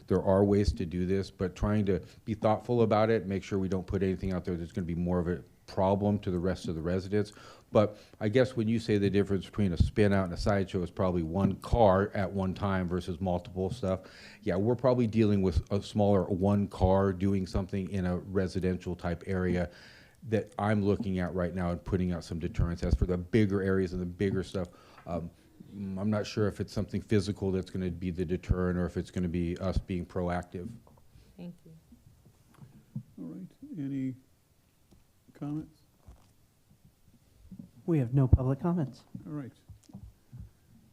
There are ways to do this, but trying to be thoughtful about it, make sure we don't put anything out there that's going to be more of a problem to the rest of the residents. But I guess when you say the difference between a spin out and a sideshow is probably one car at one time versus multiple stuff, yeah, we're probably dealing with a smaller one car doing something in a residential type area that I'm looking at right now and putting out some deterrence. As for the bigger areas and the bigger stuff, I'm not sure if it's something physical that's going to be the deterrent or if it's going to be us being proactive. Thank you. All right, any comments? We have no public comments. All right.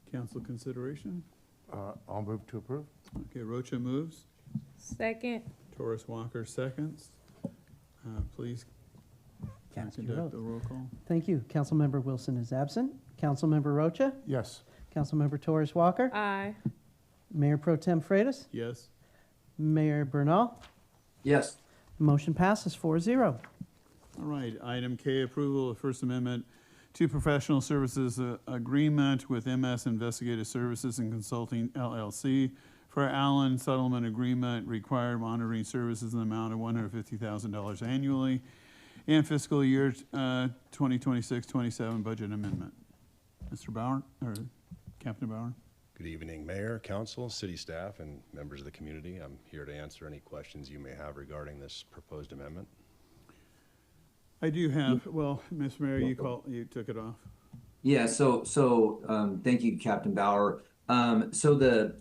Council consideration? I'll move to approve. Okay, Rocha moves. Second. Torres Walker seconds. Please Cast your conduct vote. the roll call. Thank you. Councilmember Wilson is absent. Councilmember Rocha? Yes. Councilmember Torres Walker? Aye. Mayor Pro Tem Freitas? Yes. Mayor Bernal? Yes. Motion passes 4-0. All right, item K, approval of First Amendment to professional services agreement with MS Investigative Services and Consulting LLC for Allen Settlement Agreement, required monitoring services in the amount of $150,000 annually, and fiscal year 2026-27 budget amendment. Mr. Bauer, or Captain Bauer? Good evening, Mayor, Council, City staff, and members of the community. I'm here to answer any questions you may have regarding this proposed amendment. I do have, well, Ms. Mayor, you took it off. Yeah, thank you, Captain Bauer. So the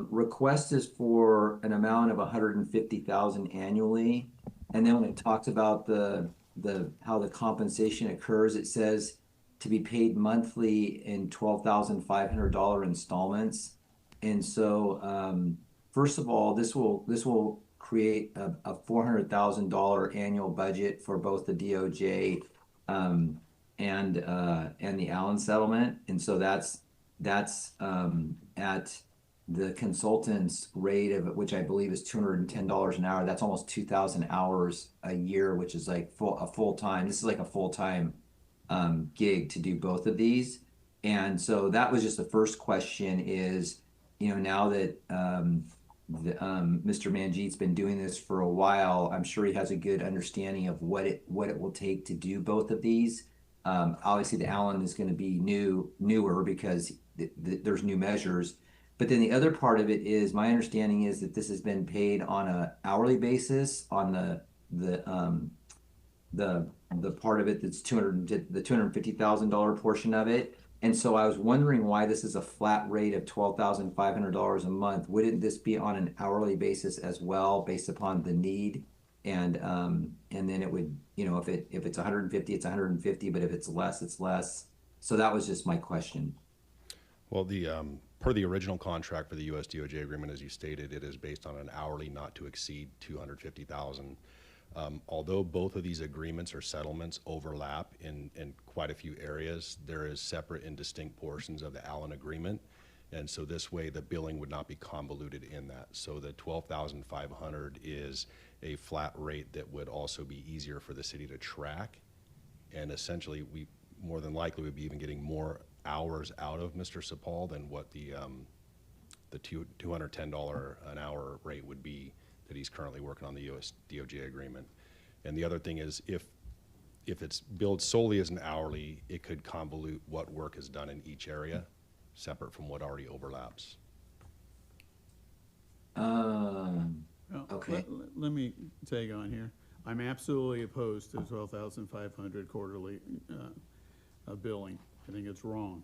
request is for an amount of $150,000 annually. And then when it talks about how the compensation occurs, it says to be paid monthly in $12,500 installments. And so, first of all, this will create a $400,000 annual budget for both the DOJ and the Allen settlement. And so that's at the consultant's rate of which I believe is $210 an hour. That's almost 2,000 hours a year, which is like a full time. This is like a full time gig to do both of these. And so that was just the first question is, now that Mr. Manjeet's been doing this for a while, I'm sure he has a good understanding of what it will take to do both of these. Obviously, the Allen is going to be newer because there's new measures. But then the other part of it is, my understanding is that this has been paid on an hourly basis on the part of it that's the $250,000 portion of it. And so I was wondering why this is a flat rate of $12,500 a month. Wouldn't this be on an hourly basis as well, based upon the need? And then it would, if it's 150, it's 150, but if it's less, it's less. So that was just my question. Well, per the original contract for the U.S. DOJ agreement, as you stated, it is based on an hourly not to exceed $250,000. Although both of these agreements or settlements overlap in quite a few areas, there is separate and distinct portions of the Allen agreement. And so this way the billing would not be convoluted in that. So the $12,500 is a flat rate that would also be easier for the city to track. And essentially we more than likely would be even getting more hours out of Mr. Sapal than what the $210 an hour rate would be that he's currently working on the US DOJ agreement. And the other thing is if it's billed solely as an hourly, it could convolute what work is done in each area, separate from what already overlaps. Okay. Let me tag on here. I'm absolutely opposed to 12,500 quarterly billing. I think it's wrong.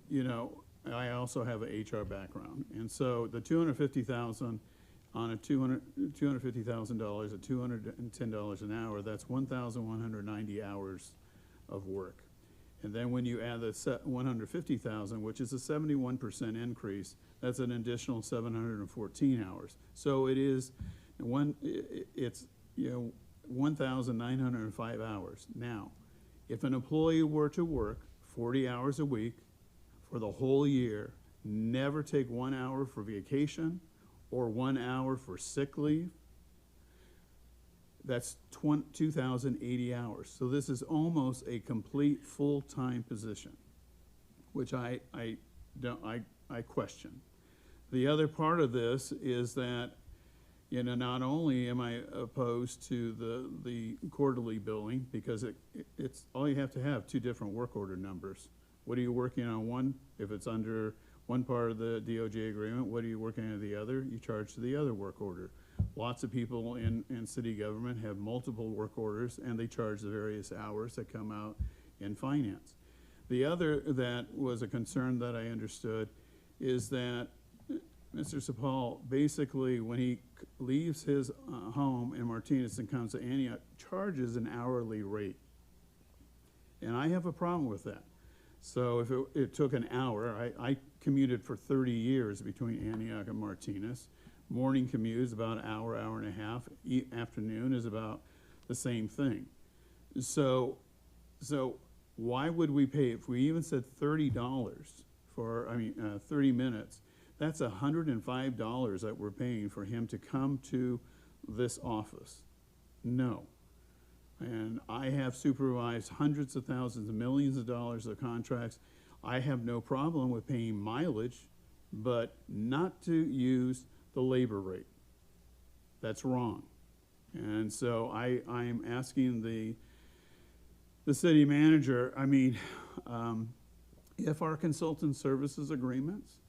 You know, I also have an HR background, and so the $250,000 on a $250,000 at $210 an hour, that's 1,190 hours of work. And then when you add the 150,000, which is a 71% increase, that's an additional 714 hours. So it is it's 1,905 hours. Now, if an employee were to work 40 hours a week for the whole year, never take 1 hour for vacation or 1 hour for sick leave, that's 2,080 hours. So this is almost a complete full-time position, which I question. The other part of this is that, you know, not only am I opposed to the quarterly billing, because it's all you have to have 2 different work order numbers. What are you working on one? If it's under one part of the DOJ agreement, what are you working on the other? You charge to the other work order. Lots of people in city government have multiple work orders, and they charge the various hours that come out in finance. The other that was a concern that I understood is that Mr. Sapal, basically, when he leaves his home in Martinez and comes to Antioch, charges an hourly rate. And I have a problem with that. So if it took an hour, I commuted for 30 years between Antioch and Martinez. Morning commute is about an hour, hour and a half. Afternoon is about the same thing. So why would we pay, if we even said $30 for, 30 minutes, that's $105 that we're paying for him to come to this office. No. And I have supervised hundreds of thousands of millions of dollars of contracts. I have no problem with paying mileage, but not to use the labor rate. That's wrong. And so I am asking the city manager, if our consultant services agreements,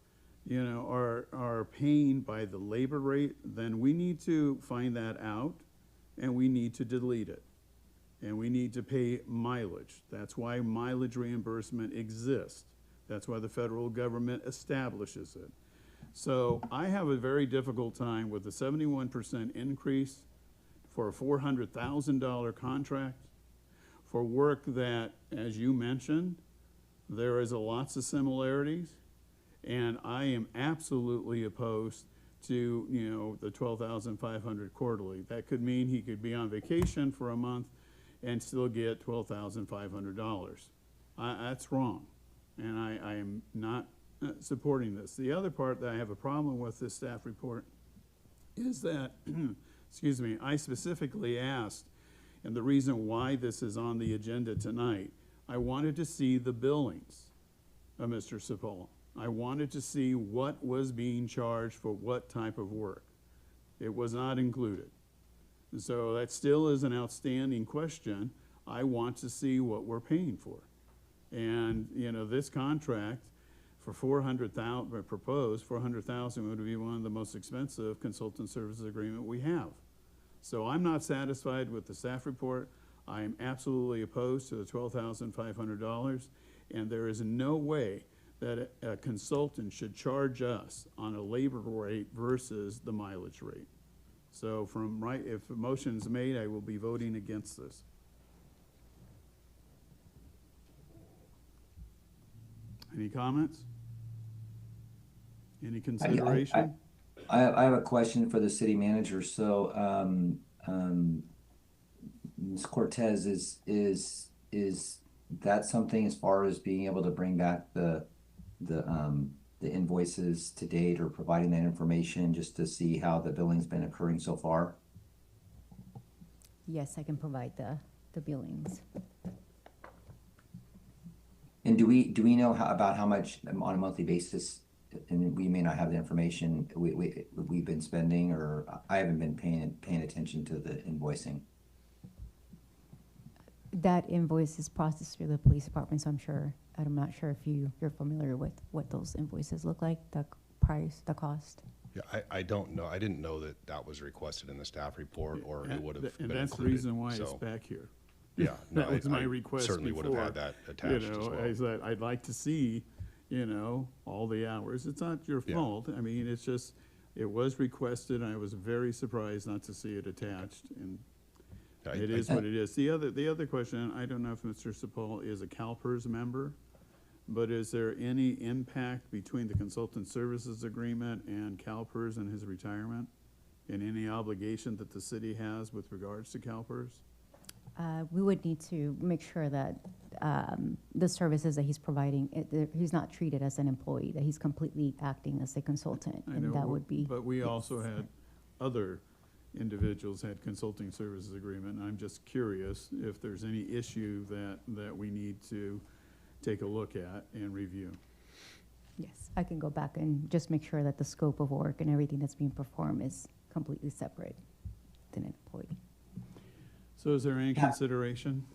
you know, are paying by the labor rate, then we need to find that out and we need to delete it. And we need to pay mileage. That's why mileage reimbursement exists. That's why the federal government establishes it. So I have a very difficult time with the 71% increase for a $400,000 contract for work that, as you mentioned, there is lots of similarities, and I am absolutely opposed to, you know, the $12,500 quarterly. That could mean he could be on vacation for a month and still get $12,500. That's wrong, and I am not supporting this. The other part that I have a problem with this staff report is that, excuse me, I specifically asked, and the reason why this is on the agenda tonight, I wanted to see the billings of Mr. Sapol. I wanted to see what was being charged for what type of work. It was not included. So that still is an outstanding question. I want to see what we're paying for. And, you know, this contract for $400,000, proposed $400,000 would be one of the most expensive consultant services agreement we have. So I'm not satisfied with the staff report. I am absolutely opposed to the $12,500, and there is no way that a consultant should charge us on a labor rate versus the mileage rate. So if a motion is made, I will be voting against this. Any comments? Any consideration? I have a question for the city manager. So Ms. Cortez, is that something as far as being able to bring back the invoices to date or providing that information just to see how the billing's been occurring so far? Yes, I can provide the billings. And do we know about how much on a monthly basis, and we may not have the information, we've been spending, or I haven't been paying attention to the invoicing? That invoice is processed through the police department, so I'm not sure if you're familiar with what those invoices look like, the price, the cost. Yeah, I don't know. I didn't know that that was requested in the staff report, or it would have been And that's the included, reason why it's so- back here. Yeah, no, That was my I request certainly would have had that attached as well. Is that I'd like to see, all the hours. It's not your Yeah. fault. I mean, it's just, it was requested, and I was very surprised not to see it attached, and it is what it is. The other question, I don't know if Mr. Sepul is a CalPERS member, but is there any impact between the consultant services agreement and CalPERS and his retirement? And any obligation that the city has with regards to CalPERS? We would need to make sure that the services that he's providing, he's not treated as an employee, that he's completely acting as a consultant, I and know, that would be. But we yes. also had other individuals had consulting services agreement. I'm just curious if there's any issue that we need to take a look at and review. Yes, I can go back and just make sure that the scope of work and everything that's being performed is completely separate than an employee. So is there any consideration,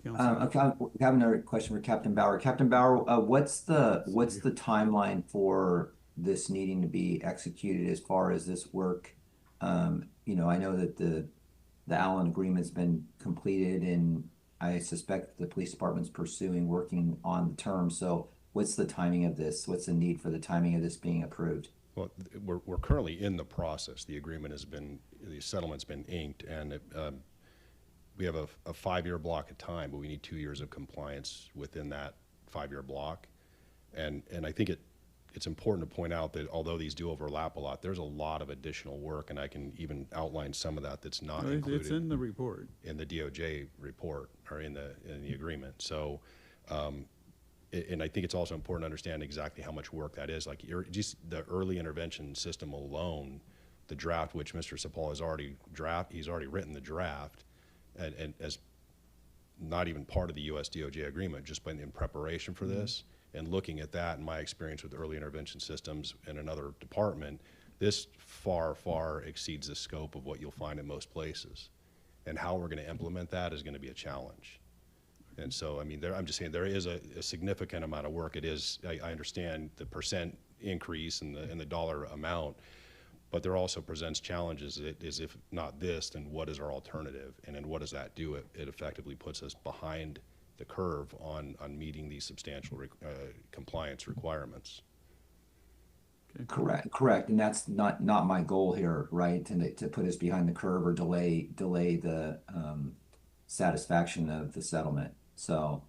Councilman? I have another question for Captain Bauer. Captain Bauer, what's the timeline for this needing to be executed as far as this work? I know that the Allen agreement's been completed, and I suspect the police department's working on the terms. So what's the timing of this? What's the need for the timing of this being approved? Well, we're currently in the process. The settlement's been inked, and we have a 5-year block of time, but we need 2 years of compliance within that 5-year block. And I think it's important to point out that although these do overlap a lot, there's a lot of additional work, and I can even outline some of that's not included. It's in the report. In the DOJ report, or in the agreement. So, and I think it's also important to understand exactly how much work that is. Like just the early intervention system alone, the draft, which Mr. Sepul he's already written the draft, and as not even part of the US DOJ agreement, just in preparation for this, and looking at that, and my experience with early intervention systems in another department, this far, far exceeds the scope of what you'll find in most places. And how we're going to implement that is going to be a challenge. And so, I mean, I'm just saying there is a significant amount of work. It is, I understand the percent increase and the dollar amount, but there also presents challenges. It is, if not this, then what is our alternative? And then what does that do? It effectively puts us behind the curve on meeting these substantial compliance requirements. Okay. Correct. And that's not my goal here, right? To put us behind the curve or delay the satisfaction of the settlement. So.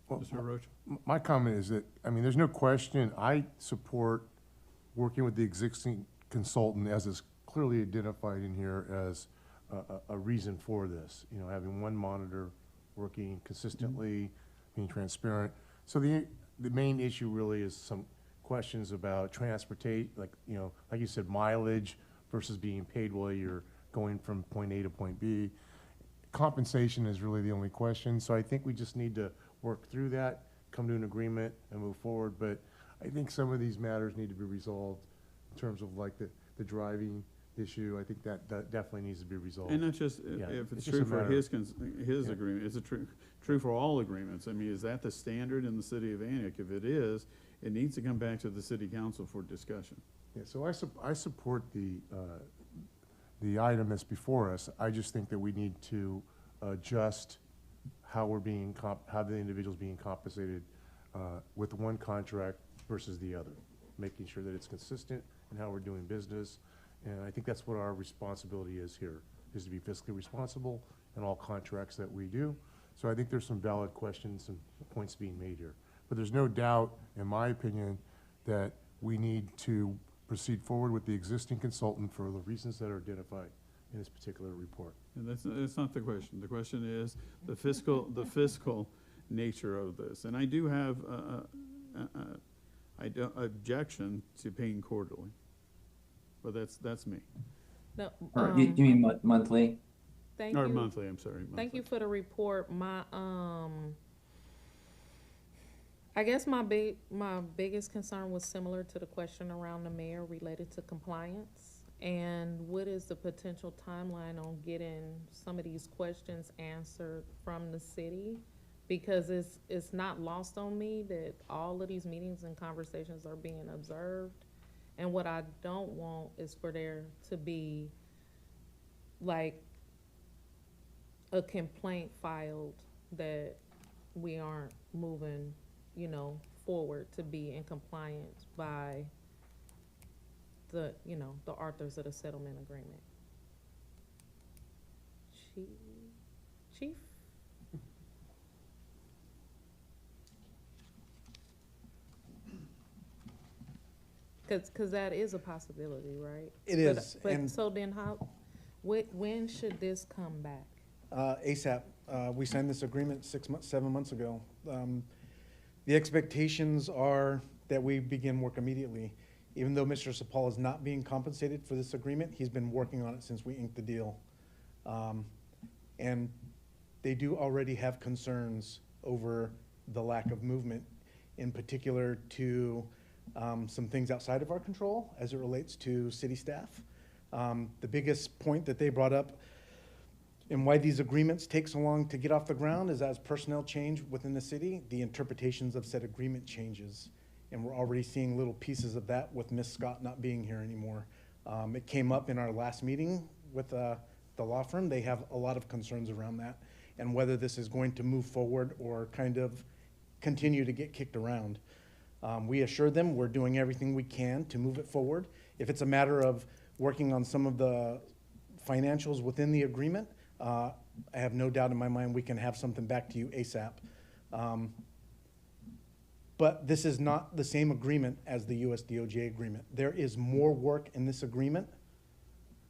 Well, Mr. Roach? My comment is that, I mean, there's no question, I support working with the existing consultant, as is clearly identified in here as a reason for this. Having one monitor working consistently, being transparent. So the main issue really is some questions about transportation, like you said, mileage versus being paid while you're going from point A to point B. Compensation is really the only question. So I think we just need to work through that, come to an agreement, and move forward. But I think some of these matters need to be resolved in terms of like the driving issue. I think that definitely needs to be resolved. And not just if it's true for his agreement, is it true for all agreements? I mean, is that the standard in the city of Antioch? If it is, it needs to come back to the city council for discussion. Yeah, so I support the item that's before us. I just think that we need to adjust how the individual's being compensated with one contract versus the other, making sure that it's consistent in how we're doing business. And I think that's what our responsibility is here, is to be fiscally responsible in all contracts that we do. So I think there's some valid questions and points being made here. But there's no doubt, in my opinion, that we need to proceed forward with the existing consultant for the reasons that are identified in this particular report. And that's not the question. The question is the fiscal nature of this. And I do have objection to paying quarterly, but that's me. No, Or you mean monthly? Thank Or you. monthly, I'm sorry. Thank monthly. you for the report. I guess my biggest concern was similar to the question around the mayor related to compliance. And what is the potential timeline on getting some of these questions answered from the city? Because it's not lost on me that all of these meetings and conversations are being observed. And what I don't want is for there to be like a complaint filed that we aren't moving, forward to be in compliance by the authors of the settlement agreement. Chief? Cause that is a possibility, right? It is, But and- so then when should this come back? ASAP. We signed this agreement 7 months ago. The expectations are that we begin work immediately. Even though Mr. Sapal is not being compensated for this agreement, he's been working on it since we inked the deal. And they do already have concerns over the lack of movement, in particular to some things outside of our control as it relates to city staff. The biggest point that they brought up and why these agreements take so long to get off the ground is as personnel change within the city, the interpretations of said agreement changes. And we're already seeing little pieces of that with Ms. Scott not being here anymore. It came up in our last meeting with the law firm. They have a lot of concerns around that and whether this is going to move forward or kind of continue to get kicked around. We assured them we're doing everything we can to move it forward. If it's a matter of working on some of the financials within the agreement, I have no doubt in my mind we can have something back to you ASAP. But this is not the same agreement as the US DOJ agreement. There is more work in this agreement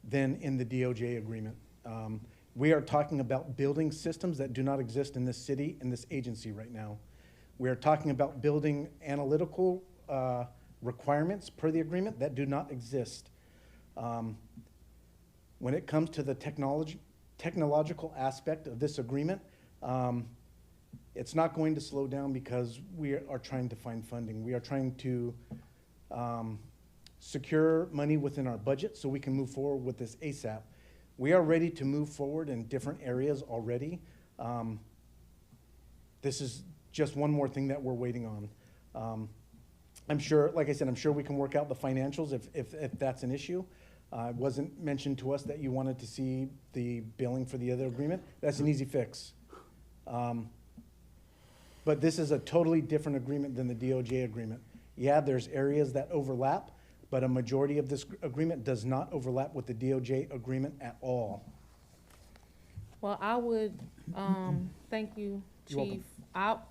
than in the DOJ agreement. We are talking about building systems that do not exist in this city, in this agency right now. We are talking about building analytical requirements per the agreement that do not exist. When it comes to the technological aspect of this agreement, it's not going to slow down because we are trying to find funding. We are trying to secure money within our budget so we can move forward with this ASAP. We are ready to move forward in different areas already. This is just one more thing that we're waiting on. I'm sure, like I said, I'm sure we can work out the financials if that's an issue. It wasn't mentioned to us that you wanted to see the billing for the other agreement. That's an easy fix. But this is a totally different agreement than the DOJ agreement. Yeah, there's areas that overlap, but a majority of this agreement does not overlap with the DOJ agreement at all. Well, I would, thank you, You're welcome. Chief.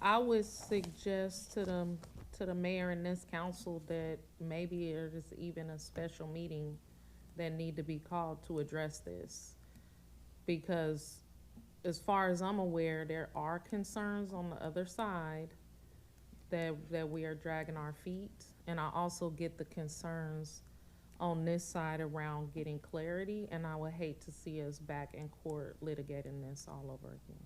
I would suggest to the mayor and this council that maybe there's even a special meeting that need to be called to address this. Because as far as I'm aware, there are concerns on the other side that we are dragging our feet. And I also get the concerns on this side around getting clarity, and I would hate to see us back in court litigating this all over again.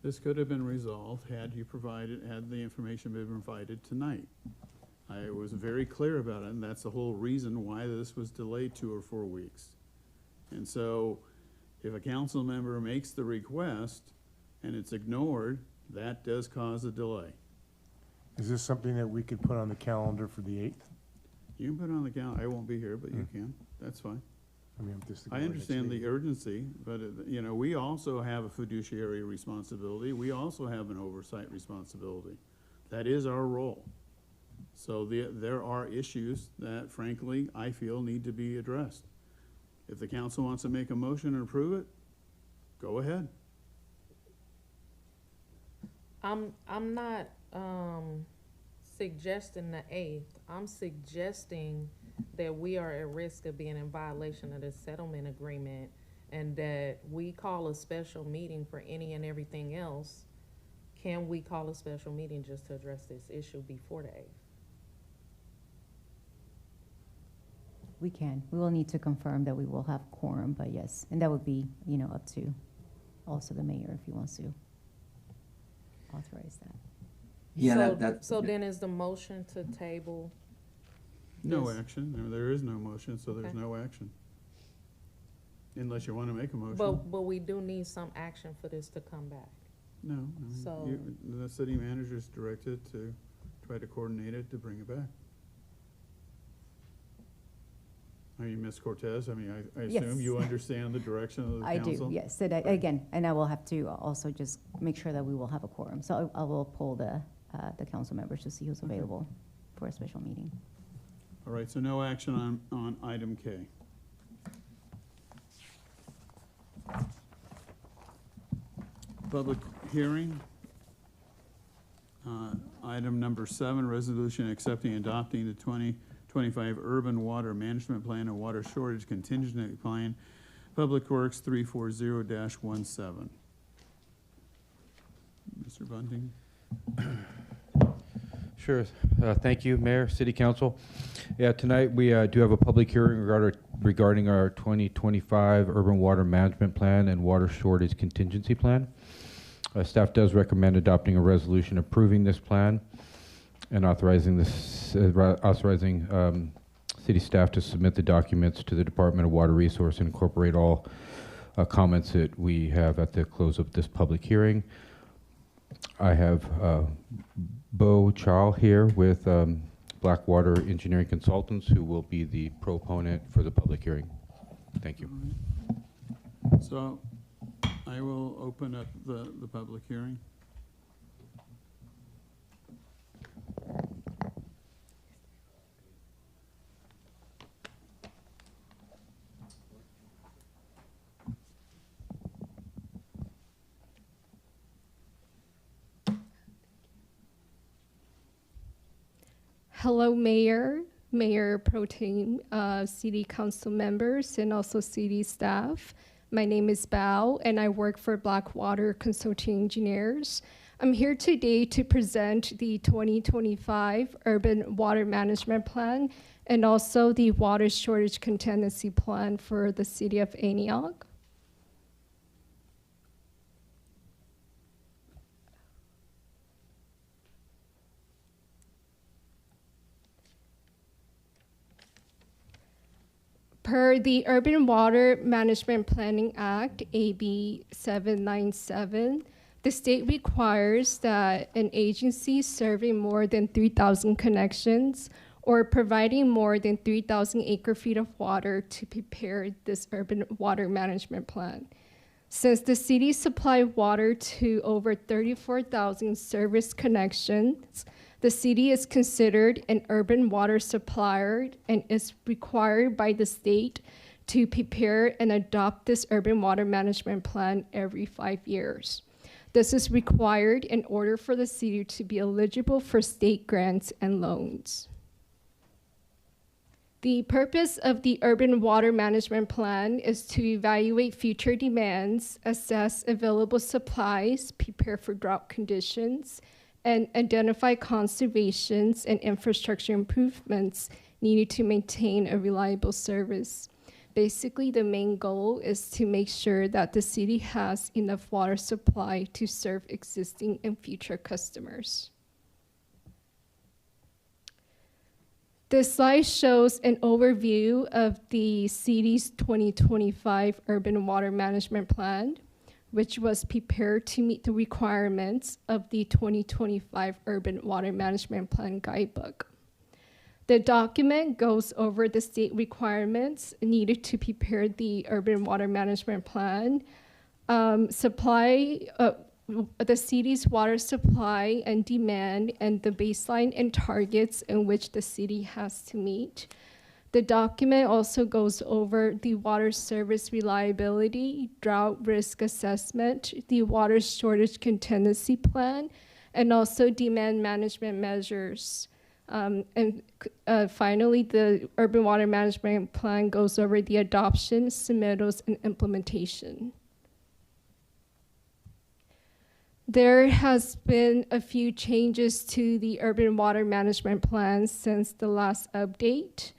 This could have been resolved had the information been provided tonight. I was very clear about it, and that's the whole reason why this was delayed 2 or 4 weeks. And so if a council member makes the request and it's ignored, that does cause a delay. Is this something that we could put on the calendar for the 8th? You can put it on the calendar. I won't be here, but you can. That's fine. I mean, just to go I to next understand the meeting. urgency, but, we also have a fiduciary responsibility. We also have an oversight responsibility. That is our role. So there are issues that, frankly, I feel need to be addressed. If the council wants to make a motion and approve it, go ahead. I'm not suggesting the 8th. I'm suggesting that we are at risk of being in violation of the settlement agreement and that we call a special meeting for any and everything else, can we call a special meeting just to address this issue before the 8th? We can. We will need to confirm that we will have quorum, but yes, and that would be, up to also the mayor if he wants to authorize that. Yeah, So then is the motion to table? No this? action. No, there is no motion, so there's Okay. no action. Unless you want to make a motion. But we do need some action for this to come back. No, I mean, So- the city manager's directed to try to coordinate it to bring it back. Are you Ms. Cortez? I mean, I assume Yes. you understand the direction of the I council? do, yes. And again, and I will have to also just make sure that we will have a quorum. So I will poll the council members to see who's Okay. available for a special meeting. All right, so no action on item K. Public hearing. Item number 7, resolution accepting and adopting the 2025 Urban Water Management Plan and Water Shortage Contingency Plan, Public Works 340-17. Mr. Bunting? Sure. Thank you, Mayor, City Council. Yeah, tonight we do have a public hearing regarding our 2025 Urban Water Management Plan and Water Shortage Contingency Plan. Staff does recommend adopting a resolution approving this plan and authorizing city staff to submit the documents to the Department of Water Resource and incorporate all comments that we have at the close of this public hearing. I have Bo Chow here with Blackwater Engineering Consultants, who will be the proponent for the public hearing. Thank you. So I will open up the public hearing. Hello, Mayor, Mayor Pro Tem, City Council members, and also city staff. My name is Bao, and I work for Blackwater Consulting Engineers. I'm here today to present the 2025 Urban Water Management Plan and also the Water Shortage Contingency Plan for the City of Antioch. Per the Urban Water Management Planning Act, AB 797, the state requires that an agency serving more than 3,000 connections or providing more than 3,000 acre-feet of water to prepare this urban water management plan. Since the city supply water to over 34,000 service connections, the city is considered an urban water supplier and is required by the state to prepare and adopt this urban water management plan every 5 years. This is required in order for the city to be eligible for state grants and loans. The purpose of the Urban Water Management Plan is to evaluate future demands, assess available supplies, prepare for drought conditions, and identify conservations and infrastructure improvements needed to maintain a reliable service. Basically, the main goal is to make sure that the city has enough water supply to serve existing and future customers. This slide shows an overview of the city's 2025 Urban Water Management Plan, which was prepared to meet the requirements of the 2025 Urban Water Management Plan Guidebook. The document goes over the state requirements needed to prepare the Urban Water Management Plan, the city's water supply and demand, and the baseline and targets in which the city has to meet. The document also goes over the water service reliability, drought risk assessment, the water shortage contingency plan, and also demand management measures. Finally, the Urban Water Management Plan goes over the adoption, submittals, and implementation. There has been a few changes to the Urban Water Management Plan since the last update.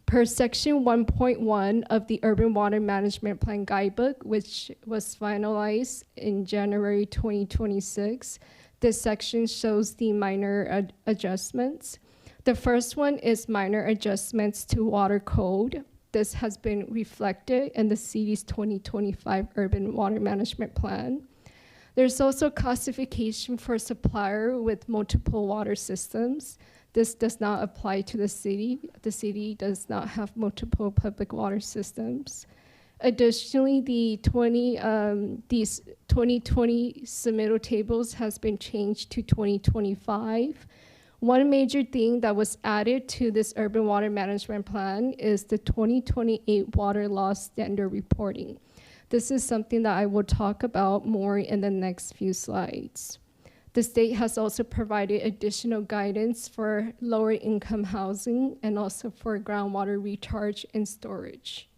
Per section 1.1 of the Urban Water Management Plan Guidebook, which was finalized in January 2026, this section shows the minor adjustments. The first one is minor adjustments to water code. This has been reflected in the city's 2025 Urban Water Management Plan. There's also classification for supplier with multiple water systems. This does not apply to the city. The city does not have multiple public water systems. Additionally, these 2020 submittal tables has been changed to 2025. One major thing that was added to this Urban Water Management Plan is the 2028 water loss standard reporting. This is something that I will talk about more in the next few slides. The state has also provided additional guidance for lower income housing and also for groundwater recharge and storage.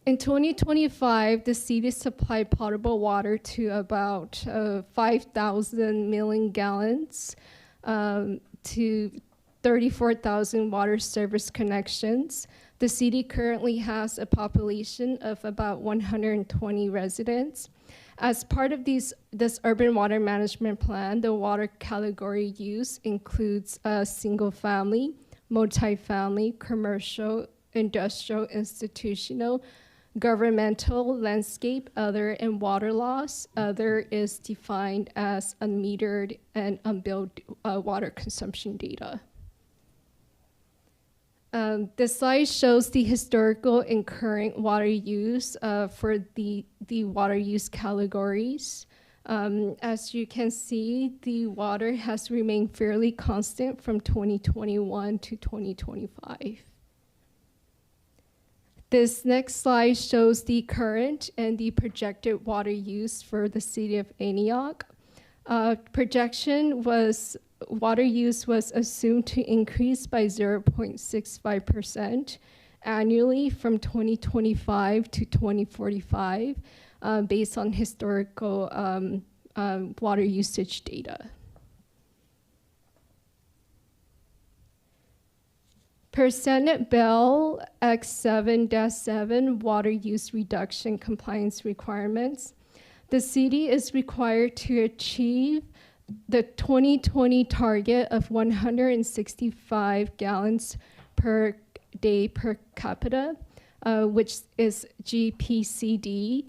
In 2025, the city supplied potable water to about 5,000 million gallons to 34,000 water service connections. The city currently has a population of about 120 residents. As part of this Urban Water Management Plan, the water category use includes single family, multifamily, commercial, industrial, institutional, governmental, landscape, other, and water loss. Other is defined as unmetered and unbilled water consumption data. This slide shows the historical and current water use for the water use categories. As you can see, the water has remained fairly constant from 2021 to 2025. This next slide shows the current and the projected water use for the city of Antioch. Projection was water use was assumed to increase by 0.65% annually from 2025 to 2045 based on historical water usage data. Per Senate Bill X7-7 water use reduction compliance requirements, the city is required to achieve the 2020 target of 165 gallons per day per capita, which is GPCD.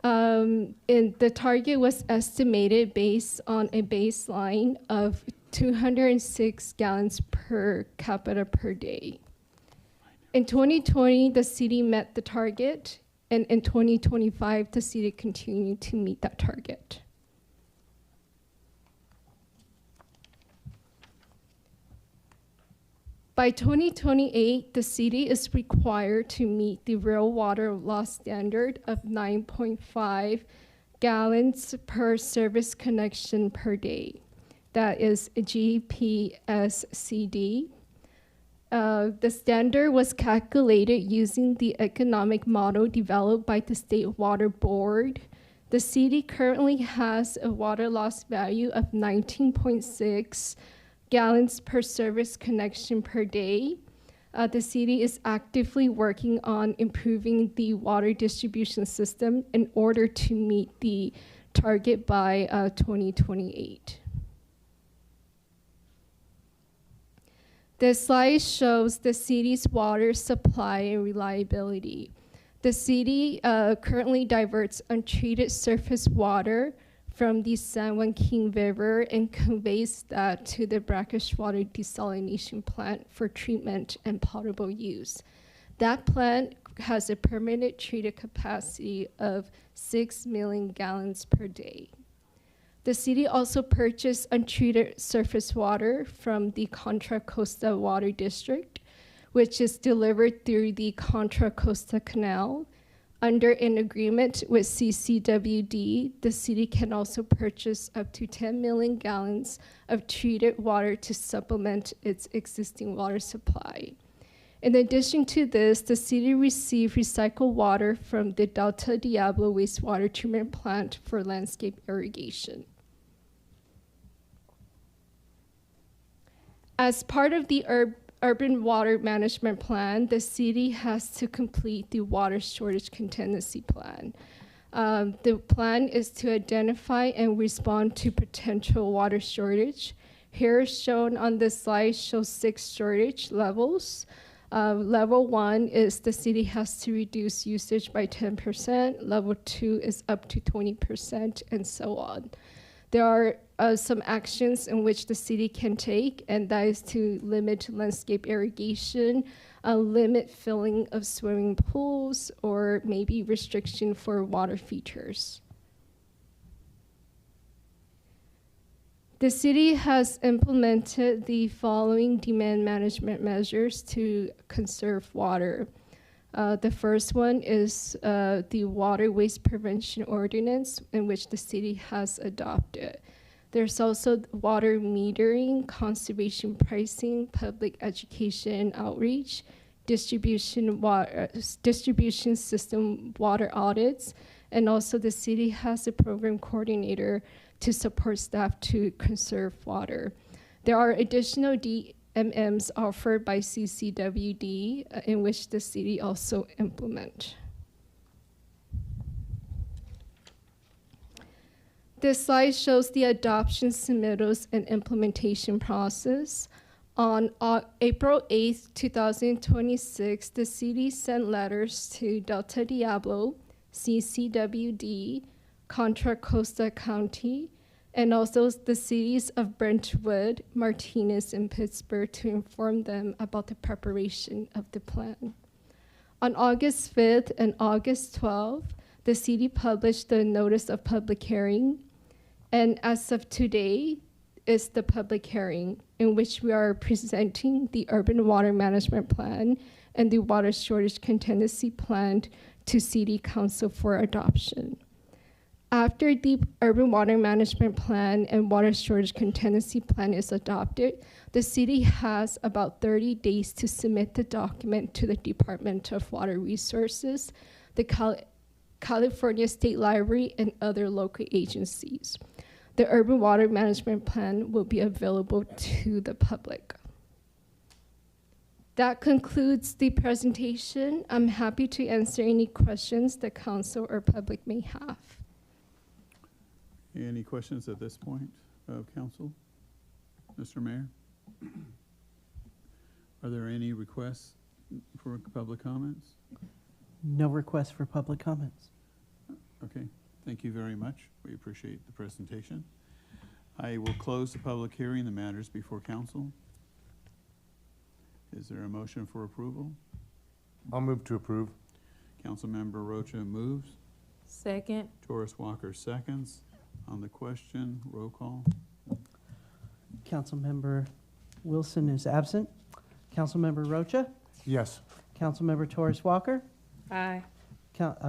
And the target was estimated based on a baseline of 206 gallons per capita per day. In 2020, the city met the target, and in 2025, the city continued to meet that target. By 2028, the city is required to meet the real water loss standard of 9.5 gallons per service connection per day. That is GPSCD. The standard was calculated using the economic model developed by the State Water Board. The city currently has a water loss value of 19.6 gallons per service connection per day. The city is actively working on improving the water distribution system in order to meet the target by 2028. This slide shows the city's water supply and reliability. The city currently diverts untreated surface water from the San Joaquin River and conveys that to the brackish water desalination plant for treatment and potable use. That plant has a permanent treated capacity of 6 million gallons per day. The city also purchased untreated surface water from the Contra Costa Water District, which is delivered through the Contra Costa Canal. Under an agreement with CCWD, the city can also purchase up to 10 million gallons of treated water to supplement its existing water supply. In addition to this, the city received recycled water from the Delta Diablo wastewater treatment plant for landscape irrigation. As part of the urban water management plan, the city has to complete the water shortage contingency plan. The plan is to identify and respond to potential water shortage. Here shown on this slide shows 6 shortage levels. Level 1 is the city has to reduce usage by 10%. Level 2 is up to 20%, and so on. There are some actions in which the city can take, and that is to limit landscape irrigation, limit filling of swimming pools, or maybe restriction for water features. The city has implemented the following demand management measures to conserve water. The first one is the Water Waste Prevention Ordinance, in which the city has adopted. There's also water metering, conservation pricing, public education outreach, distribution system water audits, and also the city has a program coordinator to support staff to conserve water. There are additional DMMs offered by CCWD in which the city also implement. This slide shows the adoption submittals and implementation process. On April 8th, 2026, the city sent letters to Delta Diablo, CCWD, Contra Costa County, and also the cities of Brentwood, Martinez, and Pittsburgh to inform them about the preparation of the plan. On August 5th and August 12th, the city published the notice of public hearing, and as of today is the public hearing in which we are presenting the urban water management plan and the water shortage contingency plan to City Council for adoption. After the urban water management plan and water shortage contingency plan is adopted, the city has about 30 days to submit the document to the Department of Water Resources, the California State Library, and other local agencies. The urban water management plan will be available to the public. That concludes the presentation. I'm happy to answer any questions the council or public may have. Any questions at this point of council? Mr. Mayor? Are there any requests for public comments? No requests for public comments. Okay, thank you very much. We appreciate the presentation. I will close the public hearing, the matters before council. Is there a motion for approval? I'll move to approve. Councilmember Rocha moves. Second. Torres Walker seconds. On the question, roll call. Councilmember Wilson is absent. Councilmember Rocha? Yes. Councilmember Torres Walker? Aye.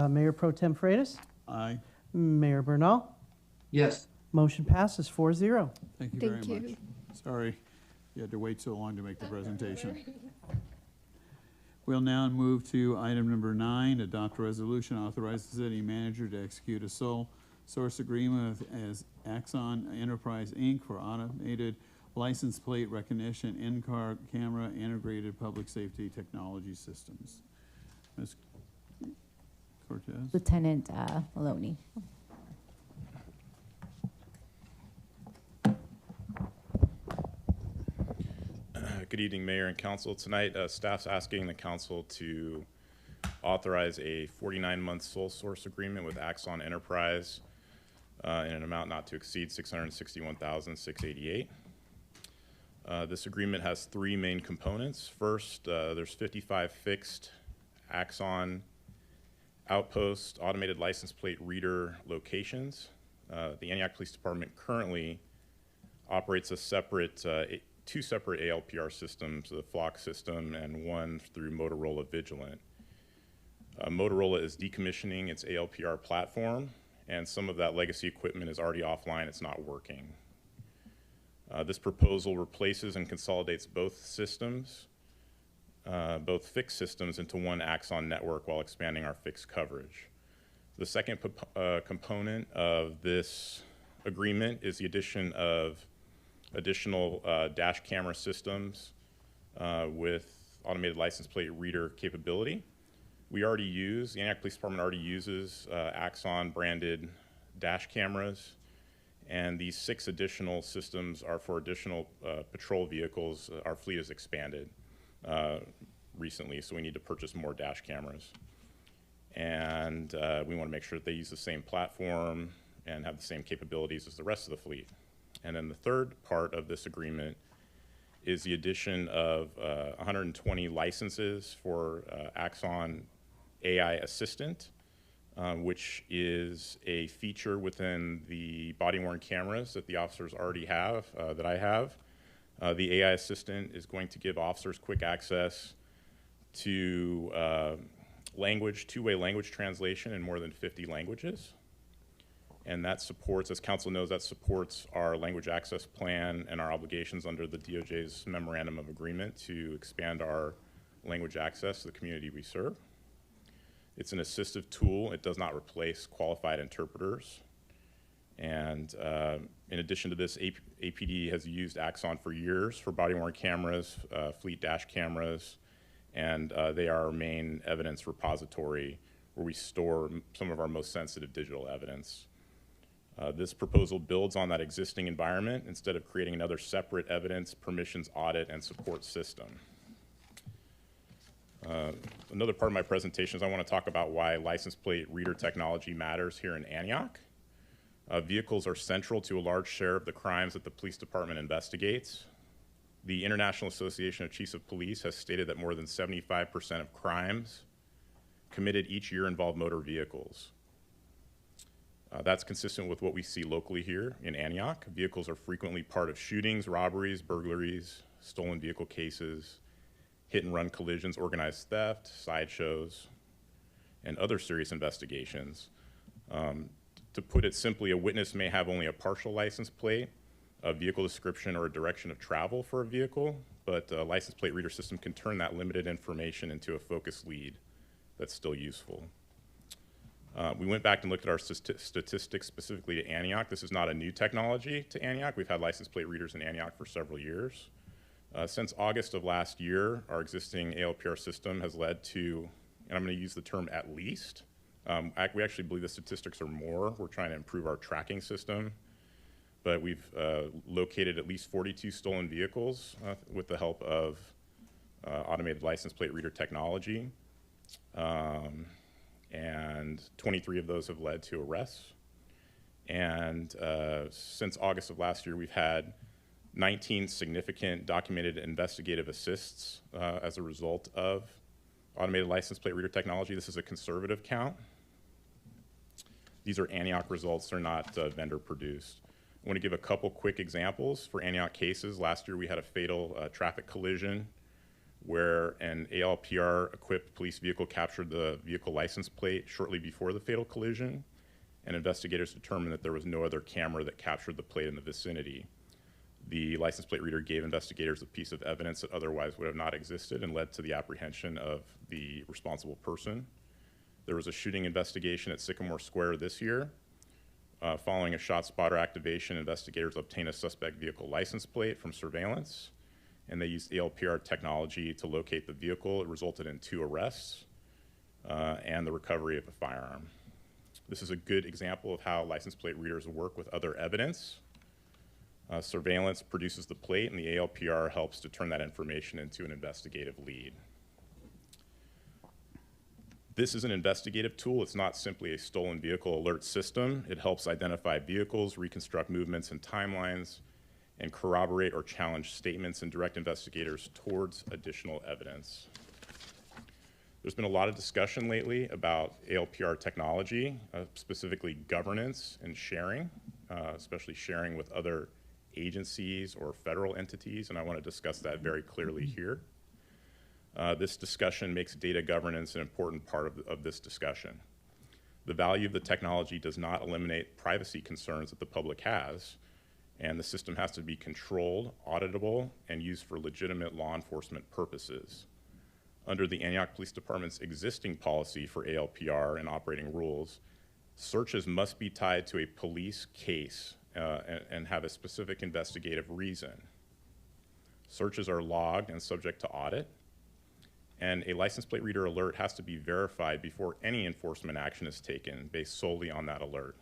Mayor Pro Tem Freitas? Aye. Mayor Bernal? Yes. Motion passes 4-0. Thank you Thank very much. you. Sorry you had to wait so long to make the presentation. We'll now move to item number 9, adopt a resolution authorizing the city manager to execute a sole source agreement as Axon Enterprise, Inc. for automated license plate recognition, in-car camera, integrated public safety technology systems. Ms. Cortez? Lieutenant Maloney. Good evening, Mayor and Council. Tonight, staff's asking the Council to authorize a 49-month sole source agreement with Axon Enterprise in an amount not to exceed $661,688. This agreement has 3 main components. First, there's 55 fixed Axon outpost automated license plate reader locations. The Antioch Police Department currently operates a separate 2 separate ALPR systems, the Flock system and one through Motorola Vigilant. Motorola is decommissioning its ALPR platform, and some of that legacy equipment is already offline. It's not working. This proposal replaces and consolidates both systems, both fixed systems, into one Axon network while expanding our fixed coverage. The second component of this agreement is the addition of additional dash camera systems with automated license plate reader capability. The Antioch Police Department already uses Axon branded dash cameras, and these 6 additional systems are for additional patrol vehicles. Our fleet has expanded recently, so we need to purchase more dash cameras. And we want to make sure that they use the same platform and have the same capabilities as the rest of the fleet. And then the third part of this agreement is the addition of 120 licenses for Axon AI Assistant, which is a feature within the body-worn cameras that the officers already have, that I have. The AI Assistant is going to give officers quick access to two-way language translation in more than 50 languages. And that supports, as council knows, that supports our language access plan and our obligations under the DOJ's Memorandum of Agreement to expand our language access to the community we serve. It's an assistive tool. It does not replace qualified interpreters. And in addition to this, APD has used Axon for years for body-worn cameras, fleet dash cameras, and they are our main evidence repository where we store some of our most sensitive digital evidence. This proposal builds on that existing environment instead of creating another separate evidence, permissions, audit, and support system. Another part of my presentation is I want to talk about why license plate reader technology matters here in Antioch. Vehicles are central to a large share of the crimes that the police department investigates. The International Association of Chiefs of Police has stated that more than 75% of crimes committed each year involve motor vehicles. That's consistent with what we see locally here in Antioch. Vehicles are frequently part of shootings, robberies, burglaries, stolen vehicle cases, hit-and-run collisions, organized theft, sideshows, and other serious investigations. To put it simply, a witness may have only a partial license plate, a vehicle description, or a direction of travel for a vehicle, but a license plate reader system can turn that limited information into a focused lead that's still useful. We went back and looked at our statistics specifically to Antioch. This is not a new technology to Antioch. We've had license plate readers in Antioch for several years. Since August of last year, our existing ALPR system has led to, and I'm going to use the term at least, we actually believe the statistics are more. We're trying to improve our tracking system, but we've located at least 42 stolen vehicles with the help of automated license plate reader technology. And 23 of those have led to arrests. And since August of last year, we've had 19 significant documented investigative assists as a result of automated license plate reader technology. This is a conservative count. These are Antioch results. They're not vendor produced. I want to give a couple quick examples for Antioch cases. Last year, we had a fatal traffic collision where an ALPR-equipped police vehicle captured the vehicle license plate shortly before the fatal collision, and investigators determined that there was no other camera that captured the plate in the vicinity. The license plate reader gave investigators a piece of evidence that otherwise would have not existed and led to the apprehension of the responsible person. There was a shooting investigation at Sycamore Square this year. Following a shot spotter activation, investigators obtained a suspect vehicle license plate from surveillance, and they used ALPR technology to locate the vehicle. It resulted in 2 arrests and the recovery of a firearm. This is a good example of how license plate readers work with other evidence. Surveillance produces the plate, and the ALPR helps to turn that information into an investigative lead. This is an investigative tool. It's not simply a stolen vehicle alert system. It helps identify vehicles, reconstruct movements and timelines, and corroborate or challenge statements and direct investigators towards additional evidence. There's been a lot of discussion lately about ALPR technology, specifically governance and sharing, especially sharing with other agencies or federal entities, and I want to discuss that very clearly here. This discussion makes data governance an important part of this discussion. The value of the technology does not eliminate privacy concerns that the public has, and the system has to be controlled, auditable, and used for legitimate law enforcement purposes. Under the Antioch Police Department's existing policy for ALPR and operating rules, searches must be tied to a police case and have a specific investigative reason. Searches are logged and subject to audit, and a license plate reader alert has to be verified before any enforcement action is taken based solely on that alert.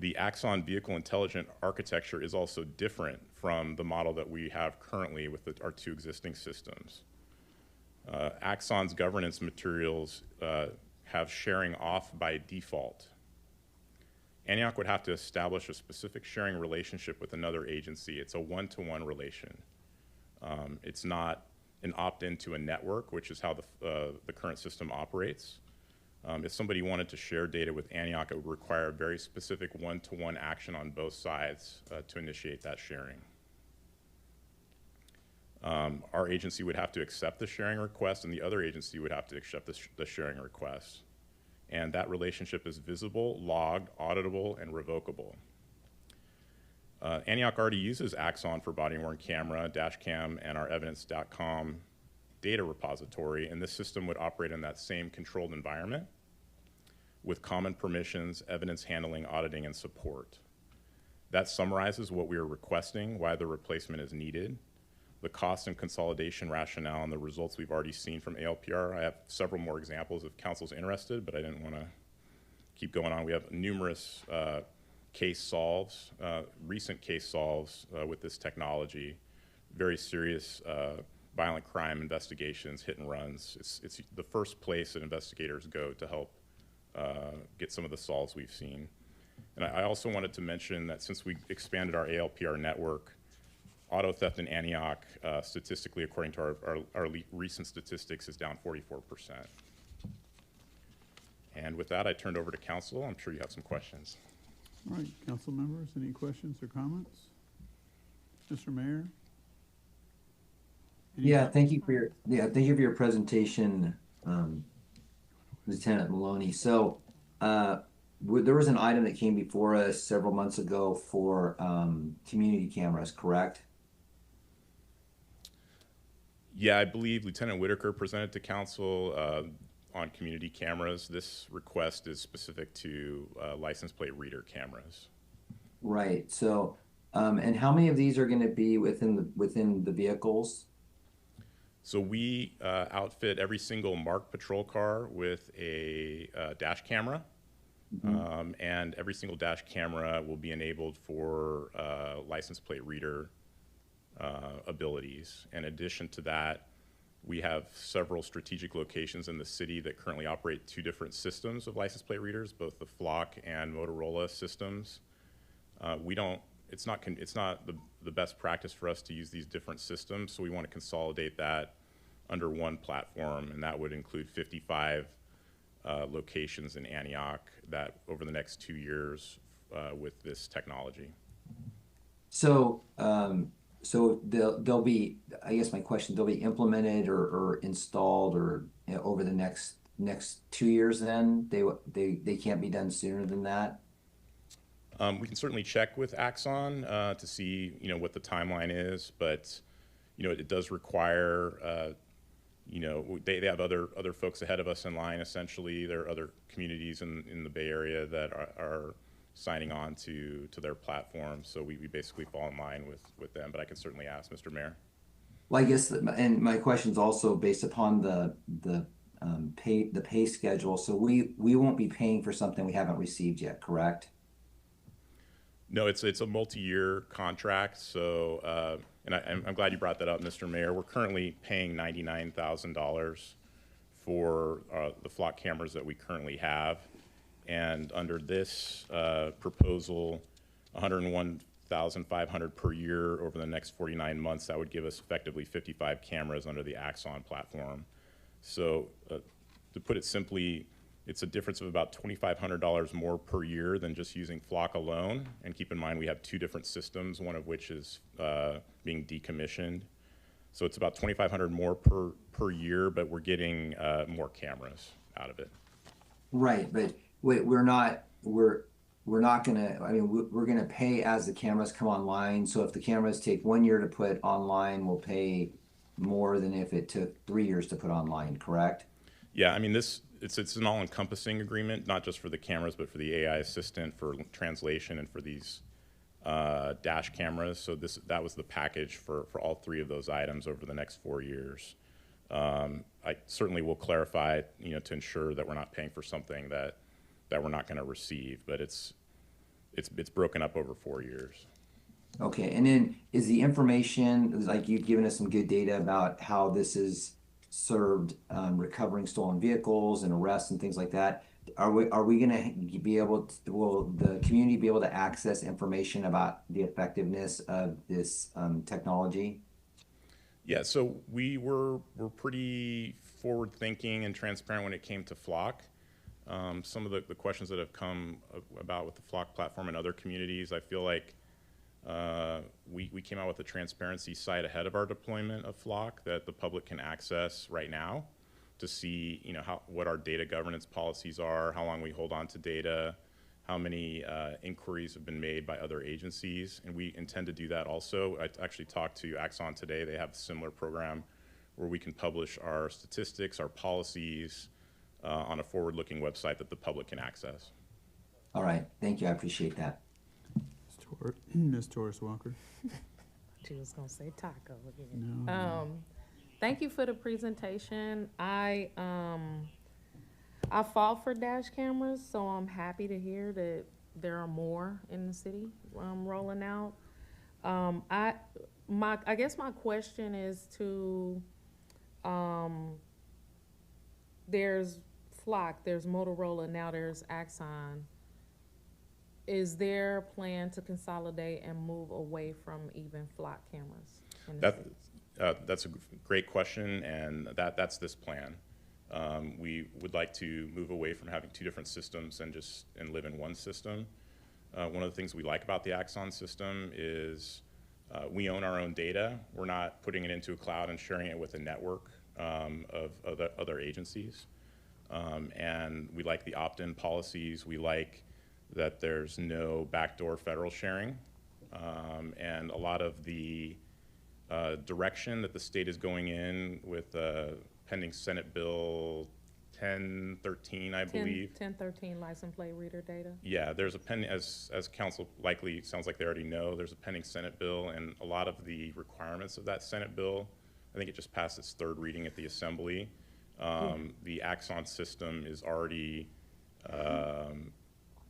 The Axon vehicle intelligent architecture is also different from the model that we have currently with our two existing systems. Axon's governance materials have sharing off by default. Antioch would have to establish a specific sharing relationship with another agency. It's a one-to-one relation. It's not an opt-in to a network, which is how the current system operates. If somebody wanted to share data with Antioch, it would require a very specific one-to-one action on both sides to initiate that sharing. Our agency would have to accept the sharing request, and the other agency would have to accept the sharing request. And that relationship is visible, logged, auditable, and revocable. Antioch already uses Axon for body-worn camera, dash cam, and our evidence.com data repository, and this system would operate in that same controlled environment with common permissions, evidence handling, auditing, and support. That summarizes what we are requesting, why the replacement is needed, the cost and consolidation rationale, and the results we've already seen from ALPR. I have several more examples if council's interested, but I didn't want to keep going on. We have numerous case solves, recent case solves with this technology, very serious violent crime investigations, hit and runs. It's the first place that investigators go to help get some of the solves we've seen. And I also wanted to mention that since we expanded our ALPR network, auto theft in Antioch, statistically, according to our recent statistics, is down 44%. And with that, I turned over to council. I'm sure you have some questions. All right, council members, any questions or comments? Mr. Mayor? Thank you for your presentation, Lieutenant Maloney. So there was an item that came before us several months ago for community cameras, correct? Yeah, I believe Lieutenant Whitaker presented to council on community cameras. This request is specific to license plate reader cameras. Right. So, and how many of these are going to be within the vehicles? So we outfit every single marked patrol car with a dash camera, and every single dash camera will be enabled for license plate reader abilities. In addition to that, we have several strategic locations in the city that currently operate two different systems of license plate readers, both the Flock and Motorola systems. It's not the best practice for us to use these different systems, so we want to consolidate that under one platform, and that would include 55 locations in Antioch that over the next 2 years with this technology. So, so they'll be, I guess my question, they'll be implemented or installed or over the next 2 years. Then they can't be done sooner than that. We can certainly check with Axon to see what the timeline is, but it does require they have other folks ahead of us in line. Essentially, there are other communities in the Bay Area that are signing on to their platform, so we basically fall in line with them. But I can certainly ask Mr. Mayor. Well, I guess, and my question is also based upon the pay schedule. So we won't be paying for something we haven't received yet, correct? No, it's a multi-year contract. So, and I'm glad you brought that up, Mr. Mayor. We're currently paying $99,000 for the Flock cameras that we currently have, and under this proposal, $101,500 per year over the next 49 months. That would give us effectively 55 cameras under the Axon platform. So, to put it simply, it's a difference of about $2,500 more per year than just using Flock alone. And keep in mind, we have two different systems, one of which is being decommissioned. So it's about 2,500 more per year, but we're getting more cameras out of it. Right, but wait, we're not gonna, I mean, we're gonna pay as the cameras come online. So if the cameras take 1 year to put online, we'll pay more than if it took 3 years to put online, correct? Yeah, I mean, it's an all-encompassing agreement, not just for the cameras, but for the AI assistant, for translation, and for these dash cameras. So that was the package for all 3 of those items over the next 4 years. I certainly will clarify, to ensure that we're not paying for something that we're not going to receive, but it's broken up over 4 years. Okay, and then is the information, like you've given us some good data about how this is served, recovering stolen vehicles and arrests and things like that. Are we gonna be able to, will the community be able to access information about the effectiveness of this technology? Yeah, so we're pretty forward-thinking and transparent when it came to Flock. Some of the questions that have come about with the Flock platform and other communities, I feel like we came out with a transparency site ahead of our deployment of Flock that the public can access right now to see, what our data governance policies are, how long we hold on to data, how many inquiries have been made by other agencies, and we intend to do that also. I actually talked to Axon today. They have a similar program where we can publish our statistics, our policies on a forward-looking website that the public can access. All right, thank you, I appreciate that. Ms. Torres Walker. She was gonna say taco again. No. Thank you for the presentation. I fought for dash cameras, so I'm happy to hear that there are more in the city rolling out. I guess my question is to, there's Flock, there's Motorola, now there's Axon. Is there a plan to consolidate and move away from even Flock cameras? That's a great question, and that's this plan. We would like to move away from having 2 different systems and live in one system. One of the things we like about the Axon system is we own our own data. We're not putting it into a cloud and sharing it with a network of other agencies. And we like the opt-in policies. We like that there's no backdoor federal sharing. And a lot of the direction that the state is going in with pending Senate Bill 1013, I believe. 1013 license plate reader data. Yeah, there's a pending, as council likely sounds like they already know, there's a pending Senate bill, and a lot of the requirements of that Senate bill, I think it just passed its 3rd reading at the Assembly. The Axon system is already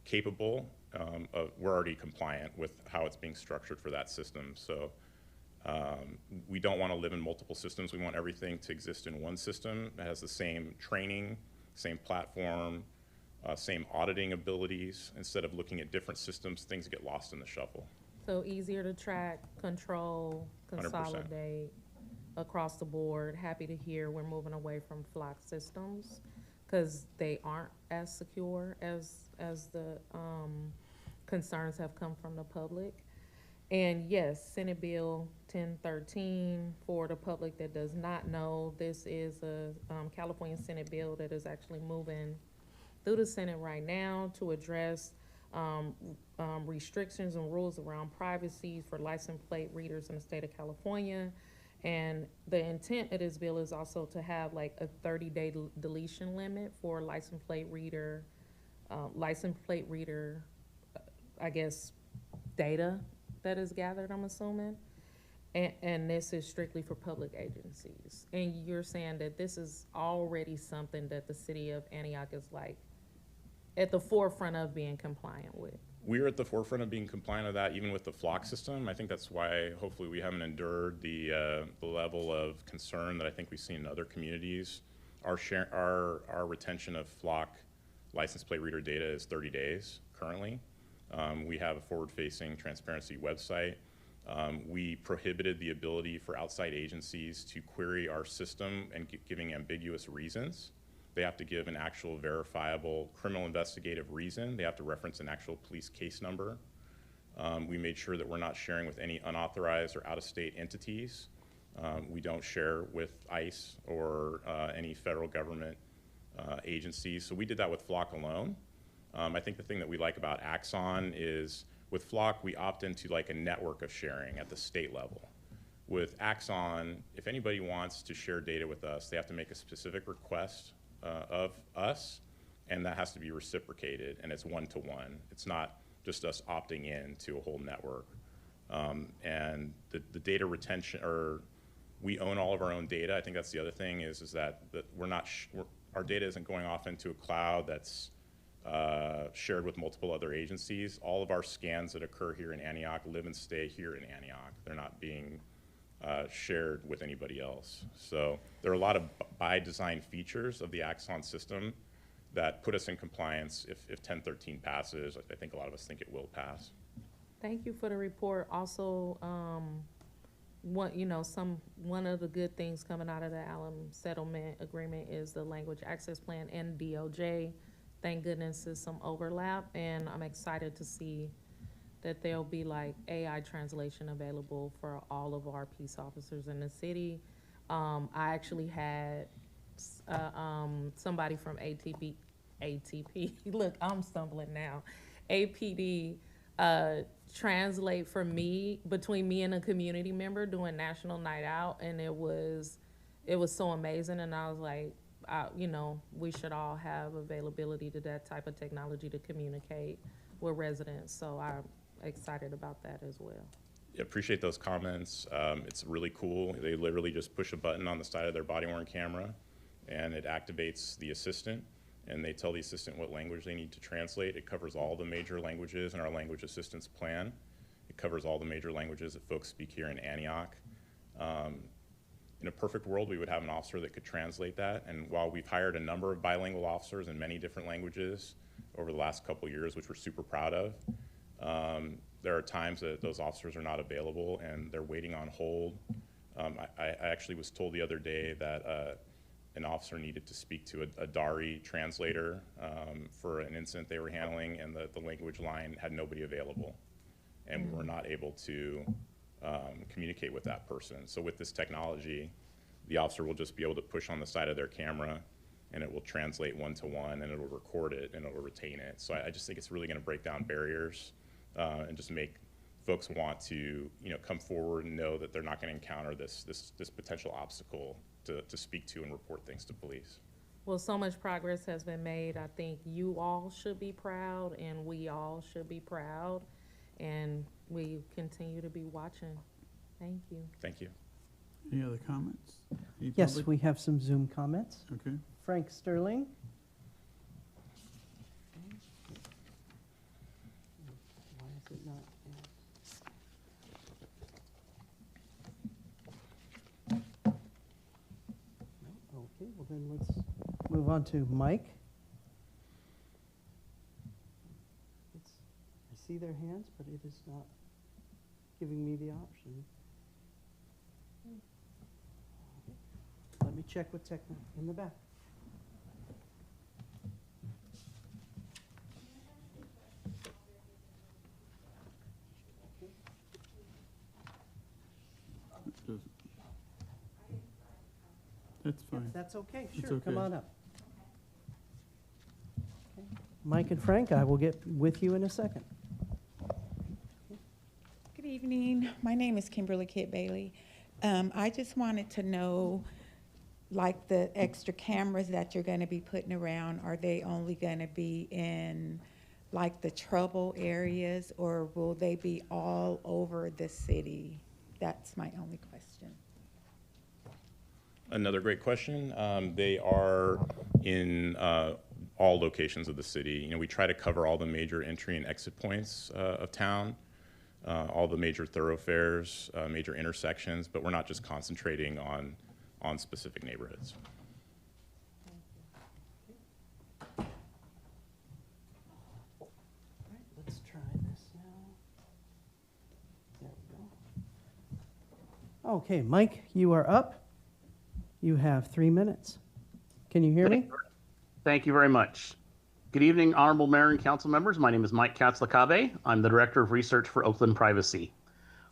capable we're already compliant with how it's being structured for that system. So we don't want to live in multiple systems. We want everything to exist in one system that has the same training, same platform, same auditing abilities. Instead of looking at different systems, things get lost in the shuffle. So easier to track, control, consolidate 100%. Across the board. Happy to hear we're moving away from Flock systems because they aren't as secure as the concerns have come from the public. And yes, Senate Bill 1013, for the public that does not know, this is a California Senate bill that is actually moving through the Senate right now to address restrictions and rules around privacy for license plate readers in the state of California. And the intent of this bill is also to have like a 30-day deletion limit for license plate reader, I guess, data that is gathered, I'm assuming. And this is strictly for public agencies. And you're saying that this is already something that the city of Antioch is like at the forefront of being compliant with. We're at the forefront of being compliant with that, even with the Flock system. I think that's why hopefully we haven't endured the level of concern that I think we've seen in other communities. Our retention of Flock license plate reader data is 30 days currently. We have a forward-facing transparency website. We prohibited the ability for outside agencies to query our system and giving ambiguous reasons. They have to give an actual verifiable criminal investigative reason. They have to reference an actual police case number. We made sure that we're not sharing with any unauthorized or out-of-state entities. We don't share with ICE or any federal government agencies. So we did that with Flock alone. I think the thing that we like about Axon is with Flock, we opt into like a network of sharing at the state level. With Axon, if anybody wants to share data with us, they have to make a specific request of us, and that has to be reciprocated, and it's one-to-one. It's not just us opting in to a whole network. And the data retention, or we own all of our own data. I think that's the other thing is that we're not, our data isn't going off into a cloud that's shared with multiple other agencies. All of our scans that occur here in Antioch live and stay here in Antioch. They're not being shared with anybody else. So there are a lot of by design features of the Axon system that put us in compliance if 1013 passes. I think a lot of us think it will pass. Thank you for the report. Also, one of the good things coming out of the Allen settlement agreement is the language access plan and DOJ. Thank goodness there's some overlap, and I'm excited to see that there'll be like AI translation available for all of our peace officers in the city. I actually had somebody from ATP, look, I'm stumbling now, APD, translate for me, between me and a community member doing National Night Out, and it was so amazing, and I was like, we should all have availability to that type of technology to communicate with residents, so I'm excited about that as well. Yeah, appreciate those comments. It's really cool. They literally just push a button on the side of their body-worn camera, and it activates the assistant, and they tell the assistant what language they need to translate. It covers all the major languages in our language assistance plan. It covers all the major languages that folks speak here in Antioch. In a perfect world, we would have an officer that could translate that, and while we've hired a number of bilingual officers in many different languages over the last couple of years, which we're super proud of, there are times that those officers are not available and they're waiting on hold. I actually was told the other day that an officer needed to speak to a Dari translator for an incident they were handling, and the language line had nobody available, and we were not able to communicate with that person. So with this technology, the officer will just be able to push on the side of their camera, and it will translate one-to-one, and it will record it, and it will retain it. So I just think it's really going to break down barriers and just make folks want to come forward and know that they're not going to encounter this potential obstacle to speak to and report things to police. Well, so much progress has been made. I think you all should be proud, and we all should be proud, and we continue to be watching. Thank you. Thank you. Any other comments? Any Yes, public? we have some Zoom comments. Okay. Frank Sterling. Why is it not? Okay, well then let's move on to Mike. I see their hands, but it is not giving me the option. Let me check with Techno in the back. That's fine. That's okay, It's sure, come okay. on up. Okay. Mike and Frank, I will get with you in a second. Good evening. My name is Kimberly Kidd Bailey. I just wanted to know, like the extra cameras that you're going to be putting around, are they only going to be in like the trouble areas, or will they be all over the city? That's my only question. Another great question. They are in all locations of the city. We try to cover all the major entry and exit points of town, all the major thoroughfares, major intersections, but we're not just concentrating on specific neighborhoods. Let's try this now. There we go. Okay, Mike, you are up. You have 3 minutes. Can you hear me? Thank you very much. Good evening, Honorable Mayor and Council members. My name is Mike Katzlakabe. I'm the Director of Research for Oakland Privacy.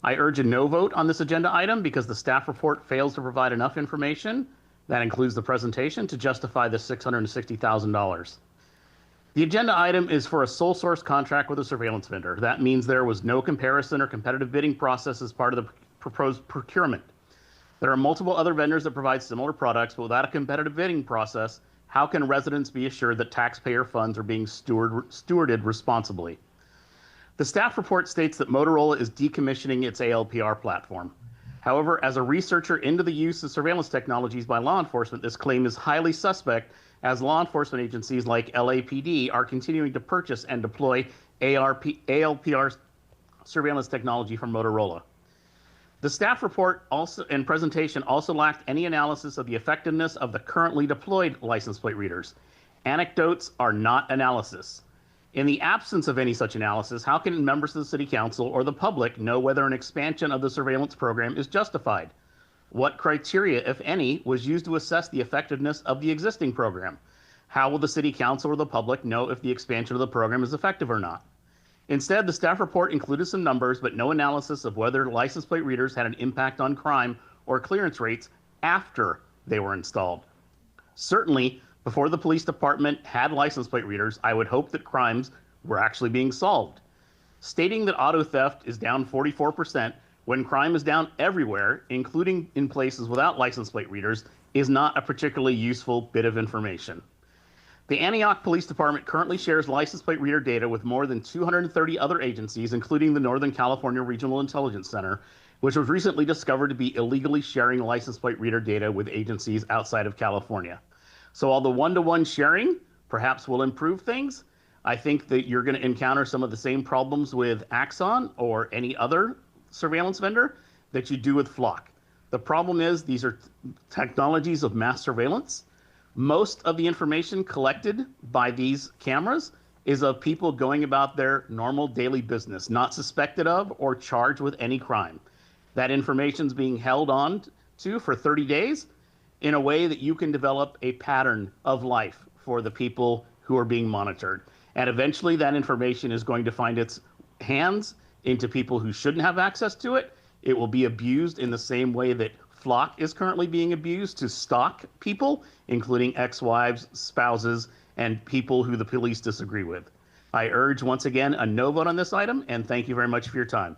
I urge a no vote on this agenda item because the staff report fails to provide enough information, that includes the presentation, to justify the $660,000. The agenda item is for a sole source contract with a surveillance vendor. That means there was no comparison or competitive bidding process as part of the proposed procurement. There are multiple other vendors that provide similar products, but without a competitive bidding process, how can residents be assured that taxpayer funds are being stewarded responsibly? The staff report states that Motorola is decommissioning its ALPR platform. However, as a researcher into the use of surveillance technologies by law enforcement, this claim is highly suspect, as law enforcement agencies like LAPD are continuing to purchase and deploy ALPR surveillance technology from Motorola. The staff report and presentation also lacked any analysis of the effectiveness of the currently deployed license plate readers. Anecdotes are not analysis. In the absence of any such analysis, how can members of the City Council or the public know whether an expansion of the surveillance program is justified? What criteria, if any, was used to assess the effectiveness of the existing program? How will the City Council or the public know if the expansion of the program is effective or not? Instead, the staff report included some numbers, but no analysis of whether license plate readers had an impact on crime or clearance rates after they were installed. Certainly, before the police department had license plate readers, I would hope that crimes were actually being solved. Stating that auto theft is down 44% when crime is down everywhere, including in places without license plate readers, is not a particularly useful bit of information. The Antioch Police Department currently shares license plate reader data with more than 230 other agencies, including the Northern California Regional Intelligence Center, which was recently discovered to be illegally sharing license plate reader data with agencies outside of California. So while the one-to-one sharing perhaps will improve things, I think that you're going to encounter some of the same problems with Axon or any other surveillance vendor that you do with Flock. The problem is these are technologies of mass surveillance. Most of the information collected by these cameras is of people going about their normal daily business, not suspected of or charged with any crime. That information is being held on to for 30 days in a way that you can develop a pattern of life for the people who are being monitored. And eventually that information is going to find its hands into people who shouldn't have access to it. It will be abused in the same way that Flock is currently being abused to stalk people, including ex-wives, spouses, and people who the police disagree with. I urge, once again, a no vote on this item, and thank you very much for your time.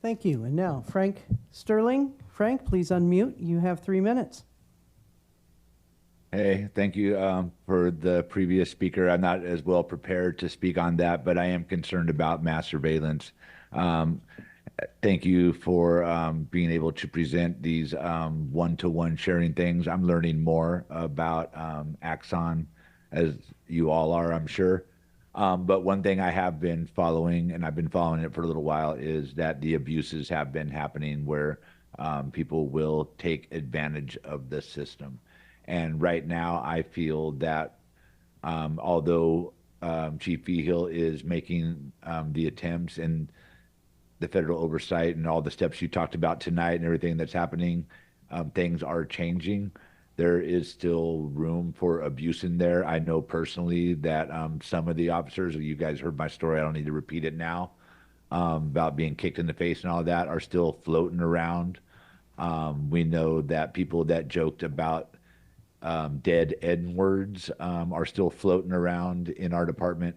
Thank you. And now, Frank Sterling. Frank, please unmute. You have 3 minutes. Hey, thank you for the previous speaker. I'm not as well prepared to speak on that, but I am concerned about mass surveillance. Thank you for being able to present these one-to-one sharing things. I'm learning more about Axon, as you all are, I'm sure. But one thing I have been following, and I've been following it for a little while, is that the abuses have been happening where people will take advantage of the system. And right now, I feel that although Chief Vigil is making the attempts and the federal oversight and all the steps you talked about tonight and everything that's happening, things are changing. There is still room for abuse in there. I know personally that some of the officers, you guys heard my story, I don't need to repeat it now, about being kicked in the face and all that, are still floating around. We know that people that joked about dead N-words are still floating around in our department.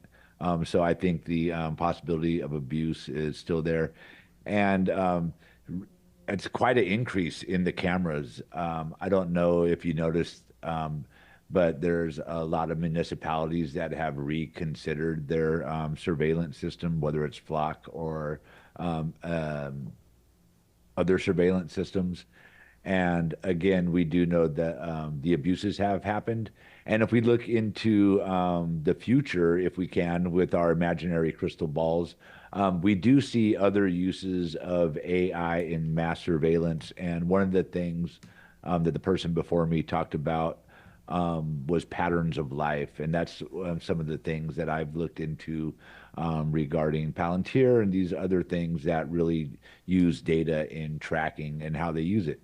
So I think the possibility of abuse is still there. And it's quite an increase in the cameras. I don't know if you noticed, but there's a lot of municipalities that have reconsidered their surveillance system, whether it's Flock or other surveillance systems. And again, we do know that the abuses have happened. And if we look into the future, if we can, with our imaginary crystal balls, we do see other uses of AI in mass surveillance. And one of the things that the person before me talked about was patterns of life. And that's some of the things that I've looked into regarding Palantir and these other things that really use data in tracking and how they use it.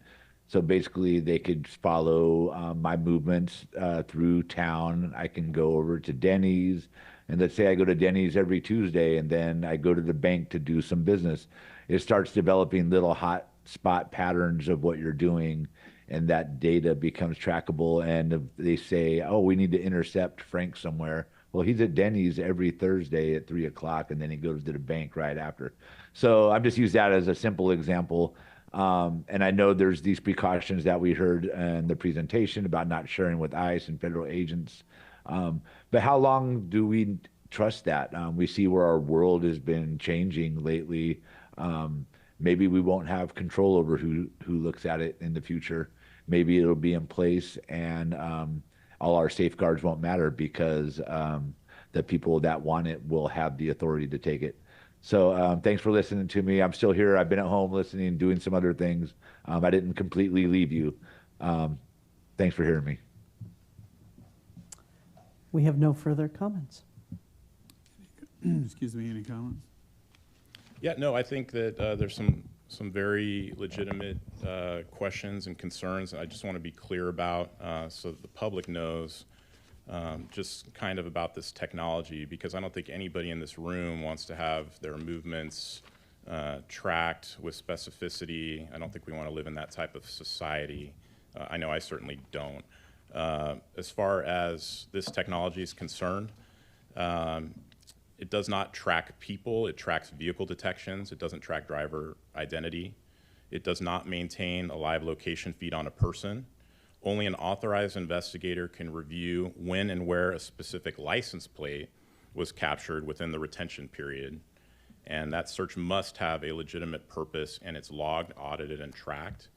So basically, they could follow my movements through town. I can go over to Denny's, And let's say I go to Denny's every Tuesday and then I go to the bank to do some business. It starts developing little hot spot patterns of what you're doing, and that data becomes trackable. And if they say, oh, we need to intercept Frank somewhere. Well, he's at Denny's every Thursday at 3 o'clock, and then he goes to the bank right after. So I've just used that as a simple example. And I know there's these precautions that we heard in the presentation about not sharing with ICE and federal agents. But how long do we trust that? We see where our world has been changing lately. Maybe we won't have control over who looks at it in the future. Maybe it'll be in place, and all our safeguards won't matter because the people that want it will have the authority to take it. So thanks for listening to me. I'm still here. I've been at home listening, doing some other things. I didn't completely leave you. Thanks for hearing me. We have no further comments. Excuse me, any comments? Yeah, no, I think that there's some very legitimate questions and concerns I just want to be clear about so that the public knows just kind of about this technology, because I don't think anybody in this room wants to have their movements tracked with specificity. I don't think we want to live in that type of society. I know I certainly don't. As far as this technology is concerned, it does not track people. It tracks vehicle detections. It doesn't track driver identity. It does not maintain a live location feed on a person. Only an authorized investigator can review when and where a specific license plate was captured within the retention period. And that search must have a legitimate purpose, and it's logged, audited, and tracked.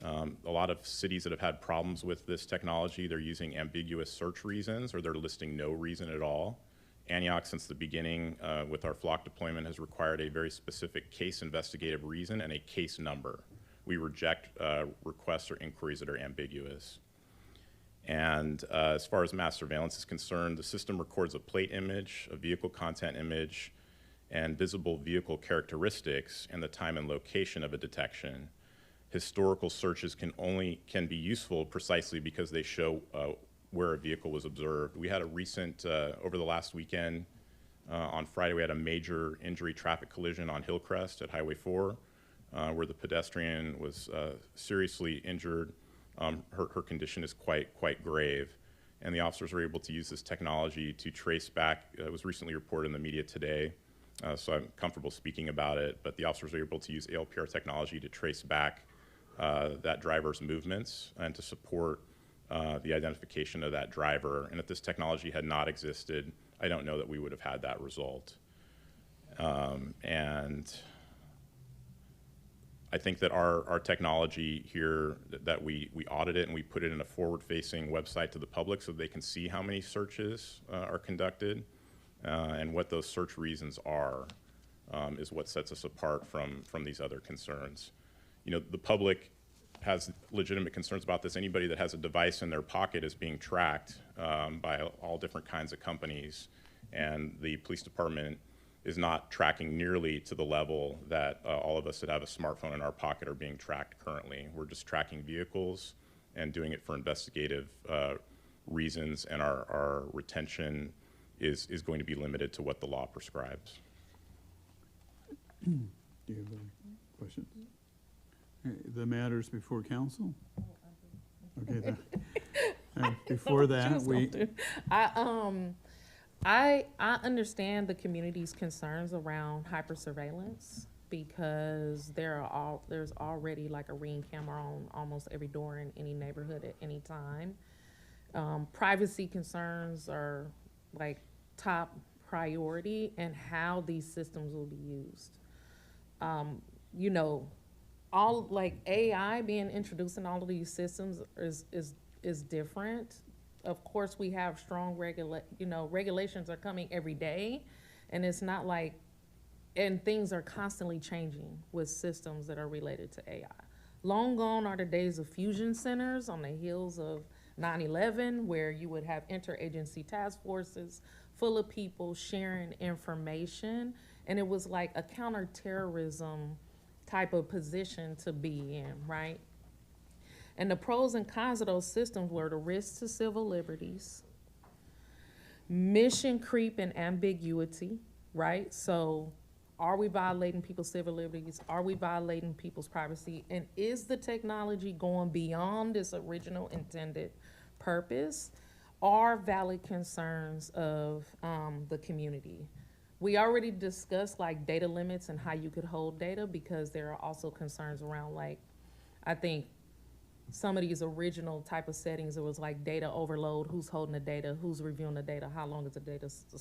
A lot of cities that have had problems with this technology, they're using ambiguous search reasons, or they're listing no reason at all. Antioch, since the beginning with our flock deployment, has required a very specific case investigative reason and a case number. We reject requests or inquiries that are ambiguous. And as far as mass surveillance is concerned, the system records a plate image, a vehicle content image, and visible vehicle characteristics and the time and location of a detection. Historical searches can be useful precisely because they show where a vehicle was observed. We had a recent, over the last weekend, on Friday, we had a major injury traffic collision on Hillcrest at Highway 4, where the pedestrian was seriously injured. Her condition is quite grave. And the officers were able to use this technology to trace back, it was recently reported in the media today, so I'm comfortable speaking about it, but the officers were able to use ALPR technology to trace back that driver's movements and to support the identification of that driver. And if this technology had not existed, I don't know that we would have had that result. And I think that our technology here, that we audit it and we put it in a forward-facing website to the public so they can see how many searches are conducted and what those search reasons are, is what sets us apart from these other concerns. You know, the public has legitimate concerns about this. Anybody that has a device in their pocket is being tracked by all different kinds of companies, and the police department is not tracking nearly to the level that all of us that have a smartphone in our pocket are being tracked currently. We're just tracking vehicles and doing it for investigative reasons, and our retention is going to be limited to what the law prescribes. Do you have any questions? The matters before council? Okay. Before that, I understand the community's concerns around hyper-surveillance because there's already like a Ring camera on almost every door in any neighborhood at any time. Privacy concerns are like top priority, and how these systems will be used. You know, all like AI being introduced in all of these systems is different. Of course, we have strong regulations are coming every day, and it's not like, and things are constantly changing with systems that are related to AI. Long gone are the days of fusion centers on the heels of 9/11, where you would have interagency task forces full of people sharing information, and it was like a counterterrorism type of position to be in, right? And the pros and cons of those systems were the risks to civil liberties, mission creep and ambiguity, right? So are we violating people's civil liberties? Are we violating people's privacy? And is the technology going beyond its original intended purpose? Are valid concerns of the community? We already discussed like data limits and how you could hold data, because there are also concerns around, like, I think some of these original type of settings, it was like data overload, who's holding the data, who's reviewing the data, how long is the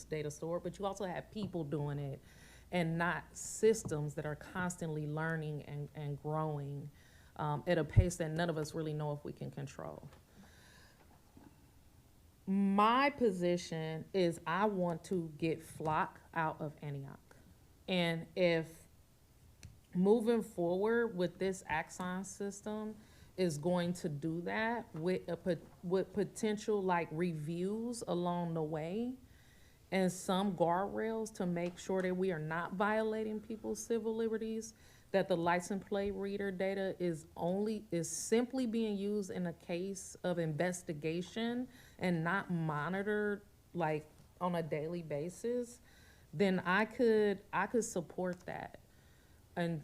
data stored, but you also have people doing it and not systems that are constantly learning and growing at a pace that none of us really know if we can control. My position is I want to get Flock out of Antioch. And if moving forward with this Axon system is going to do that with potential like reviews along the way and some guardrails to make sure that we are not violating people's civil liberties, that the license plate reader data is simply being used in a case of investigation and not monitored like on a daily basis, then I could support that. And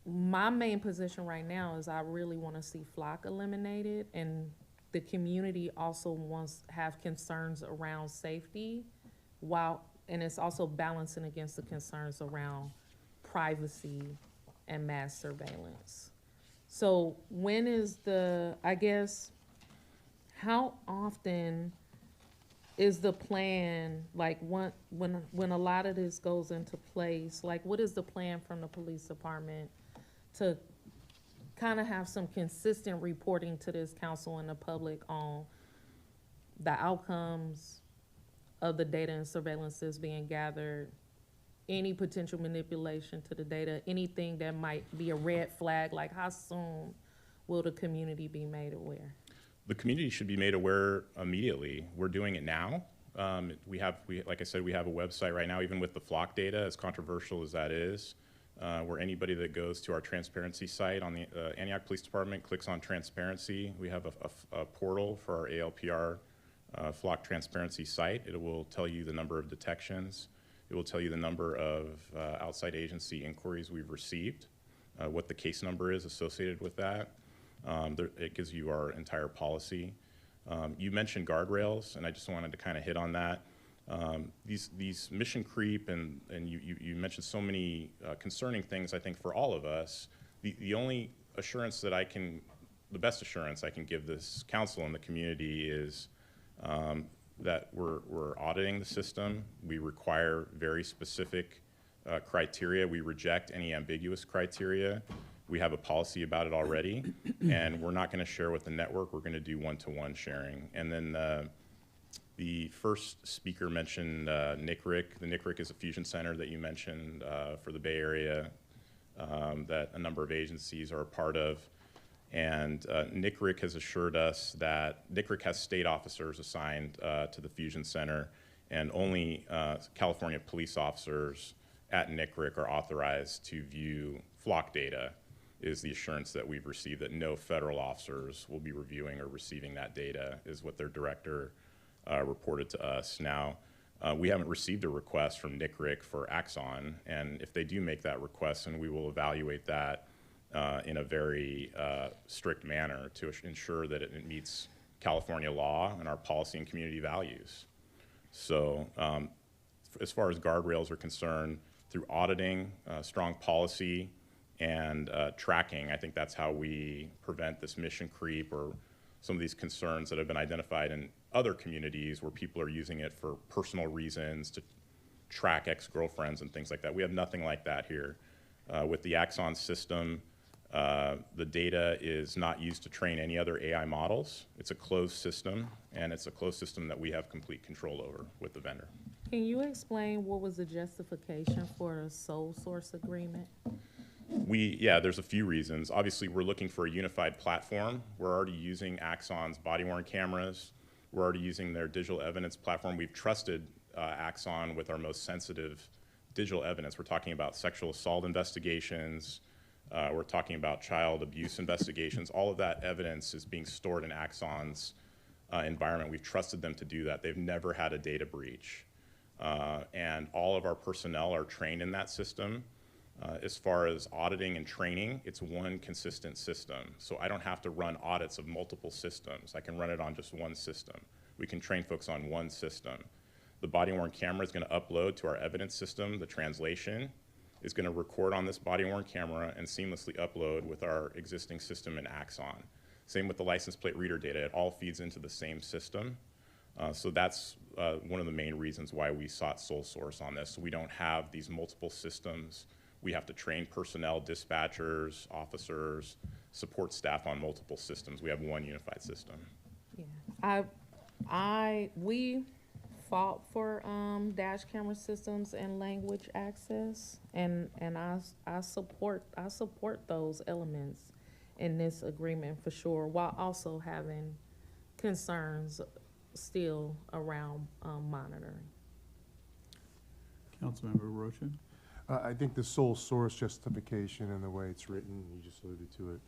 my main position right now is I really want to see Flock eliminated, and the community also wants have concerns around safety, and it's also balancing against the concerns around privacy and mass surveillance. So when is how often is the plan, like when a lot of this goes into place, like what is the plan from the police department to kind of have some consistent reporting to this council and the public on the outcomes of the data and surveillances being gathered, any potential manipulation to the data, anything that might be a red flag, like how soon will the community be made aware? The community should be made aware immediately. We're doing it now. Like I said, we have a website right now, even with the Flock data, as controversial as that is, where anybody that goes to our transparency site on the Antioch Police Department clicks on transparency. We have a portal for our ALPR Flock transparency site. It will tell you the number of detections. It will tell you the number of outside agency inquiries we've received, what the case number is associated with that. It gives you our entire policy. You mentioned guardrails, and I just wanted to kind of hit on that. These mission creep, and you mentioned so many concerning things, I think, for all of us. The only assurance that the best assurance I can give this council and the community is that we're auditing the system. We require very specific criteria. We reject any ambiguous criteria. We have a policy about it already, and we're not going to share with the network. We're going to do one-to-one sharing. And then the first speaker mentioned NICRIC. The NICRIC is a fusion center that you mentioned for the Bay Area that a number of agencies are a part of. And NICRIC has assured us that NICRIC has state officers assigned to the fusion center, and only California police officers at NICRIC are authorized to view Flock data, is the assurance that we've received, that no federal officers will be reviewing or receiving that data, is what their director reported to us. Now, we haven't received a request from NICRIC for Axon, and if they do make that request, then we will evaluate that in a very strict manner to ensure that it meets California law and our policy and community values. So as far as guardrails are concerned, through auditing, strong policy, and tracking, I think that's how we prevent this mission creep or some of these concerns that have been identified in other communities where people are using it for personal reasons to track ex-girlfriends and things like that. We have nothing like that here. With the Axon system, the data is not used to train any other AI models. It's a closed system, and it's a closed system that we have complete control over with the vendor. Can you explain what was the justification for a sole source agreement? There's a few reasons. Obviously, we're looking for a unified platform. We're already using Axon's body-worn cameras. We're already using their digital evidence platform. We've trusted Axon with our most sensitive digital evidence. We're talking about sexual assault investigations. We're talking about child abuse investigations. All of that evidence is being stored in Axon's environment. We've trusted them to do that. They've never had a data breach. And all of our personnel are trained in that system. As far as auditing and training, it's one consistent system. So I don't have to run audits of multiple systems. I can run it on just one system. We can train folks on one system. The body-worn camera is going to upload to our evidence system. The translation is going to record on this body-worn camera and seamlessly upload with our existing system in Axon. Same with the license plate reader data. It all feeds into the same system. So that's one of the main reasons why we sought sole source on this. So we don't have these multiple systems. We have to train personnel, dispatchers, officers, support staff on multiple systems. We have one unified system. Yeah, we fought for dash camera systems and language access, and I support those elements in this agreement for sure, while also having concerns still around monitoring. Councilmember Rocha? I think the sole source justification and the way it's written, you just alluded to it,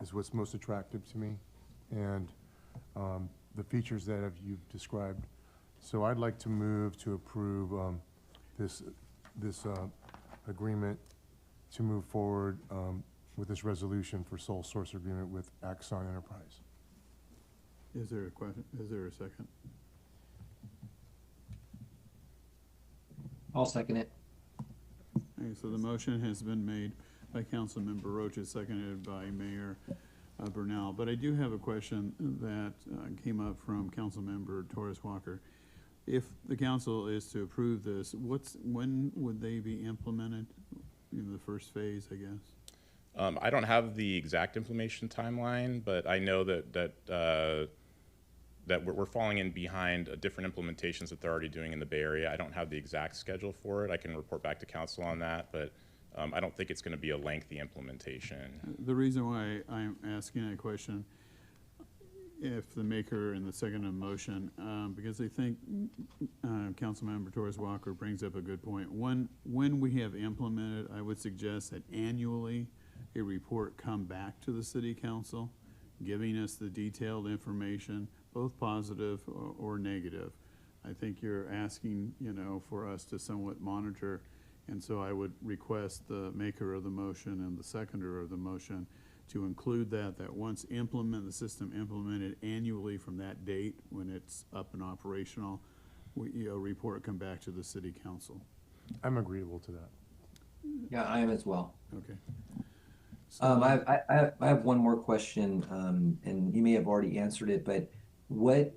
is what's most attractive to me, and the features that you've described. So I'd like to move to approve this agreement to move forward with this resolution for sole source agreement with Axon Enterprise. Is there a question? Is there a second? I'll second it. Okay, so the motion has been made by Councilmember Rocha, seconded by Mayor Burnell. But I do have a question that came up from Councilmember Torres Walker. If the council is to approve this, when would they be implemented? In the first phase, I guess. I don't have the exact implementation timeline, but I know that we're falling in behind different implementations that they're already doing in the Bay Area. I don't have the exact schedule for it. I can report back to council on that, but I don't think it's going to be a lengthy implementation. The reason why I'm asking that question, if the maker and the second of motion, because I think Councilmember Torres Walker brings up a good point. When we have implemented, I would suggest that annually a report come back to the city council, giving us the detailed information, both positive or negative. I think you're asking, for us to somewhat monitor, and so I would request the maker of the motion and the seconder of the motion to include that once the system implemented annually from that date when it's up and operational, a report come back to the city council. I'm agreeable to that. Yeah, I am as well. Okay. So, I have one more question, and you may have already answered it, but what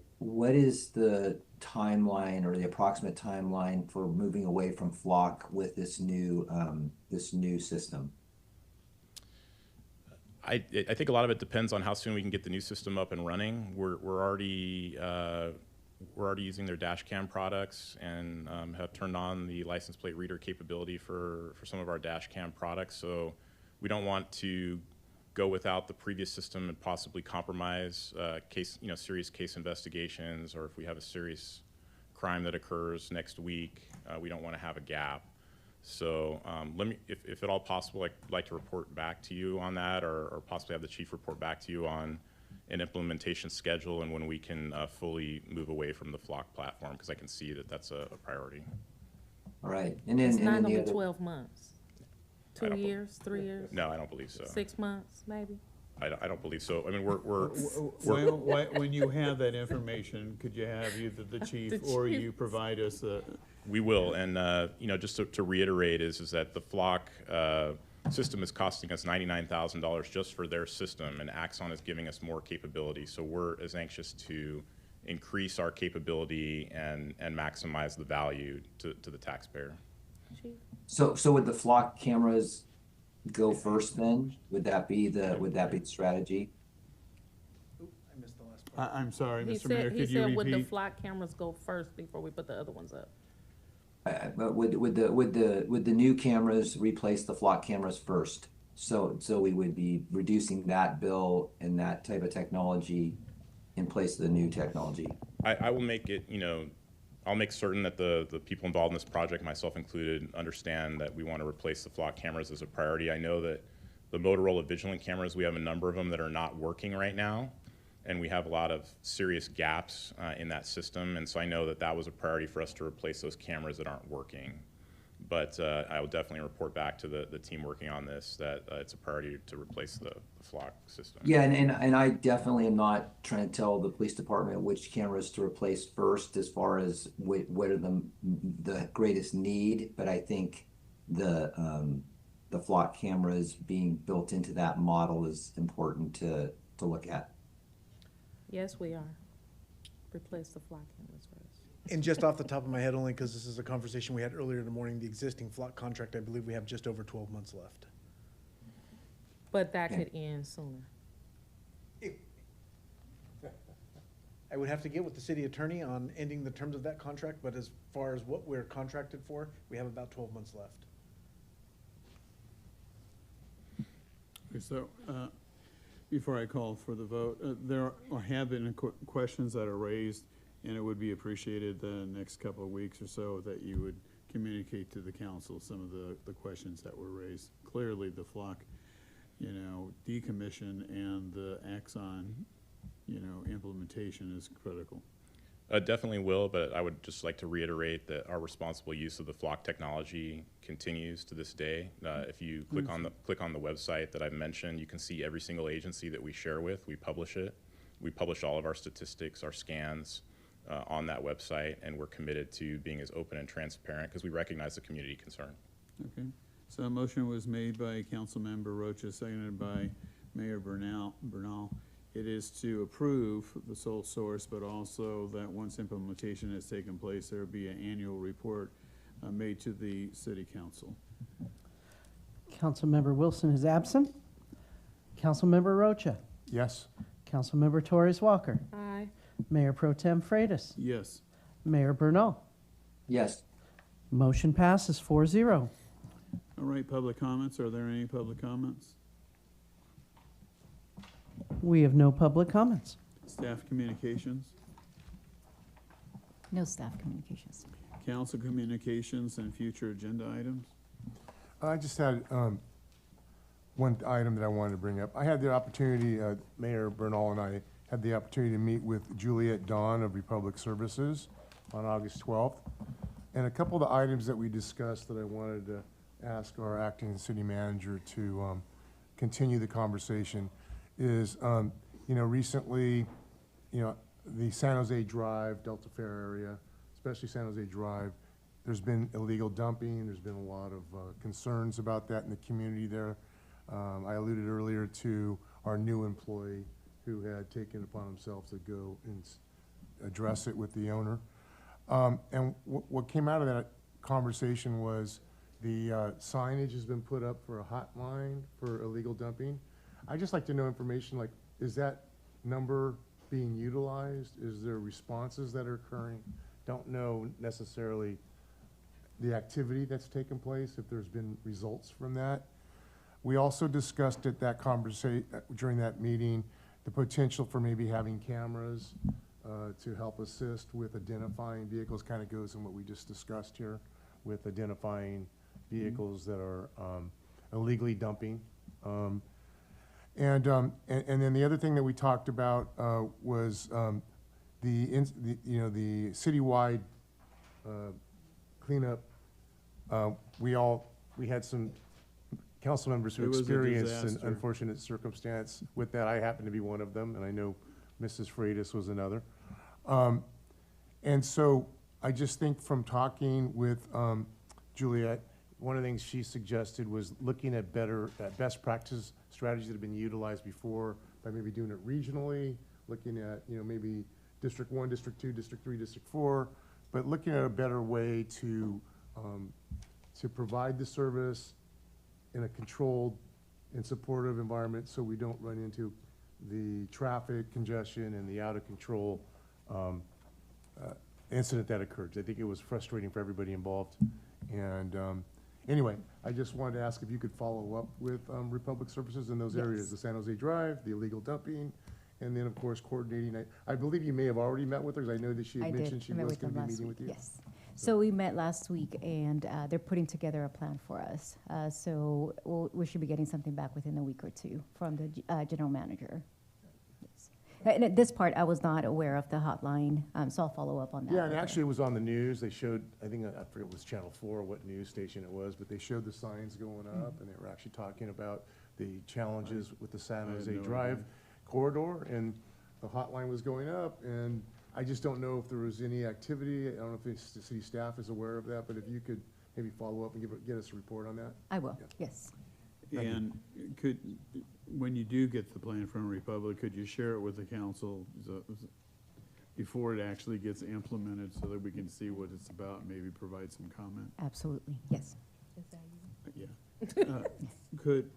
is the timeline or the approximate timeline for moving away from Flock with this new system? I think a lot of it depends on how soon we can get the new system up and running. We're already using their dash cam products and have turned on the license plate reader capability for some of our dash cam products. So we don't want to go without the previous system and possibly compromise serious case investigations, or if we have a serious crime that occurs next week, we don't want to have a gap. So if at all possible, I'd like to report back to you on that, or possibly have the chief report back to you on an implementation schedule and when we can fully move away from the Flock platform, because I can see that that's a priority. All right. And then, it's not and then gonna be 12 months. 2 years, 3 years? No, I don't believe so. 6 months, maybe? I don't believe so. I mean, When you have that information, could you have either the chief or you provide us We will, and just to reiterate is that the Flock system is costing us $99,000 just for their system, and Axon is giving us more capability. So we're as anxious to increase our capability and maximize the value to the taxpayer. So would the Flock cameras go first then? Would that be the strategy? I missed the last part. I'm sorry, Mr. Mayor, He could you said would the repeat? Flock cameras go first before we put the other ones up? But would the new cameras replace the Flock cameras first? So we would be reducing that bill and that type of technology in place of the new technology. I will make it, I'll make certain that the people involved in this project, myself included, understand that we want to replace the Flock cameras as a priority. I know that the Motorola Vigilant cameras, we have a number of them that are not working right now. and we have a lot of serious gaps in that system. And so I know that that was a priority for us to replace those cameras that aren't working. But I will definitely report back to the team working on this that it's a priority to replace the flock system. Yeah, and I definitely am not trying to tell the police department which cameras to replace first as far as what are the greatest need, but I think the flock cameras being built into that model is important to look at. Yes, we are. Replace the flock cameras first. And just off the top of my head, only because this is a conversation we had earlier in the morning, the existing flock contract, I believe we have just over 12 months left. But that could end sooner. I would have to get with the city attorney on ending the terms of that contract, but as far as what we're contracted for, we have about 12 months left. Okay, so before I call for the vote, there have been questions that are raised, and it would be appreciated the next couple of weeks or so that you would communicate to the council some of the questions that were raised. Clearly, the flock, decommission and the Axon, implementation is critical. Definitely will, but I would just like to reiterate that our responsible use of the flock technology continues to this day. If you click on the website that I've mentioned, you can see every single agency that we share with. We publish it. We publish all of our statistics, our scans on that website, and we're committed to being as open and transparent because we recognize the community concern. Okay, so a motion was made by Councilmember Rocha, seconded by Mayor Bernal. It is to approve the sole source, but also that once implementation has taken place, there will be an annual report made to the City Council. Councilmember Wilson is absent. Councilmember Rocha. Yes. Councilmember Torres Walker. Aye. Mayor Pro Tem Freitas. Yes. Mayor Bernal. Yes. Motion passes 4-0. All right, public comments. Are there any public comments? We have no public comments. Staff communications, No staff communications. council communications, and future agenda items? I just had one item that I wanted to bring up. I had the opportunity, Mayor Bernal and I had the opportunity to meet with Juliet Dawn of Republic Services on August 12th. And a couple of the items that we discussed that I wanted to ask our acting city manager to continue the conversation is, recently, the San Jose Drive, Delta Fair area, especially San Jose Drive, there's been illegal dumping. There's been a lot of concerns about that in the community there. I alluded earlier to our new employee who had taken it upon himself to go and address it with the owner. And what came out of that conversation was the signage has been put up for a hotline for illegal dumping. I'd just like to know information like, is that number being utilized? Is there responses that are occurring? Don't know necessarily the activity that's taken place, if there's been results from that. We also discussed at that conversation, during that meeting, the potential for maybe having cameras to help assist with identifying vehicles. Kind of goes in what we just discussed here with identifying vehicles that are illegally dumping. And then the other thing that we talked about was the citywide cleanup. We had some council members who It was a experienced an disaster. unfortunate circumstance with that. I happen to be one of them, and I know Mrs. Freitas was another. And so I just think from talking with Juliet, one of the things she suggested was looking at best practice strategies that have been utilized before by maybe doing it regionally, looking at, maybe District 1, District 2, District 3, District 4, but looking at a better way to provide the service in a controlled and supportive environment so we don't run into the traffic congestion and the out of control incident that occurred. I think it was frustrating for everybody involved. And anyway, I just wanted to ask if you could follow up with Republic Services in those areas, the San Jose Drive, the illegal dumping, and then of course coordinating. I believe you may have already met with her, because I know that she had mentioned she was going to be meeting with you. Yes. So we met last week, and they're putting together a plan for us. So we should be getting something back within a week or two from the general manager. Yes. And at this part, I was not aware of the hotline, so I'll follow up on that. Yeah, and with her. actually it was on the news. They showed, I think, I forget it was Channel 4, what news station it was, but they showed the signs going up, and they were actually talking about the challenges with the San Jose no Drive idea. corridor, and the hotline was going up, and I just don't know if there was any activity. I don't know if the city staff is aware of that, but if you could maybe follow up and get us a report on that. I will, yes. Thank you. And could, when you do get the plan from Republic, could you share it with the council before it actually gets implemented so that we can see what it's about and maybe provide some comment? Absolutely, yes. Yeah. Could,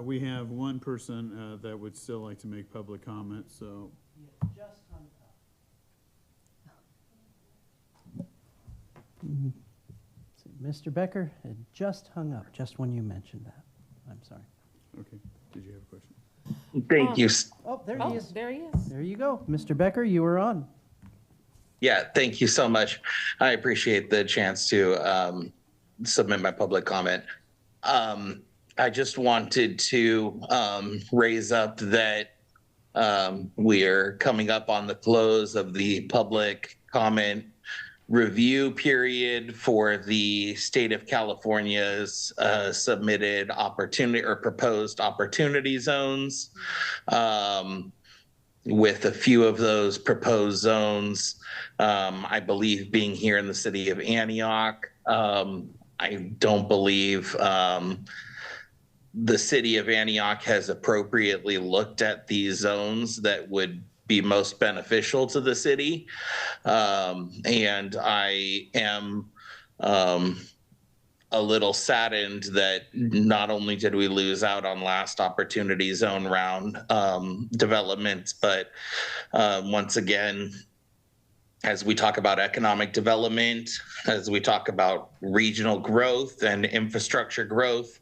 we have one person that would still like to make public comment, so. Mr. Becker had just hung up, just when you mentioned that. I'm sorry. Okay, did you have a question? Thank you. Oh, there he is. There he is. There you go. Mr. Becker, you were on. Yeah, thank you so much. I appreciate the chance to submit my public comment. I just wanted to raise up that we are coming up on the close of the public comment review period for the state of California's submitted opportunity or proposed opportunity zones. With a few of those proposed zones, I believe being here in the city of Antioch, I don't believe the city of Antioch has appropriately looked at these zones that would be most beneficial to the city. And I am a little saddened that not only did we lose out on last opportunity zone round developments, but once again, as we talk about economic development, as we talk about regional growth and infrastructure growth,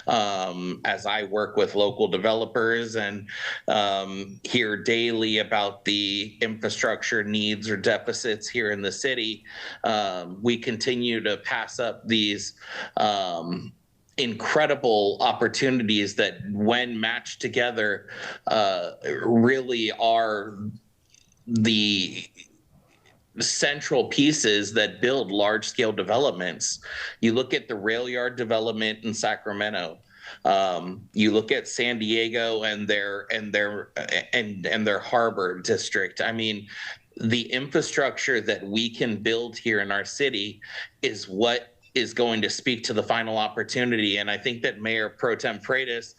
as I work with local developers and hear daily about the infrastructure needs or deficits here in the city, we continue to pass up these incredible opportunities that, when matched together, really are the central pieces that build large-scale developments. You look at the rail yard development in Sacramento. You look at San Diego and their harbor district. I mean, the infrastructure that we can build here in our city is what is going to speak to the final opportunity. And I think that Mayor Pro Tem Freitas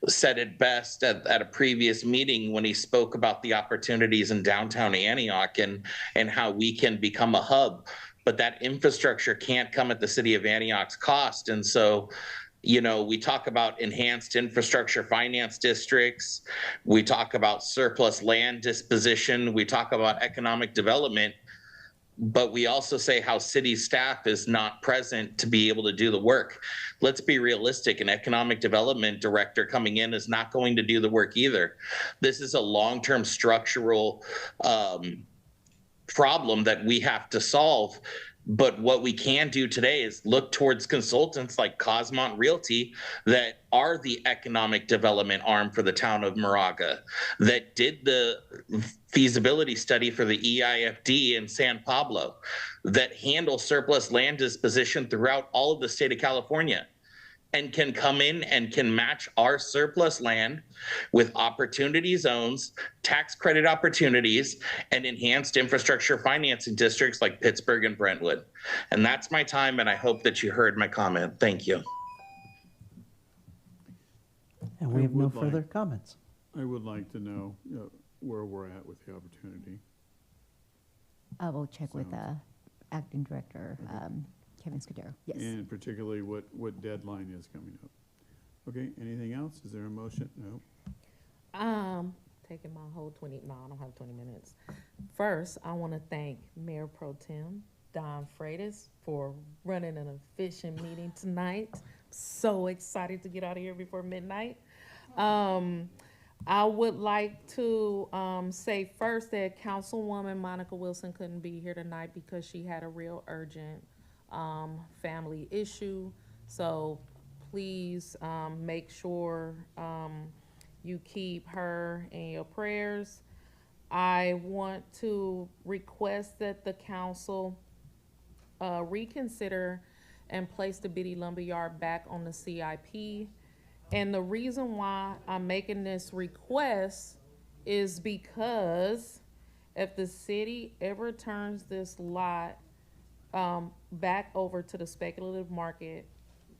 said it best at a previous meeting when he spoke about the opportunities in downtown Antioch and how we can become a hub. But that infrastructure can't come at the city of Antioch's cost. And so, you know, we talk about enhanced infrastructure finance districts. We talk about surplus land disposition. We talk about economic development. But we also say how city staff is not present to be able to do the work. Let's be realistic. An economic development director coming in is not going to do the work either. This is a long-term structural problem that we have to solve. But what we can do today is look towards consultants like Cosmont Realty that are the economic development arm for the town of Moraga, that did the feasibility study for the EIFD in San Pablo, that handle surplus land disposition throughout all of the state of California, and can come in and can match our surplus land with opportunity zones, tax credit opportunities, and enhanced infrastructure financing districts like Pittsburgh and Brentwood. And that's my time, and I hope that you heard my comment. Thank you. And we have no further comments. I would like to know where we're at with the opportunity. I will check with Acting Director Kevin Scudero. Yes. And particularly what deadline is coming up. Okay, anything else? Is there a motion? No. Taking my whole 20, no, I don't have 20 minutes. First, I want to thank Mayor Pro Tem Don Freitas for running an efficient meeting tonight. So excited to get out of here before midnight. I would like to say first that Councilwoman Monica Wilson couldn't be here tonight because she had a real urgent family issue. So please make sure you keep her in your prayers. I want to request that the council reconsider and place the Biddy Lumberyard back on the CIP. And the reason why I'm making this request is because if the city ever turns this lot back over to the speculative market,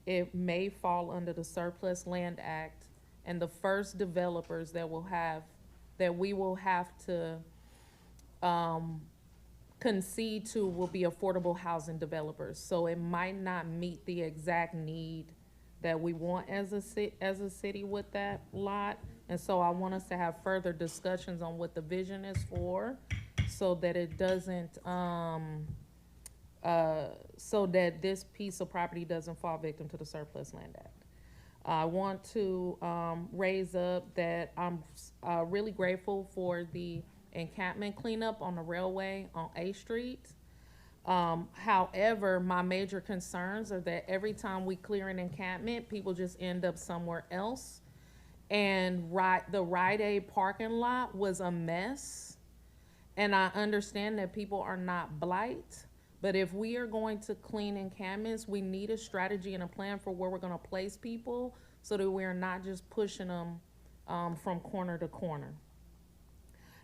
it may fall under the Surplus Land Act, and the first developers that we will have to concede to will be affordable housing developers. So it might not meet the exact need that we want as a city with that lot. And so I want us to have further discussions on what the vision is for, so that it doesn't, so that this piece of property doesn't fall victim to the Surplus Land Act. I want to raise up that I'm really grateful for the encampment cleanup on the railway on A Street. However, my major concerns are that every time we clear an encampment, people just end up somewhere else. And the Rite Aid parking lot was a mess. And I understand that people are not blight, but if we are going to clean encampments, we need a strategy and a plan for where we're gonna place people so that we're not just pushing them from corner to corner.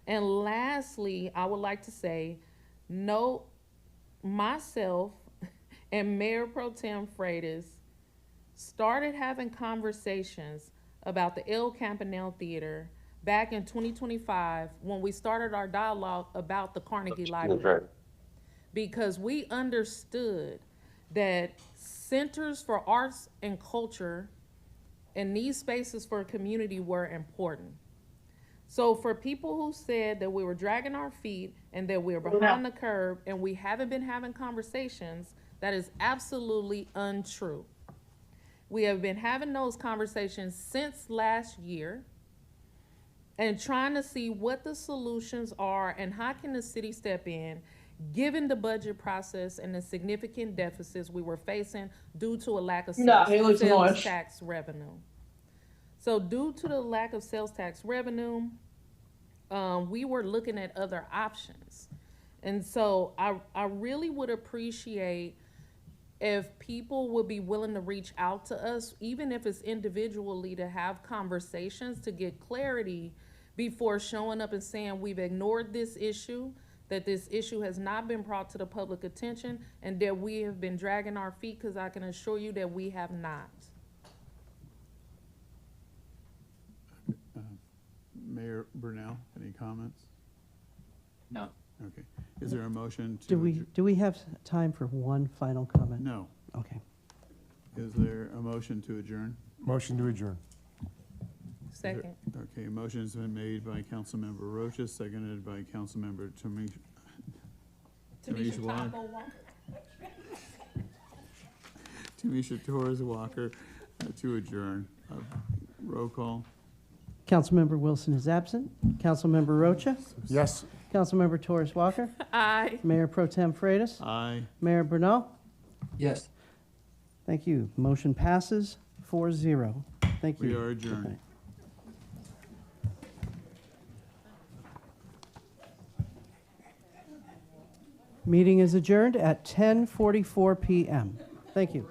And lastly, I would like to say, no, myself and Mayor Pro Tem Freitas started having conversations about the El Campanile Theater back in 2025 when we started our dialogue about the Carnegie Library. Because we understood that centers for arts and culture and these spaces for a community were important. So for people who said that we were dragging our feet and that we were behind the curve and we haven't been having conversations, that is absolutely untrue. We have been having those conversations since last year and trying to see what the solutions are and how can the city step in, given the budget process and the significant deficits we were facing due to a lack of sales tax revenue. So due to the lack of sales tax revenue, we were looking at other options. And so I really would appreciate if people would be willing to reach out to us, even if it's individually, to have conversations to get clarity before showing up and saying we've ignored this issue, that this issue has not been brought to the public attention, and that we have been dragging our feet, because I can assure you that we have not. Mayor Brunel, any comments? No. Okay. Is there a motion to? Do we have time for one final comment? No. Okay. Is there a motion to adjourn? Motion to adjourn. Second. Okay, a motion has been made by Councilmember Rocha, seconded by Councilmember Tamisha Torres Walker to adjourn. Roll call. Councilmember Wilson is absent. Councilmember Rocha? Yes. Councilmember Torres Walker? Aye. Mayor Pro Tem Freitas? Aye. Mayor Brunel? Yes. Thank you. Motion passes 4-0. Thank you. We are adjourned. Good night. Meeting is adjourned at 10:44 p.m. Thank you.